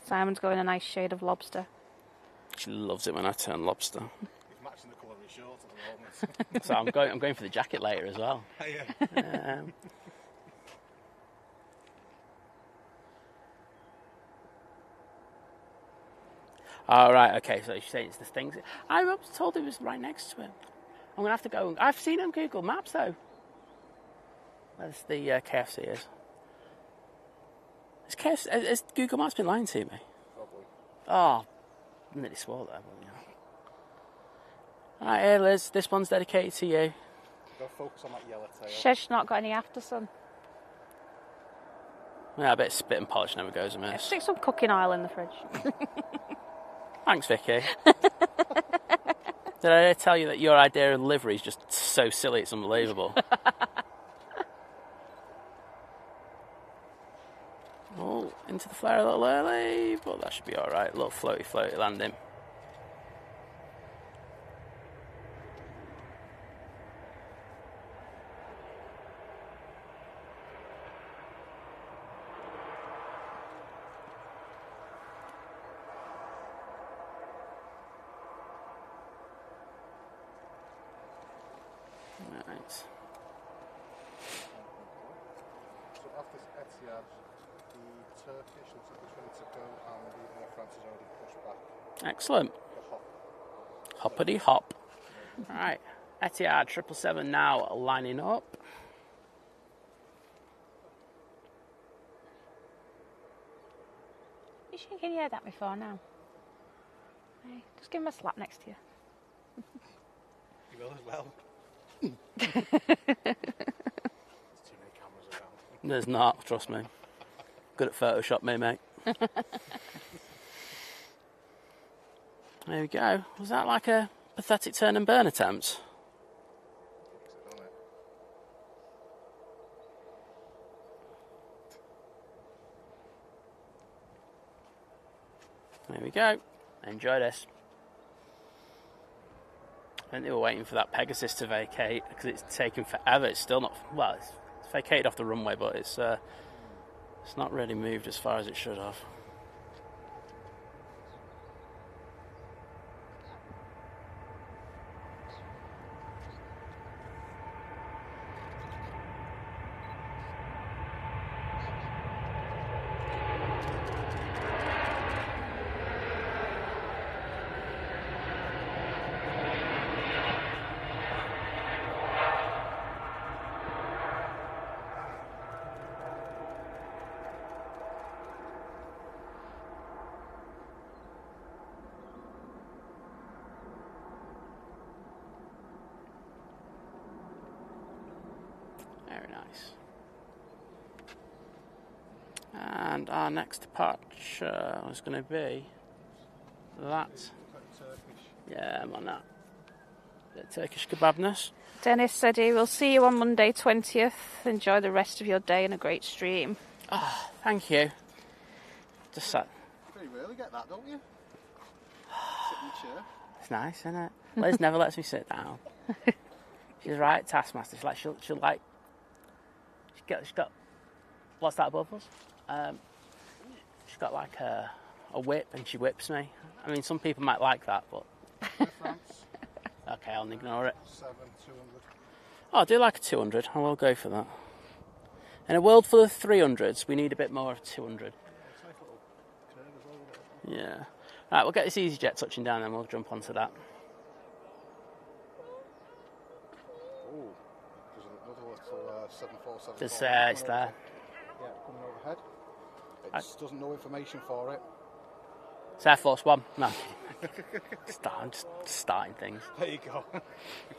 Simon's going a nice shade of lobster. She loves it when I turn lobster. He's matching the colour of his shorts at the moment. So I'm going for the jacket later as well. Yeah. Oh, right, okay, so she's saying it's the things. I was told it was right next to it. I'm going to have to go. I've seen it on Google Maps, though. Where's the KFC is. Has Google Maps been lying to me? Probably. Oh, I nearly swore that. But, yeah. Right, here, Liz. This one's dedicated to you. Go focus on that yellow tail. She's not got any after sun. Yeah, a bit of spit and polish never goes amiss. Stick some cooking oil in the fridge. Thanks, Vicky. Did I tell you that your idea of livery is just so silly it's unbelievable? Oh, into the flare a little early, but that should be alright. A little floaty landing. Right. So after Etihad, the Turkish looks like it's ready to go, and the Air France has already pushed back Excellent. the hop. Hoppity hop. Right. Etihad 777 now lining up. You shaking your head at me for now? Hey, just give him a slap next to you. You will as well. There's too many cameras around. There's not, trust me. Good at Photoshop, me, mate. There we go. Was that like a pathetic turn and burn attempt? There we go. Enjoy this. I think they were waiting for that Pegasus to vacate because it's taken forever. It's still not, well, it's vacated off the runway, but it's not really moved as far as it should have. Very nice. And our next departure is going to be that. Turkish. Yeah, I'm on that. The Turkish kebabness. Dennis said he will see you on Monday 20th. Enjoy the rest of your day and a great stream. Oh, thank you. Just sat. You really get that, don't you? Sit in the chair. It's nice, isn't it? Liz never lets me sit down. She's right, taskmaster. She'll like. She's got. What's that above us? She's got like a whip, and she whips me. I mean, some people might like that, but. France. Okay, I'll ignore it. 7, 200. Oh, I do like a 200. I will go for that. In a world full of 300s, we need a bit more of 200. It's a nice little curve as well, isn't it? Yeah. Right, we'll get this EasyJet touching down, then we'll jump onto that. Oh, there's another little 747. It's there. Yeah, coming overhead. It just doesn't know information for it. It's Air Force One. No. I'm just starting things. There you go. You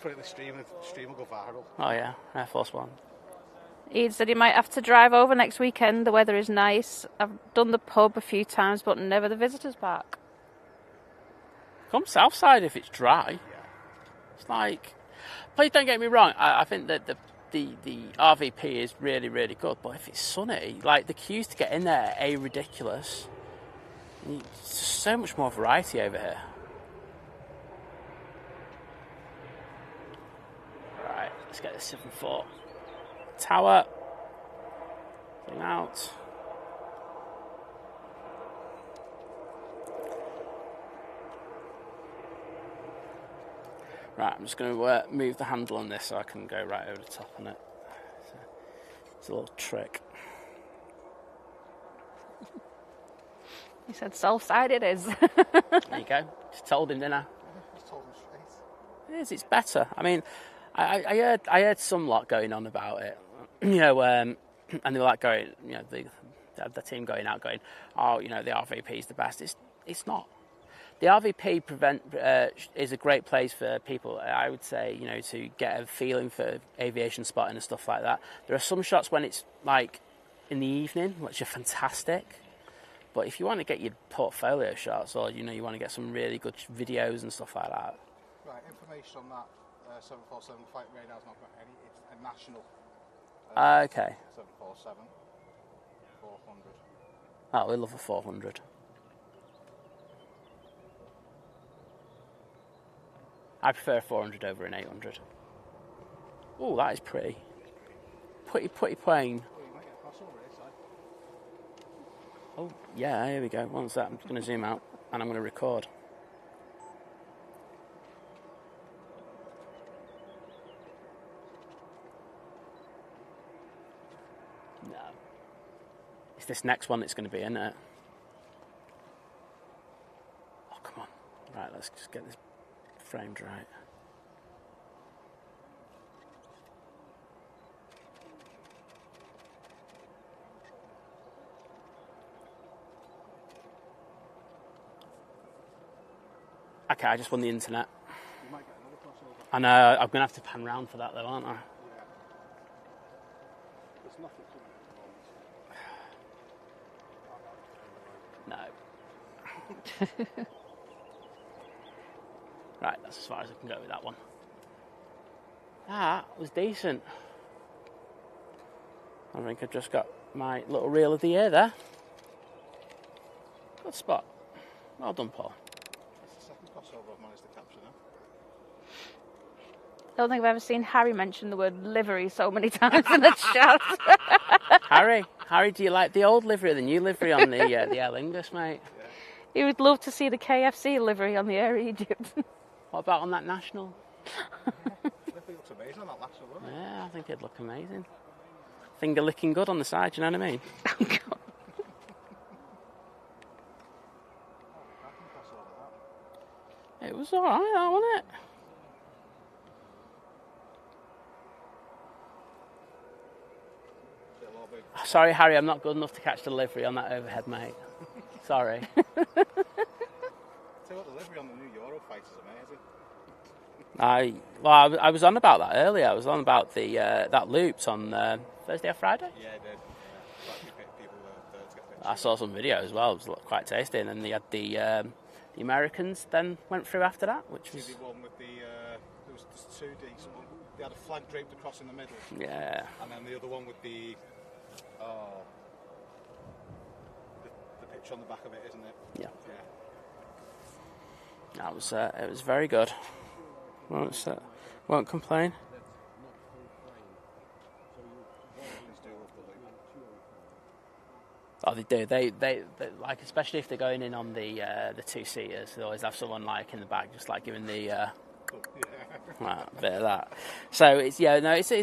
put it in the stream and the stream will go viral. Oh yeah, Air Force One. Ian said he might have to drive over next weekend. The weather is nice. I've done the pub a few times, but never the visitors park. Come south side if it's dry. Yeah. It's like, please don't get me wrong. I think that the RVP is really, really good. But if it's sunny, like the queues to get in there are ridiculous. There's so much more variety over here. Right, let's get this 7-4 tower. Thing out. Right, I'm just going to move the handle on this so I can go right over the top on it. It's a little trick. He said south side it is. There you go. Just told him, didn't I? Just told him straight. It is. It's better. I mean, I heard some lot going on about it, and they were like going, the team going out going, oh, the RVP is the best. It's not. The RVP is a great place for people, I would say, to get a feeling for aviation spotting and stuff like that. There are some shots when it's like in the evening, which are fantastic. But if you want to get your portfolio shots, or you want to get some really good videos and stuff like that. Right, information on that 747 flight radar's not got any. It's a national. Okay. 747 400. Oh, we love a 400. I prefer a 400 over an 800. Oh, that is pretty. Pretty plain. Oh, you might get a crossover here, side. Oh, yeah, here we go. Once that, I'm just going to zoom out and I'm going to record. No. It's this next one that's going to be, isn't it? Oh, come on. Right, let's just get this framed right. Okay, I just won the internet. You might get another crossover. I know, I'm going to have to pan round for that though, aren't I? Yeah. There's nothing to it. No. Right, that's as far as I can go with that one. That was decent. I think I've just got my little reel of the year there. Good spot. Well done, Paul. That's the second crossover I've managed to capture now. I don't think I've ever seen Harry mention the word livery so many times in the chat. Harry, do you like the old livery or the new livery on the Air Lingus, mate? Yeah. He would love to see the KFC livery on the Air Egypt. What about on that national? Livery looks amazing on that national, doesn't it? Yeah, I think it'd look amazing. Finger licking good on the side, you know what I mean? Oh, God. I can crossover that. It was alright, that wasn't it? Sorry, Harry, I'm not good enough to catch the livery on that overhead, mate. Sorry. Tell you what, the livery on the new Eurofighter is amazing. I was on about that earlier. I was on about the that looped on Thursday or Friday. Yeah, it did. Yeah. Quite a few people there to get pictures. I saw some video as well. It was quite tasty. And then they had the Americans then went through after that, which was... The one with the... there was There's two decent ones. They had a flag draped across in the middle. Yeah. And then the other one with the picture on the back of it, isn't it? Yeah. Yeah. That was it was very good. Won't complain. Oh, they do. They like, especially if they're going in on the two-seaters, they always have someone like in the back, just like giving the bit of that. So it's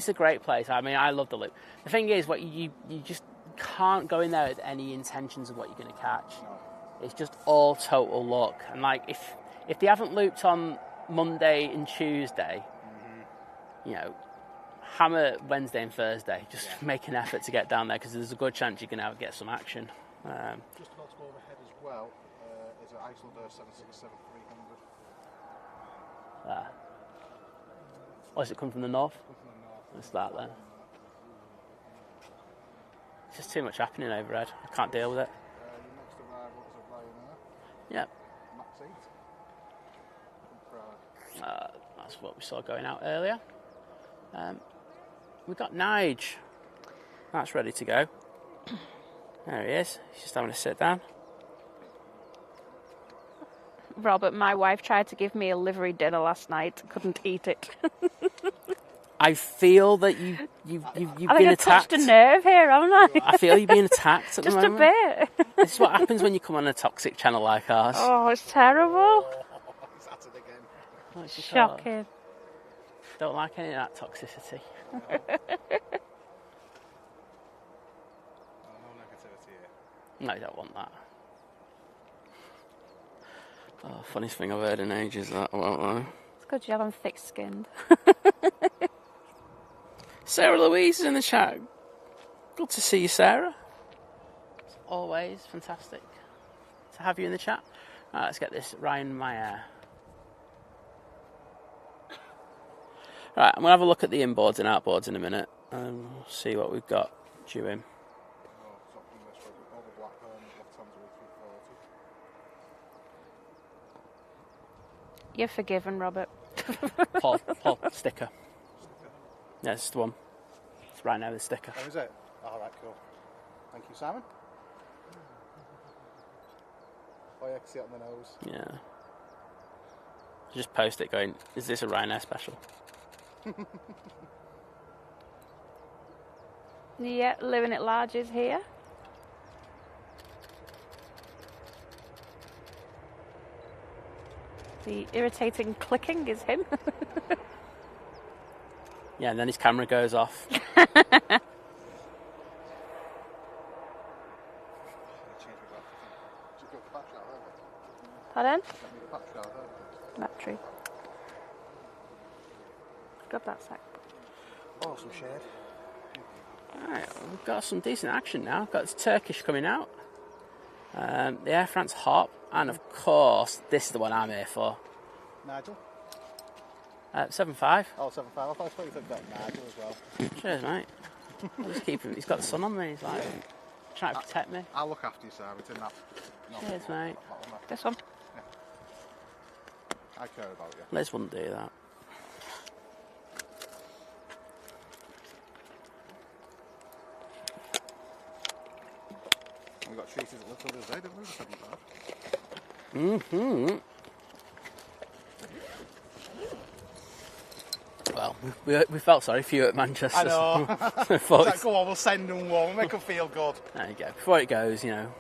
a great place. I mean, I love the loop. The thing is, what you just can't go in there with any intentions of what you're going to catch. It's just all total luck. And like if they haven't looped on Monday and Tuesday, you know, hammer Wednesday and Thursday. Just make an effort to get down there, because there's a good chance you're going to get some action. Just about to go overhead as well is an Islander 767-300. Oh, does it come from the north? Come from the north. It's that then. It's just too much happening overhead. I can't deal with it. Your next arrival is a Ryanair. Yep. Max 8 from Prague. That's what we saw going out earlier. We've got Nige. That's ready to go. There he is. He's just having a sit down. Robert, my wife tried to give me a livery dinner last night. Couldn't eat it. I feel that you've I been think I've attacked. touched a nerve here, haven't I? I feel you're being attacked at Just the a moment. bit. This is what happens when you come on a toxic channel like ours. Oh, it's terrible. He's at it again. Oh, it's just Shocking. Don't like any of that toxicity. No negativity here. No, you don't want that. Oh, funniest thing I've heard in ages, that, won't I? It's good you have them thick-skinned. Sarah Louise is in the chat. Good to see you, Sarah. It's always fantastic to have you in the chat. Right, let's get this Ryan Meyer. Right, I'm going to have a look at the inboards and outboards in a minute and we'll see what we've got due in. Top from this one, all the Blackburn, Lufthansa A340. You're forgiven, Robert. Paul, sticker. Yeah, it's the one. It's right now, the sticker. Oh, is it? Alright, cool. Thank you, Simon. Oh, yeah, I can see it on the nose. Yeah. Just post it going, is this a Ryanair special? Yeah, living at large is here. The irritating clicking is him. Yeah, and then his camera goes off. Pardon? Battery. Grab that sack. Oh, some shade. Alright, we've got some decent action now. We've got this Turkish coming out. The Air France Hop. And of course, this is the one I'm here for. Nigel? 7.5. Oh, 7.5. I thought you said that Nigel as well. Cheers, mate. I'll just keep him. He's got the sun on me. He's like trying to protect me. I'll look after you, Sarah. It's in that. Cheers, mate. This one. I care about you. Liz wouldn't do that. We got treated at Little Lizz, didn't we? 7.5. Mm-hmm. Well, we felt sorry for you at Manchester. I know. It's like, go on, we'll send them one. We'll make them feel good. There you go. Before it goes, you know.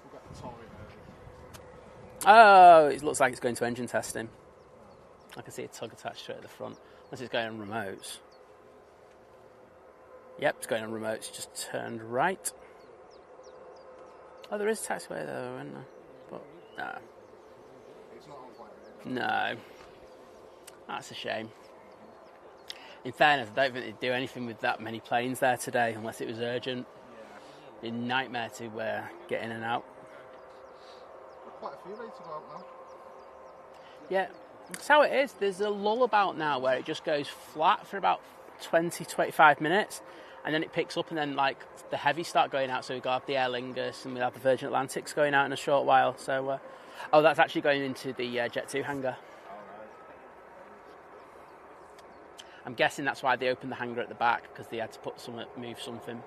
We've got the Tory Oh, it looks like it's going to engine testing. I can see a tug attached to it at the front. Unless it's going on remotes. Yep, it's going on remotes. Just turned right. Oh, there is taxiway though, isn't there? But, no. It's not on flight. No. That's a shame. In fairness, I don't think they'd do anything with that many planes there today, unless it was urgent. Yeah. It'd be a nightmare to get in and out. Quite a few ready to go out now. Yeah, that's how it is. There's a lull about now where it just goes flat for about 20-25 minutes, and then it picks up, and then like the heavies start going out. So we've got the Aer Lingus and we have the Virgin Atlantics going out in a short while. So Oh, that's actually going into the Jet 2 hangar. I'm guessing that's why they opened the hangar at the back, because they had to move something.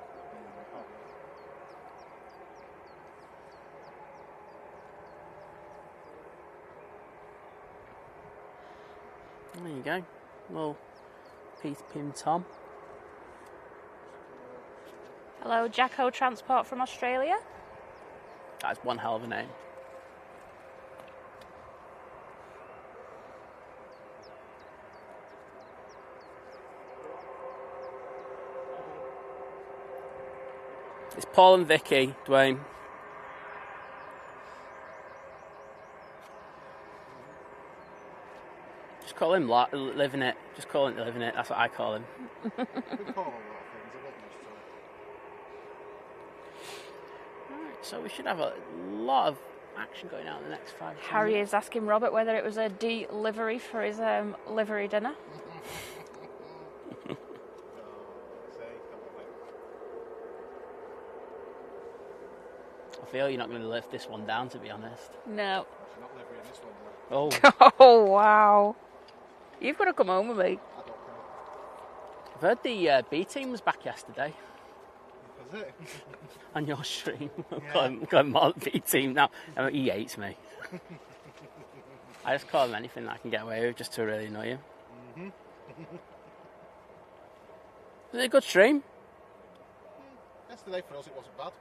There you go. Well, Peter, Pim, Tom. Hello, Jacko Transport from Australia. That's one hell of a name. It's Paul and Vicky, Dwayne. Just call him living it. Just call him living it. That's what I call him. We call him a lot of things, I don't Right, so we should have a lot of action going on in the next 5 minutes. Harry is asking Robert whether it was a delivery for his livery dinner. I feel you're not going to lift this one down, to be honest. No. Not livery in this one, Oh. Oh, wow. You've got to come home with me. I don't know. I've heard the B team was back yesterday Is it? on your stream. Yeah. Got him on B team now. He hates me. I just call him anything I can get away with just to really annoy him. Was it a good stream? Yesterday for us it wasn't bad.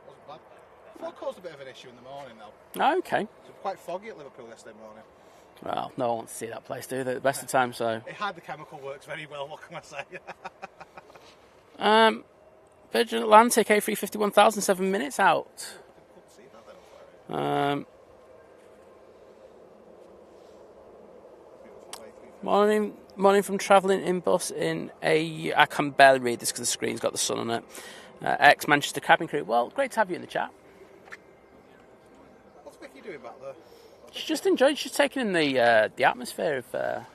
Fog caused a bit of an issue in the morning though. Oh, okay. It was quite foggy at Liverpool yesterday morning. Well, no one wants to see that place, do they? At the best of times, so. It had the chemical works very well, what can I say? Virgin Atlantic A350 1000, 7 minutes out. Couldn't see that then. Morning from travelling in bus in a... I can barely read this because the screen's got the sun on it. Ex-Manchester cabin crew. Well, great to have you in the chat. What's Vicky doing back there? She's just enjoying... She's taking in the atmosphere of...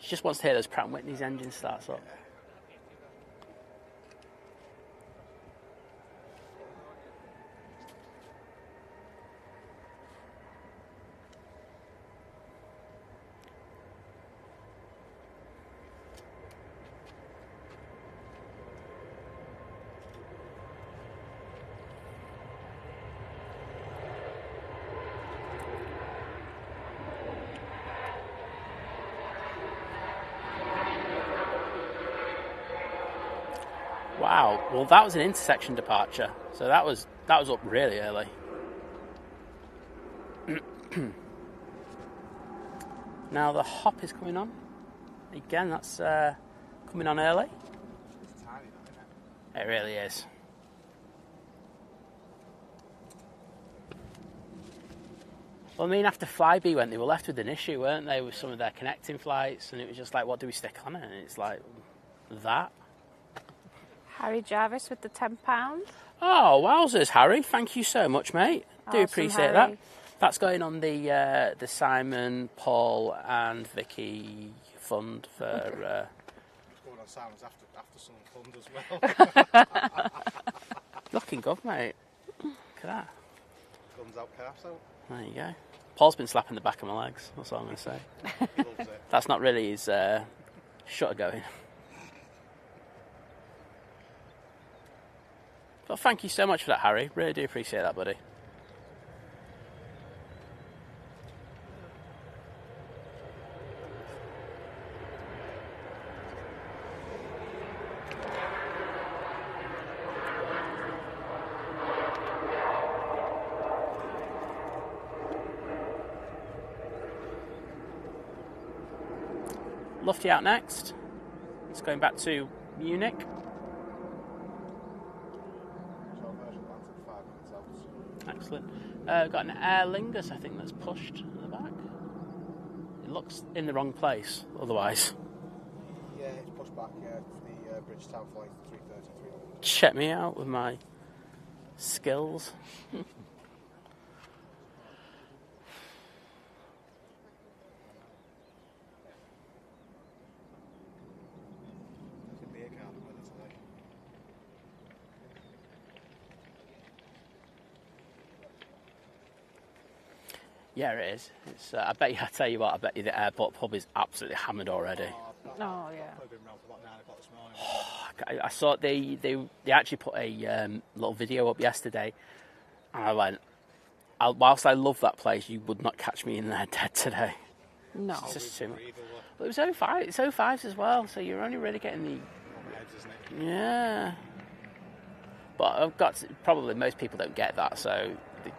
She just wants to hear those Pratt & Whitney's engine starts up. Wow, well that was an intersection departure, so that was up really early. Now the hop is coming on. Again, that's coming on early. It's tiny though, isn't it? It really is. Well, I mean, after Flybe went, they were left with an issue, weren't they, with some of their connecting flights, and it was just like, what do we stick on it? And it's like, that. Harry Jarvis with the £10. Oh, wowzers, Harry. Thank you so much, mate. Do Awesome, appreciate Harry. that. That's going on the Simon, Paul and Vicky fund for... It's going on Simon's after some fund as well. Looking good, mate. Look at that. Guns out, calves out. There you go. Paul's been slapping the back of my legs. That's all I'm going to say. He loves it. That's not really his shutter going. Well, thank you so much for that, Harry. Really do appreciate that, buddy. Lufty out next. It's going back to Munich. So Virgin Atlantic 5 minutes out. Excellent. Got an Air Lingus, I think, that's pushed at the back. It looks in the wrong place, otherwise. Yeah, it's pushed back, yeah. It's the Bridgetown flight 330, 300. Check me out with my skills. There's a beer garden with us today. Yeah, it is. It's, I bet you. I tell you what. I bet you the airport pub is absolutely hammered already. Oh, yeah. Probably been around for about 9 o'clock this morning. I saw they actually put a little video up yesterday, and I went, whilst I love that place, you would not catch me in there dead today. No. It's just too much. But it was 05. It's 05s as well, so you're only really getting the Heads, isn't it? yeah. But I've got probably most people don't get that, so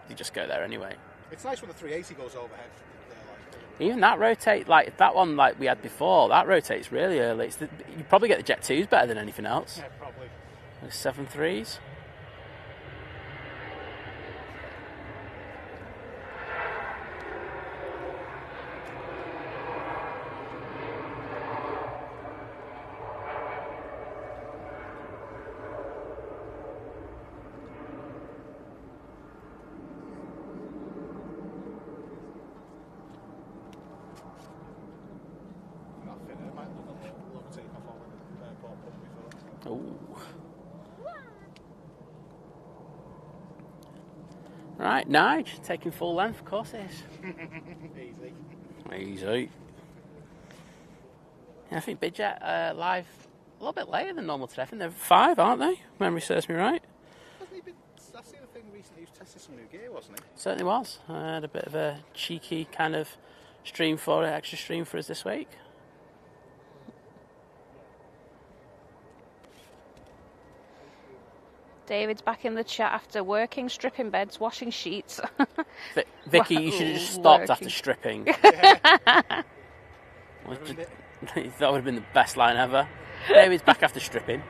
they just go there anyway. It's nice when the 380 goes overhead. Even that rotate, like that one, like we had before, that rotates really early. You probably get the Jet 2s better than anything else. Yeah, probably. Those 7.3s. Right, Nige, taking full length, of course it is. Easy. Yeah, I think Bidjet live a little bit later than normal today. I think they're 5, aren't they? Memory serves me right. Hasn't he been, I seen a thing recently, he was testing some new gear, wasn't he? Certainly was. I had a bit of a cheeky kind of stream for it, extra stream for us this week. David's back in the chat after working, stripping beds, washing sheets. Vicky, you should have just stopped Working. after stripping. That would have been the best line ever. David's back after stripping.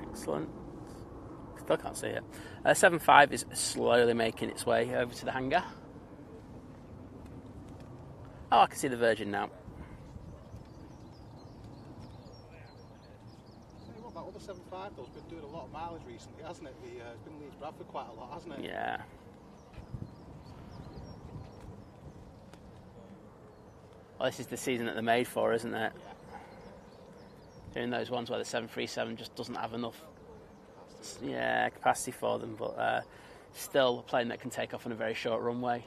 Excellent. Still can't see it. 7.5 is slowly making its way over to the hangar. Oh, I can see the Virgin now. That other 7.5 though has been doing a lot of mileage recently, hasn't it? It's been Leeds Bradford quite a lot, hasn't it? Yeah. Well, this is the season that they're made for, isn't it? Yeah. Doing those ones where the 737 just doesn't have enough capacity for them, but still a plane that can take off on a very short runway.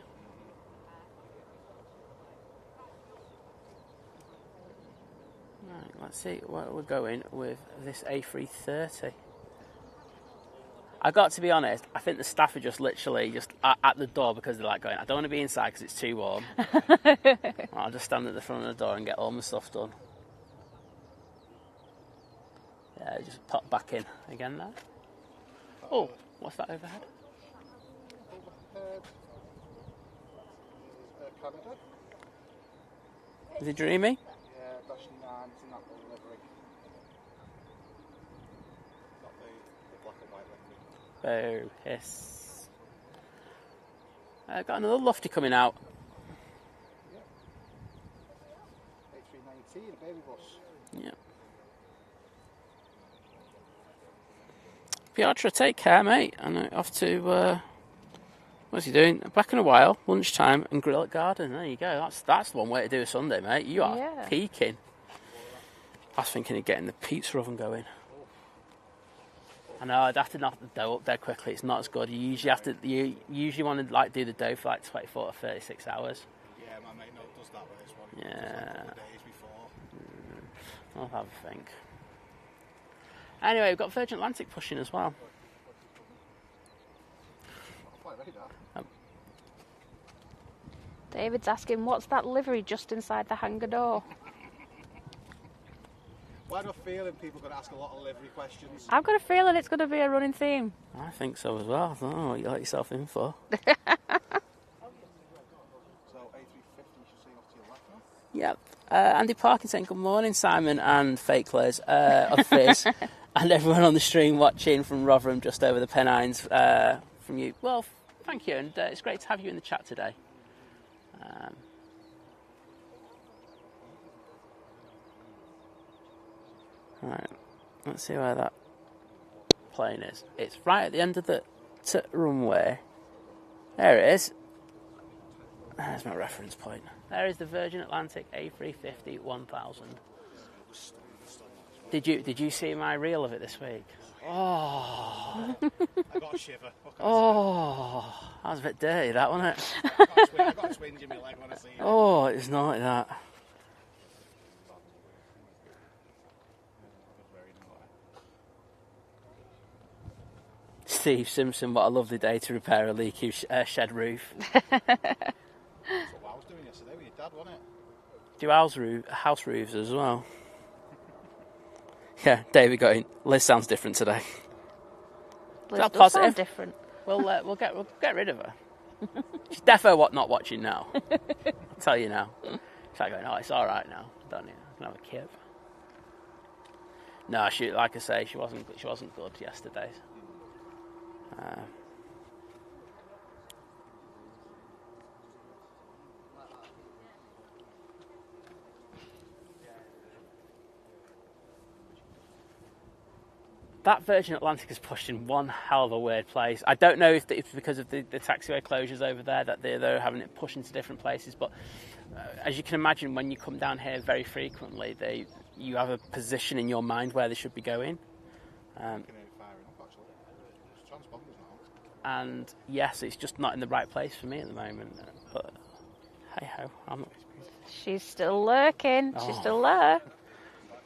Right, let's see where we're going with this A330. I got to be honest, I think the staff are just literally just at the door because they're like going, I don't want to be inside because it's too warm. I'll just stand at the front of the door and get all my stuff done. Yeah, just pop back in again there. Oh, what's that overhead? Overhead is Canada. Is it dreamy? Yeah, dash 9, it's in that livery. Not the black and white livery. Oh, hiss. Got another lofty coming out. A380, a baby bus. Yeah. Piotr, take care, mate. And off to, what's he doing? Back in a while, lunchtime, and grill at Garden. There you go. That's the one way to do a Sunday, mate. You are peaking. I was thinking of getting the pizza oven going. I know, I'd have to knock the dough up there quickly. It's not as good. You usually want to like do the dough for like 24 or 36 hours. Yeah, my mate does that with this one. Yeah. Like days before. I'll have a think. Anyway, we've got Virgin Atlantic pushing as well. Quite ready now. David's asking, what's that livery just inside the hangar door? Well, I have a feeling people are going to ask a lot of livery questions. I've got a feeling it's going to be a running theme. I think so as well. I don't know what you let yourself in for. So A350 you should see off to your left now. Yep. Andy Parkin saying good morning, Simon and Fake Liz of Fizz, and everyone on the stream watching from Rotherham, just over the Pennines. From you, well, thank you, and it's great to have you in the chat today. Right, let's see where that plane is. It's right at the end of the runway. There it is. There's my reference point. There is the Virgin Atlantic A350 1000. Did you see my reel of it this week? Oh, I got a shiver. oh, that was a bit dirty, that, wasn't it? I got a twinge in my leg when I see it. Oh, it's not like that. Steve Simpson, what a lovely day to repair a leaky shed roof. That's what I was doing yesterday with your dad, wasn't it? Do house roofs as well? Yeah, David going, Liz sounds different today. Liz that does positive? sound different. We'll get rid of her. She's defo not watching now. I'll tell you now. She's like going, oh, it's all right now, don't you? I can have a kip. No, she, like I say, she wasn't good yesterday. That Virgin Atlantic is pushed in one hell of a weird place. I don't know if it's because of the taxiway closures over there that they're having it pushed into different places, but as you can imagine, when you come down here very frequently, you have a position in your mind where they should be going. And yes, it's just not in the right place for me at the moment. But hey ho, I'm not. She's still lurking. She's still there.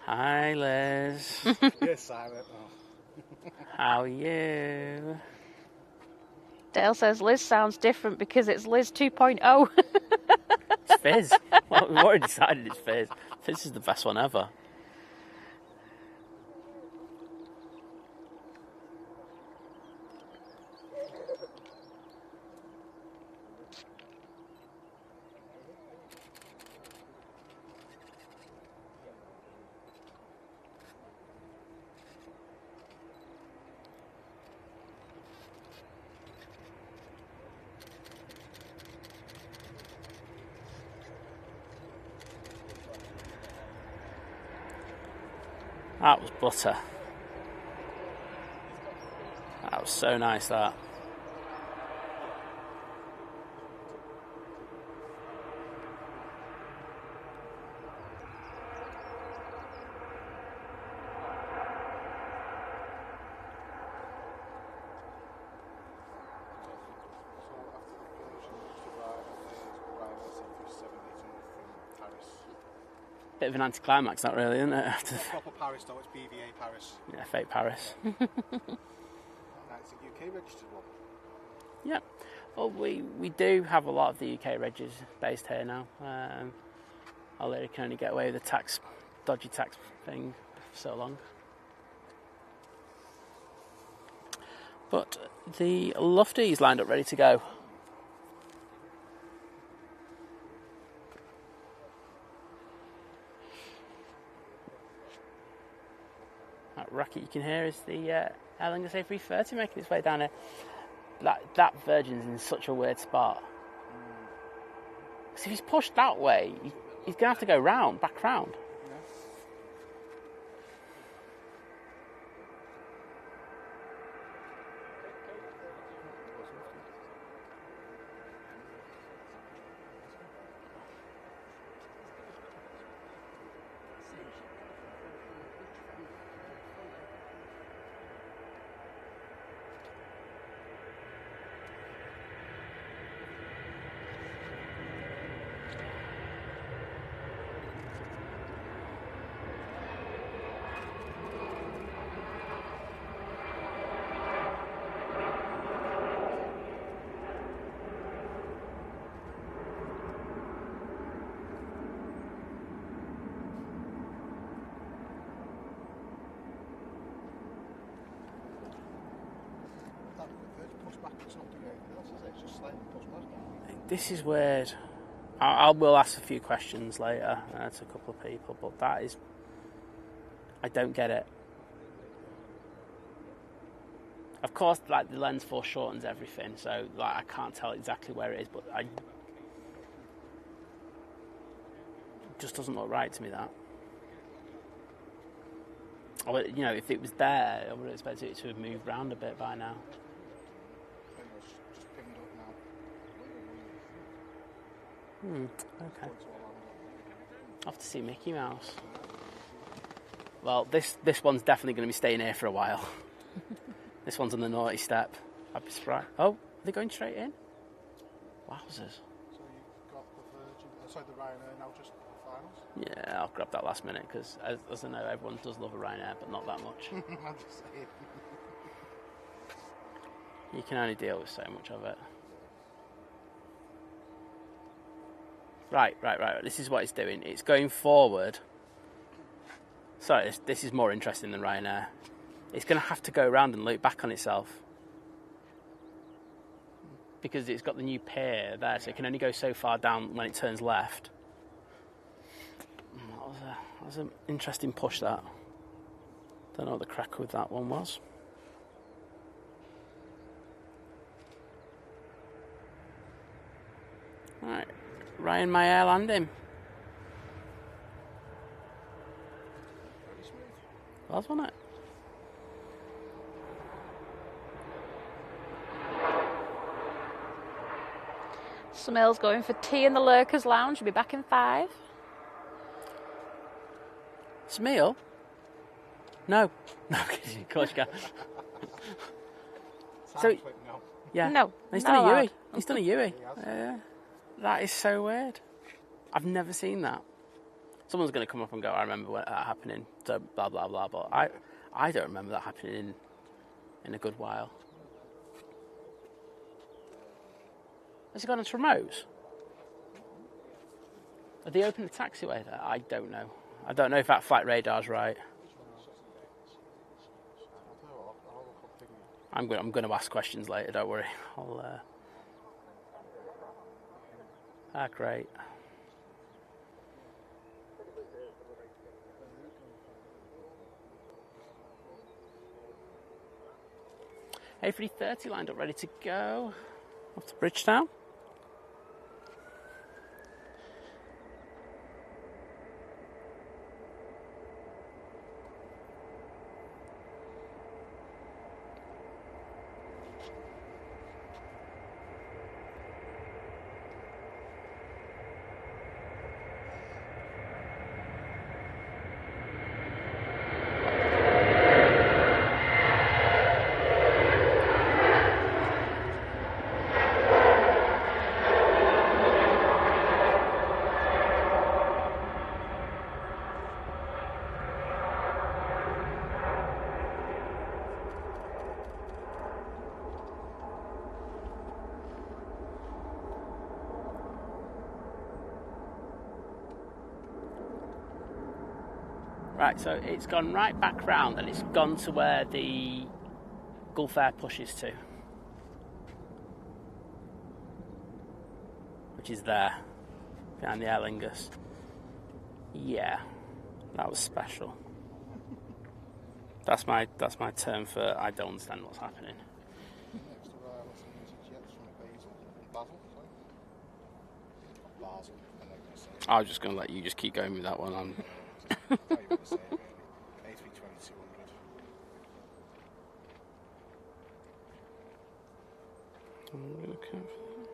Hi, Liz. Yes, silent. How are you? Dale says Liz sounds different because it's Liz 2.0. It's Fizz. Well, we've already decided it's Fizz. Fizz is the best one ever. That was butter. That was so nice, that. Bit of an anticlimax, that really, isn't it? After Proper Paris though, it's BVA Paris. yeah, fake Paris. It's a UK registered one. Yeah. Well, we do have a lot of the UK regs based here now. Although you can only get away with the dodgy tax thing for so long. But the Lufty's lined up ready to go. That racket you can hear is the Lingus A380 making its way down here. That Virgin's in such a weird spot. Because if he's pushed that way, he's going to have to go back round. This is weird. I will ask a few questions later to a couple of people, but that is... I don't get it. Of course, like, the lens foreshortens everything, so like I can't tell exactly where it is, but it just doesn't look right to me, that. You know, if it was there, I would have expected it to have moved round a bit by now. Just pinged up now. Okay. I'll have to see Mickey Mouse. Well, this one's definitely going to be staying here for a while. This one's on the naughty step. I'd be surprised. Oh, are they going straight in? Wowzers. So you've got the Virgin, the Ryanair now just the finals? Yeah, I'll grab that last minute because, as I know, everyone does love a Ryanair, but not that much. I'm just saying. You can only deal with so much of it. Right. This is what it's doing. It's going forward. Sorry, this is more interesting than Ryanair. It's going to have to go around and loop back on itself. Because it's got the new pier there, so it can only go so far down when it turns left. That was an interesting push, that. Don't know what the crack with that one was. Right, Ryan Mayer landing. Was, wasn't it? Smill's going for tea in the Lurkers Lounge. She'll be back in 5. Smil? No. No, of course you can. So, No. yeah. No. He's not done a allowed. Yui. He's done a Yui. That is so weird. I've never seen that. Someone's going to come up and go, I remember when that happening, so blah, blah, blah. But I don't remember that happening in a good while. Has he gone into Rose? Have they opened the taxiway there? I don't know. I don't know if that flight radar's right. I'm going to ask questions later, don't worry. Great. A380 lined up, ready to go. Off to Bridgetown. Right, so it's gone right back round and it's gone to where the Gulf Air pushes to. Which is there, behind the Air Lingus. Yeah, that was special. That's my term for I don't understand what's happening. Next arrival is jets from Basel. Basel, I'm not going to say it. I was just going to let you just keep going with that one. I'm not even going to say it, really. A320 200. I'm going to count for that.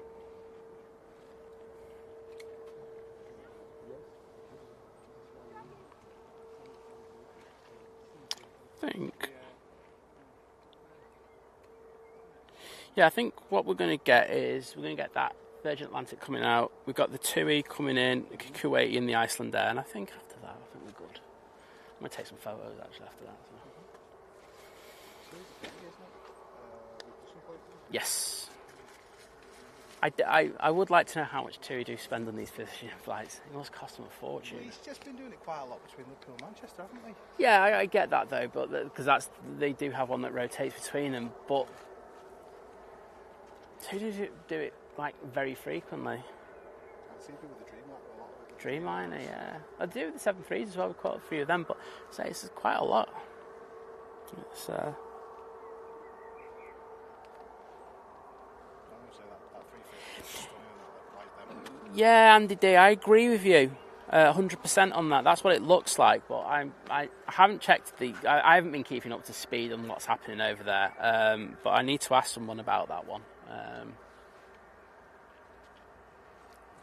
I think what we're going to get is we're going to get that Virgin Atlantic coming out. We've got the TUI coming in, the Kuwaiti and the Iceland Air, and I think after that, I think we're good. I'm going to take some photos actually after that. So. Yes. I would like to know how much TUI do spend on these fishing flights. It must cost them a fortune. Well, he's just been doing it quite a lot between Liverpool and Manchester, haven't they? Yeah, I get that though, but because they do have one that rotates between them, but TUI do it like very frequently. I see people with the Dreamliner a lot. Dreamliner, yeah. I do with the 7.3s as well. We've got a few of them, but say it's quite a lot. It's I'm going to say that 350 is stunning, like them. yeah, Andy D, I agree with you. 100% on that. That's what it looks like, but I haven't checked I haven't been keeping up to speed on what's happening over there. But I need to ask someone about that one.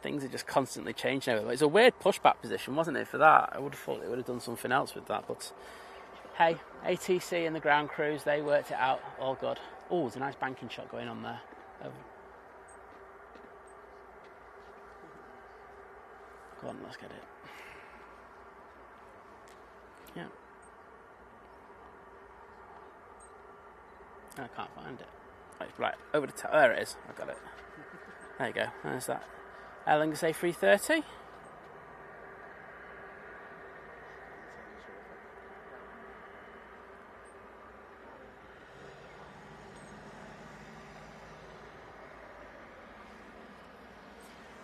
Things are just constantly changing over there. It's a weird pushback position, wasn't it, for that? I would have thought they would have done something else with that, but hey, ATC and the ground crews, they worked it out. All good. Oh, there's a nice banking shot going on there. Go on, let's get it. Yeah. I can't find it. Right, over the top. There it is. I got it. There you go. There's that. Lingus A380.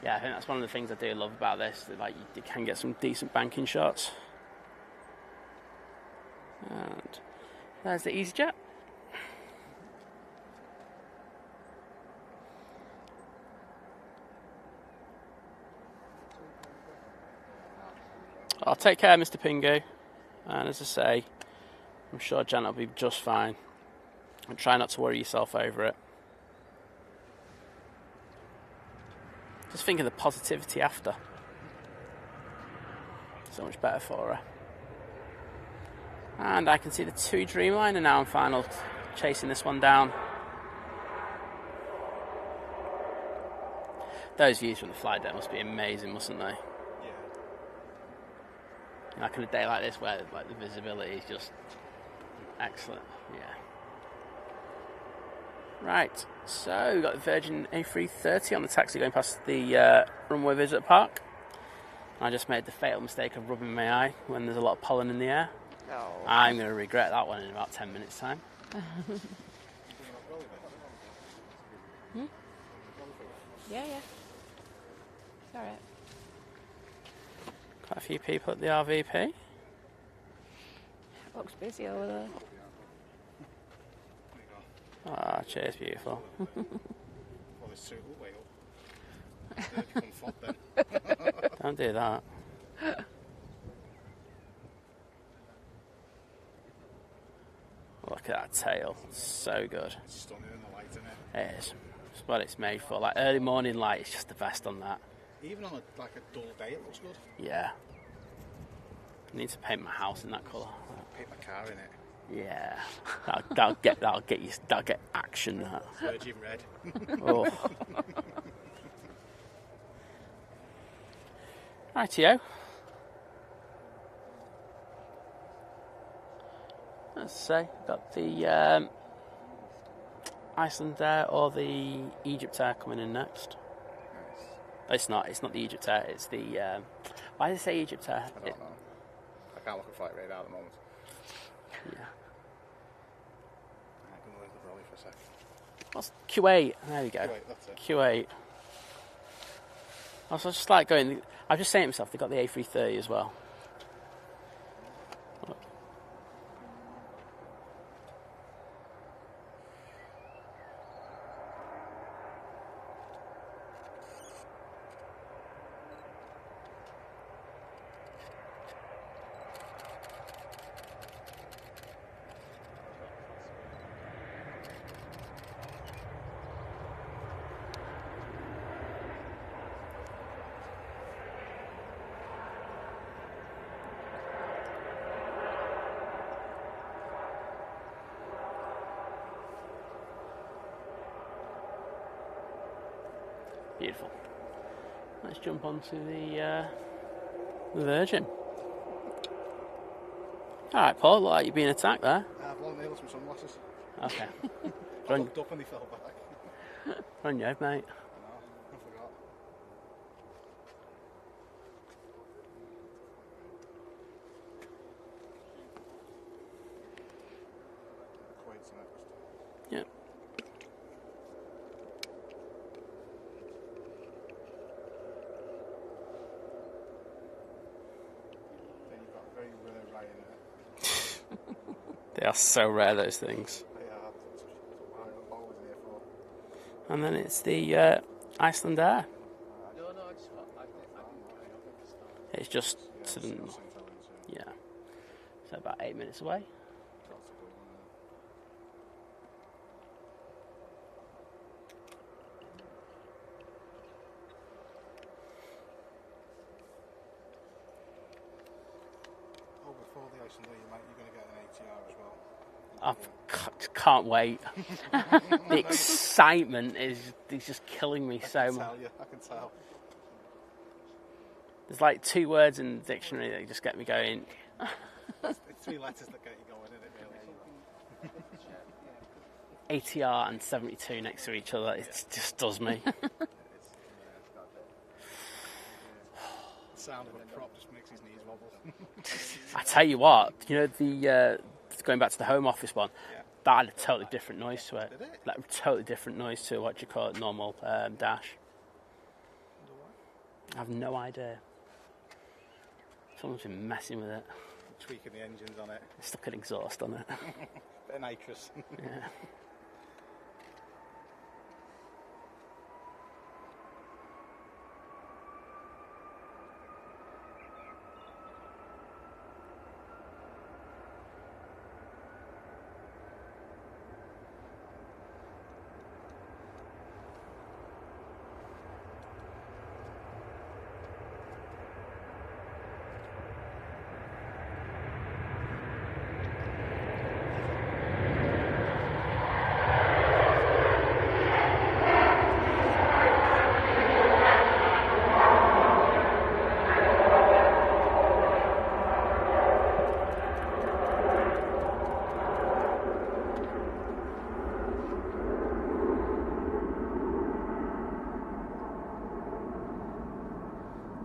Yeah, I think that's one of the things I do love about this. That, like, you can get some decent banking shots. And there's the EasyJet. I'll take care, Mr. Pingu. And as I say, I'm sure Janet will be just fine. And try not to worry yourself over it. Just think of the positivity after. So much better for her. And I can see the 2 Dreamliner now in final, chasing this one down. Those views from the flight deck must be amazing, mustn't they? Like on a day like this where like the visibility is just excellent. Yeah. Right, so we've got the Virgin A330 on the taxi going past the runway visitor park. I just made the fatal mistake of rubbing my eye when there's a lot of pollen in the air. Oh. I'm going to regret that one in about 10 minutes time. Yeah. It's alright. Quite a few people at the RVP. Looks busy over there. Ah, cheers, beautiful. Well, this suit will way up. Don't do that. Look at that tail. So good. It's stunning in the light, isn't it? It is. It's what it's made for. Like early morning light is just the best on that. Even on a dull day, it looks good. Yeah. I need to paint my house in that colour. Paint my car in it. Yeah. That'll get action. That. Virgin red. Oh. Rightio. Let's say got the Iceland Air or the Egypt Air coming in next. It's not the Egypt Air, it's the why did they say Egypt Air? I don't know. I can't look at flight radar at the moment. Yeah. I'm going to leave the brolly for a sec. What's Q8? There we go. Q8, that's it. Q8. I was just like going. I was just saying to myself, they got the A330 as well. Beautiful. Let's jump onto the Virgin. Alright, Paul, look like you're being attacked there. I've long nails from sunglasses. Okay. I looked up and they fell back. Run you, mate. I know, I forgot. Kuwait's next. Yep. Then you've got a very rare Ryanair. They are so rare, those things. They are. That's what I'm always here for. And then it's the Iceland Air. It's just to the St. Helens, yeah. yeah. So about 8 minutes away. That's a good one, Oh, before the ice and day, mate, you're going to get an ATR as well. Can't wait. The excitement is just killing me so much. I can tell. There's like 2 words in the dictionary that just get me going. It's 3 letters that get you going, isn't it, really? ATR and 72 next to each other, it just does me. The sound of a prop just makes his knees wobble. I tell you what, you know, the going back to the Home Office one, that had a totally different noise to it. Did it? Like a totally different noise to what you call it, normal dash. I have no idea. Someone's been messing with it. Tweaking the engines on it. Stuck an exhaust on it. Bit of nitrous. Yeah.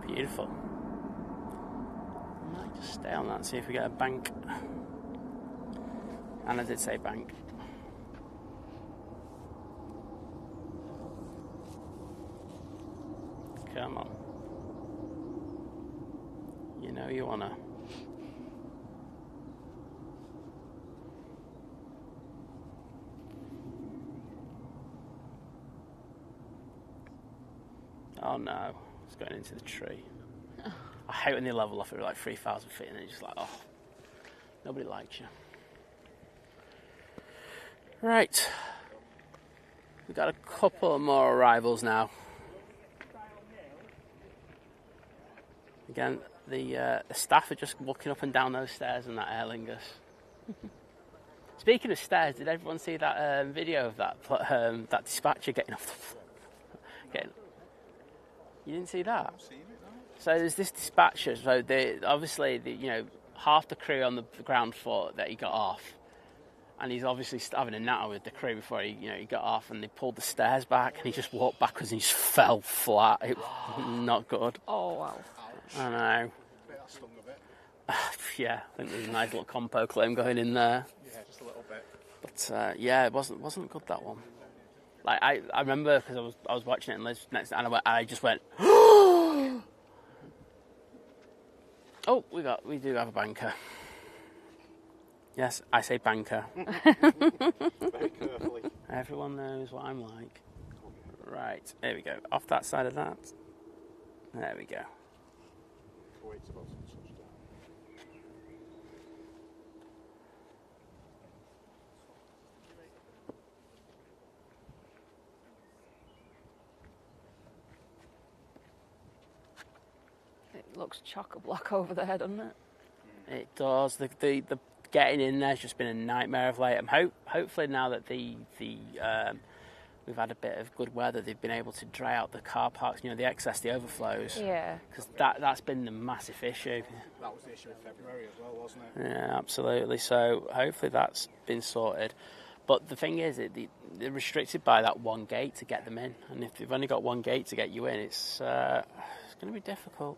Beautiful. I might just stay on that and see if we get a bank. And I did say bank. Come on. You know you wanna. Oh no. It's going into the tree. I hate when they level off at like 3,000 feet and then you're just like, oh, nobody likes you. Right. We've got a couple more arrivals now. Again, the staff are just walking up and down those stairs in that Aer Lingus. Speaking of stairs, did everyone see that video of that dispatcher getting off the You didn't see that? I've seen it, no. So there's this dispatcher. So obviously, half the crew on the ground floor that he got off, and he's obviously having a natter with the crew before he got off, and they pulled the stairs back, and he just walked backwards and he just fell flat. It was not good. Oh, wow. I know. That stung a bit. Yeah, I think there's a nice little compo claim going in there. Yeah, just a little bit. But yeah, it wasn't good, that one. Like I remember because I was watching it and Lizz next, and I just went. Oh, we do have a banker. Yes, I say banker. Very carefully. Everyone knows what I'm like. Right, there we go. Off that side of that. There we go. Wait about some touchdown. It looks chock-a-block over there, doesn't it? It does. The getting in there's just been a nightmare of late. Hopefully now that we've had a bit of good weather, they've been able to dry out the car parks, the excess, the overflows. Yeah. Because that's been the massive issue. That was the issue in February as well, wasn't it? Yeah, absolutely. So hopefully that's been sorted. But the thing is, they're restricted by that one gate to get them in. And if they've only got one gate to get you in, it's going to be difficult.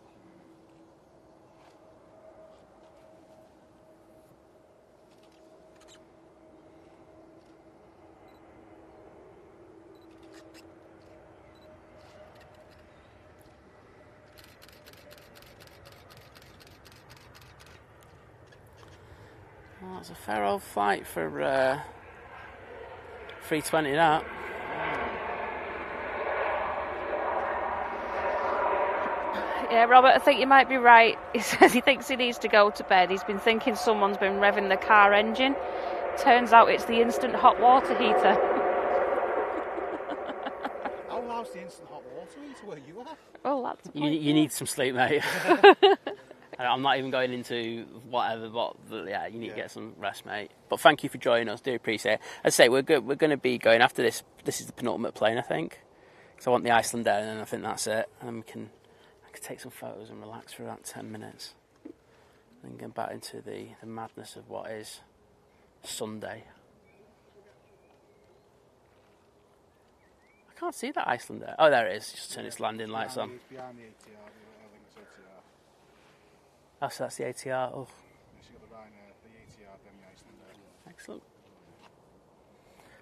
Well, it's a fair old flight for 320 that. Yeah, Robert, I think you might be right. He says he thinks he needs to go to bed. He's been thinking someone's been revving the car engine. Turns out it's the instant hot water heater. How loud's the instant hot water heater where you are? Oh, that's a point, You yeah. need some sleep, mate. I'm not even going into whatever, but yeah, you need to get some rest, mate. But thank you for joining us. Do appreciate it. As I say, we're good. We're going to be going after this. This is the penultimate plane, I think. So I want the Iceland Air, and then I think that's it. And then I can take some photos and relax for about 10 minutes. And get back into the madness of what is Sunday. I can't see that Iceland Air. Oh, there it is. Just turn its landing lights on. Behind the Etihad, Lingus Etihad. Oh, so that's the ATR. Oh, You got the Ryanair, the Etihad, then the Iceland Air. excellent.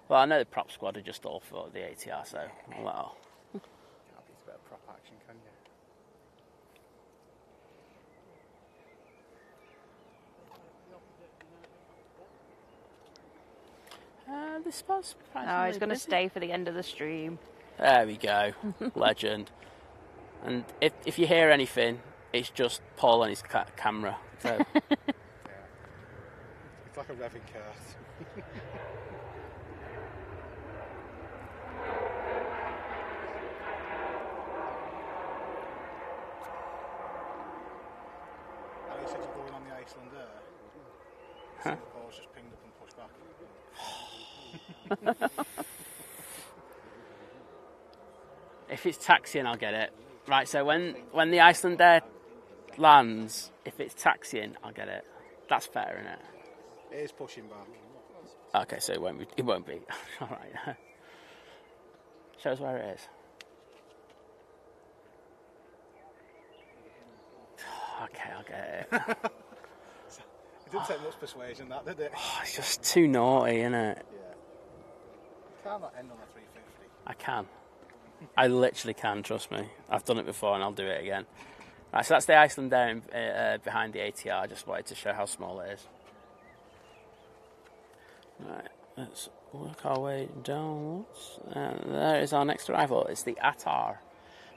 Well, I know the prop squad are just all for the ATR, so I'll let all. Can't beat a bit of prop action, can you? This spot's No, he's going to stay for the end of the stream. There we go. Legend. And if you hear anything, it's just Paul and his camera. So. Yeah. It's like a revving cart. And he said you're going on the Iceland Air. Singapore's just pinged up and pushed back. If it's taxiing, I'll get it. Right, so when the Iceland Air lands, if it's taxiing, I'll get it. That's fair, isn't it? It is pushing back. Okay, so it won't be. It won't be. All right. Show us where it is. Okay, I'll get it. It didn't take much persuasion, that, did it? Oh, it's just too naughty, isn't it? Yeah. You can't end on a 350. I can. I literally can, trust me. I've done it before and I'll do it again. Right, so that's the Iceland Air behind the ATR. I just wanted to show how small it is. Right, let's work our way downwards. There is our next arrival. It's the Etihad.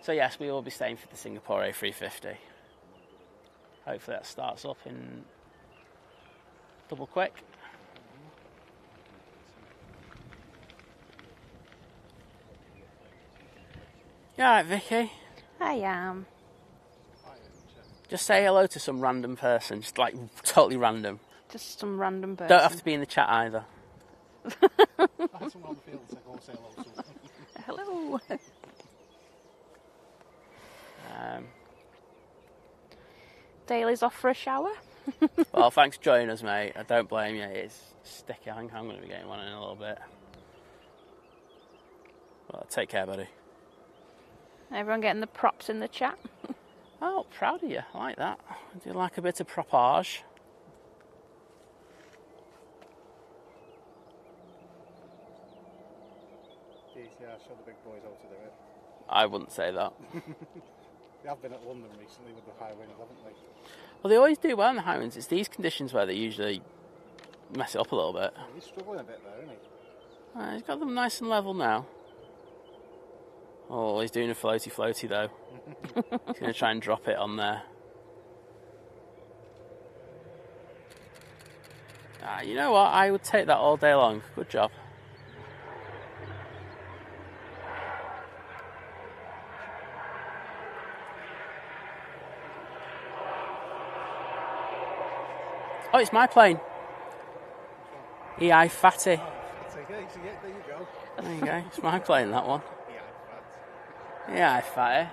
So yes, we will be staying for the Singapore A350. Hopefully that starts up in double quick. You alright, Vicky? I am. Just say hello to some random person, just like totally random. Just some random person. Don't have to be in the chat either. I had someone on the field to go say hello to. Hello. Daly's off for a shower. Well, thanks for joining us, mate. I don't blame you. It's sticky. I think I'm going to be getting one in a little bit. Well, take care, buddy. Everyone getting the props in the chat. Oh, proud of you. I like that. Do you like a bit of propage? Yeah, show the big boys how to do it. I wouldn't say that. They have been at London recently with the high winds, haven't they? Well, they always do well in the high winds. It's these conditions where they usually mess it up a little bit. He's struggling a bit there, isn't he? He's got them nice and level now. Oh, he's doing a floaty though. He's going to try and drop it on there. You know what? I would take that all day long. Good job. Oh, it's my plane. EI Fatty. Yeah, there you go. There you go. It's my plane, that one. Yeah, EI Fatty.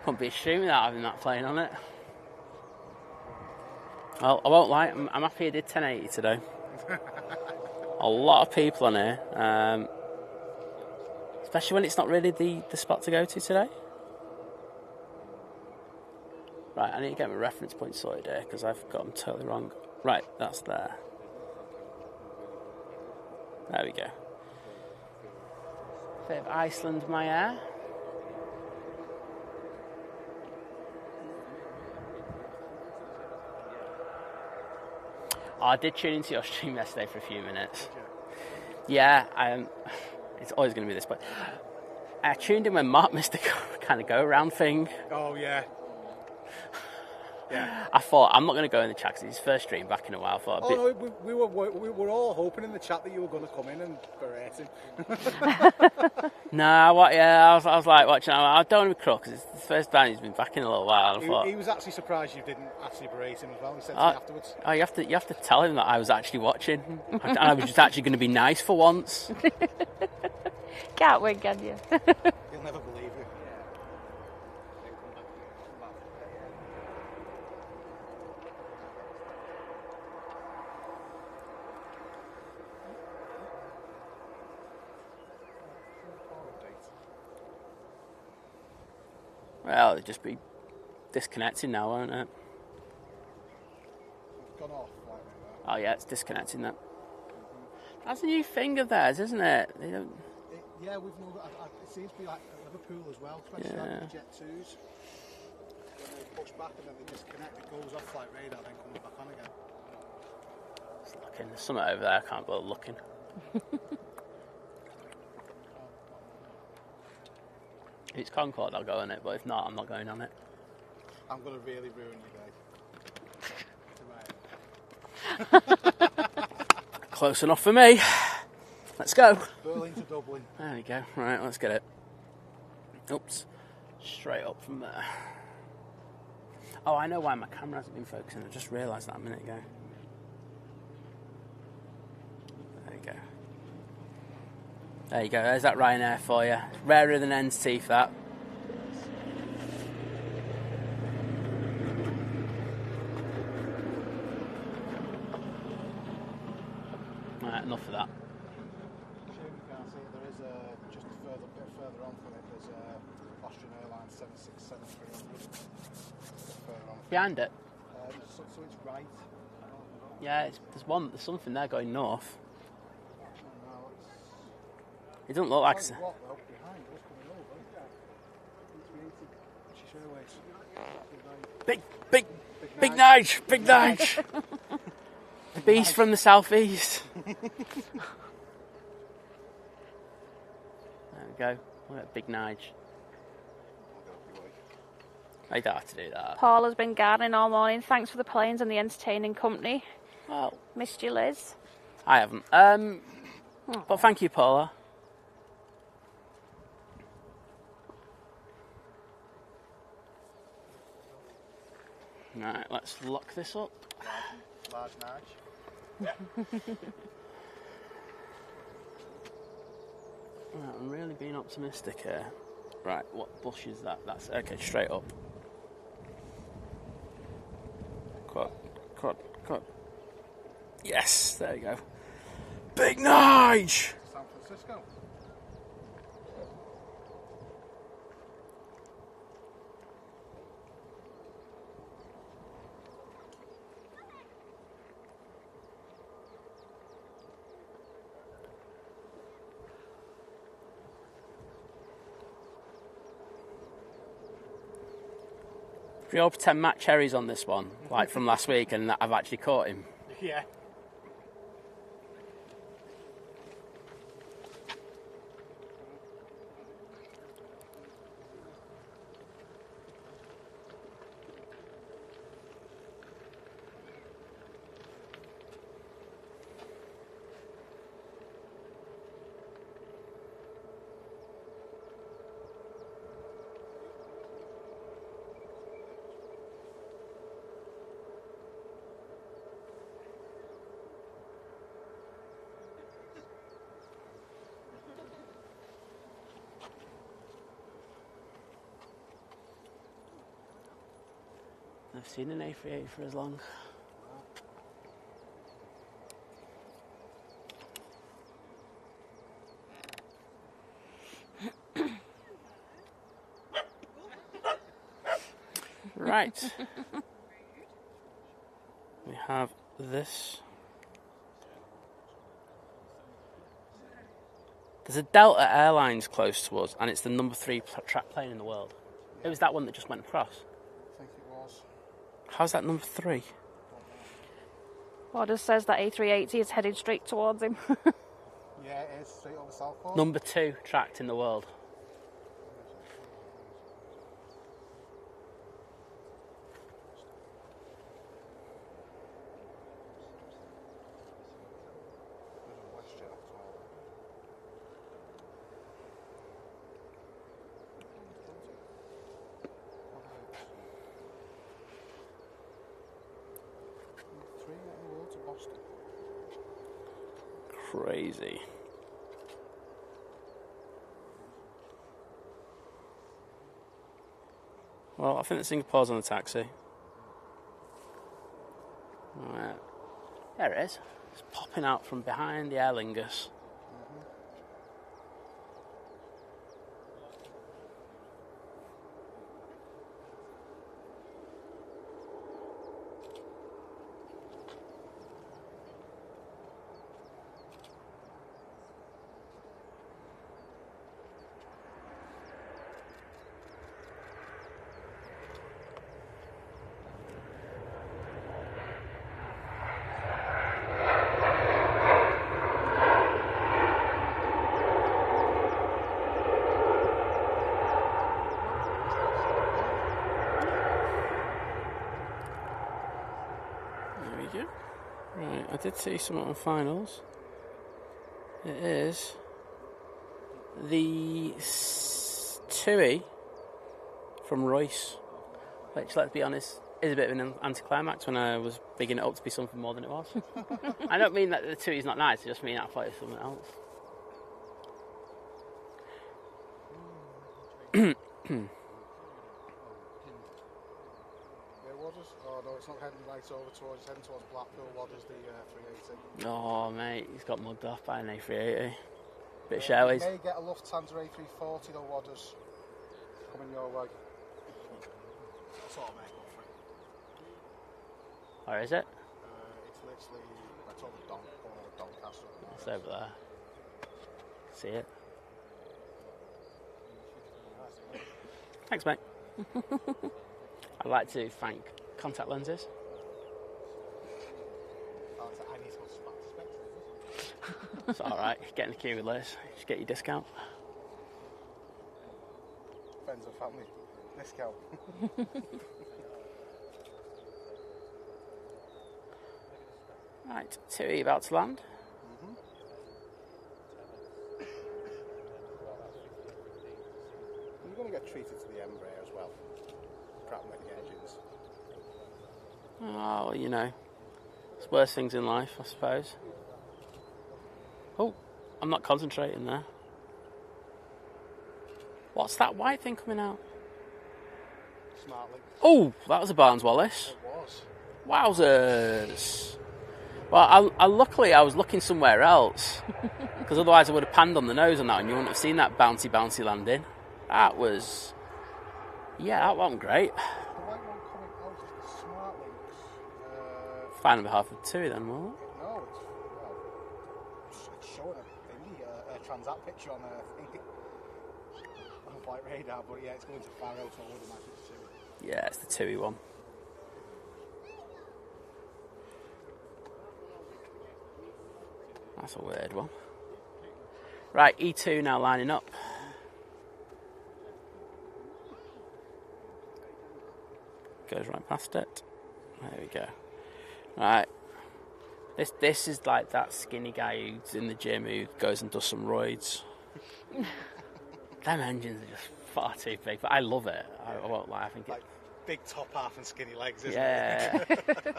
Couldn't be ashamed without having that plane on it. Well, I won't lie. I'm happy I did 1080 today. A lot of people on here. Especially when it's not really the spot to go to today. Right, I need to get my reference point sorted here because I've got them totally wrong. Right, that's there. There we go. Bit of Iceland, my air. Oh, I did tune into your stream yesterday for a few minutes. Yeah, it's always going to be this, but I tuned in when Mark missed the kind of go-around thing. Oh, yeah. Yeah. I thought, I'm not going to go in the chat because it's his first stream back in a while. I thought No, we were all hoping in the chat that you were going to come in and berate him. Nah, I was like watching. I don't want to be crook because it's the first time he's been back in a little while. I thought, He was actually surprised you didn't actually berate him as well. He said to me afterwards. Oh, you have to tell him that I was actually watching, and I was just actually going to be nice for once. Can't win, can you? He'll never believe you. Well, it'd just be disconnecting now, won't it? It's gone off. Oh yeah, it's disconnecting that. That's a new thing of theirs, isn't it? They don't. Yeah, we've known that. It seems to be like at Liverpool as well, especially like the Jet 2s. When they push back and then they disconnect, it goes off flight radar, then comes back on again. Just looking. There's something over there. I can't bother looking. If it's Concorde, I'll go on it, but if not, I'm not going on it. I'm going to really ruin your day. Close enough for me. Let's go. Berlin to Dublin. There we go. Right, let's get it. Oops. Straight up from there. Oh, I know why my camera hasn't been focusing. I just realised that a minute ago. There you go. There you go. There's that Ryanair for you. Rarer than hen's teeth, that. Right, enough of that. Shame you can't see it. There is just a bit further on from it. There's Austrian Airlines 767-300. Further on. Behind it? So it's right. Yeah, there's something there going north. No, It doesn't look like... it's what though, behind us coming over. A380 British Airways. Big Nige! Big Nige! The beast from the southeast. There we go. Look at Big Nige. I don't have to do that. Paul has been gardening all morning. Thanks for the planes and the entertaining company. Well, Missed you, Liz. I haven't. But thank you, Paula. Right, let's lock this up. Large Nige. Right, I'm really being optimistic here. Right, what bush is that? That's okay, straight up. Cut. Yes, there you go. Big Nige! San Francisco. We all pretend Matt Cherry's on this one, like from last week, and I've actually caught him. Yeah. I've seen an A380 for as long. Right. We have this. There's a Delta Airlines close to us, and it's the number 3 track plane in the world. It was that one that just went across. I think it was. How's that number 3? Well, just says that A380 is headed straight towards him. Yeah, it is straight over Southport. Number 2 tracked in the world. Crazy. Well, I think the Singapore's on the taxi. Right. There it is. It's popping out from behind the Air Lingus. Right, I did see something on finals. It is the TUI from Royce, which, let's be honest, is a bit of an anticlimax when I was bigging it up to be something more than it was. I don't mean that the TUI is not nice, I just mean I thought it was something else. Oh no, it's not heading right over towards, it's heading towards Blackpool. What is the 380? Oh mate, he's got mugged off by an A380. Bit showy. You may get a Lufthansa A340 though, Wadders, coming your way. That's all I make up for it. Where is it? It's literally, that's over Doncaster. It's over there. See it? Thanks mate. I'd like to thank Contact Lenses. I need to go to Spectrum. It's alright, get in the queue with Liz. Just get your discount. Friends and family discount. Right, TUI about to land. You're going to get treated to the Embraer as well. Crap with the engines. Oh, you know, there's worse things in life, I suppose. Oh, I'm not concentrating there. What's that white thing coming out? Smartly. Oh, that was a Barnes Wallis. It was. Wowzers. Well, luckily I was looking somewhere else, because otherwise I would have panned on the nose on that and you wouldn't have seen that bouncy landing. That was... yeah, that wasn't great. The white one coming out is the Smart Links. Fine on behalf of TUI then, wasn't it? No, it's showing a thingy, a Transat picture on a flight radar, but yeah, it's going to Faro, so I would imagine it's TUI. Yeah, it's the TUI one. That's a weird one. Right, E2 now lining up. Goes right past it. There we go. Right. This is like that skinny guy who's in the gym who goes and does some roids. Them engines are just far too big, but I love it. I won't lie, I think like big top half and skinny legs, isn't it? Yeah.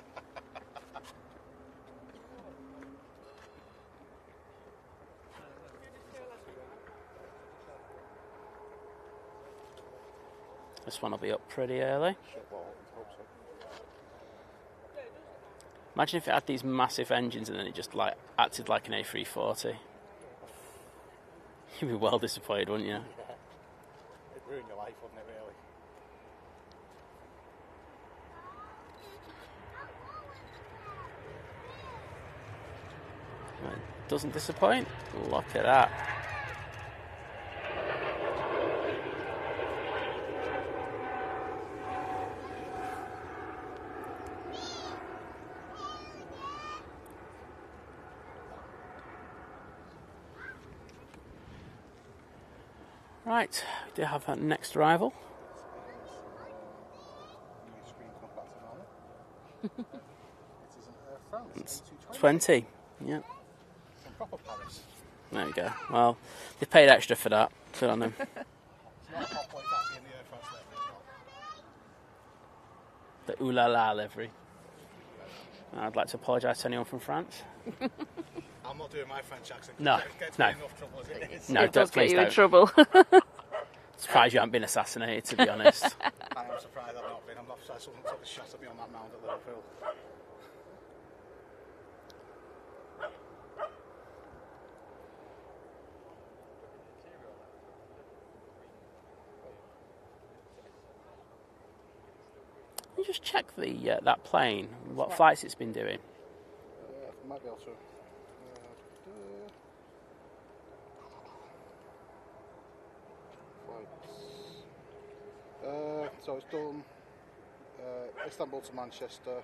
This one will be up pretty early. Imagine if it had these massive engines and then it just like acted like an A340. You'd be well disappointed, wouldn't you? Yeah. It'd ruin your life, wouldn't it, really? It doesn't disappoint. Look at that. Right, we do have our next arrival. It's 20, yeah. Some proper Paris. There we go. Well, they paid extra for that. Good on them. It's not a hot plate actually in the Air France livery, The ooh la la livery. I'd like to apologise to anyone from France. I'm not doing my French accent. No, It gets no. me enough trouble as it is. No, It does get please you in don't. trouble. Surprised you haven't been assassinated, to be honest. I am surprised I've not been. I'm not surprised someone took a shot at me on that mound at Liverpool. Can you just check the that plane, what flights it's been doing? I might be able to. So it's done Istanbul to Manchester.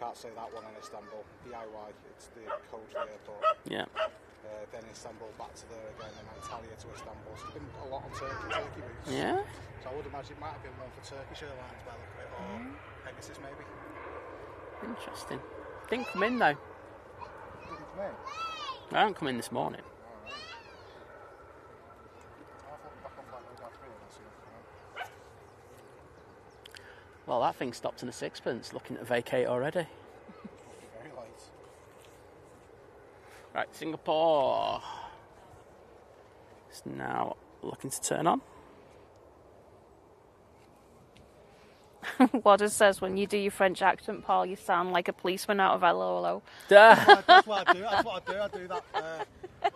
Can't say that one in Istanbul. DIY, it's the coach to the airport. Yeah. Then Istanbul back to there again, and Antalya to Istanbul. So there's been a lot on Turkey routes. Yeah? So I would imagine it might have been one for Turkish Airlines by the look of it, or Pegasus maybe. Interesting. Didn't come in though. Didn't come in? I haven't come in this morning. Well, that thing stopped in a sixpence, looking to vacate already. Very late. Right, Singapore. It's now looking to turn on. What it says when you do your French accent, Paul, you sound like a policeman out of Hello. That's what I do. That's what I do. I do that.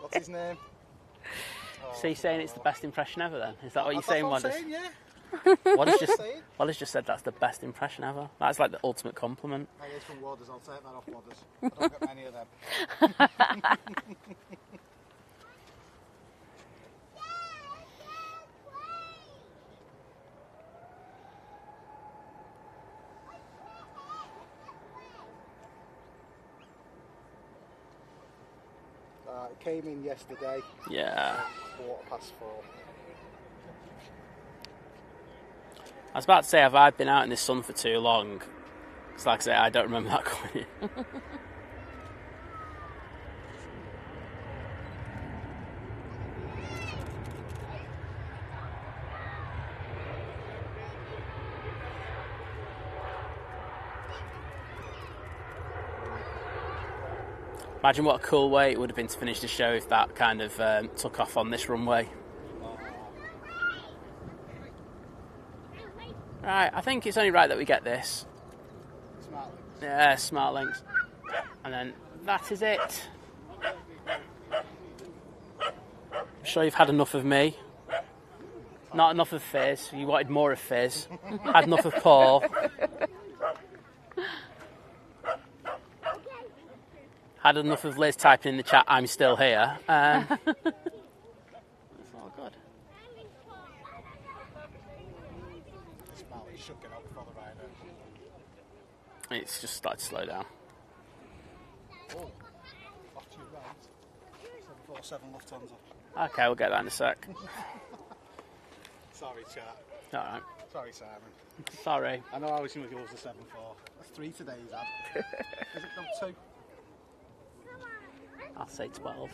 What's his name? So you're saying it's the best impression ever then? Is that what you're saying, That's what Wadders? I'm saying, yeah. Wadders just said that's the best impression ever. That's like the ultimate compliment. Hey, it's from Waters. I'll take that off Waters. I don't get many of them. It came in yesterday. Yeah. 4:15. I was about to say, have I been out in the sun for too long? Because like I say, I don't remember that coming in. Imagine what a cool way it would have been to finish the show if that kind of took off on this runway. Right, I think it's only right that we get this. Smart links. Yeah, smart links. And then that is it. I'm sure you've had enough of me. Not enough of Fizz. You wanted more of Fizz. Had enough of Paul. Had enough of Liz typing in the chat, I'm still here. That's all good. Smart links should get out before the rider. It's just started to slow down. Oh, off to your right. 747 Lufthansa. Okay, we'll get that in a sec. Sorry, chat. Alright. Sorry, Simon. Sorry. I know I was going to go to 7-4. That's 3 today, he's had. Is it not 2? I'll say 12.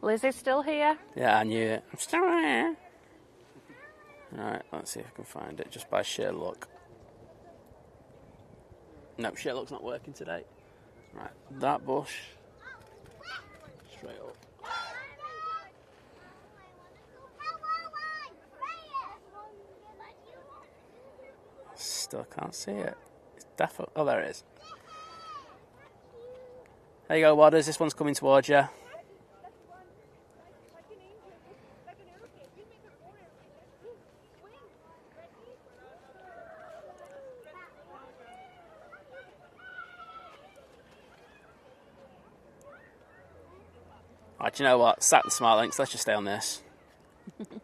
Liz is still here. Yeah, I knew it. I'm still here. Alright, let's see if I can find it just by sheer luck. Nope, sheer luck's not working today. Right, that bush. Straight up. Still can't see it. It's definitely. Oh, there it is. There you go, Wadders. This one's coming towards you. Right, do you know what? Sack the smart links. Let's just stay on this. I think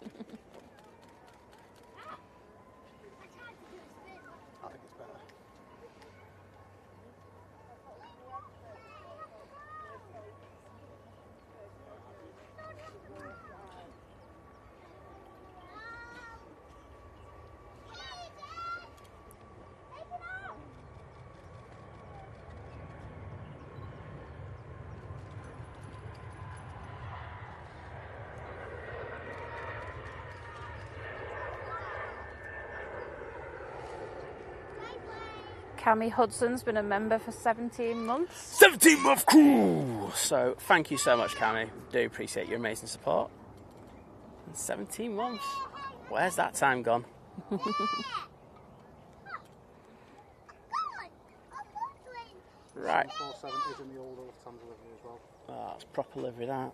it's better. Cammy Hudson's been a member for 17 months. 17-month crew! So thank you so much, Cammy. Do appreciate your amazing support. 17 months. Where's that time gone? Right. 470s in the old Lufthansa livery as well. Oh, that's proper livery, that.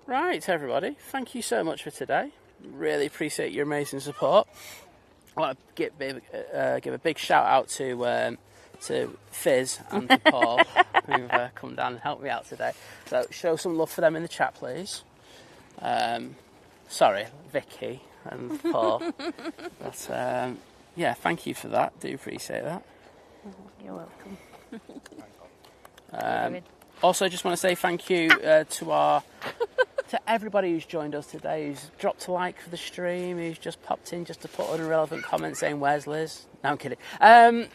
Right, everybody. Thank you so much for today. Really appreciate your amazing support. I want to give a big shout out to Fizz and to Paul, who've come down and helped me out today. So show some love for them in the chat, please. Sorry, Vicky and Paul. But yeah, thank you for that. Do appreciate that. You're welcome. Also, just want to say thank you to everybody who's joined us today, who's dropped a like for the stream, who's just popped in just to put an irrelevant comment saying, "Where's Liz?" No, I'm kidding. No,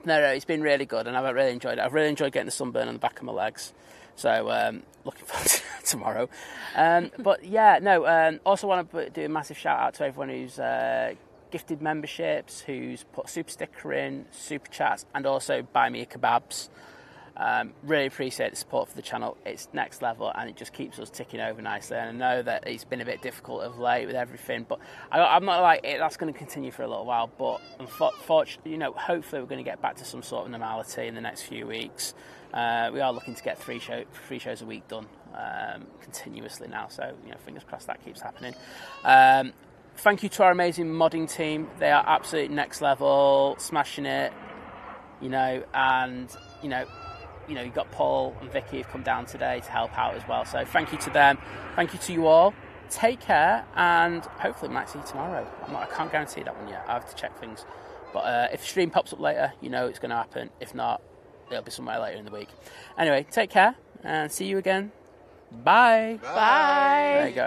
it's been really good, and I've really enjoyed it. I've really enjoyed getting the sunburn on the back of my legs. So, looking forward to tomorrow. But yeah, no, also want to do a massive shout out to everyone who's gifted memberships, who's put super sticker in, super chats, and also buy me a kebabs. Really appreciate the support for the channel. It's next level, and it just keeps us ticking over nicely. And I know that it's been a bit difficult of late with everything, but I'm not like it. That's going to continue for a little while. But unfortunately, hopefully we're going to get back to some sort of normality in the next few weeks. We are looking to get three shows a week done continuously now. So fingers crossed that keeps happening. Thank you to our amazing modding team. They are absolute next level, smashing it. And you've got Paul and Vicky who've come down today to help out as well. So thank you to them. Thank you to you all. Take care, and hopefully we might see you tomorrow. I can't guarantee that one yet. I have to check things. But if the stream pops up later, it's going to happen. If not, it'll be somewhere later in the week. Anyway, take care, and see you again. Bye. Bye. There you go.